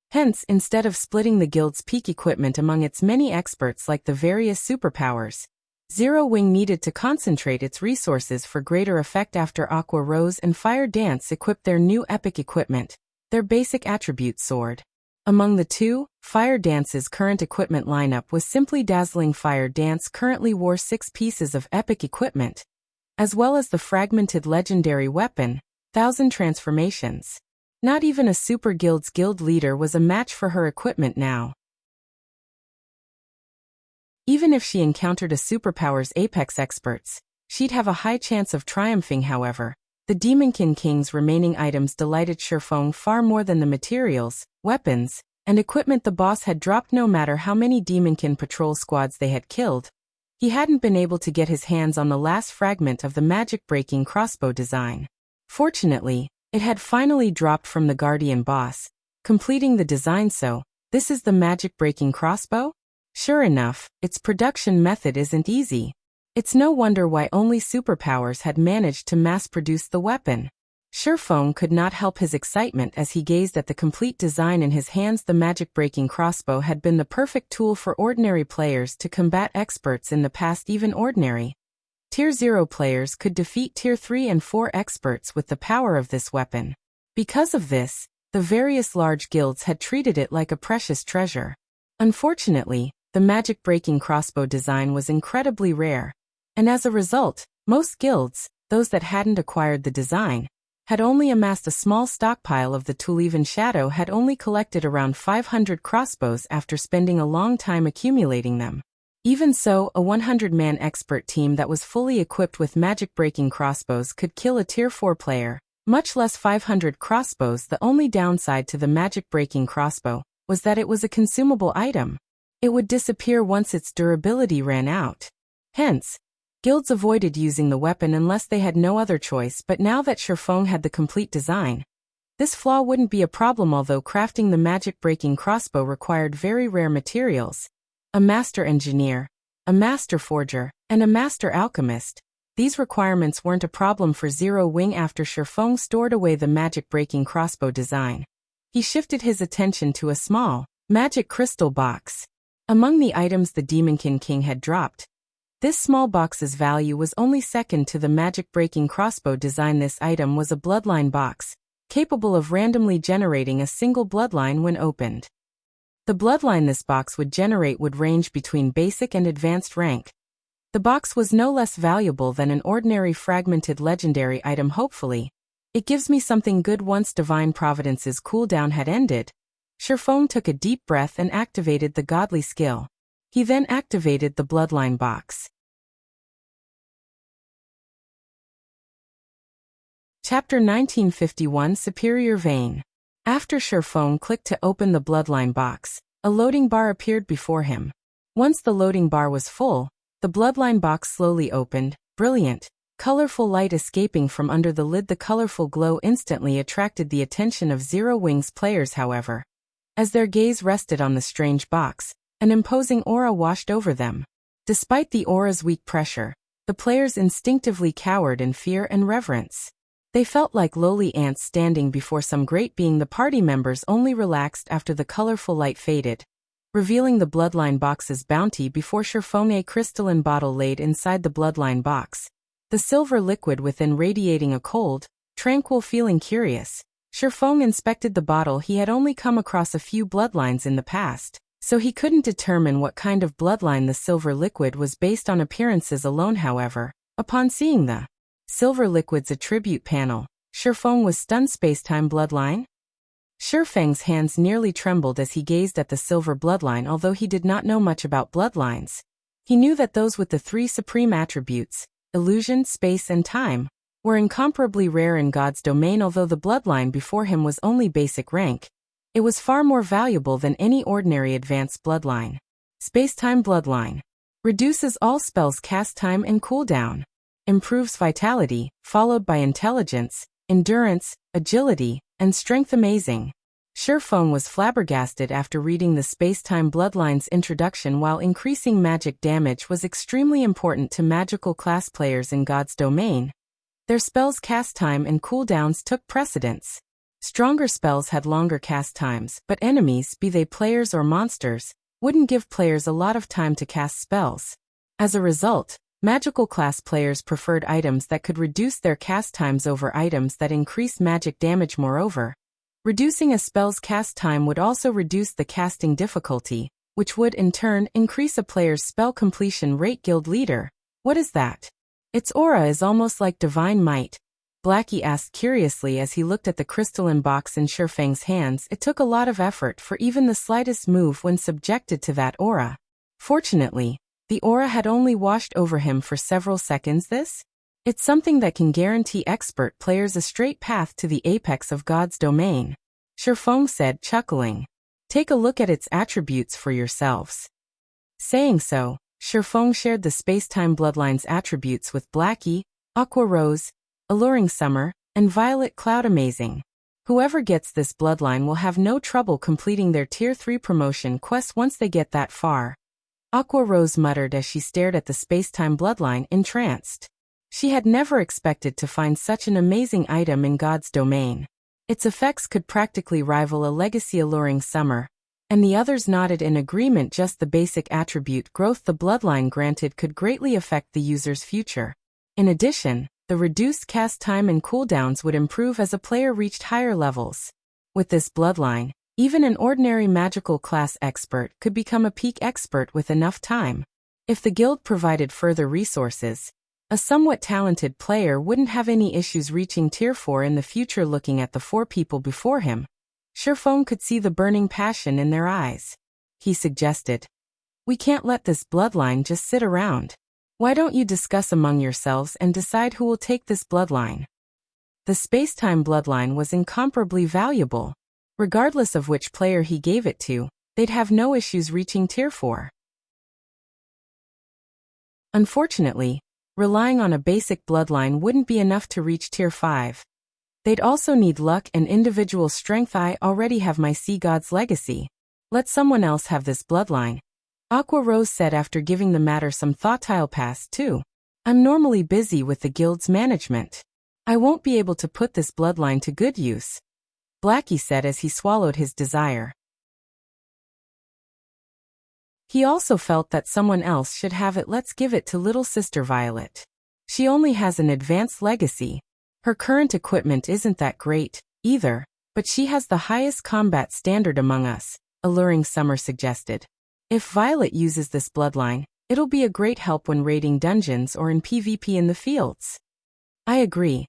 Hence, instead of splitting the guild's peak equipment among its many experts like the various superpowers, Zero Wing needed to concentrate its resources for greater effect. After Aqua Rose and Fire Dance equipped their new epic equipment, their basic attribute soared. Among the two, Fire Dance's current equipment lineup was simply dazzling. Fire Dance currently wore 6 pieces of epic equipment, as well as the fragmented legendary weapon, 1000 Transformations. Not even a super guild's guild leader was a match for her equipment now. Even if she encountered a superpower's apex experts, she'd have a high chance of triumphing. However, the Demonkin king's remaining items delighted Feng far more than the materials, weapons, and equipment the boss had dropped. No matter how many Demonkin patrol squads they had killed, he hadn't been able to get his hands on the last fragment of the Magicbreaking crossbow design. Fortunately, it had finally dropped from the Guardian boss, completing the design. So, this is the Magicbreaking crossbow? Sure enough, its production method isn't easy. It's no wonder why only superpowers had managed to mass-produce the weapon. Feng could not help his excitement as he gazed at the complete design in his hands. The Magicbreaking crossbow had been the perfect tool for ordinary players to combat experts in the past. Even ordinary Tier 0 players could defeat Tier 3 and 4 experts with the power of this weapon. Because of this, the various large guilds had treated it like a precious treasure. Unfortunately, the magic-breaking crossbow design was incredibly rare, and as a result, most guilds, those that hadn't acquired the design, had only amassed a small stockpile of the tool. Even Shadow had only collected around 500 crossbows after spending a long time accumulating them. Even so, a 100-man expert team that was fully equipped with magic-breaking crossbows could kill a Tier 4 player, much less 500 crossbows. The only downside to the magic-breaking crossbow was that it was a consumable item. It would disappear once its durability ran out. Hence, guilds avoided using the weapon unless they had no other choice. But now that Feng had the complete design, this flaw wouldn't be a problem. Although crafting the magic-breaking crossbow required very rare materials, a master engineer, a master forger, and a master alchemist, these requirements weren't a problem for Zero Wing. After Feng stored away the magic-breaking crossbow design, he shifted his attention to a small, magic crystal box. Among the items the Demonkin King had dropped, this small box's value was only second to the magic-breaking crossbow design. This item was a bloodline box, capable of randomly generating a single bloodline when opened. The bloodline this box would generate would range between basic and advanced rank. The box was no less valuable than an ordinary fragmented legendary item. Hopefully, it gives me something good. Once Divine Providence's cooldown had ended, Feng took a deep breath and activated the godly skill. He then activated the bloodline box. Chapter 1951 Superior Vein. After Feng clicked to open the bloodline box, a loading bar appeared before him. Once the loading bar was full, the bloodline box slowly opened. Brilliant, colorful light escaping from under the lid. The colorful glow instantly attracted the attention of Zero Wing's players. However, as their gaze rested on the strange box, an imposing aura washed over them. Despite the aura's weak pressure, the players instinctively cowered in fear and reverence. They felt like lowly ants standing before some great being. The party members only relaxed after the colorful light faded, revealing the bloodline box's bounty before Feng. A crystalline bottle laid inside the bloodline box, the silver liquid within radiating a cold, tranquil feeling. Curious, Feng inspected the bottle. He had only come across a few bloodlines in the past, so he couldn't determine what kind of bloodline the silver liquid was based on appearances alone. However, upon seeing the silver liquid's attribute panel, Feng was stunned. Spacetime bloodline? Feng's hands nearly trembled as he gazed at the silver bloodline. Although he did not know much about bloodlines, he knew that those with the three supreme attributes, illusion, space, and time, were incomparably rare in God's domain. Although the bloodline before him was only basic rank, it was far more valuable than any ordinary advanced bloodline. Spacetime bloodline. Reduces all spells cast time and cooldown. Improves vitality, followed by intelligence, endurance, agility, and strength. Amazing. Feng was flabbergasted after reading the Spacetime Bloodline's introduction. While increasing magic damage was extremely important to magical class players in God's domain, their spells' cast time and cooldowns took precedence. Stronger spells had longer cast times, but enemies, be they players or monsters, wouldn't give players a lot of time to cast spells. As a result, magical class players preferred items that could reduce their cast times over items that increased magic damage. Moreover, reducing a spell's cast time would also reduce the casting difficulty, which would in turn increase a player's spell completion rate. Guild leader, what is that? Its aura is almost like divine might, Blackie asked curiously as he looked at the crystalline box in Feng's hands. It took a lot of effort for even the slightest move when subjected to that aura. Fortunately, the aura had only washed over him for several seconds. It's something that can guarantee expert players a straight path to the apex of God's domain, Feng said, chuckling. Take a look at its attributes for yourselves. Saying so, Feng shared the Spacetime Bloodline's attributes with Blackie, Aqua Rose, Alluring Summer, and Violet Cloud. Amazing. Whoever gets this bloodline will have no trouble completing their Tier 3 promotion quest once they get that far. Aqua Rose muttered as she stared at the Spacetime Bloodline, entranced. She had never expected to find such an amazing item in God's domain. Its effects could practically rival a legacy Alluring Summer, and the others nodded in agreement. Just the basic attribute growth the bloodline granted could greatly affect the user's future. In addition, the The reduced cast time and cooldowns would improve as a player reached higher levels. With this bloodline, even an ordinary magical class expert could become a peak expert with enough time. If the guild provided further resources, a somewhat talented player wouldn't have any issues reaching tier 4 in the future. Looking at the 4 people before him, Feng could see the burning passion in their eyes. He suggested, "We can't let this bloodline just sit around. Why don't you discuss among yourselves and decide who will take this bloodline?" The space-time bloodline was incomparably valuable. Regardless of which player he gave it to, they'd have no issues reaching tier 4. Unfortunately, relying on a basic bloodline wouldn't be enough to reach tier 5. They'd also need luck and individual strength. "I already have my Sea God's legacy. Let someone else have this bloodline," Aqua Rose said after giving the matter some thought. "I'll pass too. I'm normally busy with the guild's management. I won't be able to put this bloodline to good use," Blackie said as he swallowed his desire. He also felt that someone else should have it. "Let's give it to little sister Violet. She only has an advanced legacy. Her current equipment isn't that great, either, but she has the highest combat standard among us," Alluring Summer suggested. "If Violet uses this bloodline, it'll be a great help when raiding dungeons or in PvP in the fields." "I agree,"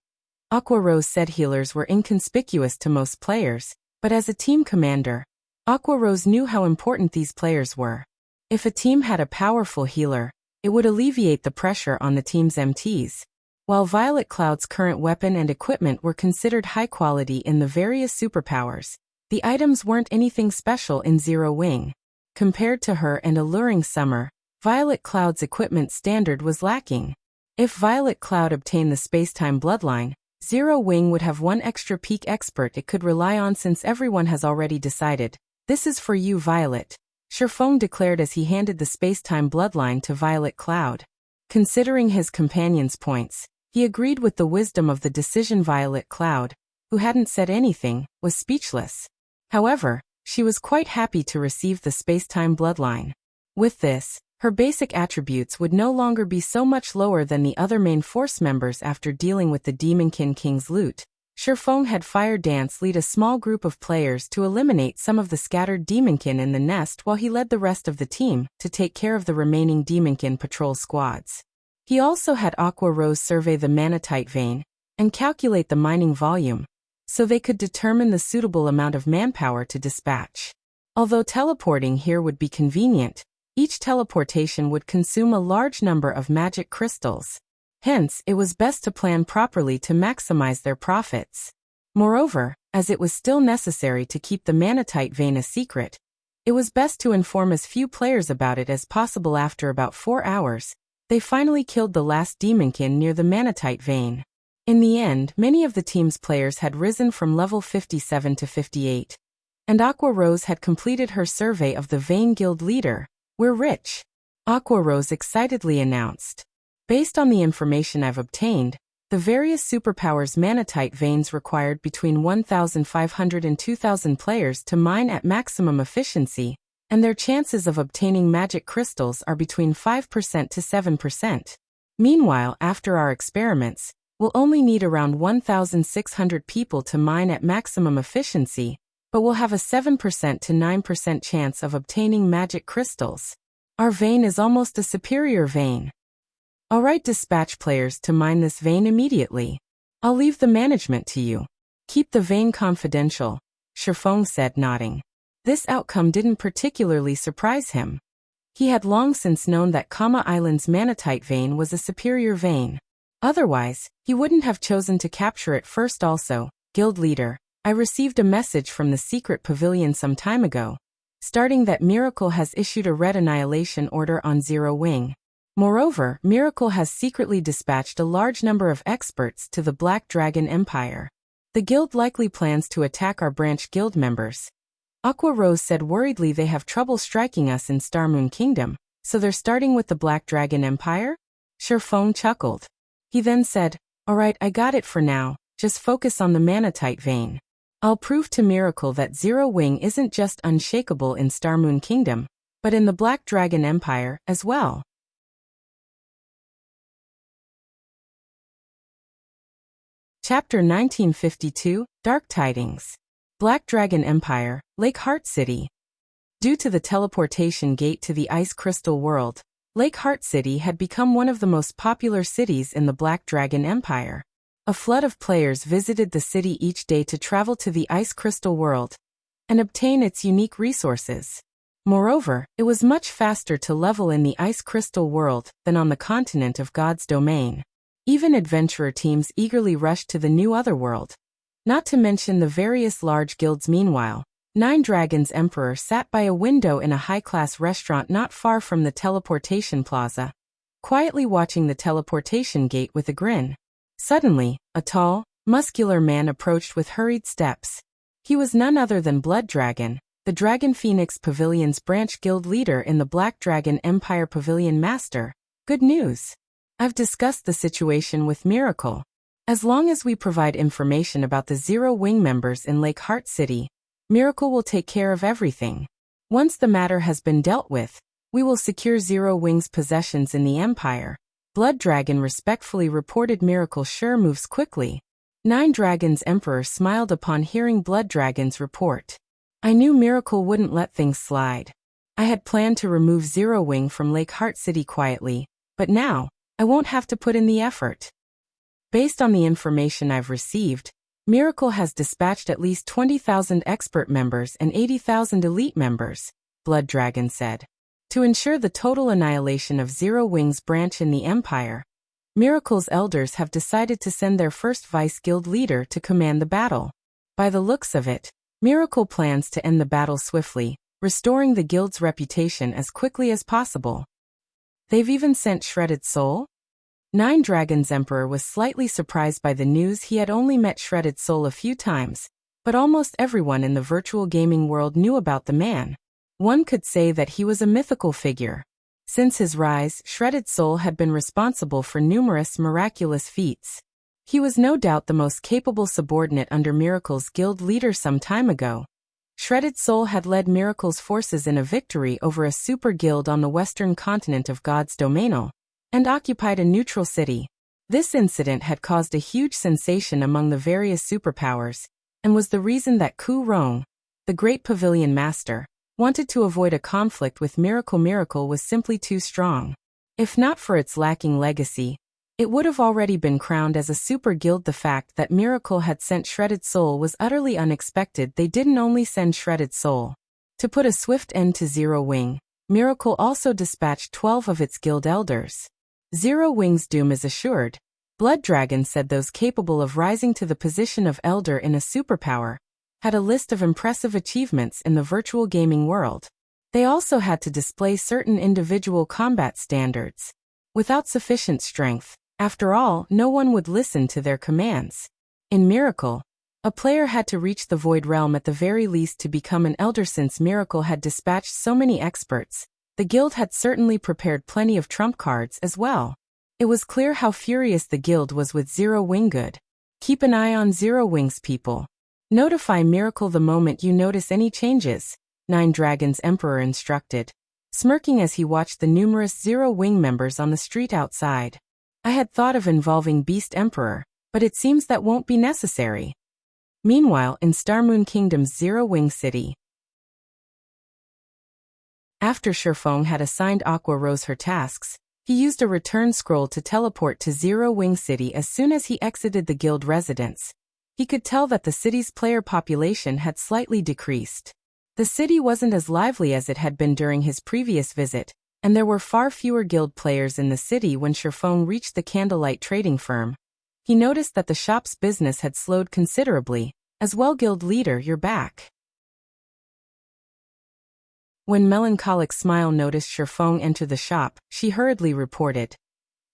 Aqua Rose said. Healers were inconspicuous to most players, but as a team commander, Aqua Rose knew how important these players were. If a team had a powerful healer, it would alleviate the pressure on the team's MTs. While Violet Cloud's current weapon and equipment were considered high quality in the various superpowers, the items weren't anything special in Zero Wing. Compared to her and Alluring Summer, Violet Cloud's equipment standard was lacking. If Violet Cloud obtained the Spacetime Bloodline, Zero Wing would have one extra peak expert it could rely on. "Since everyone has already decided, this is for you, Violet," Feng declared as he handed the Spacetime Bloodline to Violet Cloud. Considering his companion's points, he agreed with the wisdom of the decision. Violet Cloud, who hadn't said anything, was speechless. However, she was quite happy to receive the Spacetime Bloodline. With this, her basic attributes would no longer be so much lower than the other main force members. After dealing with the Demonkin King's loot, Feng had Fire Dance lead a small group of players to eliminate some of the scattered Demonkin in the nest, while he led the rest of the team to take care of the remaining Demonkin patrol squads. He also had Aqua Rose survey the Manatite vein and calculate the mining volume, so they could determine the suitable amount of manpower to dispatch. Although teleporting here would be convenient, each teleportation would consume a large number of magic crystals. Hence, it was best to plan properly to maximize their profits. Moreover, as it was still necessary to keep the Manatite vein a secret, it was best to inform as few players about it as possible. After about 4 hours, they finally killed the last Demonkin near the Manatite vein. In the end, many of the team's players had risen from level 57 to 58, and Aqua Rose had completed her survey of the vein guild leader. "We're rich," Aqua Rose excitedly announced. "Based on the information I've obtained, the various superpowers Manatite veins required between 1,500 and 2,000 players to mine at maximum efficiency, and their chances of obtaining magic crystals are between 5% to 7%. Meanwhile, after our experiments, we'll only need around 1,600 people to mine at maximum efficiency, but we'll have a 7% to 9% chance of obtaining magic crystals. Our vein is almost a superior vein. Alright, dispatch players to mine this vein immediately. I'll leave the management to you. Keep the vein confidential," Feng said, nodding. This outcome didn't particularly surprise him. He had long since known that Kama Island's Manatite vein was a superior vein. Otherwise, he wouldn't have chosen to capture it first. "Also, guild leader, I received a message from the secret pavilion some time ago, stating that Miracle has issued a red annihilation order on Zero Wing. Moreover, Miracle has secretly dispatched a large number of experts to the Black Dragon Empire. The guild likely plans to attack our branch guild members." Aqua Rose said worriedly. "They have trouble striking us in Starmoon Kingdom, so they're starting with the Black Dragon Empire?" Feng chuckled. He then said, "Alright, I got it for now, just focus on the Manatite vein. I'll prove to Miracle that Zero Wing isn't just unshakable in Starmoon Kingdom, but in the Black Dragon Empire as well." Chapter 1952, Dark Tidings. Black Dragon Empire, Lake Heart City. Due to the teleportation gate to the Ice Crystal World, Lake Heart City had become one of the most popular cities in the Black Dragon Empire. A flood of players visited the city each day to travel to the Ice Crystal World and obtain its unique resources. Moreover, it was much faster to level in the Ice Crystal World than on the continent of God's domain. Even adventurer teams eagerly rushed to the new otherworld. Not to mention the various large guilds. Meanwhile, Nine Dragons Emperor sat by a window in a high-class restaurant not far from the teleportation plaza, quietly watching the teleportation gate with a grin. Suddenly, a tall, muscular man approached with hurried steps. He was none other than Blood Dragon, the Dragon Phoenix Pavilion's branch guild leader in the Black Dragon Empire Pavilion. Master, good news. I've discussed the situation with Miracle. As long as we provide information about the Zero Wing members in Lake Heart City, Miracle will take care of everything. Once the matter has been dealt with, we will secure Zero Wing's possessions in the Empire. Blood Dragon respectfully reported. Miracle sure moves quickly. Nine Dragons Emperor smiled upon hearing Blood Dragon's report. I knew Miracle wouldn't let things slide. I had planned to remove Zero Wing from Lake Heart City quietly, but now, I won't have to put in the effort. Based on the information I've received, Miracle has dispatched at least 20,000 expert members and 80,000 elite members, Blood Dragon said. To ensure the total annihilation of Zero Wing's branch in the Empire, Miracle's elders have decided to send their first vice guild leader to command the battle. By the looks of it, Miracle plans to end the battle swiftly, restoring the guild's reputation as quickly as possible. They've even sent Shredded Soul? Nine Dragons Emperor was slightly surprised by the news. He had only met Shredded Soul a few times, but almost everyone in the virtual gaming world knew about the man. One could say that he was a mythical figure. Since his rise, Shredded Soul had been responsible for numerous miraculous feats. He was no doubt the most capable subordinate under Miracle's guild leader some time ago. Shredded Soul had led Miracle's forces in a victory over a super guild on the western continent of God's domain, and occupied a neutral city. This incident had caused a huge sensation among the various superpowers, and was the reason that Ku Rong, the great pavilion master, wanted to avoid a conflict with Miracle. Miracle was simply too strong. If not for its lacking legacy, it would have already been crowned as a super guild. The fact that Miracle had sent Shredded Soul was utterly unexpected. They didn't only send Shredded Soul to put a swift end to Zero Wing, Miracle also dispatched 12 of its guild elders. Zero Wing's doom is assured, Blood Dragon said. Those capable of rising to the position of elder in a superpower had a list of impressive achievements in the virtual gaming world. They also had to display certain individual combat standards. Without sufficient strength, after all, no one would listen to their commands. In Miracle, a player had to reach the Void Realm at the very least to become an elder. Since Miracle had dispatched so many experts, the guild had certainly prepared plenty of trump cards as well. It was clear how furious the guild was with Zero Wing. Good. Keep an eye on Zero Wing's people. Notify Miracle the moment you notice any changes, Nine Dragons Emperor instructed, smirking as he watched the numerous Zero Wing members on the street outside. I had thought of involving Beast Emperor, but it seems that won't be necessary. Meanwhile, in Starmoon Kingdom's Zero Wing City, after Feng had assigned Aqua Rose her tasks, he used a return scroll to teleport to Zero Wing City. As soon as he exited the guild residence, he could tell that the city's player population had slightly decreased. The city wasn't as lively as it had been during his previous visit, and there were far fewer guild players in the city. When Feng reached the Candlelight Trading Firm, he noticed that the shop's business had slowed considerably. As well, guild leader, you're back. When Melancholic Smile noticed Feng enter the shop, she hurriedly reported,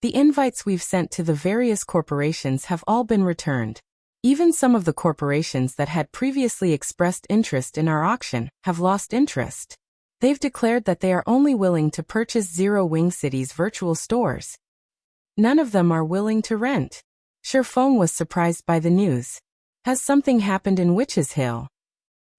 "The invites we've sent to the various corporations have all been returned. Even some of the corporations that had previously expressed interest in our auction have lost interest. They've declared that they are only willing to purchase Zero Wing City's virtual stores. None of them are willing to rent." Feng was surprised by the news. Has something happened in Witch's Hill?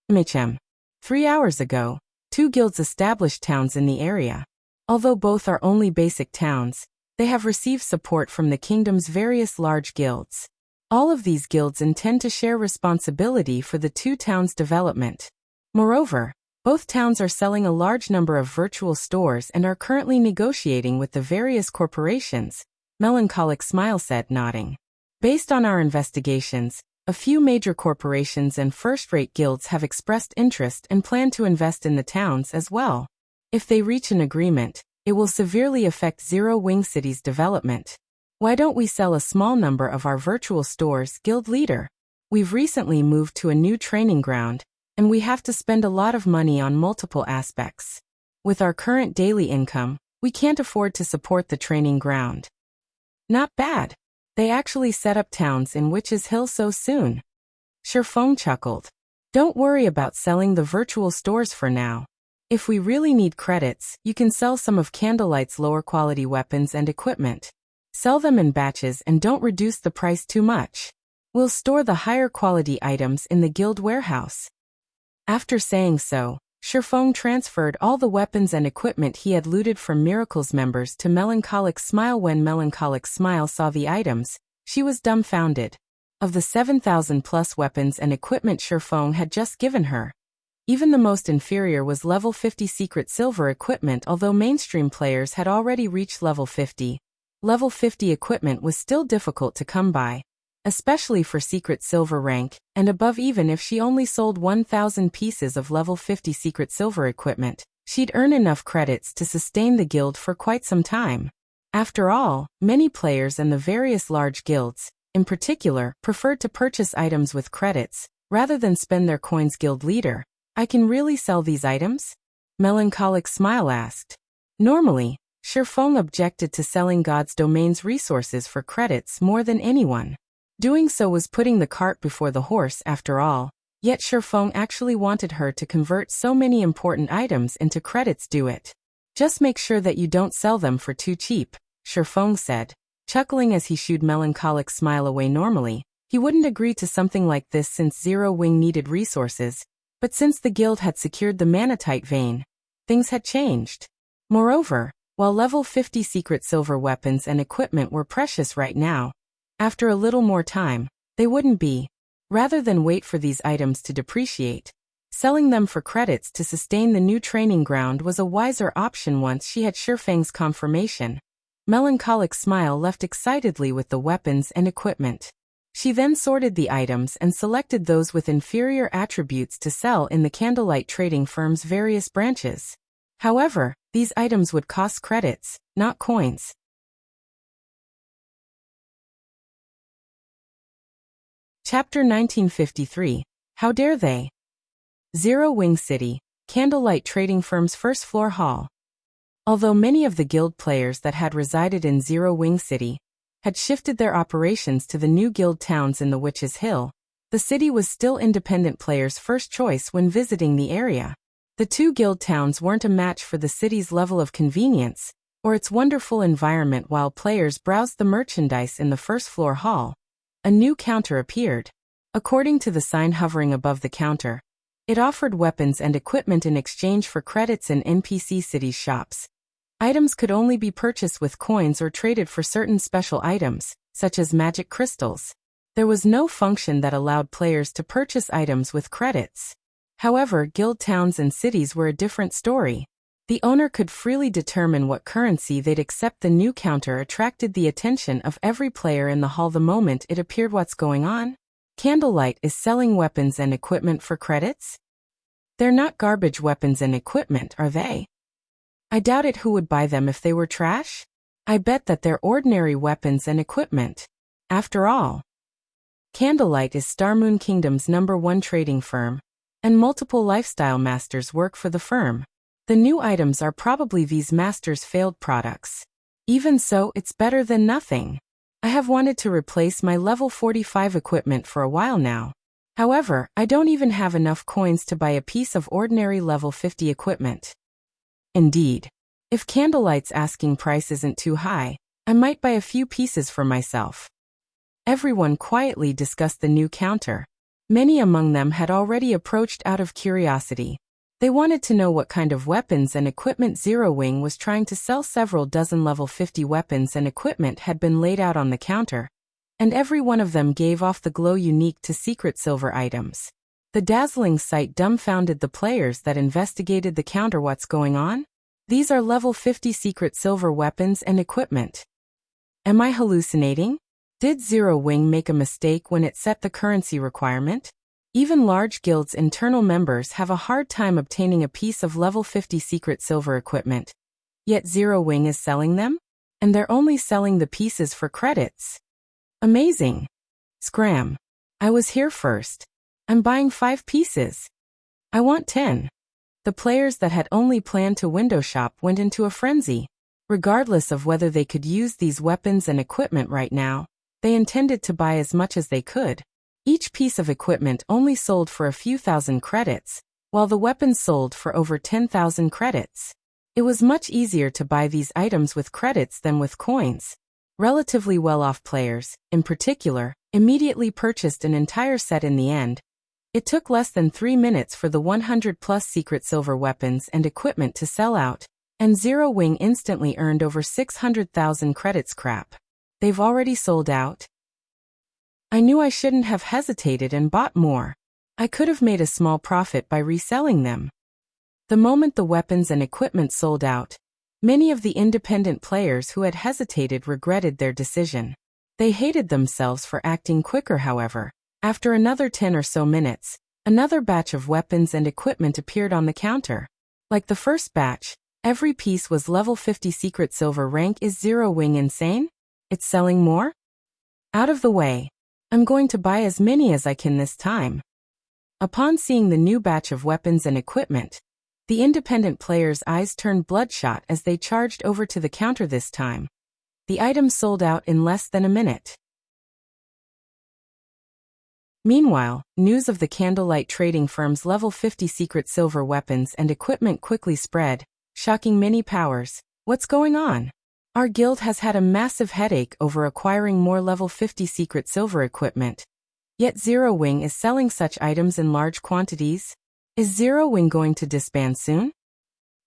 3 hours ago, 2 guilds established towns in the area. Although both are only basic towns, they have received support from the kingdom's various large guilds. All of these guilds intend to share responsibility for the two towns' development. Moreover, both towns are selling a large number of virtual stores and are currently negotiating with the various corporations, Melancholic Smile said, nodding. Based on our investigations, a few major corporations and first-rate guilds have expressed interest and plan to invest in the towns as well. If they reach an agreement, it will severely affect Zero Wing City's development. Why don't we sell a small number of our virtual stores, Guild Leader? We've recently moved to a new training ground, and we have to spend a lot of money on multiple aspects. With our current daily income, we can't afford to support the training ground. Not bad. They actually set up towns in Witch's Hill so soon. Feng chuckled. Don't worry about selling the virtual stores for now. If we really need credits, you can sell some of Candlelight's lower quality weapons and equipment. Sell them in batches and don't reduce the price too much. We'll store the higher quality items in the guild warehouse. After saying so, Feng transferred all the weapons and equipment he had looted from Miracle's members to Melancholic Smile. When Melancholic Smile saw the items, she was dumbfounded. Of the 7,000 plus weapons and equipment Feng had just given her, even the most inferior was level 50 secret silver equipment. Although mainstream players had already reached level 50, level 50 equipment was still difficult to come by, especially for secret silver rank and above. Even if she only sold 1,000 pieces of level 50 secret silver equipment, she'd earn enough credits to sustain the guild for quite some time. After all, many players and the various large guilds, in particular, preferred to purchase items with credits rather than spend their coins. Guild Leader, I can really sell these items? Melancholic Smile asked. Normally, Feng objected to selling God's domain's resources for credits more than anyone. Doing so was putting the cart before the horse after all, yet Feng actually wanted her to convert so many important items into credits. Do it. Just make sure that you don't sell them for too cheap, Feng said, chuckling as he shooed Melancholic Smile away. Normally, he wouldn't agree to something like this since Zero Wing needed resources, but since the guild had secured the Manatite vein, things had changed. Moreover, while level 50 secret silver weapons and equipment were precious right now, after a little more time, they wouldn't be. Rather than wait for these items to depreciate, selling them for credits to sustain the new training ground was a wiser option. Once she had Feng's confirmation, Melancholic Smile left excitedly with the weapons and equipment. She then sorted the items and selected those with inferior attributes to sell in the Candlelight trading firm's various branches. However, these items would cost credits, not coins. Chapter 1953. How dare they? Zero Wing City, Candlelight Trading Firm's first floor hall. Although many of the guild players that had resided in Zero Wing City had shifted their operations to the new guild towns in the Witch's Hill, the city was still independent players' first choice when visiting the area. The two guild towns weren't a match for the city's level of convenience or its wonderful environment. While players browsed the merchandise in the first floor hall, a new counter appeared. According to the sign hovering above the counter, it offered weapons and equipment in exchange for credits in NPC cities' shops. Items could only be purchased with coins or traded for certain special items, such as magic crystals. There was no function that allowed players to purchase items with credits. However, guild towns and cities were a different story. The owner could freely determine what currency they'd accept. The new counter attracted the attention of every player in the hall the moment it appeared. What's going on? Candlelight is selling weapons and equipment for credits? They're not garbage weapons and equipment, are they? I doubt it. Who would buy them if they were trash? I bet that they're ordinary weapons and equipment. After all, Candlelight is Starmoon Kingdom's #1 trading firm, and multiple lifestyle masters work for the firm. The new items are probably these masters' failed products. Even so, it's better than nothing. I have wanted to replace my level 45 equipment for a while now. However, I don't even have enough coins to buy a piece of ordinary level 50 equipment. Indeed, if Candlelight's asking price isn't too high, I might buy a few pieces for myself. Everyone quietly discussed the new counter. Many among them had already approached out of curiosity. They wanted to know what kind of weapons and equipment Zero Wing was trying to sell. Several dozen level 50 weapons and equipment had been laid out on the counter, and every one of them gave off the glow unique to secret silver items. The dazzling sight dumbfounded the players that investigated the counter. What's going on? These are level 50 secret silver weapons and equipment. Am I hallucinating? Did Zero Wing make a mistake when it set the currency requirement? Even large guilds' internal members have a hard time obtaining a piece of level 50 secret silver equipment. Yet Zero Wing is selling them? And they're only selling the pieces for credits. Amazing. Scram. I was here first. I'm buying 5 pieces. I want 10. The players that had only planned to window shop went into a frenzy. Regardless of whether they could use these weapons and equipment right now, they intended to buy as much as they could. Each piece of equipment only sold for a few thousand credits, while the weapons sold for over 10,000 credits. It was much easier to buy these items with credits than with coins. Relatively well-off players, in particular, immediately purchased an entire set in the end. It took less than 3 minutes for the 100+ secret silver weapons and equipment to sell out, and Zero Wing instantly earned over 600,000 credits. Crap. They've already sold out? I knew I shouldn't have hesitated and bought more. I could have made a small profit by reselling them. The moment the weapons and equipment sold out, many of the independent players who had hesitated regretted their decision. They hated themselves for acting quicker. However, after another 10 or so minutes, another batch of weapons and equipment appeared on the counter. Like the first batch, every piece was level 50 secret silver rank. Is Zero Wing insane? It's selling more? Out of the way. I'm going to buy as many as I can this time. Upon seeing the new batch of weapons and equipment, the independent players' eyes turned bloodshot as they charged over to the counter this time. The items sold out in less than a minute. Meanwhile, news of the Candlelight trading firm's level 50 secret silver weapons and equipment quickly spread, shocking many powers. What's going on? Our guild has had a massive headache over acquiring more level 50 secret silver equipment. Yet Zero Wing is selling such items in large quantities. Is Zero Wing going to disband soon?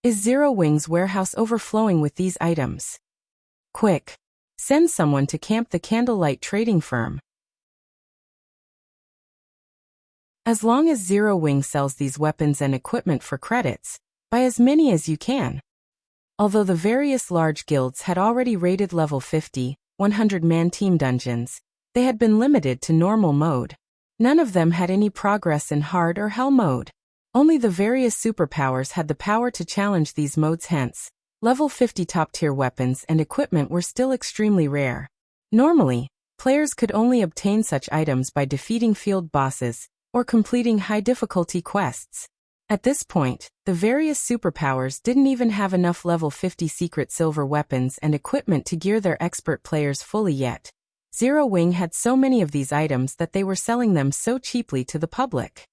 Is Zero Wing's warehouse overflowing with these items? Quick! Send someone to camp the Candlelight trading firm. As long as Zero Wing sells these weapons and equipment for credits, buy as many as you can. Although the various large guilds had already raided level 50, 100-man team dungeons, they had been limited to normal mode. None of them had any progress in hard or hell mode. Only the various superpowers had the power to challenge these modes. Hence, level 50 top-tier weapons and equipment were still extremely rare. Normally, players could only obtain such items by defeating field bosses or completing high-difficulty quests. At this point, the various superpowers didn't even have enough level 50 secret silver weapons and equipment to gear their expert players fully yet. Zero Wing had so many of these items that they were selling them so cheaply to the public.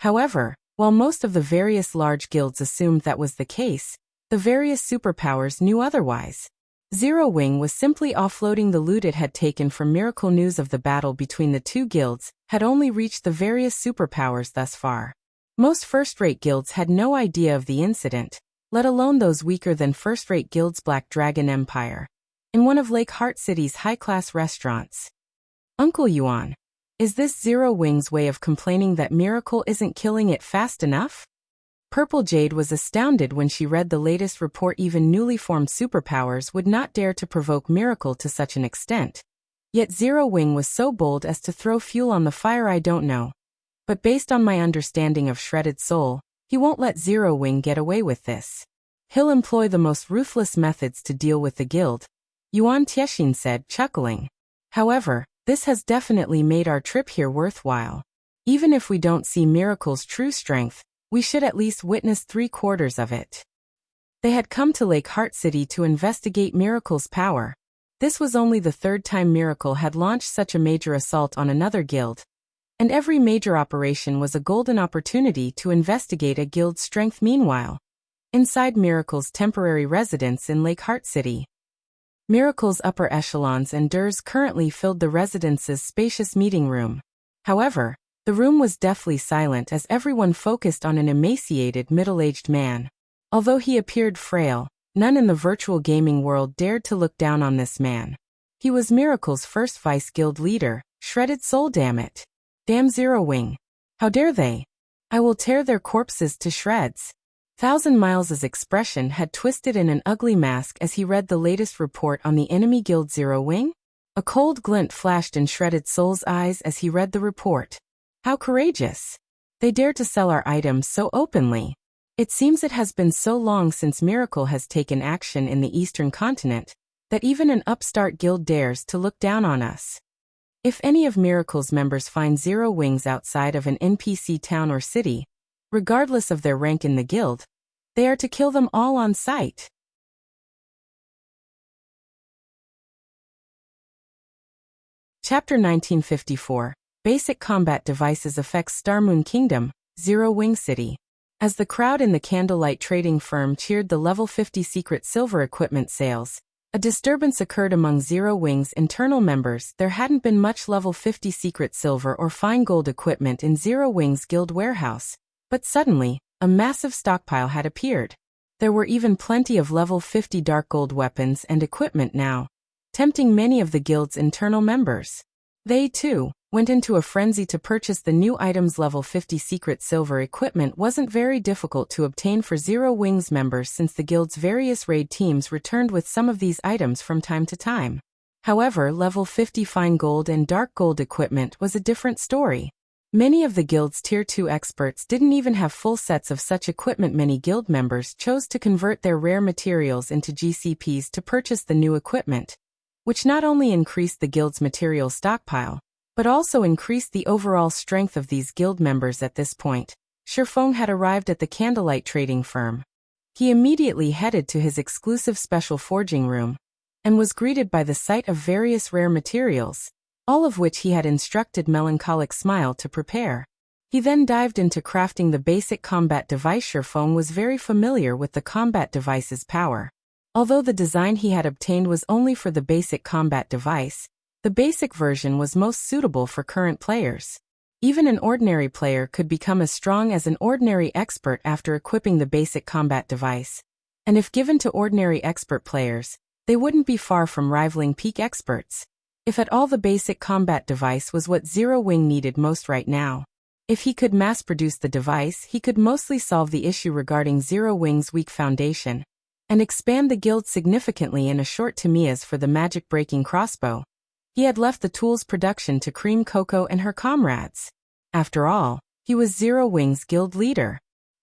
However, while most of the various large guilds assumed that was the case, the various superpowers knew otherwise. Zero Wing was simply offloading the loot it had taken from Miracle. News of the battle between the two guilds had only reached the various superpowers thus far. Most first-rate guilds had no idea of the incident, let alone those weaker than first-rate guilds. Black Dragon Empire. In one of Lake Heart City's high-class restaurants. Uncle Yuan, is this Zero Wing's way of complaining that Miracle isn't killing it fast enough? Purple Jade was astounded when she read the latest report. Even newly formed superpowers would not dare to provoke Miracle to such an extent. Yet Zero Wing was so bold as to throw fuel on the fire. I don't know. But based on my understanding of Shredded Soul, he won't let Zero Wing get away with this. He'll employ the most ruthless methods to deal with the guild, Yuan Tiexin said, chuckling. However, this has definitely made our trip here worthwhile. Even if we don't see Miracle's true strength, we should at least witness 3/4 of it. They had come to Lake Heart City to investigate Miracle's power. This was only the 3rd time Miracle had launched such a major assault on another guild. And every major operation was a golden opportunity to investigate a guild's strength. Meanwhile, inside Miracle's temporary residence in Lake Heart City, Miracle's upper echelons and durs currently filled the residence's spacious meeting room. However, the room was deathly silent as everyone focused on an emaciated middle-aged man. Although he appeared frail, none in the virtual gaming world dared to look down on this man. He was Miracle's first Vice Guild leader. Shredded soul, damn it. Damn Zero Wing. How dare they? I will tear their corpses to shreds. Thousand Miles's expression had twisted in an ugly mask as he read the latest report on the enemy guild Zero Wing. A cold glint flashed in Shredded Soul's eyes as he read the report. How courageous. They dare to sell our items so openly. It seems it has been so long since Miracle has taken action in the Eastern Continent, that even an upstart guild dares to look down on us. If any of Miracle's members find Zero Wings outside of an NPC town or city, regardless of their rank in the guild, they are to kill them all on sight. Chapter 1954. Basic Combat Devices Affects Starmoon Kingdom, Zero Wing City. As the crowd in the Candlelight Trading Firm cheered the level 50 secret silver equipment sales, a disturbance occurred among Zero Wing's internal members. There hadn't been much level 50 secret silver or fine gold equipment in Zero Wing's guild warehouse, but suddenly, a massive stockpile had appeared. There were even plenty of level 50 dark gold weapons and equipment now, tempting many of the guild's internal members. They, too, went into a frenzy to purchase the new items. Level 50 secret silver equipment wasn't very difficult to obtain for Zero Wings members since the guild's various raid teams returned with some of these items from time to time. However, level 50 fine gold and dark gold equipment was a different story. Many of the guild's Tier 2 experts didn't even have full sets of such equipment. Many guild members chose to convert their rare materials into GCPs to purchase the new equipment, which not only increased the guild's material stockpile, but also increased the overall strength of these guild members. At this point, Feng had arrived at the Candlelight Trading Firm. He immediately headed to his exclusive special forging room, and was greeted by the sight of various rare materials, all of which he had instructed Melancholic Smile to prepare. He then dived into crafting the basic combat device. Feng was very familiar with the combat device's power. Although the design he had obtained was only for the basic combat device, the basic version was most suitable for current players. Even an ordinary player could become as strong as an ordinary expert after equipping the basic combat device. And if given to ordinary expert players, they wouldn't be far from rivaling peak experts. If at all, the basic combat device was what Zero Wing needed most right now. If he could mass-produce the device, he could mostly solve the issue regarding Zero Wing's weak foundation, and expand the guild significantly in a short time. As for the Magicbreaking crossbow, he had left the tool's production to Cream Coco and her comrades. After all, he was Zero Wing's guild leader.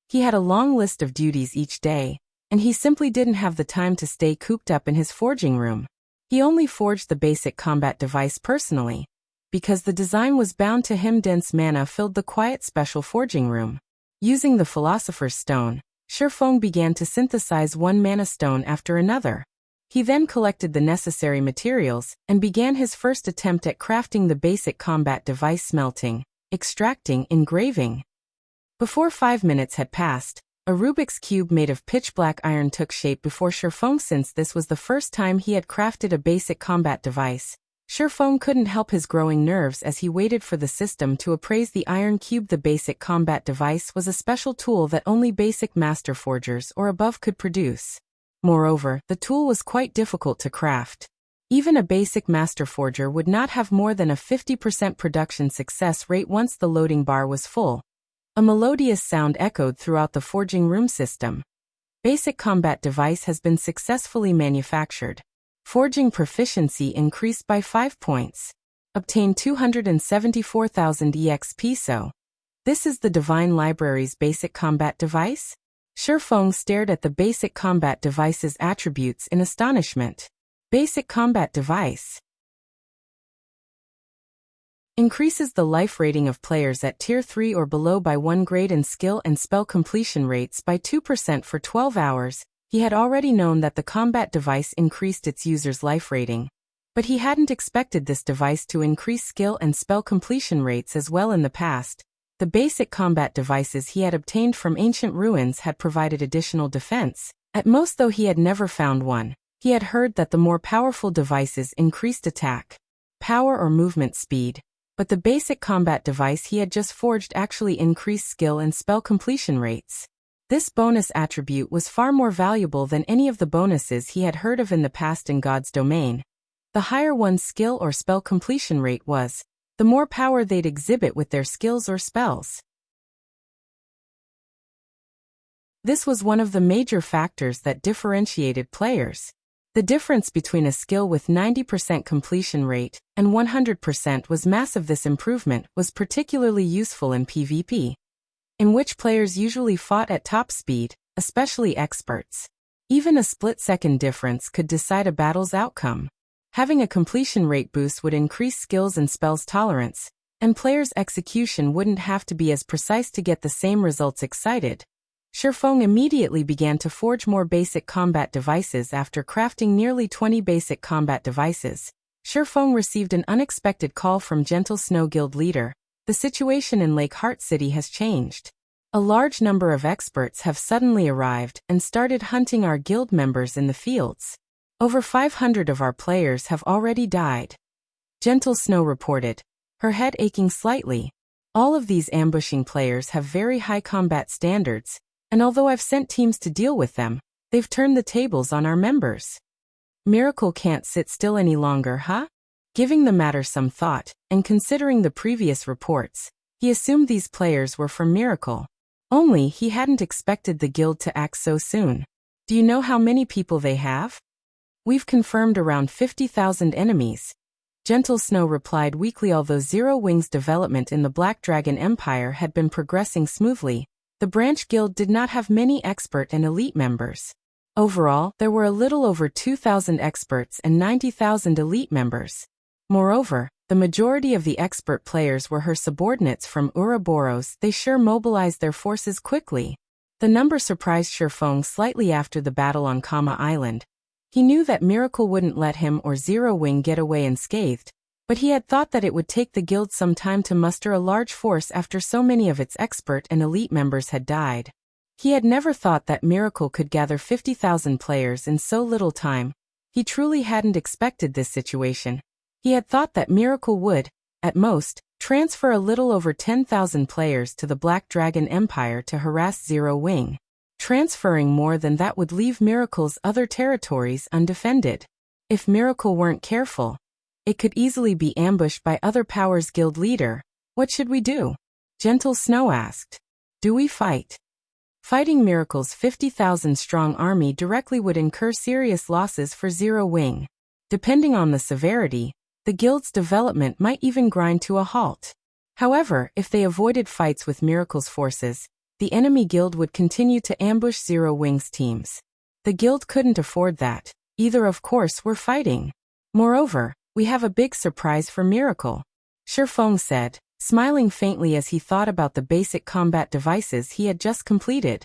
He had a long list of duties each day, and he simply didn't have the time to stay cooped up in his forging room. He only forged the basic combat device personally, because the design was bound to him. Dense mana filled the quiet special forging room. Using the Philosopher's Stone, Feng began to synthesize one mana stone after another. He then collected the necessary materials and began his first attempt at crafting the basic combat device: smelting, extracting, engraving. Before 5 minutes had passed, a Rubik's Cube made of pitch-black iron took shape before Feng. Since this was the first time he had crafted a basic combat device, Feng couldn't help his growing nerves as he waited for the system to appraise the iron cube. The basic combat device was a special tool that only basic master forgers or above could produce. Moreover, the tool was quite difficult to craft. Even a basic master forger would not have more than a 50% production success rate once the loading bar was full. A melodious sound echoed throughout the forging room system. Basic combat device has been successfully manufactured. Forging proficiency increased by 5 points. Obtained 274,000 EXP. So, this is the Divine Library's basic combat device? Feng stared at the basic combat device's attributes in astonishment. Basic combat device increases the life rating of players at Tier 3 or below by 1 grade and skill and spell completion rates by 2% for 12 hours. He had already known that the combat device increased its user's life rating, but he hadn't expected this device to increase skill and spell completion rates as well. In the past, the basic combat devices he had obtained from ancient ruins had provided additional defense. At most, though he had never found one, he had heard that the more powerful devices increased attack, power or movement speed, but the basic combat device he had just forged actually increased skill and spell completion rates. This bonus attribute was far more valuable than any of the bonuses he had heard of in the past in God's domain. The higher one's skill or spell completion rate was, the more power they'd exhibit with their skills or spells. This was one of the major factors that differentiated players. The difference between a skill with 90% completion rate and 100% was massive. This improvement was particularly useful in PvP, in which players usually fought at top speed, especially experts. Even a split-second difference could decide a battle's outcome. Having a completion rate boost would increase skills and spells tolerance, and players' execution wouldn't have to be as precise to get the same results. Excited, Feng immediately began to forge more basic combat devices. After crafting nearly 20 basic combat devices, Feng received an unexpected call from Gentle Snow Guild leader. The situation in Lake Heart City has changed. A large number of experts have suddenly arrived and started hunting our guild members in the fields. Over 500 of our players have already died. Gentle Snow reported, her head aching slightly. All of these ambushing players have very high combat standards, and although I've sent teams to deal with them, they've turned the tables on our members. Miracle can't sit still any longer, huh? Giving the matter some thought, and considering the previous reports, he assumed these players were from Miracle. Only he hadn't expected the guild to act so soon. Do you know how many people they have? We've confirmed around 50,000 enemies. Gentle Snow replied weakly. Although Zero Wing's development in the Black Dragon Empire had been progressing smoothly, the branch guild did not have many expert and elite members. Overall, there were a little over 2,000 experts and 90,000 elite members. Moreover, the majority of the expert players were her subordinates from Ouroboros. They sure mobilized their forces quickly. The number surprised Feng slightly after the battle on Kama Island. He knew that Miracle wouldn't let him or Zero Wing get away unscathed, but he had thought that it would take the guild some time to muster a large force after so many of its expert and elite members had died. He had never thought that Miracle could gather 50,000 players in so little time. He truly hadn't expected this situation. He had thought that Miracle would, at most, transfer a little over 10,000 players to the Black Dragon Empire to harass Zero Wing. Transferring more than that would leave Miracle's other territories undefended. If Miracle weren't careful, it could easily be ambushed by other powers. Guild leader, what should we do? Gentle Snow asked. Do we fight? Fighting Miracle's 50,000 strong army directly would incur serious losses for Zero Wing. Depending on the severity, the guild's development might even grind to a halt. However, if they avoided fights with Miracle's forces, the enemy guild would continue to ambush Zero Wing's teams. The guild couldn't afford that. Either, of course, we're fighting. Moreover, we have a big surprise for Miracle, Feng said, smiling faintly as he thought about the basic combat devices he had just completed.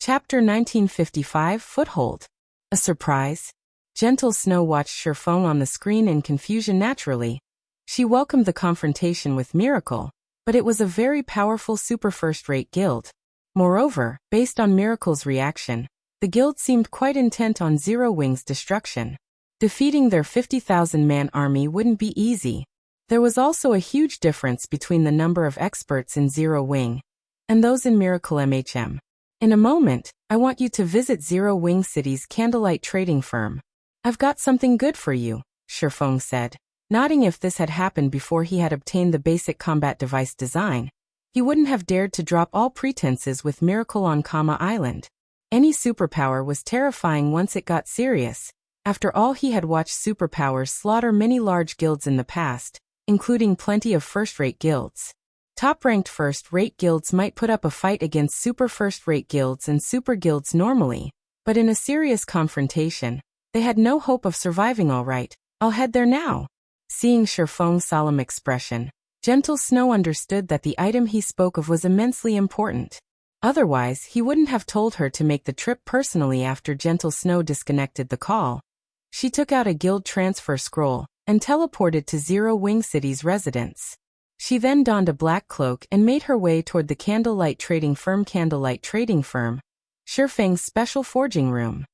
Chapter 1955 Foothold. A surprise? Gentle Snow watched Feng on the screen in confusion. Naturally, she welcomed the confrontation with Miracle, but it was a very powerful super first-rate guild. Moreover, based on Miracle's reaction, the guild seemed quite intent on Zero Wing's destruction. Defeating their 50,000-man army wouldn't be easy. There was also a huge difference between the number of experts in Zero Wing and those in Miracle MHM. In a moment, I want you to visit Zero Wing City's Candlelight Trading Firm. I've got something good for you, Feng said. Nodding. If this had happened before he had obtained the basic combat device design, he wouldn't have dared to drop all pretenses with Miracle on Kama Island. Any superpower was terrifying once it got serious. After all, he had watched superpowers slaughter many large guilds in the past, including plenty of first-rate guilds. Top-ranked first-rate guilds might put up a fight against super first-rate guilds and super guilds normally, but in a serious confrontation, they had no hope of surviving. All right, I'll head there now. Seeing Feng's solemn expression, Gentle Snow understood that the item he spoke of was immensely important. Otherwise, he wouldn't have told her to make the trip personally. After Gentle Snow disconnected the call, she took out a guild transfer scroll and teleported to Zero Wing City's residence. She then donned a black cloak and made her way toward the Candlelight Trading Firm. Candlelight Trading Firm, Feng's special forging room.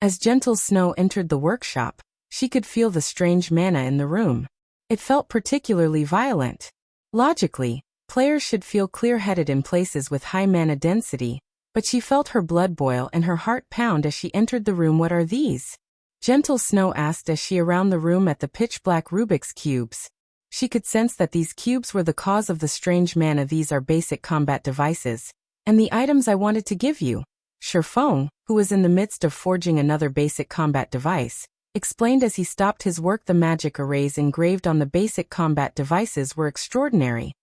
As Gentle Snow entered the workshop, she could feel the strange mana in the room. It felt particularly violent. Logically, players should feel clear-headed in places with high mana density, but she felt her blood boil and her heart pound as she entered the room. "What are these?" Gentle Snow asked as she around the room at the pitch-black Rubik's cubes. She could sense that these cubes were the cause of the strange mana. "These are basic combat devices, and the items I wanted to give you," Feng, who was in the midst of forging another basic combat device, explained as he stopped his work. The magic arrays engraved on the basic combat devices were extraordinary,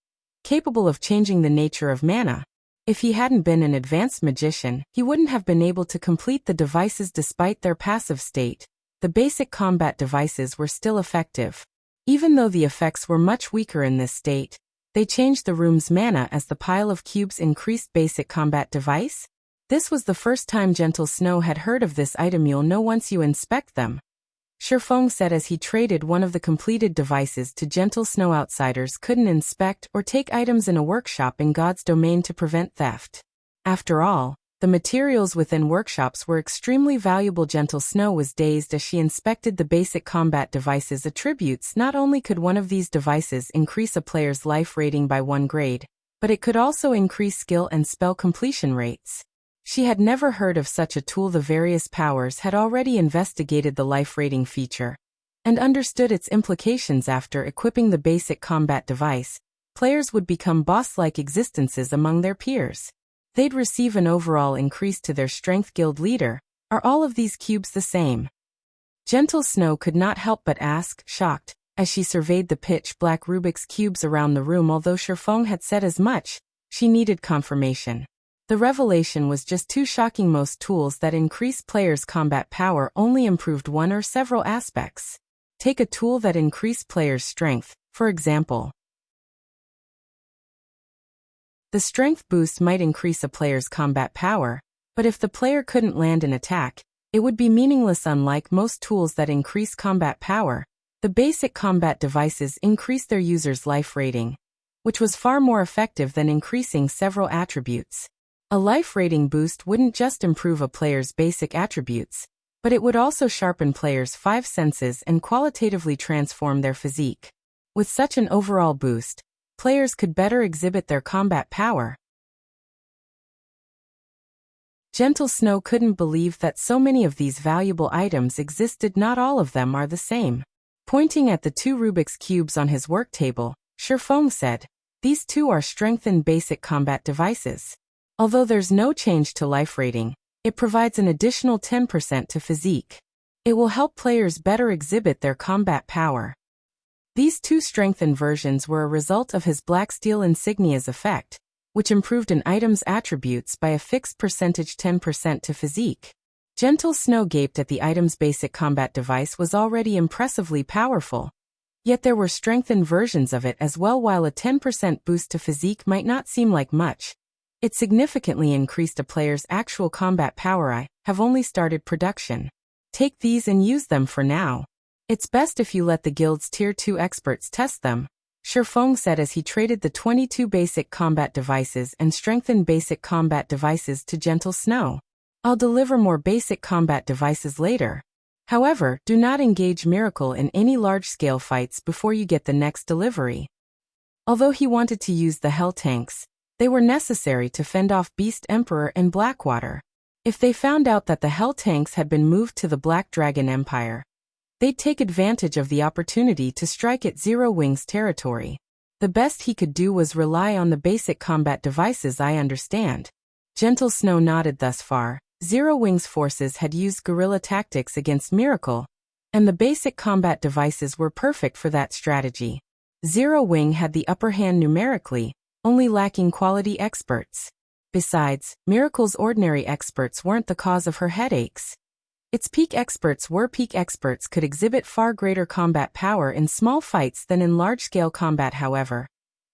capable of changing the nature of mana. If he hadn't been an advanced magician, he wouldn't have been able to complete the devices despite their passive state. The basic combat devices were still effective. Even though the effects were much weaker in this state, they changed the room's mana as the pile of cubes increased. Basic combat device? This was the first time Gentle Snow had heard of this item. "You'll know once you inspect them," Feng said as he traded one of the completed devices to Gentle Snow. Outsiders couldn't inspect or take items in a workshop in God's domain to prevent theft. After all, the materials within workshops were extremely valuable. Gentle Snow was dazed as she inspected the basic combat devices' attributes. Not only could one of these devices increase a player's life rating by 1 grade, but it could also increase skill and spell completion rates. She had never heard of such a tool. The various powers had already investigated the life rating feature and understood its implications. After equipping the basic combat device, players would become boss-like existences among their peers. They'd receive an overall increase to their strength. Guild leader, are all of these cubes the same? Gentle Snow could not help but ask, shocked, as she surveyed the pitch-black Rubik's cubes around the room. Although Feng had said as much, she needed confirmation. The revelation was just too shocking. Most tools that increase players' combat power only improved one or several aspects. Take a tool that increased players' strength, for example. The strength boost might increase a player's combat power, but if the player couldn't land an attack, it would be meaningless. Unlike most tools that increase combat power, the basic combat devices increase their user's life rating, which was far more effective than increasing several attributes. A life rating boost wouldn't just improve a player's basic attributes, but it would also sharpen players' 5 senses and qualitatively transform their physique. With such an overall boost, players could better exhibit their combat power. Gentle Snow couldn't believe that so many of these valuable items existed. Not all of them are the same. Pointing at the 2 Rubik's cubes on his work table, Feng said, "These 2 are strengthened basic combat devices. Although there's no change to life rating, it provides an additional 10% to physique. It will help players better exhibit their combat power." These 2 strengthened versions were a result of his black steel insignia's effect, which improved an item's attributes by a fixed percentage 10% to physique. Gentle Snow gaped at the item's basic combat device was already impressively powerful. Yet there were strengthened versions of it as well. While a 10% boost to physique might not seem like much, it significantly increased a player's actual combat power. "I have only started production. Take these and use them for now. It's best if you let the guild's Tier 2 experts test them," Feng said as he traded the 22 basic combat devices and strengthened basic combat devices to Gentle Snow. "I'll deliver more basic combat devices later. However, do not engage Miracle in any large-scale fights before you get the next delivery." Although he wanted to use the Hell Tanks, they were necessary to fend off Beast Emperor and Blackwater. If they found out that the Hell Tanks had been moved to the Black Dragon Empire, they'd take advantage of the opportunity to strike at Zero Wing's territory. The best he could do was rely on the basic combat devices. "I understand." Gentle Snow nodded. Thus far, Zero Wing's forces had used guerrilla tactics against Miracle, and the basic combat devices were perfect for that strategy. Zero Wing had the upper hand numerically, only lacking quality experts. Besides, Miracle's ordinary experts weren't the cause of her headaches. Its peak experts were. Peak experts could exhibit far greater combat power in small fights than in large-scale combat. However,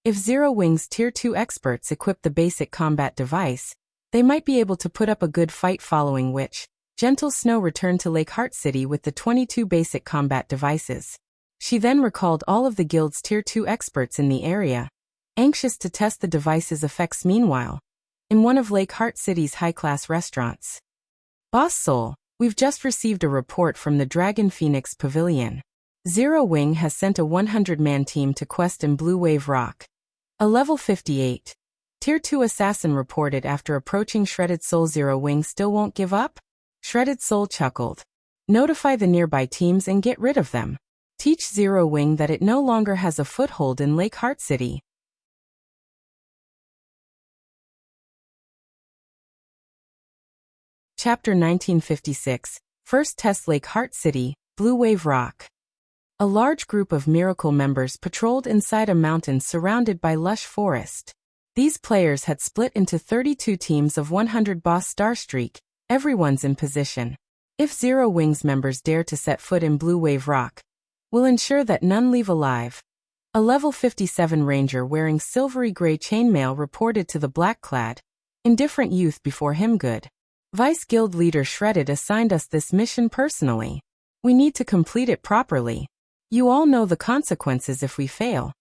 if Zero Wing's Tier 2 experts equipped the basic combat device, they might be able to put up a good fight. Following which, Gentle Snow returned to Lake Heart City with the 22 basic combat devices. She then recalled all of the guild's Tier 2 experts in the area, anxious to test the device's effects. Meanwhile, in one of Lake Heart City's high-class restaurants, "Boss Soul, we've just received a report from the Dragon Phoenix Pavilion. Zero Wing has sent a 100-man team to quest in Blue Wave Rock. A level 58, Tier 2 Assassin reported after approaching Shredded Soul. Zero Wing still won't give up? Shredded Soul chuckled. Notify the nearby teams and get rid of them. Teach Zero Wing that it no longer has a foothold in Lake Heart City. Chapter 1956. First Test. Lake Heart City, Blue Wave Rock. A large group of Miracle members patrolled inside a mountain surrounded by lush forest. These players had split into 32 teams of 100. Boss Starstreak, everyone's in position. If Zero Wing's members dare to set foot in Blue Wave Rock, we'll ensure that none leave alive. A level 57 ranger wearing silvery gray chainmail reported to the black-clad, indifferent youth before him. Good. Vice Guild Leader Shredded assigned us this mission personally. We need to complete it properly. You all know the consequences if we fail.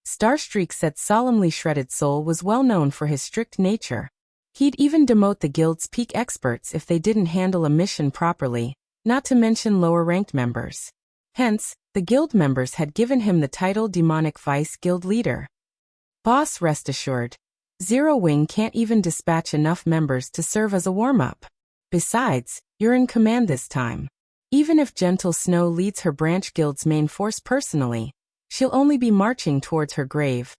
Starstreak said solemnly. Shredded Soul was well known for his strict nature. He'd even demote the guild's peak experts if they didn't handle a mission properly, not to mention lower-ranked members. Hence, the guild members had given him the title Demonic Vice Guild Leader. Boss, rest assured, Zero Wing can't even dispatch enough members to serve as a warm-up. Besides, you're in command this time. Even if Gentle Snow leads her branch guild's main force personally, she'll only be marching towards her grave.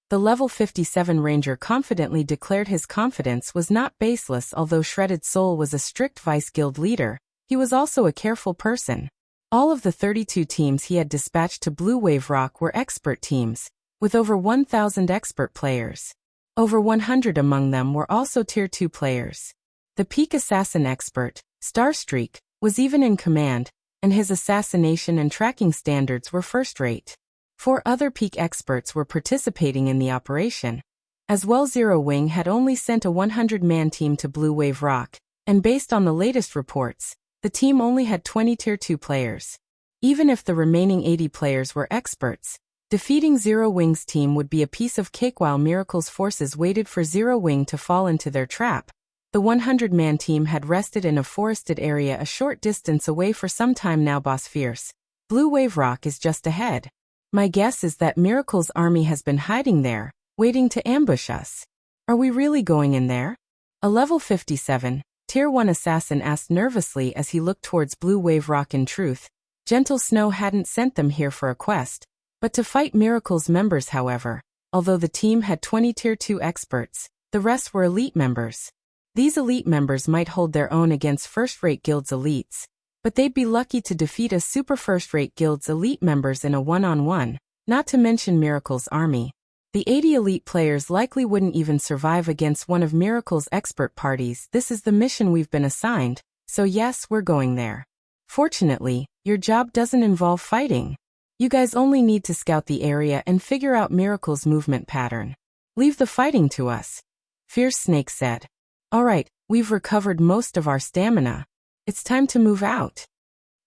The level 57 ranger confidently declared his confidence was not baseless. Although Shredded Soul was a strict vice guild leader, he was also a careful person. All of the 32 teams he had dispatched to Blue Wave Rock were expert teams, with over 1,000 expert players. Over 100 among them were also Tier 2 players. The peak assassin expert, Starstreak, was even in command, and his assassination and tracking standards were first-rate. 4 other peak experts were participating in the operation. As well, Zero Wing had only sent a 100-man team to Blue Wave Rock, and based on the latest reports, the team only had 20 Tier 2 players. Even if the remaining 80 players were experts, defeating Zero Wing's team would be a piece of cake. While Miracle's forces waited for Zero Wing to fall into their trap, the 100-man team had rested in a forested area a short distance away for some time now. Boss Fierce, Blue Wave Rock is just ahead. My guess is that Miracle's army has been hiding there, waiting to ambush us. Are we really going in there? A level 57, Tier 1 assassin asked nervously as he looked towards Blue Wave Rock. In truth, Gentle Snow hadn't sent them here for a quest, but to fight Miracle's members. However, although the team had 20 Tier 2 experts, the rest were elite members. These elite members might hold their own against first-rate guild's elites, but they'd be lucky to defeat a super first-rate guild's elite members in a one-on-one, not to mention Miracle's army. The 80 elite players likely wouldn't even survive against one of Miracle's expert parties. This is the mission we've been assigned, so yes, we're going there. Fortunately, your job doesn't involve fighting. You guys only need to scout the area and figure out Miracle's movement pattern. Leave the fighting to us, Fierce Snake said. Alright, we've recovered most of our stamina. It's time to move out.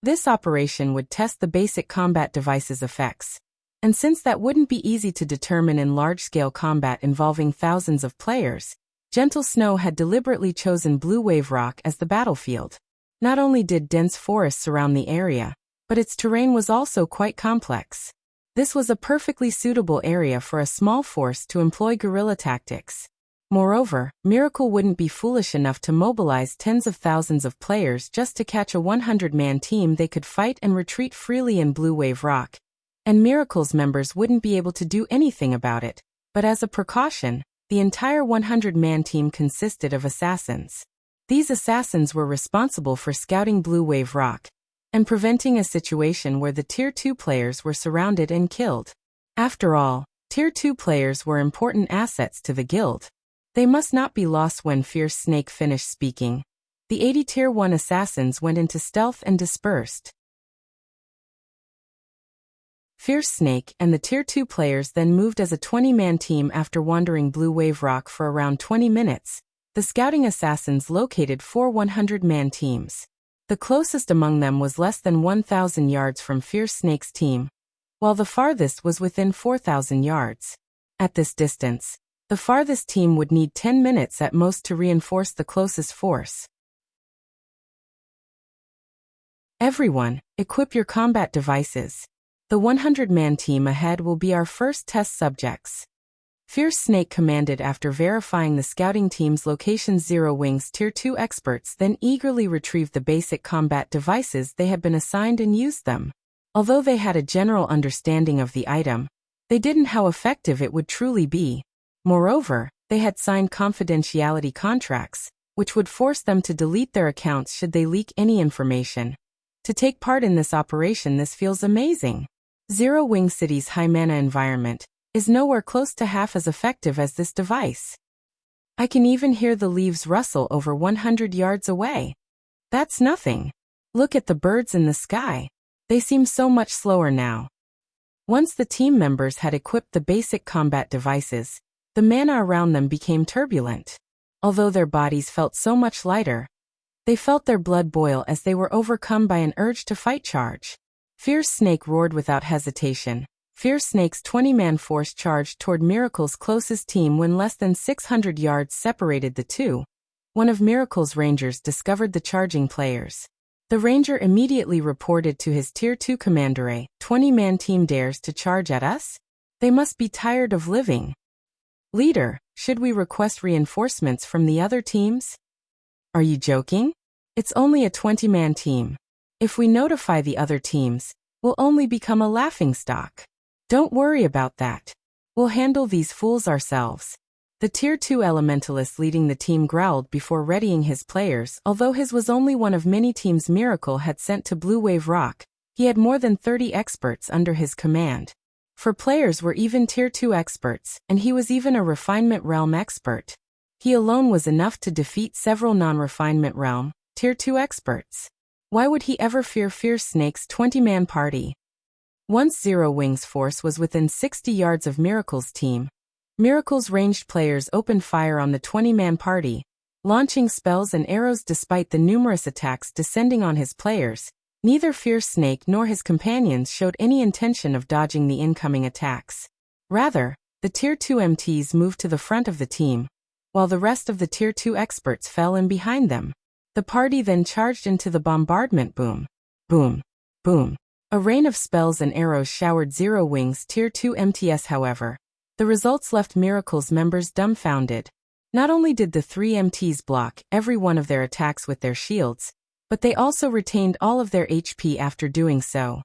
This operation would test the basic combat device's effects. And since that wouldn't be easy to determine in large-scale combat involving thousands of players, Gentle Snow had deliberately chosen Blue Wave Rock as the battlefield. Not only did dense forests surround the area, but its terrain was also quite complex. This was a perfectly suitable area for a small force to employ guerrilla tactics. Moreover, Miracle wouldn't be foolish enough to mobilize tens of thousands of players just to catch a 100-man team. They could fight and retreat freely in Blue Wave Rock, and Miracle's members wouldn't be able to do anything about it. But as a precaution, the entire 100-man team consisted of assassins. These assassins were responsible for scouting Blue Wave Rock and preventing a situation where the Tier 2 players were surrounded and killed. After all, Tier 2 players were important assets to the guild. They must not be lost. When Fierce Snake finished speaking, the 80 Tier 1 assassins went into stealth and dispersed. Fierce Snake and the Tier 2 players then moved as a 20-man team. After wandering Blue Wave Rock for around 20 minutes, the scouting assassins located 4 100-man teams. The closest among them was less than 1,000 yards from Fierce Snake's team, while the farthest was within 4,000 yards. At this distance, the farthest team would need 10 minutes at most to reinforce the closest force. Everyone, equip your combat devices. The 100-man team ahead will be our first test subjects. Fierce Snake commanded after verifying the scouting team's location. Zero Wings Tier 2 experts then eagerly retrieved the basic combat devices they had been assigned and used them. Although they had a general understanding of the item, they didn't how effective it would truly be. Moreover, they had signed confidentiality contracts, which would force them to delete their accounts should they leak any information. To take part in this operation, this feels amazing. Zero Wing City's high mana environment is nowhere close to half as effective as this device. I can even hear the leaves rustle over 100 yards away. That's nothing. Look at the birds in the sky. They seem so much slower now. Once the team members had equipped the basic combat devices, the mana around them became turbulent. Although their bodies felt so much lighter, they felt their blood boil as they were overcome by an urge to fight. Charge. Fierce Snake roared without hesitation. Fierce Snake's 20-man force charged toward Miracle's closest team when less than 600 yards separated the two. One of Miracle's rangers discovered the charging players. The ranger immediately reported to his Tier 2 commander, "A 20-man team dares to charge at us? They must be tired of living. Leader, should we request reinforcements from the other teams?" "Are you joking? It's only a 20-man team. If we notify the other teams, we'll only become a laughingstock. Don't worry about that. We'll handle these fools ourselves." The Tier 2 elementalist leading the team growled before readying his players. Although his was only one of many teams Miracle had sent to Blue Wave Rock, he had more than 30 experts under his command. 4 players were even Tier 2 experts, and he was even a Refinement Realm expert. He alone was enough to defeat several non-Refinement Realm, Tier 2 experts. Why would he ever fear Fierce Snake's 20-man party? Once Zero Wings' force was within 60 yards of Miracle's team, Miracle's ranged players opened fire on the 20-man party, launching spells and arrows. Despite the numerous attacks descending on his players, neither Fierce Snake nor his companions showed any intention of dodging the incoming attacks. Rather, the Tier 2 MTs moved to the front of the team, while the rest of the Tier 2 experts fell in behind them. The party then charged into the bombardment. Boom, boom, boom. A rain of spells and arrows showered Zero Wings Tier 2 MTs. However, the results left Miracle's members dumbfounded. Not only did the 3 MTs block every one of their attacks with their shields, but they also retained all of their HP after doing so.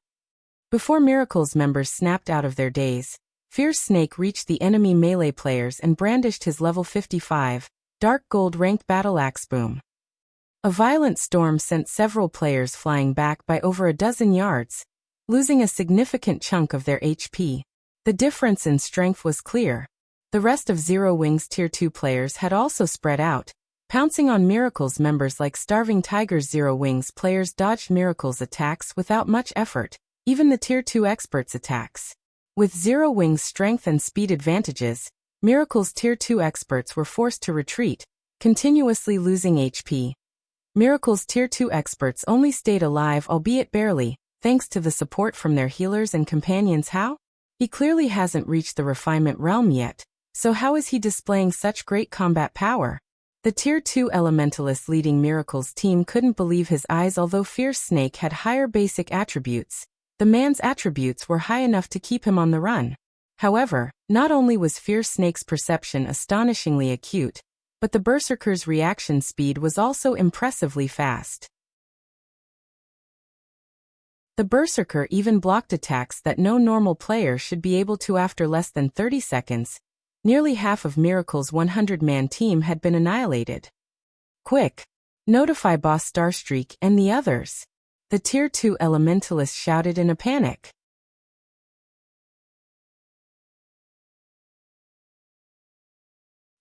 Before Miracle's members snapped out of their daze, Fierce Snake reached the enemy melee players and brandished his level 55, dark gold ranked battle axe. Boom. A violent storm sent several players flying back by over a dozen yards, losing a significant chunk of their HP. The difference in strength was clear. The rest of Zero Wings Tier 2 players had also spread out, pouncing on Miracle's members like starving tigers. Zero Wings players dodged Miracle's attacks without much effort, even the Tier 2 experts' attacks. With Zero Wings' strength and speed advantages, Miracle's Tier 2 experts were forced to retreat, continuously losing HP. Miracle's Tier 2 experts only stayed alive, albeit barely, thanks to the support from their healers and companions. How? He clearly hasn't reached the Refinement Realm yet, so how is he displaying such great combat power? The Tier 2 elementalist leading Miracle's team couldn't believe his eyes. Although Fierce Snake had higher basic attributes, the man's attributes were high enough to keep him on the run. However, not only was Fierce Snake's perception astonishingly acute, but the Berserker's reaction speed was also impressively fast. The Berserker even blocked attacks that no normal player should be able to after less than 30 seconds. Nearly half of Miracle's 100-man team had been annihilated. "Quick! Notify Boss Starstreak and the others!" the Tier 2 elementalist shouted in a panic.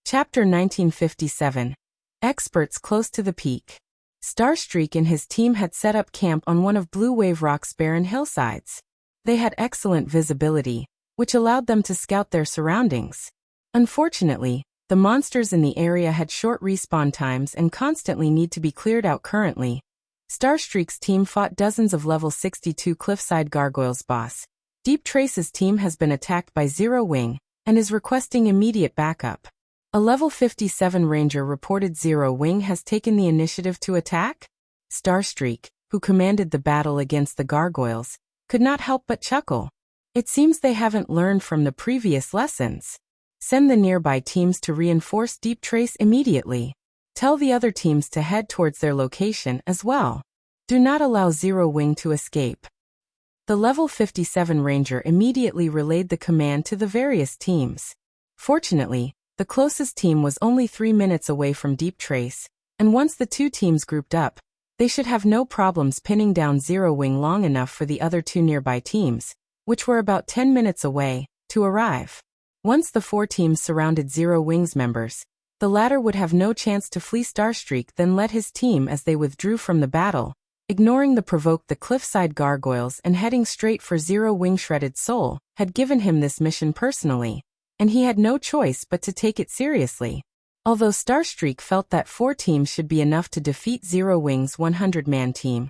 Chapter 1957. Experts close to the peak. Starstreak and his team had set up camp on one of Blue Wave Rock's barren hillsides. They had excellent visibility, which allowed them to scout their surroundings. Unfortunately, the monsters in the area had short respawn times and constantly need to be cleared out. Currently, Starstreak's team fought dozens of level 62 cliffside gargoyles. Boss Deep Trace's team has been attacked by Zero Wing and is requesting immediate backup. A level 57 ranger reported Zero Wing has taken the initiative to attack. Starstreak, who commanded the battle against the gargoyles, could not help but chuckle. It seems they haven't learned from the previous lessons. Send the nearby teams to reinforce Deep Trace immediately. Tell the other teams to head towards their location as well. Do not allow Zero Wing to escape. The level 57 ranger immediately relayed the command to the various teams. Fortunately, the closest team was only 3 minutes away from Deep Trace, and once the two teams grouped up, they should have no problems pinning down Zero Wing long enough for the other two nearby teams, which were about 10 minutes away, to arrive. Once the 4 teams surrounded Zero Wing's members, the latter would have no chance to flee Starstreak, then led his team as they withdrew from the battle, ignoring the provoked the cliffside gargoyles and heading straight for Zero Wing. Shredded Soul had given him this mission personally, and he had no choice but to take it seriously. Although Starstreak felt that 4 teams should be enough to defeat Zero Wing's 100-man team,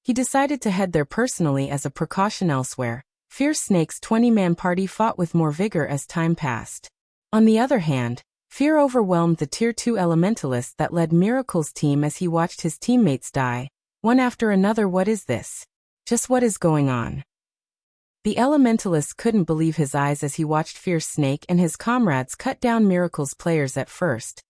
he decided to head there personally as a precaution. Elsewhere, Fierce Snake's 20-man party fought with more vigor as time passed. On the other hand, fear overwhelmed the Tier 2 elementalist that led Miracle's team as he watched his teammates die, one after another. What is this? Just what is going on? The elementalist couldn't believe his eyes as he watched Fierce Snake and his comrades cut down Miracle's players. At first,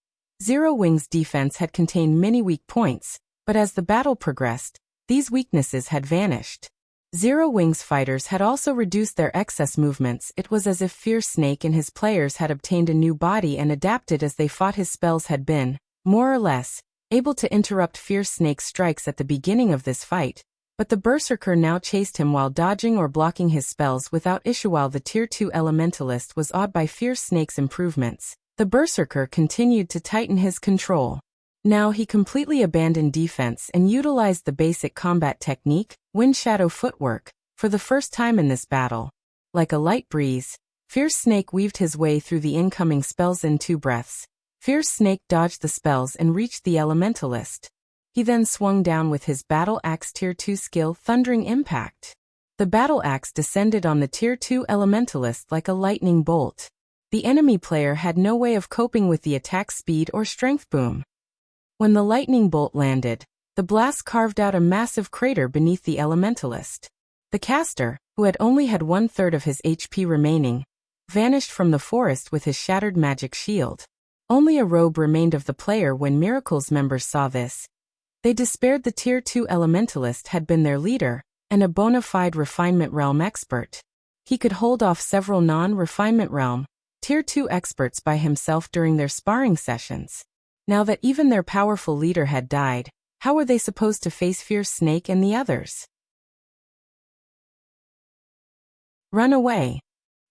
Zero Wing's defense had contained many weak points, but as the battle progressed, these weaknesses had vanished. Zero Wing's fighters had also reduced their excess movements. It was as if Fierce Snake and his players had obtained a new body and adapted as they fought. His spells had been, more or less, able to interrupt Fierce Snake's strikes at the beginning of this fight, but the Berserker now chased him while dodging or blocking his spells without issue. While the Tier 2 elementalist was awed by Fierce Snake's improvements, the Berserker continued to tighten his control. Now he completely abandoned defense and utilized the basic combat technique, Wind Shadow Footwork, for the first time in this battle. Like a light breeze, Fierce Snake weaved his way through the incoming spells in 2 breaths. Fierce Snake dodged the spells and reached the elementalist. He then swung down with his Battle Axe Tier 2 skill, Thundering Impact. The Battle Axe descended on the Tier 2 elementalist like a lightning bolt. The enemy player had no way of coping with the attack speed or strength. Boom. When the lightning bolt landed, the blast carved out a massive crater beneath the elementalist. The caster, who had only had 1/3 of his HP remaining, vanished from the forest with his shattered magic shield. Only a robe remained of the player. When Miracle's members saw this, they despaired. The Tier 2 elementalist had been their leader, and a bona fide refinement realm expert. He could hold off several non-refinement realm, Tier 2 experts by himself during their sparring sessions. Now that even their powerful leader had died, how were they supposed to face Fierce Snake and the others? Run away.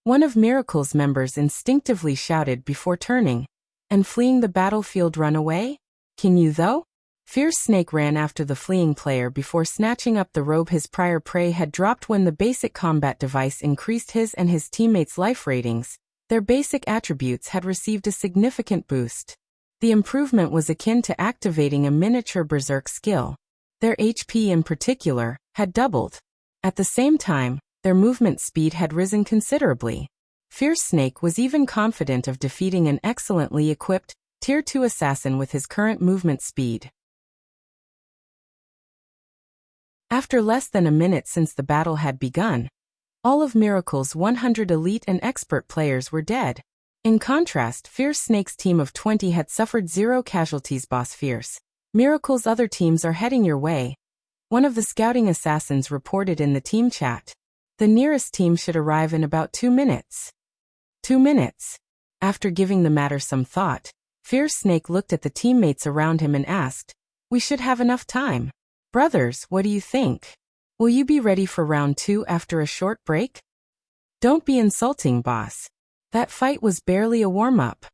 One of Miracle's members instinctively shouted before turning and fleeing the battlefield. Run away? Can you though? Fierce Snake ran after the fleeing player before snatching up the robe his prior prey had dropped. When the basic combat device increased his and his teammates' life ratings, their basic attributes had received a significant boost. The improvement was akin to activating a miniature berserk skill. Their HP in particular had doubled. At the same time, their movement speed had risen considerably. Fierce Snake was even confident of defeating an excellently equipped Tier 2 assassin with his current movement speed. After less than a minute since the battle had begun, all of Miracle's 100 elite and expert players were dead. In contrast, Fierce Snake's team of 20 had suffered 0 casualties. Boss Fierce, Miracle's other teams are heading your way, one of the scouting assassins reported in the team chat. The nearest team should arrive in about 2 minutes. 2 minutes. After giving the matter some thought, Fierce Snake looked at the teammates around him and asked, "We should have enough time. Brothers, what do you think? Will you be ready for round 2 after a short break?" "Don't be insulting, boss. That fight was barely a warm-up."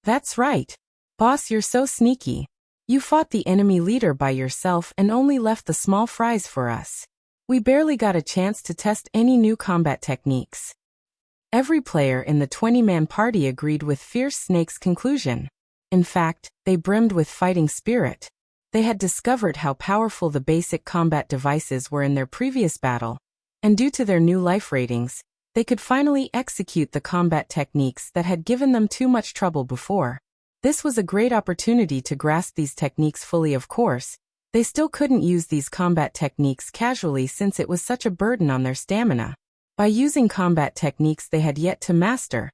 "That's right. Boss, you're so sneaky. You fought the enemy leader by yourself and only left the small fries for us. We barely got a chance to test any new combat techniques." Every player in the 20-man party agreed with Fierce Snake's conclusion. In fact, they brimmed with fighting spirit. They had discovered how powerful the basic combat devices were in their previous battle, and due to their new life ratings, they could finally execute the combat techniques that had given them too much trouble before. This was a great opportunity to grasp these techniques fully. Of course, they still couldn't use these combat techniques casually since it was such a burden on their stamina. By using combat techniques they had yet to master,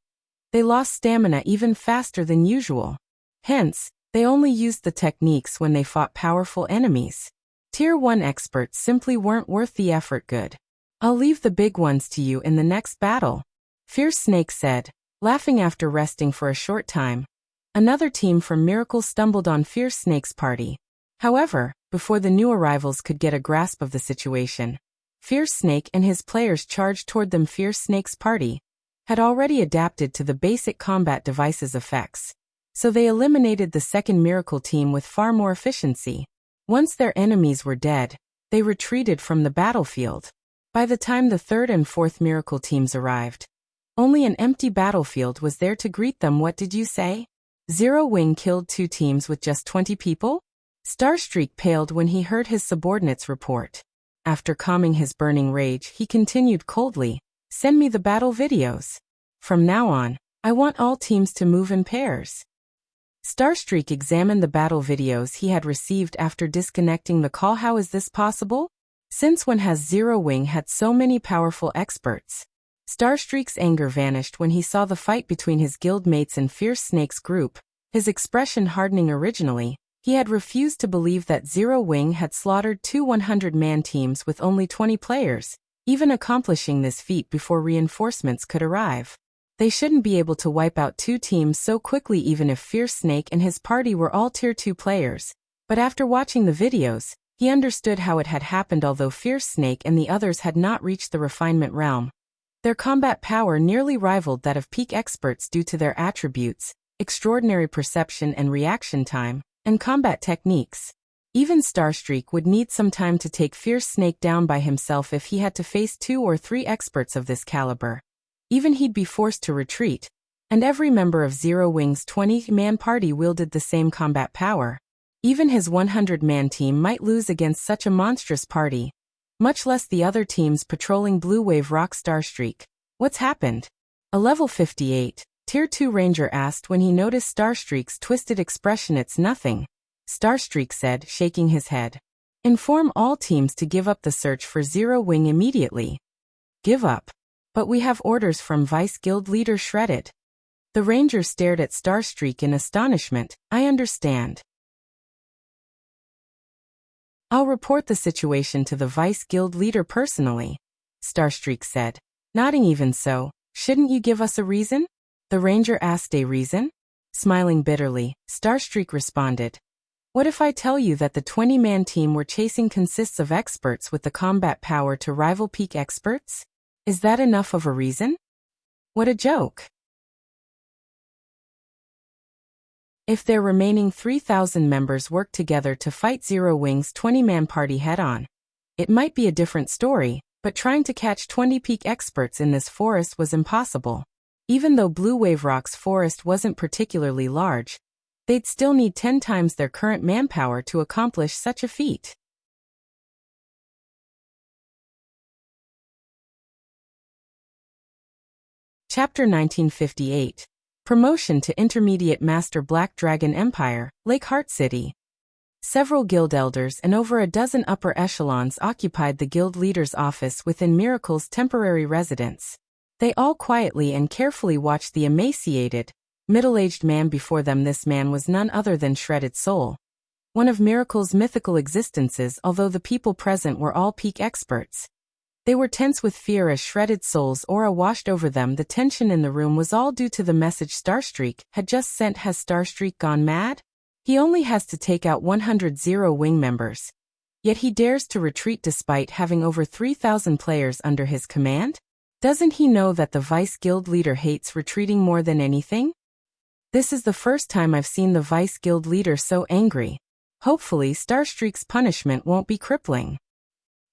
They lost stamina even faster than usual. Hence, they only used the techniques when they fought powerful enemies. Tier 1 experts simply weren't worth the effort. Good. I'll leave the big ones to you in the next battle, Fierce Snake said, laughing after resting for a short time. Another team from Miracle stumbled on Fierce Snake's party. However, before the new arrivals could get a grasp of the situation, Fierce Snake and his players charged toward them. Fierce Snake's party had already adapted to the basic combat device's effects, so they eliminated the second Miracle team with far more efficiency. Once their enemies were dead, they retreated from the battlefield. By the time the third and fourth Miracle teams arrived, only an empty battlefield was there to greet them. What did you say? Zero Wing killed 2 teams with just 20 people? Starstreak paled when he heard his subordinates report. After calming his burning rage, he continued coldly, "Send me the battle videos. From now on, I want all teams to move in pairs." Starstreak examined the battle videos he had received after disconnecting the call. How is this possible? Since when has Zero Wing had so many powerful experts? Starstreak's anger vanished when he saw the fight between his guild mates and Fierce Snake's group, his expression hardening. Originally, he had refused to believe that Zero Wing had slaughtered 2 100-man teams with only 20 players, even accomplishing this feat before reinforcements could arrive. They shouldn't be able to wipe out 2 teams so quickly even if Fierce Snake and his party were all Tier 2 players. But after watching the videos, he understood how it had happened. Although Fierce Snake and the others had not reached the refinement realm, their combat power nearly rivaled that of peak experts due to their attributes, extraordinary perception and reaction time, and combat techniques. Even Starstreak would need some time to take Fierce Snake down by himself if he had to face 2 or 3 experts of this caliber. Even he'd be forced to retreat, and every member of Zero Wing's 20-man party wielded the same combat power. Even his 100-man team might lose against such a monstrous party, much less the other teams patrolling Blue Wave Rock. Starstreak, what's happened? A level 58, Tier 2 Ranger asked when he noticed Starstreak's twisted expression. It's nothing, Starstreak said, shaking his head. Inform all teams to give up the search for Zero Wing immediately. Give up? But we have orders from Vice Guild Leader Shredded. The Ranger stared at Starstreak in astonishment. I understand. I'll report the situation to the Vice Guild Leader personally, Starstreak said, nodding. Even so, shouldn't you give us a reason? The Ranger asked. A reason? Smiling bitterly, Starstreak responded. What if I tell you that the 20-man team we're chasing consists of experts with the combat power to rival peak experts? Is that enough of a reason? What a joke. If their remaining 3,000 members worked together to fight Zero Wing's 20-man party head-on, it might be a different story, but trying to catch 20 peak experts in this forest was impossible. Even though Blue Wave Rock's forest wasn't particularly large, they'd still need 10 times their current manpower to accomplish such a feat. Chapter 1958. Promotion to Intermediate Master. Black Dragon Empire, Lake Heart City. Several guild elders and over a dozen upper echelons occupied the guild leader's office within Miracle's temporary residence. They all quietly and carefully watched the emaciated, middle-aged man before them. This man was none other than Shredded Soul, one of Miracle's mythical existences. Although the people present were all peak experts, they were tense with fear as Shredded Soul's aura washed over them. The tension in the room was all due to the message Starstreak had just sent. Has Starstreak gone mad? He only has to take out 100 Zero Wing members, yet he dares to retreat despite having over 3,000 players under his command? Doesn't he know that the Vice Guild Leader hates retreating more than anything? This is the first time I've seen the Vice Guild Leader so angry. Hopefully Starstreak's punishment won't be crippling.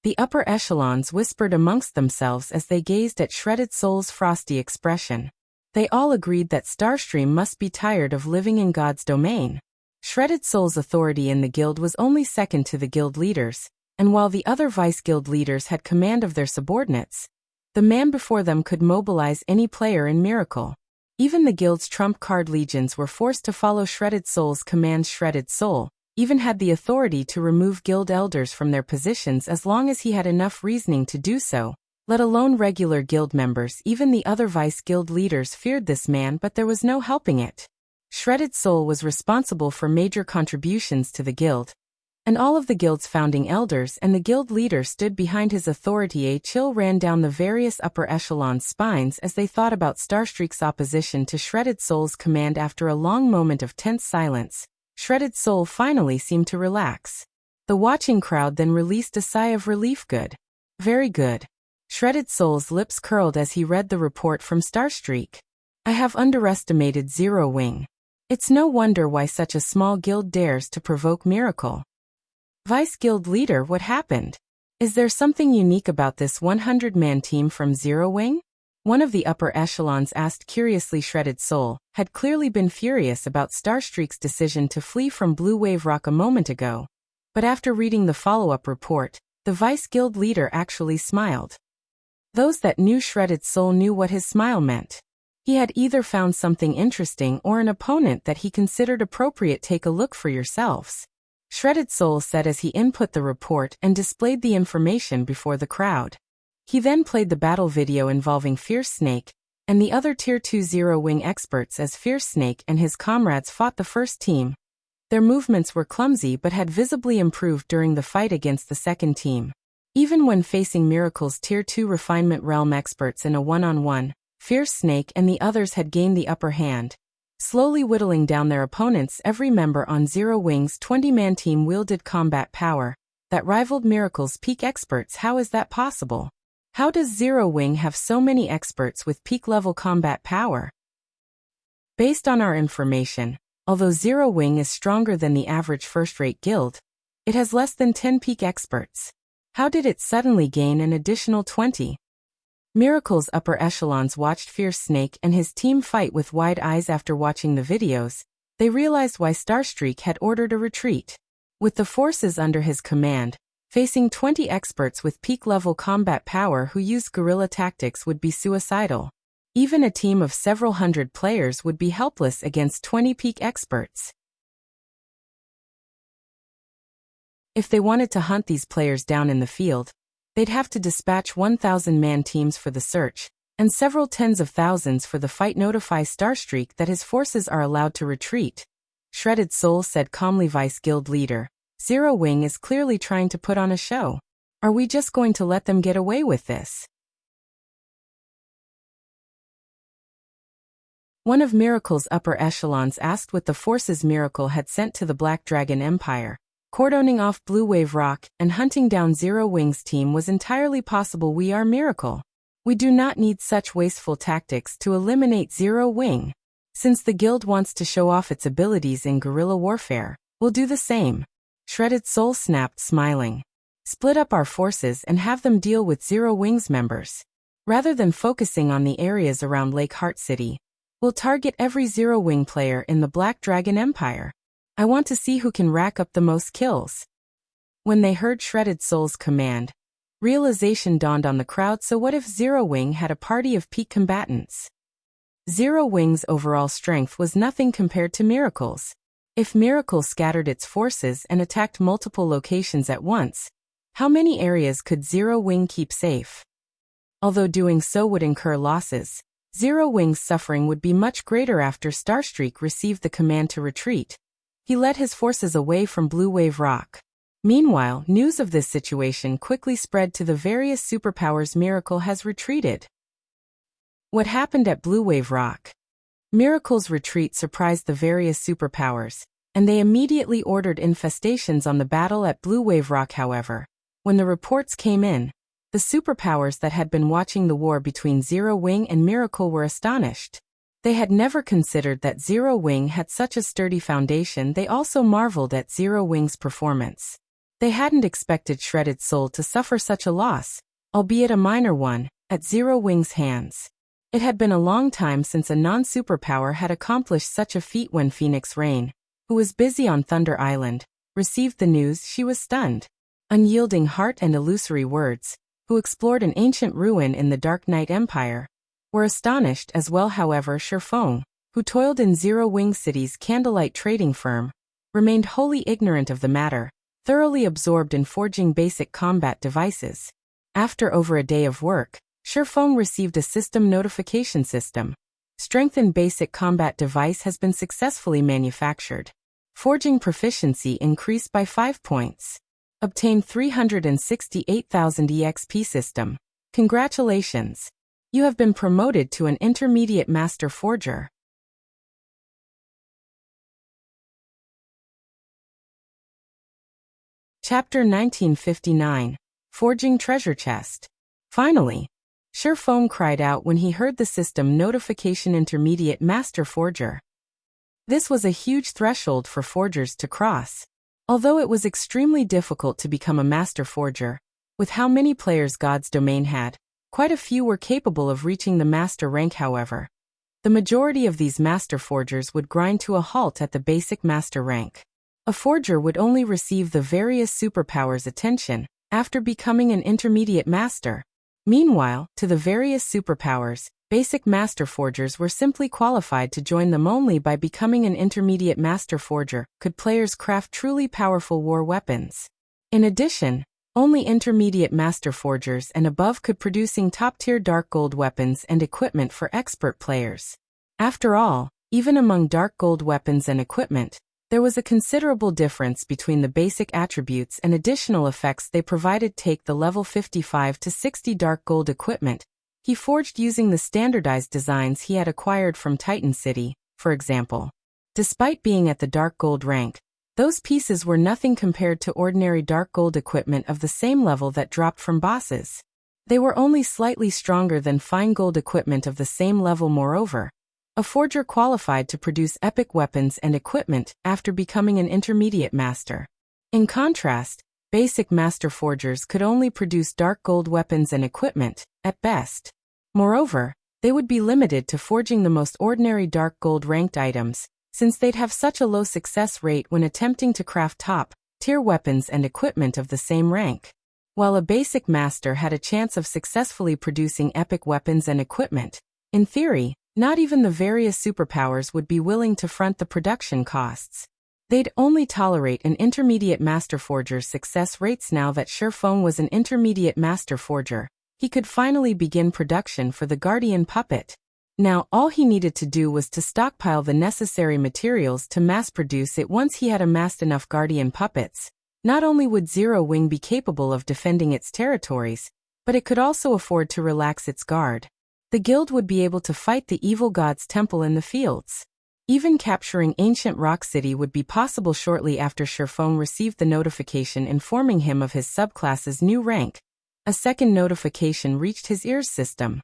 The upper echelons whispered amongst themselves as they gazed at Shredded Soul's frosty expression. They all agreed that Starstream must be tired of living in God's domain. Shredded Soul's authority in the guild was only second to the guild leaders, and while the other Vice Guild leaders had command of their subordinates, the man before them could mobilize any player in Miracle. Even the guild's trump card legions were forced to follow Shredded Soul's commands. Shredded Soul even had the authority to remove guild elders from their positions as long as he had enough reasoning to do so, Let alone regular guild members, even the other vice guild leaders feared this man, but there was no helping it. Shredded Soul was responsible for major contributions to the guild, and all of the guild's founding elders and the guild leader stood behind his authority. A chill ran down the various upper echelons' spines as they thought about Starstreak's opposition to Shredded Soul's command. After a long moment of tense silence, Shredded Soul finally seemed to relax. The watching crowd then released a sigh of relief. Good. Very good. Shredded Soul's lips curled as he read the report from Starstreak. I have underestimated Zero Wing. It's no wonder why such a small guild dares to provoke miracle. Vice Guild Leader, what happened? Is there something unique about this 100-man team from Zero Wing? One of the upper echelons asked curiously. Shredded Soul had clearly been furious about Starstreak's decision to flee from Blue Wave Rock a moment ago, but after reading the follow-up report, the Vice Guild Leader actually smiled. Those that knew Shredded Soul knew what his smile meant. He had either found something interesting or an opponent that he considered appropriate. Take a look for yourselves, Shredded Soul said as he input the report and displayed the information before the crowd. He then played the battle video involving Fierce Snake and the other Tier 2 Zero Wing experts as Fierce Snake and his comrades fought the first team. Their movements were clumsy but had visibly improved during the fight against the second team. Even when facing Miracle's Tier 2 Refinement Realm experts in a one-on-one, Fierce Snake and the others had gained the upper hand, slowly whittling down their opponents. Every member on Zero Wing's 20-man team wielded combat power that rivaled Miracle's peak experts. How is that possible? How does Zero Wing have so many experts with peak-level combat power? Based on our information, although Zero Wing is stronger than the average first-rate guild, it has less than 10 peak experts. How did it suddenly gain an additional 20? Miracle's upper echelons watched Fierce Snake and his team fight with wide eyes. After watching the videos, they realized why Starstreak had ordered a retreat. With the forces under his command, facing 20 experts with peak-level combat power who used guerrilla tactics would be suicidal. Even a team of several hundred players would be helpless against 20 peak experts. If they wanted to hunt these players down in the field, they'd have to dispatch 1,000-man teams for the search, and several tens of thousands for the fight. Notify Starstreak that his forces are allowed to retreat, Shredded Soul said calmly. Vice Guild Leader, Zero Wing is clearly trying to put on a show. Are we just going to let them get away with this? One of Miracle's upper echelons asked what the forces Miracle had sent to the Black Dragon Empire. Cordoning off Blue Wave Rock and hunting down Zero Wing's team was entirely possible. We are Miracle. We do not need such wasteful tactics to eliminate Zero Wing. Since the guild wants to show off its abilities in guerrilla warfare, we'll do the same. Shredded Soul snapped, smiling. Split up our forces and have them deal with Zero Wing's members. Rather than focusing on the areas around Lake Heart City, we'll target every Zero Wing player in the Black Dragon Empire. I want to see who can rack up the most kills. When they heard Shredded Soul's command, realization dawned on the crowd. So what if Zero Wing had a party of peak combatants? Zero Wing's overall strength was nothing compared to Miracle's. If Miracle scattered its forces and attacked multiple locations at once, how many areas could Zero Wing keep safe? Although doing so would incur losses, Zero Wing's suffering would be much greater. After Starstreak received the command to retreat, he led his forces away from Blue Wave Rock. Meanwhile, news of this situation quickly spread to the various superpowers. Miracle has retreated. What happened at Blue Wave Rock? Miracle's retreat surprised the various superpowers, and they immediately ordered infestations on the battle at Blue Wave Rock. However, when the reports came in, the superpowers that had been watching the war between Zero Wing and Miracle were astonished. They had never considered that Zero Wing had such a sturdy foundation. They also marveled at Zero Wing's performance. They hadn't expected Shredded Soul to suffer such a loss, albeit a minor one, at Zero Wing's hands. It had been a long time since a non-superpower had accomplished such a feat. When Phoenix Rain, who was busy on Thunder Island, received the news, she was stunned. Unyielding Heart and Illusory Words, who explored an ancient ruin in the Dark Knight Empire, were astonished as well. However, Feng, who toiled in Zero Wing City's candlelight trading firm, remained wholly ignorant of the matter, thoroughly absorbed in forging basic combat devices. After over a day of work, Feng received a system notification system. Strengthened basic combat device has been successfully manufactured. Forging proficiency increased by 5 points. Obtained 368,000 EXP system. Congratulations! You have been promoted to an intermediate master forger. Chapter 1959. Forging Treasure Chest. Finally, Feng cried out when he heard the system notification Intermediate Master Forger. This was a huge threshold for forgers to cross. Although it was extremely difficult to become a master forger, with how many players God's domain had, quite a few were capable of reaching the master rank. However, the majority of these master forgers would grind to a halt at the basic master rank. A forger would only receive the various superpowers' attention after becoming an intermediate master. Meanwhile, to the various superpowers, basic master forgers were simply qualified to join them only by becoming an intermediate master forger. Could players craft truly powerful war weapons? In addition, only intermediate master forgers and above could producing top-tier dark gold weapons and equipment for expert players. After all, even among dark gold weapons and equipment, there was a considerable difference between the basic attributes and additional effects they provided. Take the level 55 to 60 dark gold equipment he forged using the standardized designs he had acquired from Titan City, for example. Despite being at the dark gold rank, those pieces were nothing compared to ordinary dark gold equipment of the same level that dropped from bosses. They were only slightly stronger than fine gold equipment of the same level. Moreover, a forger qualified to produce epic weapons and equipment after becoming an intermediate master. In contrast, basic master forgers could only produce dark gold weapons and equipment, at best. Moreover, they would be limited to forging the most ordinary dark gold ranked items, since they'd have such a low success rate when attempting to craft top-tier weapons and equipment of the same rank. While a basic master had a chance of successfully producing epic weapons and equipment, in theory, not even the various superpowers would be willing to front the production costs. They'd only tolerate an intermediate master forger's success rates. Now that Feng was an intermediate master forger, he could finally begin production for the Guardian puppet. Now all he needed to do was to stockpile the necessary materials to mass-produce it. Once he had amassed enough Guardian puppets, not only would Zero Wing be capable of defending its territories, but it could also afford to relax its guard. The guild would be able to fight the evil god's temple in the fields. Even capturing ancient Rock City would be possible. Shortly after Feng received the notification informing him of his subclass's new rank, a second notification reached his ears system.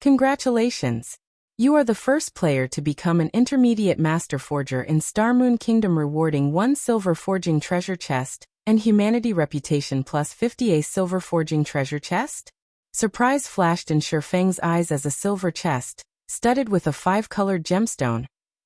Congratulations! You are the first player to become an intermediate master forger in Starmoon Kingdom, rewarding 1 silver forging treasure chest and humanity reputation plus 50 silver forging treasure chest. Surprise flashed in Feng's eyes as a silver chest, studded with a 5-colored gemstone,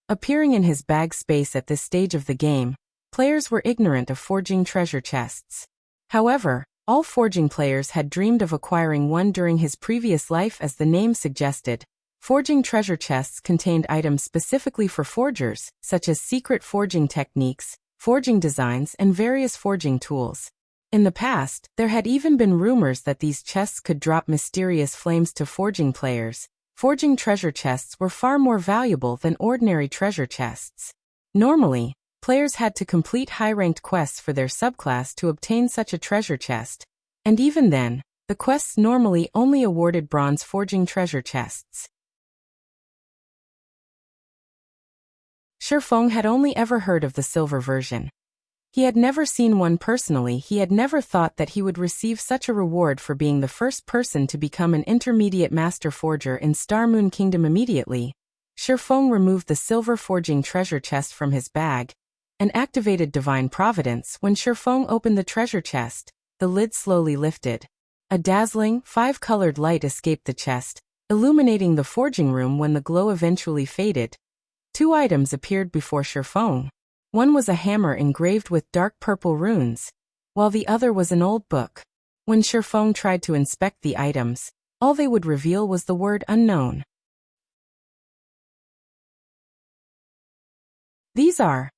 appearing in his bag space. At this stage of the game, players were ignorant of forging treasure chests. However, all forging players had dreamed of acquiring one during his previous life. As the name suggested, forging treasure chests contained items specifically for forgers, such as secret forging techniques, forging designs, and various forging tools. In the past, there had even been rumors that these chests could drop mysterious flames to forging players. Forging treasure chests were far more valuable than ordinary treasure chests. Normally, players had to complete high-ranked quests for their subclass to obtain such a treasure chest, and even then, the quests normally only awarded bronze forging treasure chests. Feng had only ever heard of the silver version. He had never seen one personally. He had never thought that he would receive such a reward for being the first person to become an intermediate master forger in Starmoon Kingdom. Immediately, Feng removed the silver forging treasure chest from his bag and activated Divine Providence. When Feng opened the treasure chest, the lid slowly lifted. A dazzling, 5-colored light escaped the chest, illuminating the forging room. When the glow eventually faded, 2 items appeared before Feng. One was a hammer engraved with dark purple runes, while the other was an old book. When Feng tried to inspect the items, all they would reveal was the word unknown. These are.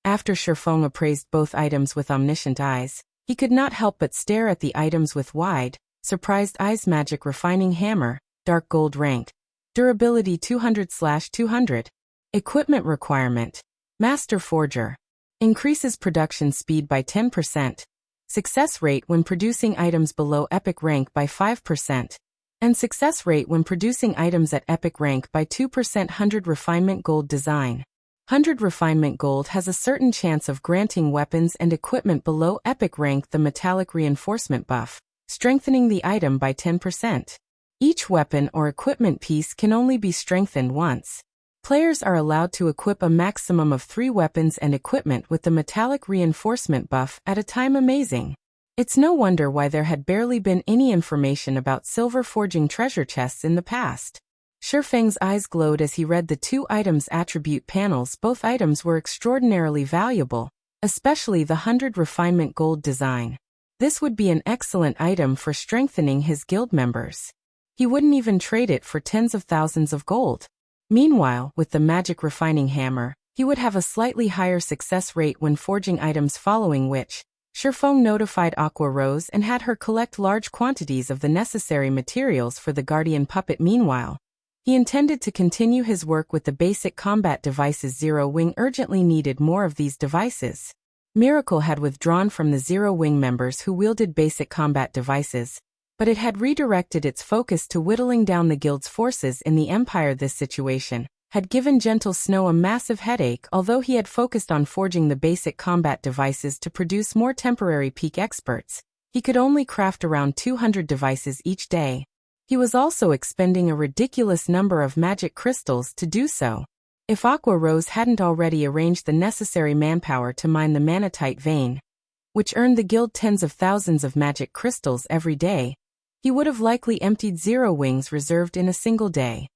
After Feng appraised both items with omniscient eyes, he could not help but stare at the items with wide, Surprised Eyes Magic Refining Hammer, Dark Gold rank. Durability 200/200. Equipment requirement. Master Forger. Increases production speed by 10%. Success rate when producing items below epic rank by 5%. And success rate when producing items at epic rank by 2%. 100 Refinement Gold design. 100 Refinement Gold has a certain chance of granting weapons and equipment below epic rank the metallic reinforcement buff, strengthening the item by 10%. Each weapon or equipment piece can only be strengthened once. Players are allowed to equip a maximum of 3 weapons and equipment with the metallic reinforcement buff at a time. Amazing. It's no wonder why there had barely been any information about silver forging treasure chests in the past. Feng's eyes glowed as he read the 2 items' attribute panels. Both items were extraordinarily valuable, especially the 100 Refinement Gold design. This would be an excellent item for strengthening his guild members. He wouldn't even trade it for tens of thousands of gold. Meanwhile, with the Magic Refining Hammer, he would have a slightly higher success rate when forging items, following which, Feng notified Aqua Rose and had her collect large quantities of the necessary materials for the Guardian Puppet. Meanwhile, he intended to continue his work with the basic combat devices. Zero Wing urgently needed more of these devices. Miracle had withdrawn from the Zero Wing members who wielded basic combat devices, but it had redirected its focus to whittling down the guild's forces in the Empire. This situation had given Gentle Snow a massive headache. Although he had focused on forging the basic combat devices to produce more temporary peak experts, he could only craft around 200 devices each day. He was also expending a ridiculous number of magic crystals to do so. If Aqua Rose hadn't already arranged the necessary manpower to mine the manatite vein, which earned the guild tens of thousands of magic crystals every day, he would have likely emptied Zero Wing's reserved in a single day.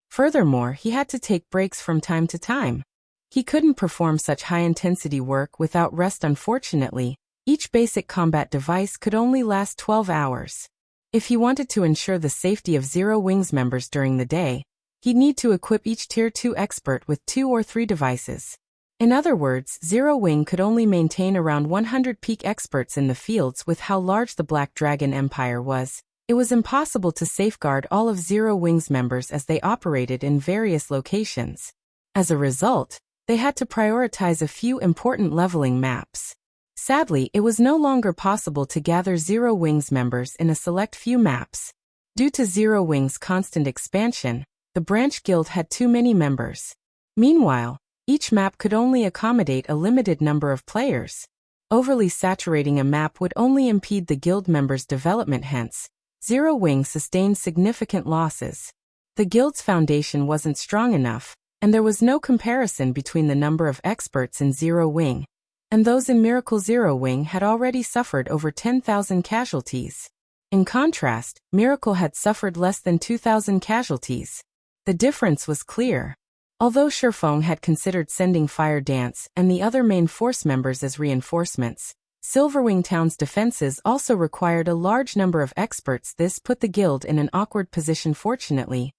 Furthermore, he had to take breaks from time to time. He couldn't perform such high-intensity work without rest. Unfortunately, each basic combat device could only last 12 hours. If he wanted to ensure the safety of Zero Wing's members during the day, he'd need to equip each Tier 2 expert with 2 or 3 devices. In other words, Zero Wing could only maintain around 100 peak experts in the fields. With how large the Black Dragon Empire was, it was impossible to safeguard all of Zero Wing's members as they operated in various locations. As a result, they had to prioritize a few important leveling maps. Sadly, it was no longer possible to gather Zero Wing's members in a select few maps. Due to Zero Wing's constant expansion, the branch guild had too many members. Meanwhile, each map could only accommodate a limited number of players. Overly saturating a map would only impede the guild members' development. Hence, Zero Wing sustained significant losses. The guild's foundation wasn't strong enough, and there was no comparison between the number of experts in Zero Wing and those in Miracle. Zero Wing had already suffered over 10,000 casualties. In contrast, Miracle had suffered less than 2,000 casualties. The difference was clear. Although Feng had considered sending Fire Dance and the other main force members as reinforcements, Silverwing Town's defenses also required a large number of experts. This put the guild in an awkward position. Fortunately,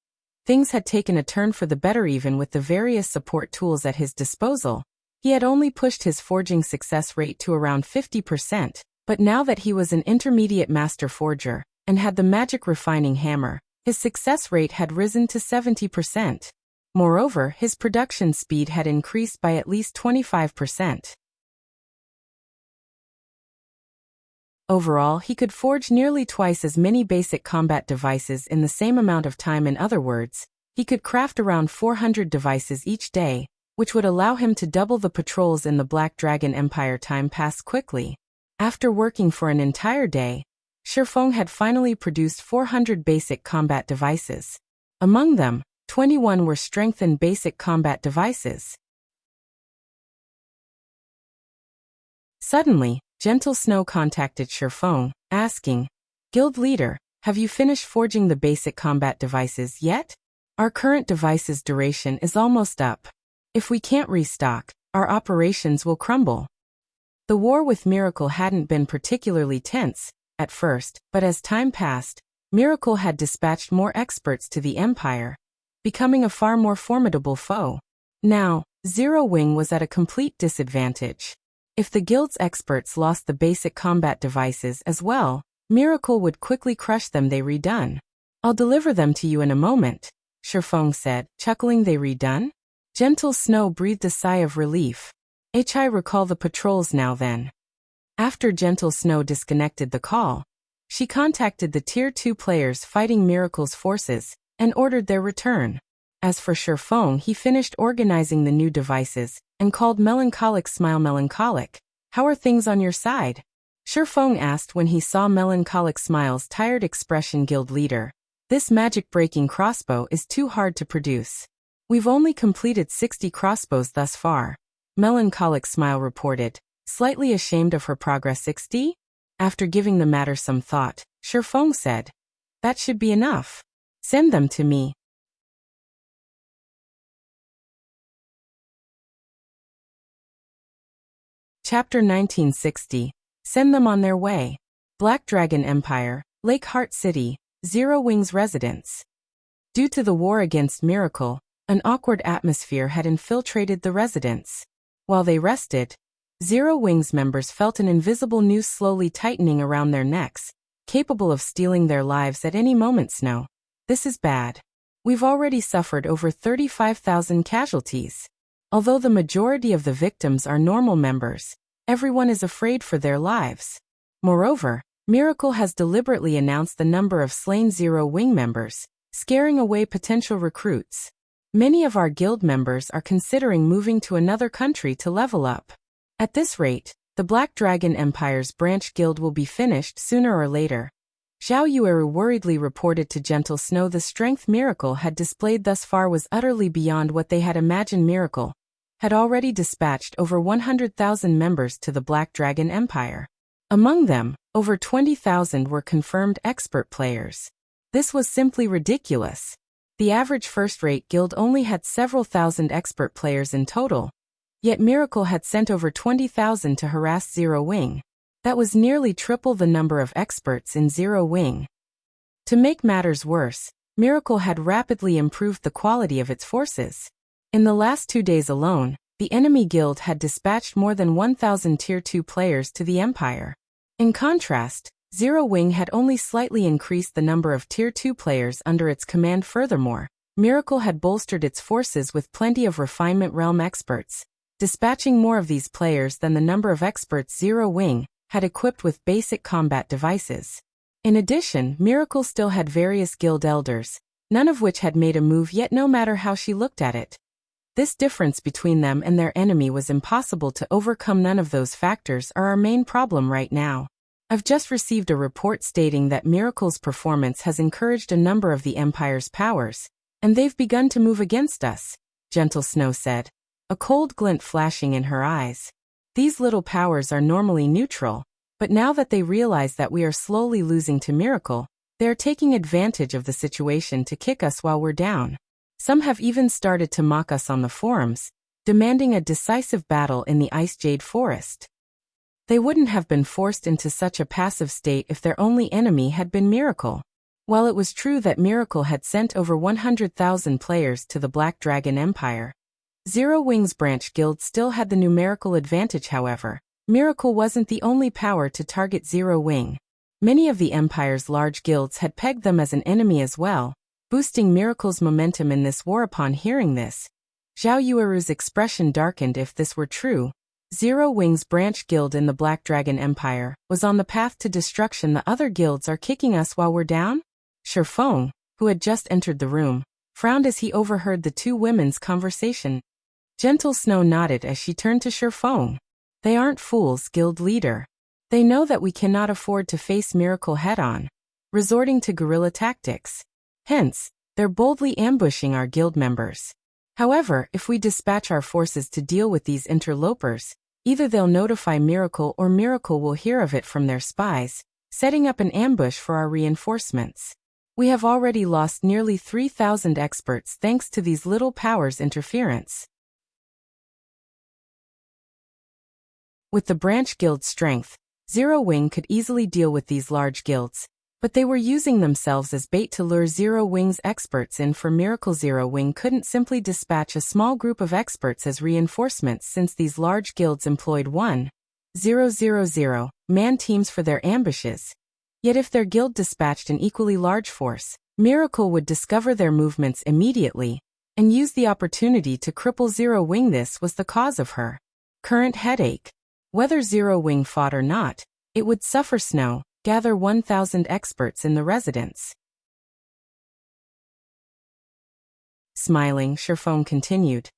things had taken a turn for the better. Even with the various support tools at his disposal, he had only pushed his forging success rate to around 50%, but now that he was an intermediate master forger and had the magic refining hammer, his success rate had risen to 70%. Moreover, his production speed had increased by at least 25%. Overall, he could forge nearly twice as many basic combat devices in the same amount of time. In other words, he could craft around 400 devices each day, which would allow him to double the patrols in the Black Dragon Empire. Time passed quickly. After working for an entire day, Feng had finally produced 400 basic combat devices. Among them, 21 were strengthened basic combat devices. Suddenly, Gentle Snow contacted Feng, asking, "Guild leader, have you finished forging the basic combat devices yet? Our current device's duration is almost up. If we can't restock, our operations will crumble." The war with Miracle hadn't been particularly tense at first, but as time passed, Miracle had dispatched more experts to the Empire, becoming a far more formidable foe. Now, Zero Wing was at a complete disadvantage. If the guild's experts lost the basic combat devices as well, Miracle would quickly crush them. They redone. I'll deliver them to you in a moment, Feng said, chuckling. They redone? Gentle Snow breathed a sigh of relief. I recall the patrols now then. After Gentle Snow disconnected the call, she contacted the Tier 2 players fighting Miracle's forces and ordered their return. As for Feng, he finished organizing the new devices and called Melancholic Smile. Melancholic, how are things on your side? Feng asked when he saw Melancholic Smile's tired expression. Guild leader, this magic-breaking crossbow is too hard to produce. We've only completed 60 crossbows thus far, Melancholic Smile reported, slightly ashamed of her progress. 60? After giving the matter some thought, Feng said, that should be enough. Send them to me. Chapter 1960. Send them on their way. Black Dragon Empire, Lake Heart City, Zero Wings residence. Due to the war against Miracle, an awkward atmosphere had infiltrated the residence. While they rested, Zero Wings members felt an invisible noose slowly tightening around their necks, capable of stealing their lives at any moment. Snow, this is bad. We've already suffered over 35,000 casualties. Although the majority of the victims are normal members, everyone is afraid for their lives. Moreover, Miracle has deliberately announced the number of slain Zero Wing members, scaring away potential recruits. Many of our guild members are considering moving to another country to level up. At this rate, the Black Dragon Empire's branch guild will be finished sooner or later. Zhao Yueru worriedly reported to Gentle Snow the strength Miracle had displayed thus far was utterly beyond what they had imagined. Miracle had already dispatched over 100,000 members to the Black Dragon Empire. Among them, over 20,000 were confirmed expert players. This was simply ridiculous. The average first-rate guild only had several thousand expert players in total, yet Miracle had sent over 20,000 to harass Zero Wing. That was nearly triple the number of experts in Zero Wing. To make matters worse, Miracle had rapidly improved the quality of its forces. In the last 2 days alone, the enemy guild had dispatched more than 1,000 Tier 2 players to the Empire. In contrast, Zero Wing had only slightly increased the number of Tier 2 players under its command. Furthermore, Miracle had bolstered its forces with plenty of refinement realm experts, dispatching more of these players than the number of experts Zero Wing had equipped with basic combat devices. In addition, Miracle still had various guild elders, none of which had made a move yet. No matter how she looked at it, this difference between them and their enemy was impossible to overcome. None of those factors are our main problem right now. I've just received a report stating that Miracle's performance has encouraged a number of the Empire's powers, and they've begun to move against us, Gentle Snow said, a cold glint flashing in her eyes. These little powers are normally neutral, but now that they realize that we are slowly losing to Miracle, they are taking advantage of the situation to kick us while we're down. Some have even started to mock us on the forums, demanding a decisive battle in the Ice Jade Forest. They wouldn't have been forced into such a passive state if their only enemy had been Miracle. While it was true that Miracle had sent over 100,000 players to the Black Dragon Empire, Zero Wings Branch Guild still had the numerical advantage. However, Miracle wasn't the only power to target Zero Wing. Many of the Empire's large guilds had pegged them as an enemy as well, boosting Miracle's momentum in this war. Upon hearing this, Zhao Yueru's expression darkened. If this were true, Zero Wings Branch Guild in the Black Dragon Empire was on the path to destruction. The other guilds are kicking us while we're down? Feng, who had just entered the room, frowned as he overheard the two women's conversation. Gentle Snow nodded as she turned to Feng. They aren't fools, guild leader. They know that we cannot afford to face Miracle head-on, resorting to guerrilla tactics. Hence, they're boldly ambushing our guild members. However, if we dispatch our forces to deal with these interlopers, either they'll notify Miracle or Miracle will hear of it from their spies, setting up an ambush for our reinforcements. We have already lost nearly 3,000 experts thanks to these little powers' interference. With the branch guild's strength, Zero Wing could easily deal with these large guilds, but they were using themselves as bait to lure Zero Wing's experts in for Miracle. Zero Wing couldn't simply dispatch a small group of experts as reinforcements since these large guilds employed 1,000 man teams for their ambushes. Yet if their guild dispatched an equally large force, Miracle would discover their movements immediately and use the opportunity to cripple Zero Wing. This was the cause of her current headache. Whether Zero Wing fought or not, it would suffer snow. Gather 1,000 experts in the residence. Smiling, Feng continued.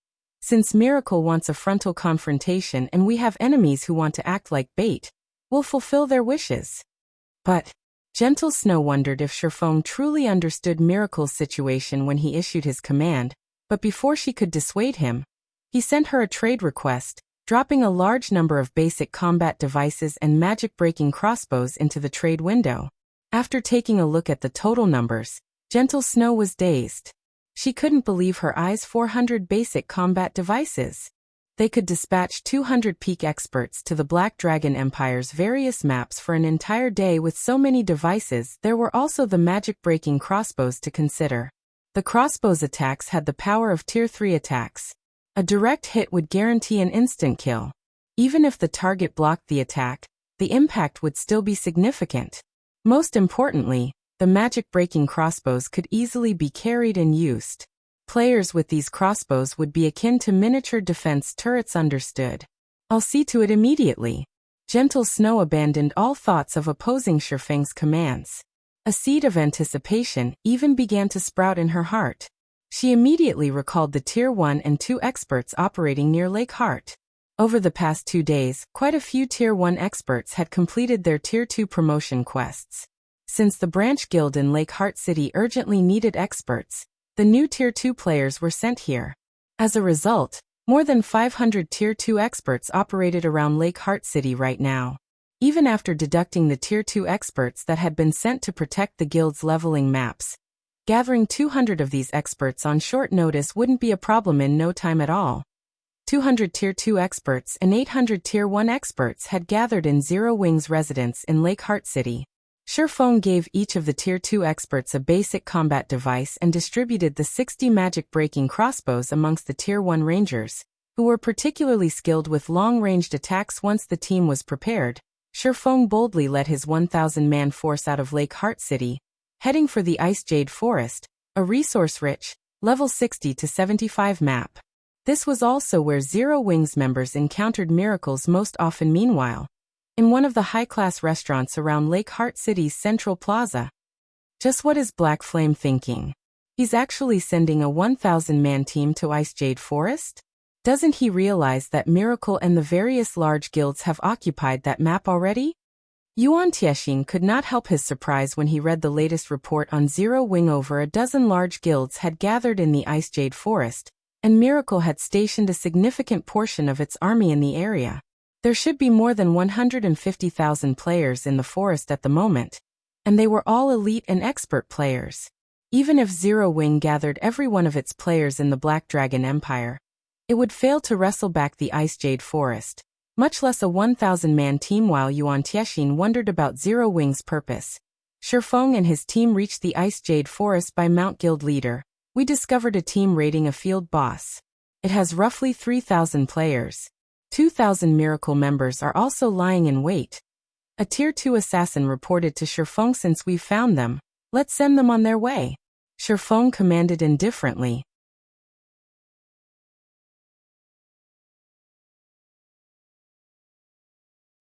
Since Miracle wants a frontal confrontation and we have enemies who want to act like bait, we'll fulfill their wishes. But Gentle Snow wondered if Feng truly understood Miracle's situation when he issued his command, but before she could dissuade him, he sent her a trade request, dropping a large number of basic combat devices and magic-breaking crossbows into the trade window. After taking a look at the total numbers, Gentle Snow was dazed. She couldn't believe her eyes. 400 basic combat devices. They could dispatch 200 peak experts to the Black Dragon Empire's various maps for an entire day with so many devices. There were also the magic-breaking crossbows to consider. The crossbow's attacks had the power of Tier 3 attacks. A direct hit would guarantee an instant kill. Even if the target blocked the attack, the impact would still be significant. Most importantly, the magic-breaking crossbows could easily be carried and used. Players with these crossbows would be akin to miniature defense turrets. Understood. I'll see to it immediately. Gentle Snow abandoned all thoughts of opposing Feng's commands. A seed of anticipation even began to sprout in her heart. She immediately recalled the Tier 1 and 2 experts operating near Lake Heart. Over the past 2 days, quite a few Tier 1 experts had completed their Tier 2 promotion quests. Since the branch guild in Lake Heart City urgently needed experts, the new Tier 2 players were sent here. As a result, more than 500 Tier 2 experts operated around Lake Heart City right now. Even after deducting the Tier 2 experts that had been sent to protect the guild's leveling maps, gathering 200 of these experts on short notice wouldn't be a problem in no time at all. 200 Tier 2 experts and 800 Tier 1 experts had gathered in Zero Wing's residence in Lake Heart City. Feng gave each of the Tier 2 experts a basic combat device and distributed the 60 magic-breaking crossbows amongst the Tier 1 rangers, who were particularly skilled with long-ranged attacks. Once the team was prepared, Feng boldly led his 1,000-man force out of Lake Heart City, heading for the Ice Jade Forest, a resource-rich, level 60 to 75 map. This was also where Zero Wing's members encountered Miracles most often. Meanwhile, in one of the high-class restaurants around Lake Heart City's Central Plaza. Just what is Black Flame thinking? He's actually sending a 1,000-man team to Ice Jade Forest? Doesn't he realize that Miracle and the various large guilds have occupied that map already? Yuan Tiexin could not help his surprise when he read the latest report on Zero Wing. Over a dozen large guilds had gathered in the Ice Jade Forest, and Miracle had stationed a significant portion of its army in the area. There should be more than 150,000 players in the forest at the moment, and they were all elite and expert players. Even if Zero Wing gathered every one of its players in the Black Dragon Empire, it would fail to wrestle back the Ice Jade Forest, much less a 1,000-man team. While Yuan Tiexin wondered about Zero Wing's purpose, Feng and his team reached the Ice Jade Forest by Mount Guild Leader. We discovered a team raiding a field boss. It has roughly 3,000 players. 2,000 Miracle members are also lying in wait. A Tier 2 assassin reported to Feng. Since we've found them, let's send them on their way. Feng commanded indifferently.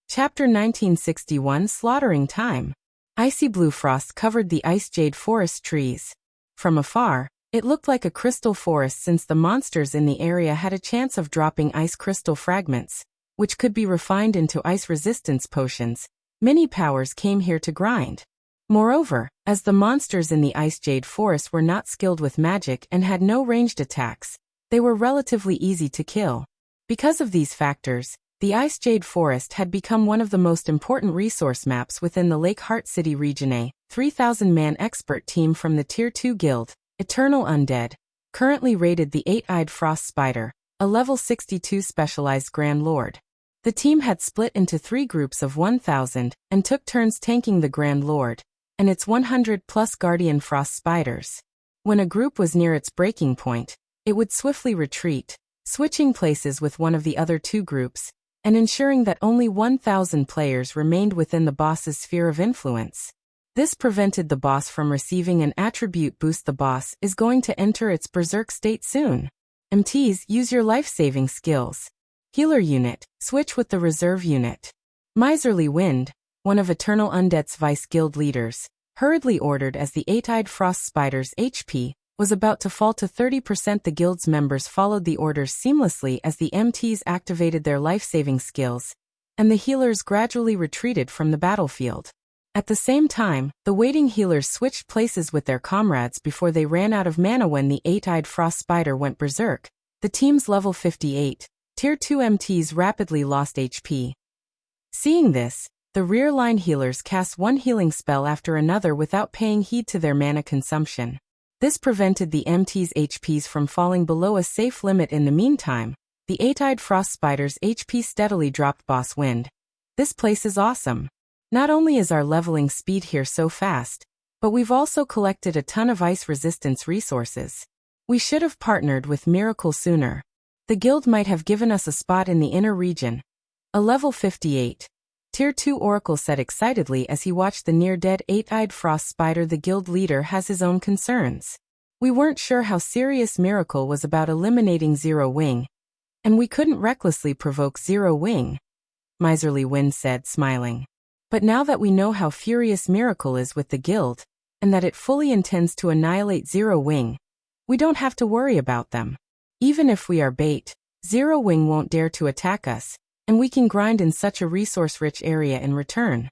Chapter 1961 Slaughtering Time. Icy blue frost covered the Ice Jade Forest trees. From afar, it looked like a crystal forest since the monsters in the area had a chance of dropping ice crystal fragments, which could be refined into ice resistance potions. Many powers came here to grind. Moreover, as the monsters in the Ice Jade Forest were not skilled with magic and had no ranged attacks, they were relatively easy to kill. Because of these factors, the Ice Jade Forest had become one of the most important resource maps within the Lake Heart City region. A 3,000-man expert team from the Tier 2 Guild, Eternal Undead, currently raided the 8-eyed Frost Spider, a level 62 specialized Grand Lord. The team had split into 3 groups of 1,000 and took turns tanking the Grand Lord and its 100-plus Guardian Frost Spiders. When a group was near its breaking point, it would swiftly retreat, switching places with one of the other 2 groups, and ensuring that only 1,000 players remained within the boss's sphere of influence. This prevented the boss from receiving an attribute boost. The boss is going to enter its berserk state soon. MTs, use your life-saving skills. Healer unit, switch with the reserve unit. Miserly Wind, one of Eternal Undead's vice guild leaders, hurriedly ordered as the eight-eyed frost spider's HP was about to fall to 30%. The guild's members followed the orders seamlessly as the MTs activated their life-saving skills, and the healers gradually retreated from the battlefield. At the same time, the waiting healers switched places with their comrades before they ran out of mana when the eight-eyed frost spider went berserk. The team's level 58, Tier 2 MTs rapidly lost HP. Seeing this, the rear-line healers cast one healing spell after another without paying heed to their mana consumption. This prevented the MT's HPs from falling below a safe limit. In the meantime, the eight-eyed frost spider's HP steadily dropped. Boss Wind. This place is awesome. Not only is our leveling speed here so fast, but we've also collected a ton of ice resistance resources. We should have partnered with Miracle sooner. The guild might have given us a spot in the inner region. A level 58. Tier 2 Oracle said excitedly as he watched the near-dead eight-eyed frost spider. The guild leader has his own concerns. We weren't sure how serious Miracle was about eliminating Zero Wing, and we couldn't recklessly provoke Zero Wing, Miserly Wind said, smiling. But now that we know how furious Miracle is with the guild, and that it fully intends to annihilate Zero Wing, we don't have to worry about them. Even if we are bait, Zero Wing won't dare to attack us, and we can grind in such a resource-rich area in return.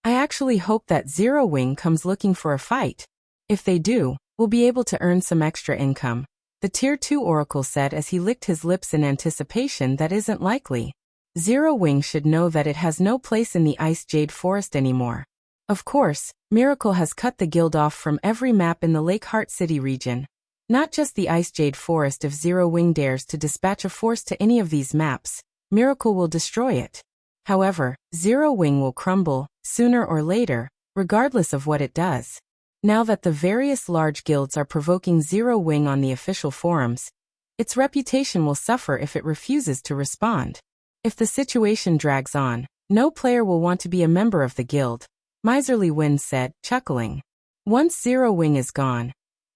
I actually hope that Zero Wing comes looking for a fight. If they do, we'll be able to earn some extra income, the Tier 2 Oracle said as he licked his lips in anticipation. That isn't likely. Zero Wing should know that it has no place in the Ice Jade Forest anymore. Of course, Miracle has cut the guild off from every map in the Lake Heart City region. Not just the Ice Jade Forest. If Zero Wing dares to dispatch a force to any of these maps, Miracle will destroy it. However, Zero Wing will crumble, sooner or later, regardless of what it does. Now that the various large guilds are provoking Zero Wing on the official forums, its reputation will suffer if it refuses to respond. If the situation drags on, no player will want to be a member of the guild, Miserly Wind said, chuckling. Once Zero Wing is gone,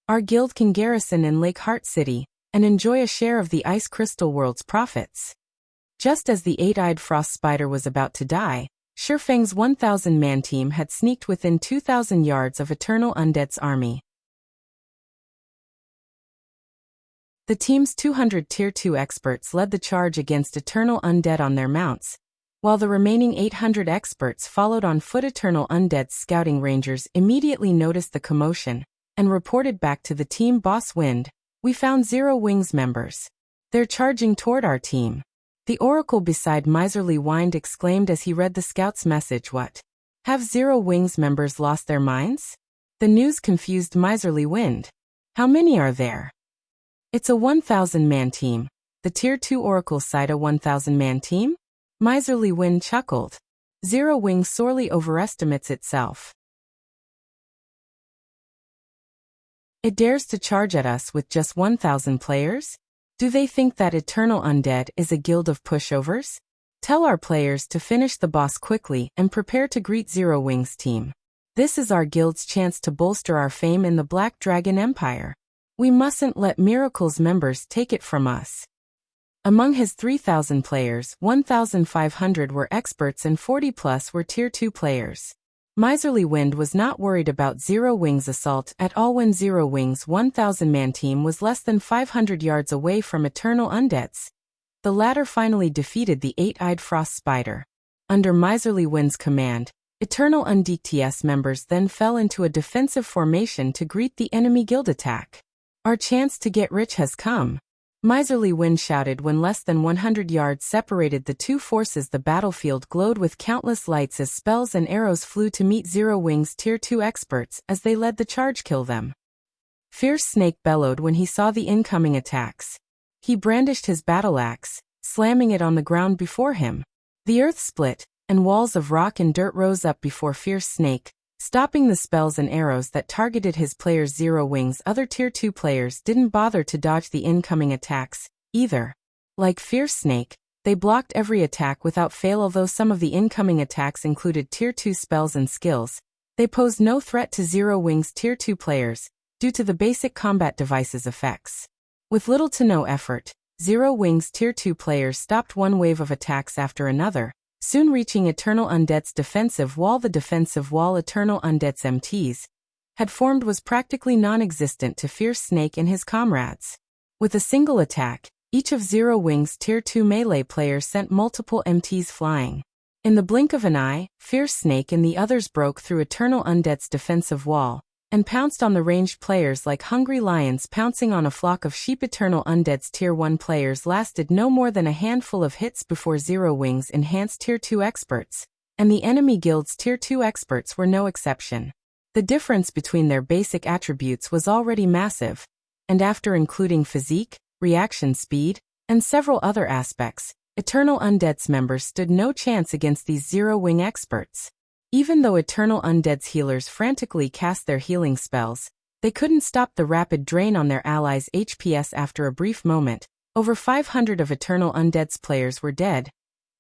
our guild can garrison in Lake Heart City and enjoy a share of the Ice Crystal World's profits. Just as the eight-eyed frost spider was about to die, Feng's 1,000-man team had sneaked within 2,000 yards of Eternal Undead's army. The team's 200 Tier 2 experts led the charge against Eternal Undead on their mounts, while the remaining 800 experts followed on foot. Eternal Undead's scouting rangers immediately noticed the commotion and reported back to the team. Boss Wind, we found Zero Wing's members. They're charging toward our team. The Oracle beside Miserly Wind exclaimed as he read the scout's message. What? Have Zero Wing's members lost their minds? The news confused Miserly Wind. How many are there? It's a 1,000-man team. The Tier 2 Oracle side. A 1,000-man team? Miserly Wind chuckled. Zero Wing sorely overestimates itself. It dares to charge at us with just 1,000 players? Do they think that Eternal Undead is a guild of pushovers? Tell our players to finish the boss quickly and prepare to greet Zero Wing's team. This is our guild's chance to bolster our fame in the Black Dragon Empire. We mustn't let Miracle's members take it from us. Among his 3,000 players, 1,500 were experts and 40+ were Tier 2 players. Miserly Wind was not worried about Zero Wing's assault at all when Zero Wing's 1,000-man team was less than 500 yards away from Eternal Undead's. The latter finally defeated the eight-eyed frost spider. Under Miserly Wind's command, Eternal Undead's members then fell into a defensive formation to greet the enemy guild attack. Our chance to get rich has come, Miserly Wind shouted when less than 100 yards separated the two forces. The battlefield glowed with countless lights as spells and arrows flew to meet Zero Wing's Tier 2 experts as they led the charge. Kill them. Fierce Snake bellowed when he saw the incoming attacks. He brandished his battle axe, slamming it on the ground before him. The earth split, and walls of rock and dirt rose up before Fierce Snake, stopping the spells and arrows that targeted his players. Zero Wing's other Tier 2 players didn't bother to dodge the incoming attacks, either. Like Fierce Snake, they blocked every attack without fail. Although some of the incoming attacks included Tier 2 spells and skills, They posed no threat to Zero Wing's Tier 2 players, due to the basic combat device's effects. With little to no effort, Zero Wing's Tier 2 players stopped one wave of attacks after another, soon reaching Eternal Undead's defensive wall. The defensive wall Eternal Undead's MTs had formed was practically non-existent to Fierce Snake and his comrades. With a single attack, each of Zero Wing's Tier 2 melee players sent multiple MTs flying. In the blink of an eye, Fierce Snake and the others broke through Eternal Undead's defensive wall, and pounced on the ranged players like hungry lions pouncing on a flock of sheep. Eternal Undead's Tier 1 players lasted no more than a handful of hits before Zero Wing's enhanced Tier 2 experts, and the enemy guild's Tier 2 experts were no exception. The difference between their basic attributes was already massive, and after including physique, reaction speed, and several other aspects, Eternal Undead's members stood no chance against these Zero Wing experts. Even though Eternal Undead's healers frantically cast their healing spells, they couldn't stop the rapid drain on their allies' HPs. After a brief moment, over 500 of Eternal Undead's players were dead,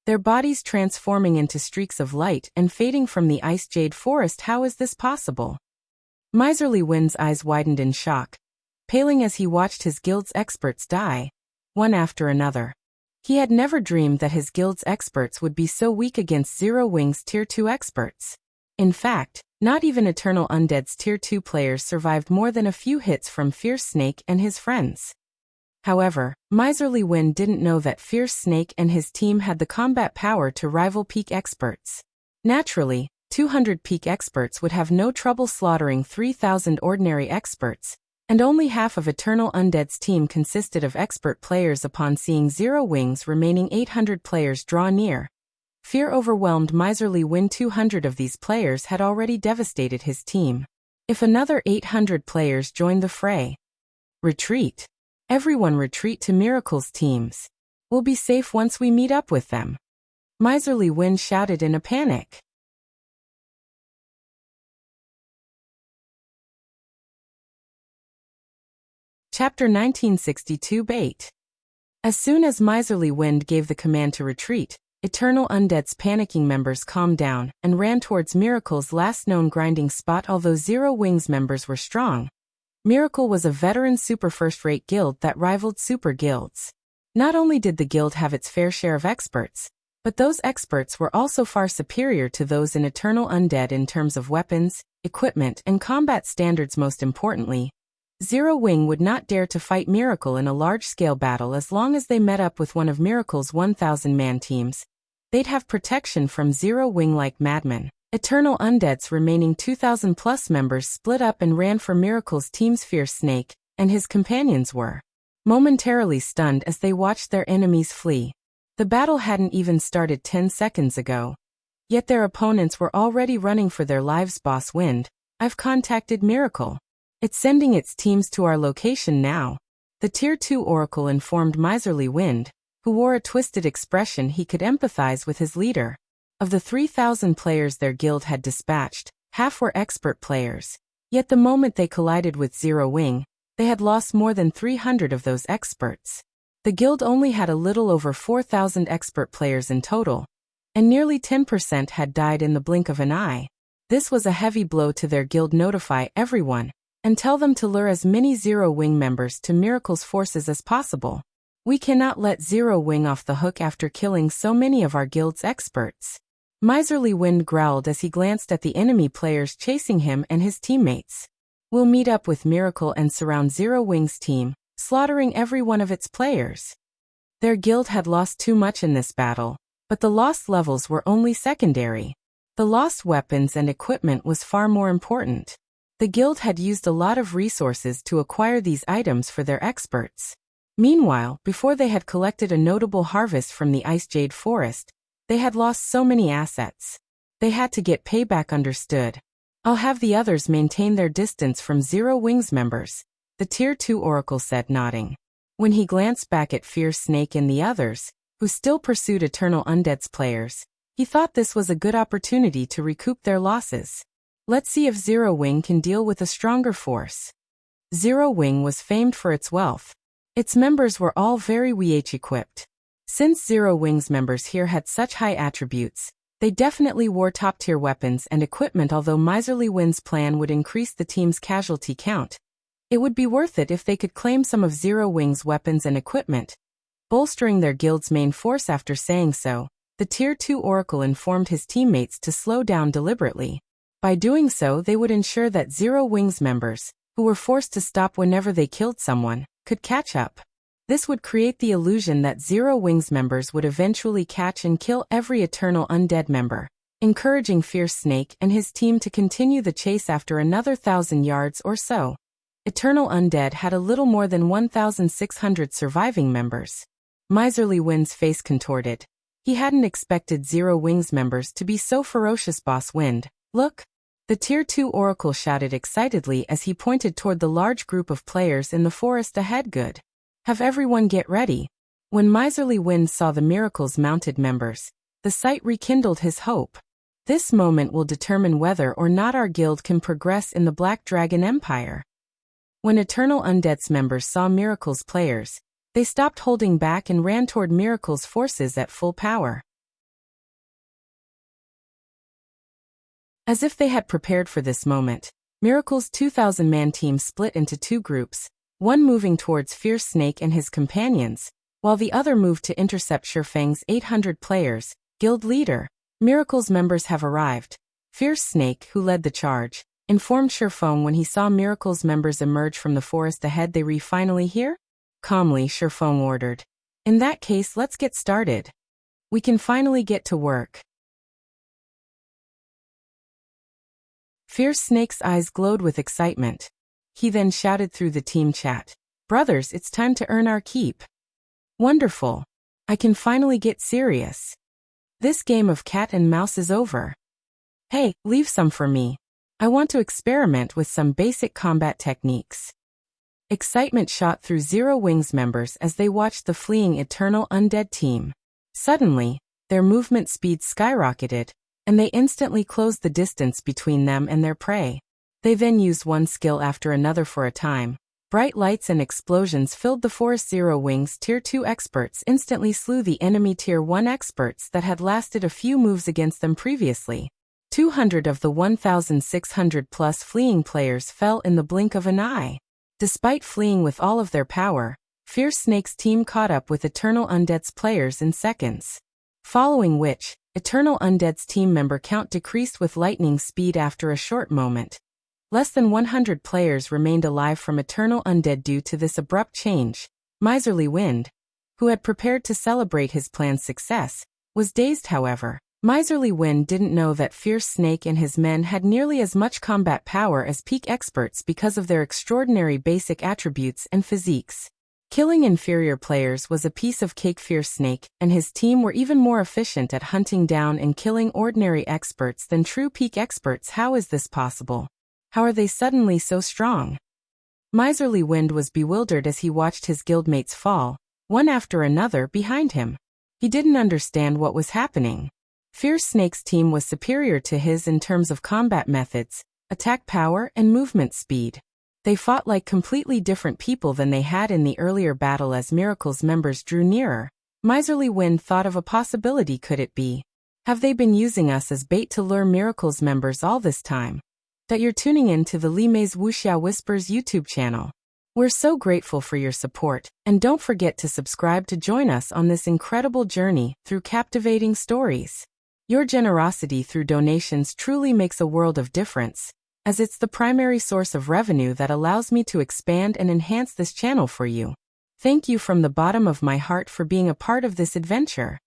their bodies transforming into streaks of light and fading from the ice jade forest. How is this possible? Miserly Wind's eyes widened in shock, paling as he watched his guild's experts die, one after another. He had never dreamed that his guild's experts would be so weak against Zero Wing's Tier 2 experts. In fact, not even Eternal Undead's Tier 2 players survived more than a few hits from Fierce Snake and his friends. However, Miserly Wind didn't know that Fierce Snake and his team had the combat power to rival peak experts. Naturally, 200 peak experts would have no trouble slaughtering 3,000 ordinary experts, and only half of Eternal Undead's team consisted of expert players. Upon seeing Zero Wing's remaining 800 players draw near, fear overwhelmed Miserly Wind. 200 of these players had already devastated his team. If another 800 players joined the fray, retreat. Everyone retreat to Miracle's teams. We'll be safe once we meet up with them. Miserly Wind shouted in a panic. Chapter 1962 Bait. As soon as Miserly Wind gave the command to retreat, Eternal Undead's panicking members calmed down and ran towards Miracle's last known grinding spot. Although Zero Wing's members were strong, Miracle was a veteran super first-rate guild that rivaled super guilds. Not only did the guild have its fair share of experts, but those experts were also far superior to those in Eternal Undead in terms of weapons, equipment, and combat standards. Most importantly, Zero Wing would not dare to fight Miracle in a large-scale battle. As long as they met up with one of Miracle's 1,000-man teams, they'd have protection from Zero Wing like madmen. Eternal Undead's remaining 2,000-plus members split up and ran for Miracle's team's Fierce Snake, and his companions were momentarily stunned as they watched their enemies flee. The battle hadn't even started 10 seconds ago, yet their opponents were already running for their lives. Boss Wind, I've contacted Miracle. It's sending its teams to our location now. The Tier 2 Oracle informed Miserly Wind, who wore a twisted expression. He could empathize with his leader. Of the 3,000 players their guild had dispatched, half were expert players. Yet the moment they collided with Zero Wing, they had lost more than 300 of those experts. The guild only had a little over 4,000 expert players in total, and nearly 10% had died in the blink of an eye. This was a heavy blow to their guild. Notify everyone, and tell them to lure as many Zero Wing members to Miracle's forces as possible. We cannot let Zero Wing off the hook after killing so many of our guild's experts. Miserly Wind growled as he glanced at the enemy players chasing him and his teammates. We'll meet up with Miracle and surround Zero Wing's team, slaughtering every one of its players. Their guild had lost too much in this battle, but the lost levels were only secondary. The lost weapons and equipment was far more important. The guild had used a lot of resources to acquire these items for their experts. Meanwhile, before they had collected a notable harvest from the Ice Jade Forest, they had lost so many assets. They had to get payback. Understood. I'll have the others maintain their distance from Zero Wing's members, the Tier 2 Oracle said, nodding. When he glanced back at Fierce Snake and the others, who still pursued Eternal Undead's players, he thought this was a good opportunity to recoup their losses. Let's see if Zero Wing can deal with a stronger force. Zero Wing was famed for its wealth. Its members were all very equipped. Since Zero Wing's members here had such high attributes, They definitely wore top-tier weapons and equipment. Although Miserly Wind's plan would increase the team's casualty count, it would be worth it if they could claim some of Zero Wing's weapons and equipment, bolstering their guild's main force. After saying so, the Tier 2 Oracle informed his teammates to slow down deliberately. By doing so, they would ensure that Zero Wing's members, who were forced to stop whenever they killed someone, could catch up. This would create the illusion that Zero Wing's members would eventually catch and kill every Eternal Undead member, encouraging Fierce Snake and his team to continue the chase after another 1,000 yards or so. Eternal Undead had a little more than 1,600 surviving members. Miserly Wind's face contorted. He hadn't expected Zero Wing's members to be so ferocious. Boss Wind, look! The Tier 2 Oracle shouted excitedly as he pointed toward the large group of players in the forest ahead. Good. Have everyone get ready. When Miserly Wind saw the Miracle's mounted members, the sight rekindled his hope. This moment will determine whether or not our guild can progress in the Black Dragon Empire. When Eternal Undead's members saw Miracle's players, they stopped holding back and ran toward Miracle's forces at full power. As if they had prepared for this moment, Miracle's 2,000-man team split into two groups, one moving towards Fierce Snake and his companions, while the other moved to intercept Feng's 800 players. Guild leader, Miracle's members have arrived. Fierce Snake, who led the charge, informed Feng when he saw Miracle's members emerge from the forest ahead. They finally here? Calmly, Feng ordered. In that case, let's get started. We can finally get to work. Fierce Snake's eyes glowed with excitement. He then shouted through the team chat, "Brothers, it's time to earn our keep." Wonderful. I can finally get serious. This game of cat and mouse is over. Hey, leave some for me. I want to experiment with some basic combat techniques. Excitement shot through Zero Wing's members as they watched the fleeing Eternal Undead team. Suddenly, their movement speed skyrocketed, and they instantly closed the distance between them and their prey. They then used one skill after another for a time. Bright lights and explosions filled the forest. Zero Wing's Tier 2 experts instantly slew the enemy Tier 1 experts that had lasted a few moves against them previously. 200 of the 1,600-plus fleeing players fell in the blink of an eye. Despite fleeing with all of their power, Fierce Snake's team caught up with Eternal Undead's players in seconds. Following which, Eternal Undead's team member count decreased with lightning speed after a short moment. Less than 100 players remained alive from Eternal Undead due to this abrupt change. Miserly Wind, who had prepared to celebrate his plan's success, was dazed. However, Miserly Wind didn't know that Fierce Snake and his men had nearly as much combat power as peak experts because of their extraordinary basic attributes and physiques. Killing inferior players was a piece of cake. Fierce Snake and his team were even more efficient at hunting down and killing ordinary experts than true peak experts. How is this possible? How are they suddenly so strong? Miserly Wind was bewildered as he watched his guildmates fall, one after another, behind him. He didn't understand what was happening. Fierce Snake's team was superior to his in terms of combat methods, attack power, and movement speed. They fought like completely different people than they had in the earlier battle. As Miracle's members drew nearer, Miserly Wind thought of a possibility. Could it be? Have they been using us as bait to lure Miracle's members all this time? That you're tuning in to the Li Mei's Wuxia Whispers YouTube channel. We're so grateful for your support, and don't forget to subscribe to join us on this incredible journey through captivating stories. Your generosity through donations truly makes a world of difference, as it's the primary source of revenue that allows me to expand and enhance this channel for you. Thank you from the bottom of my heart for being a part of this adventure.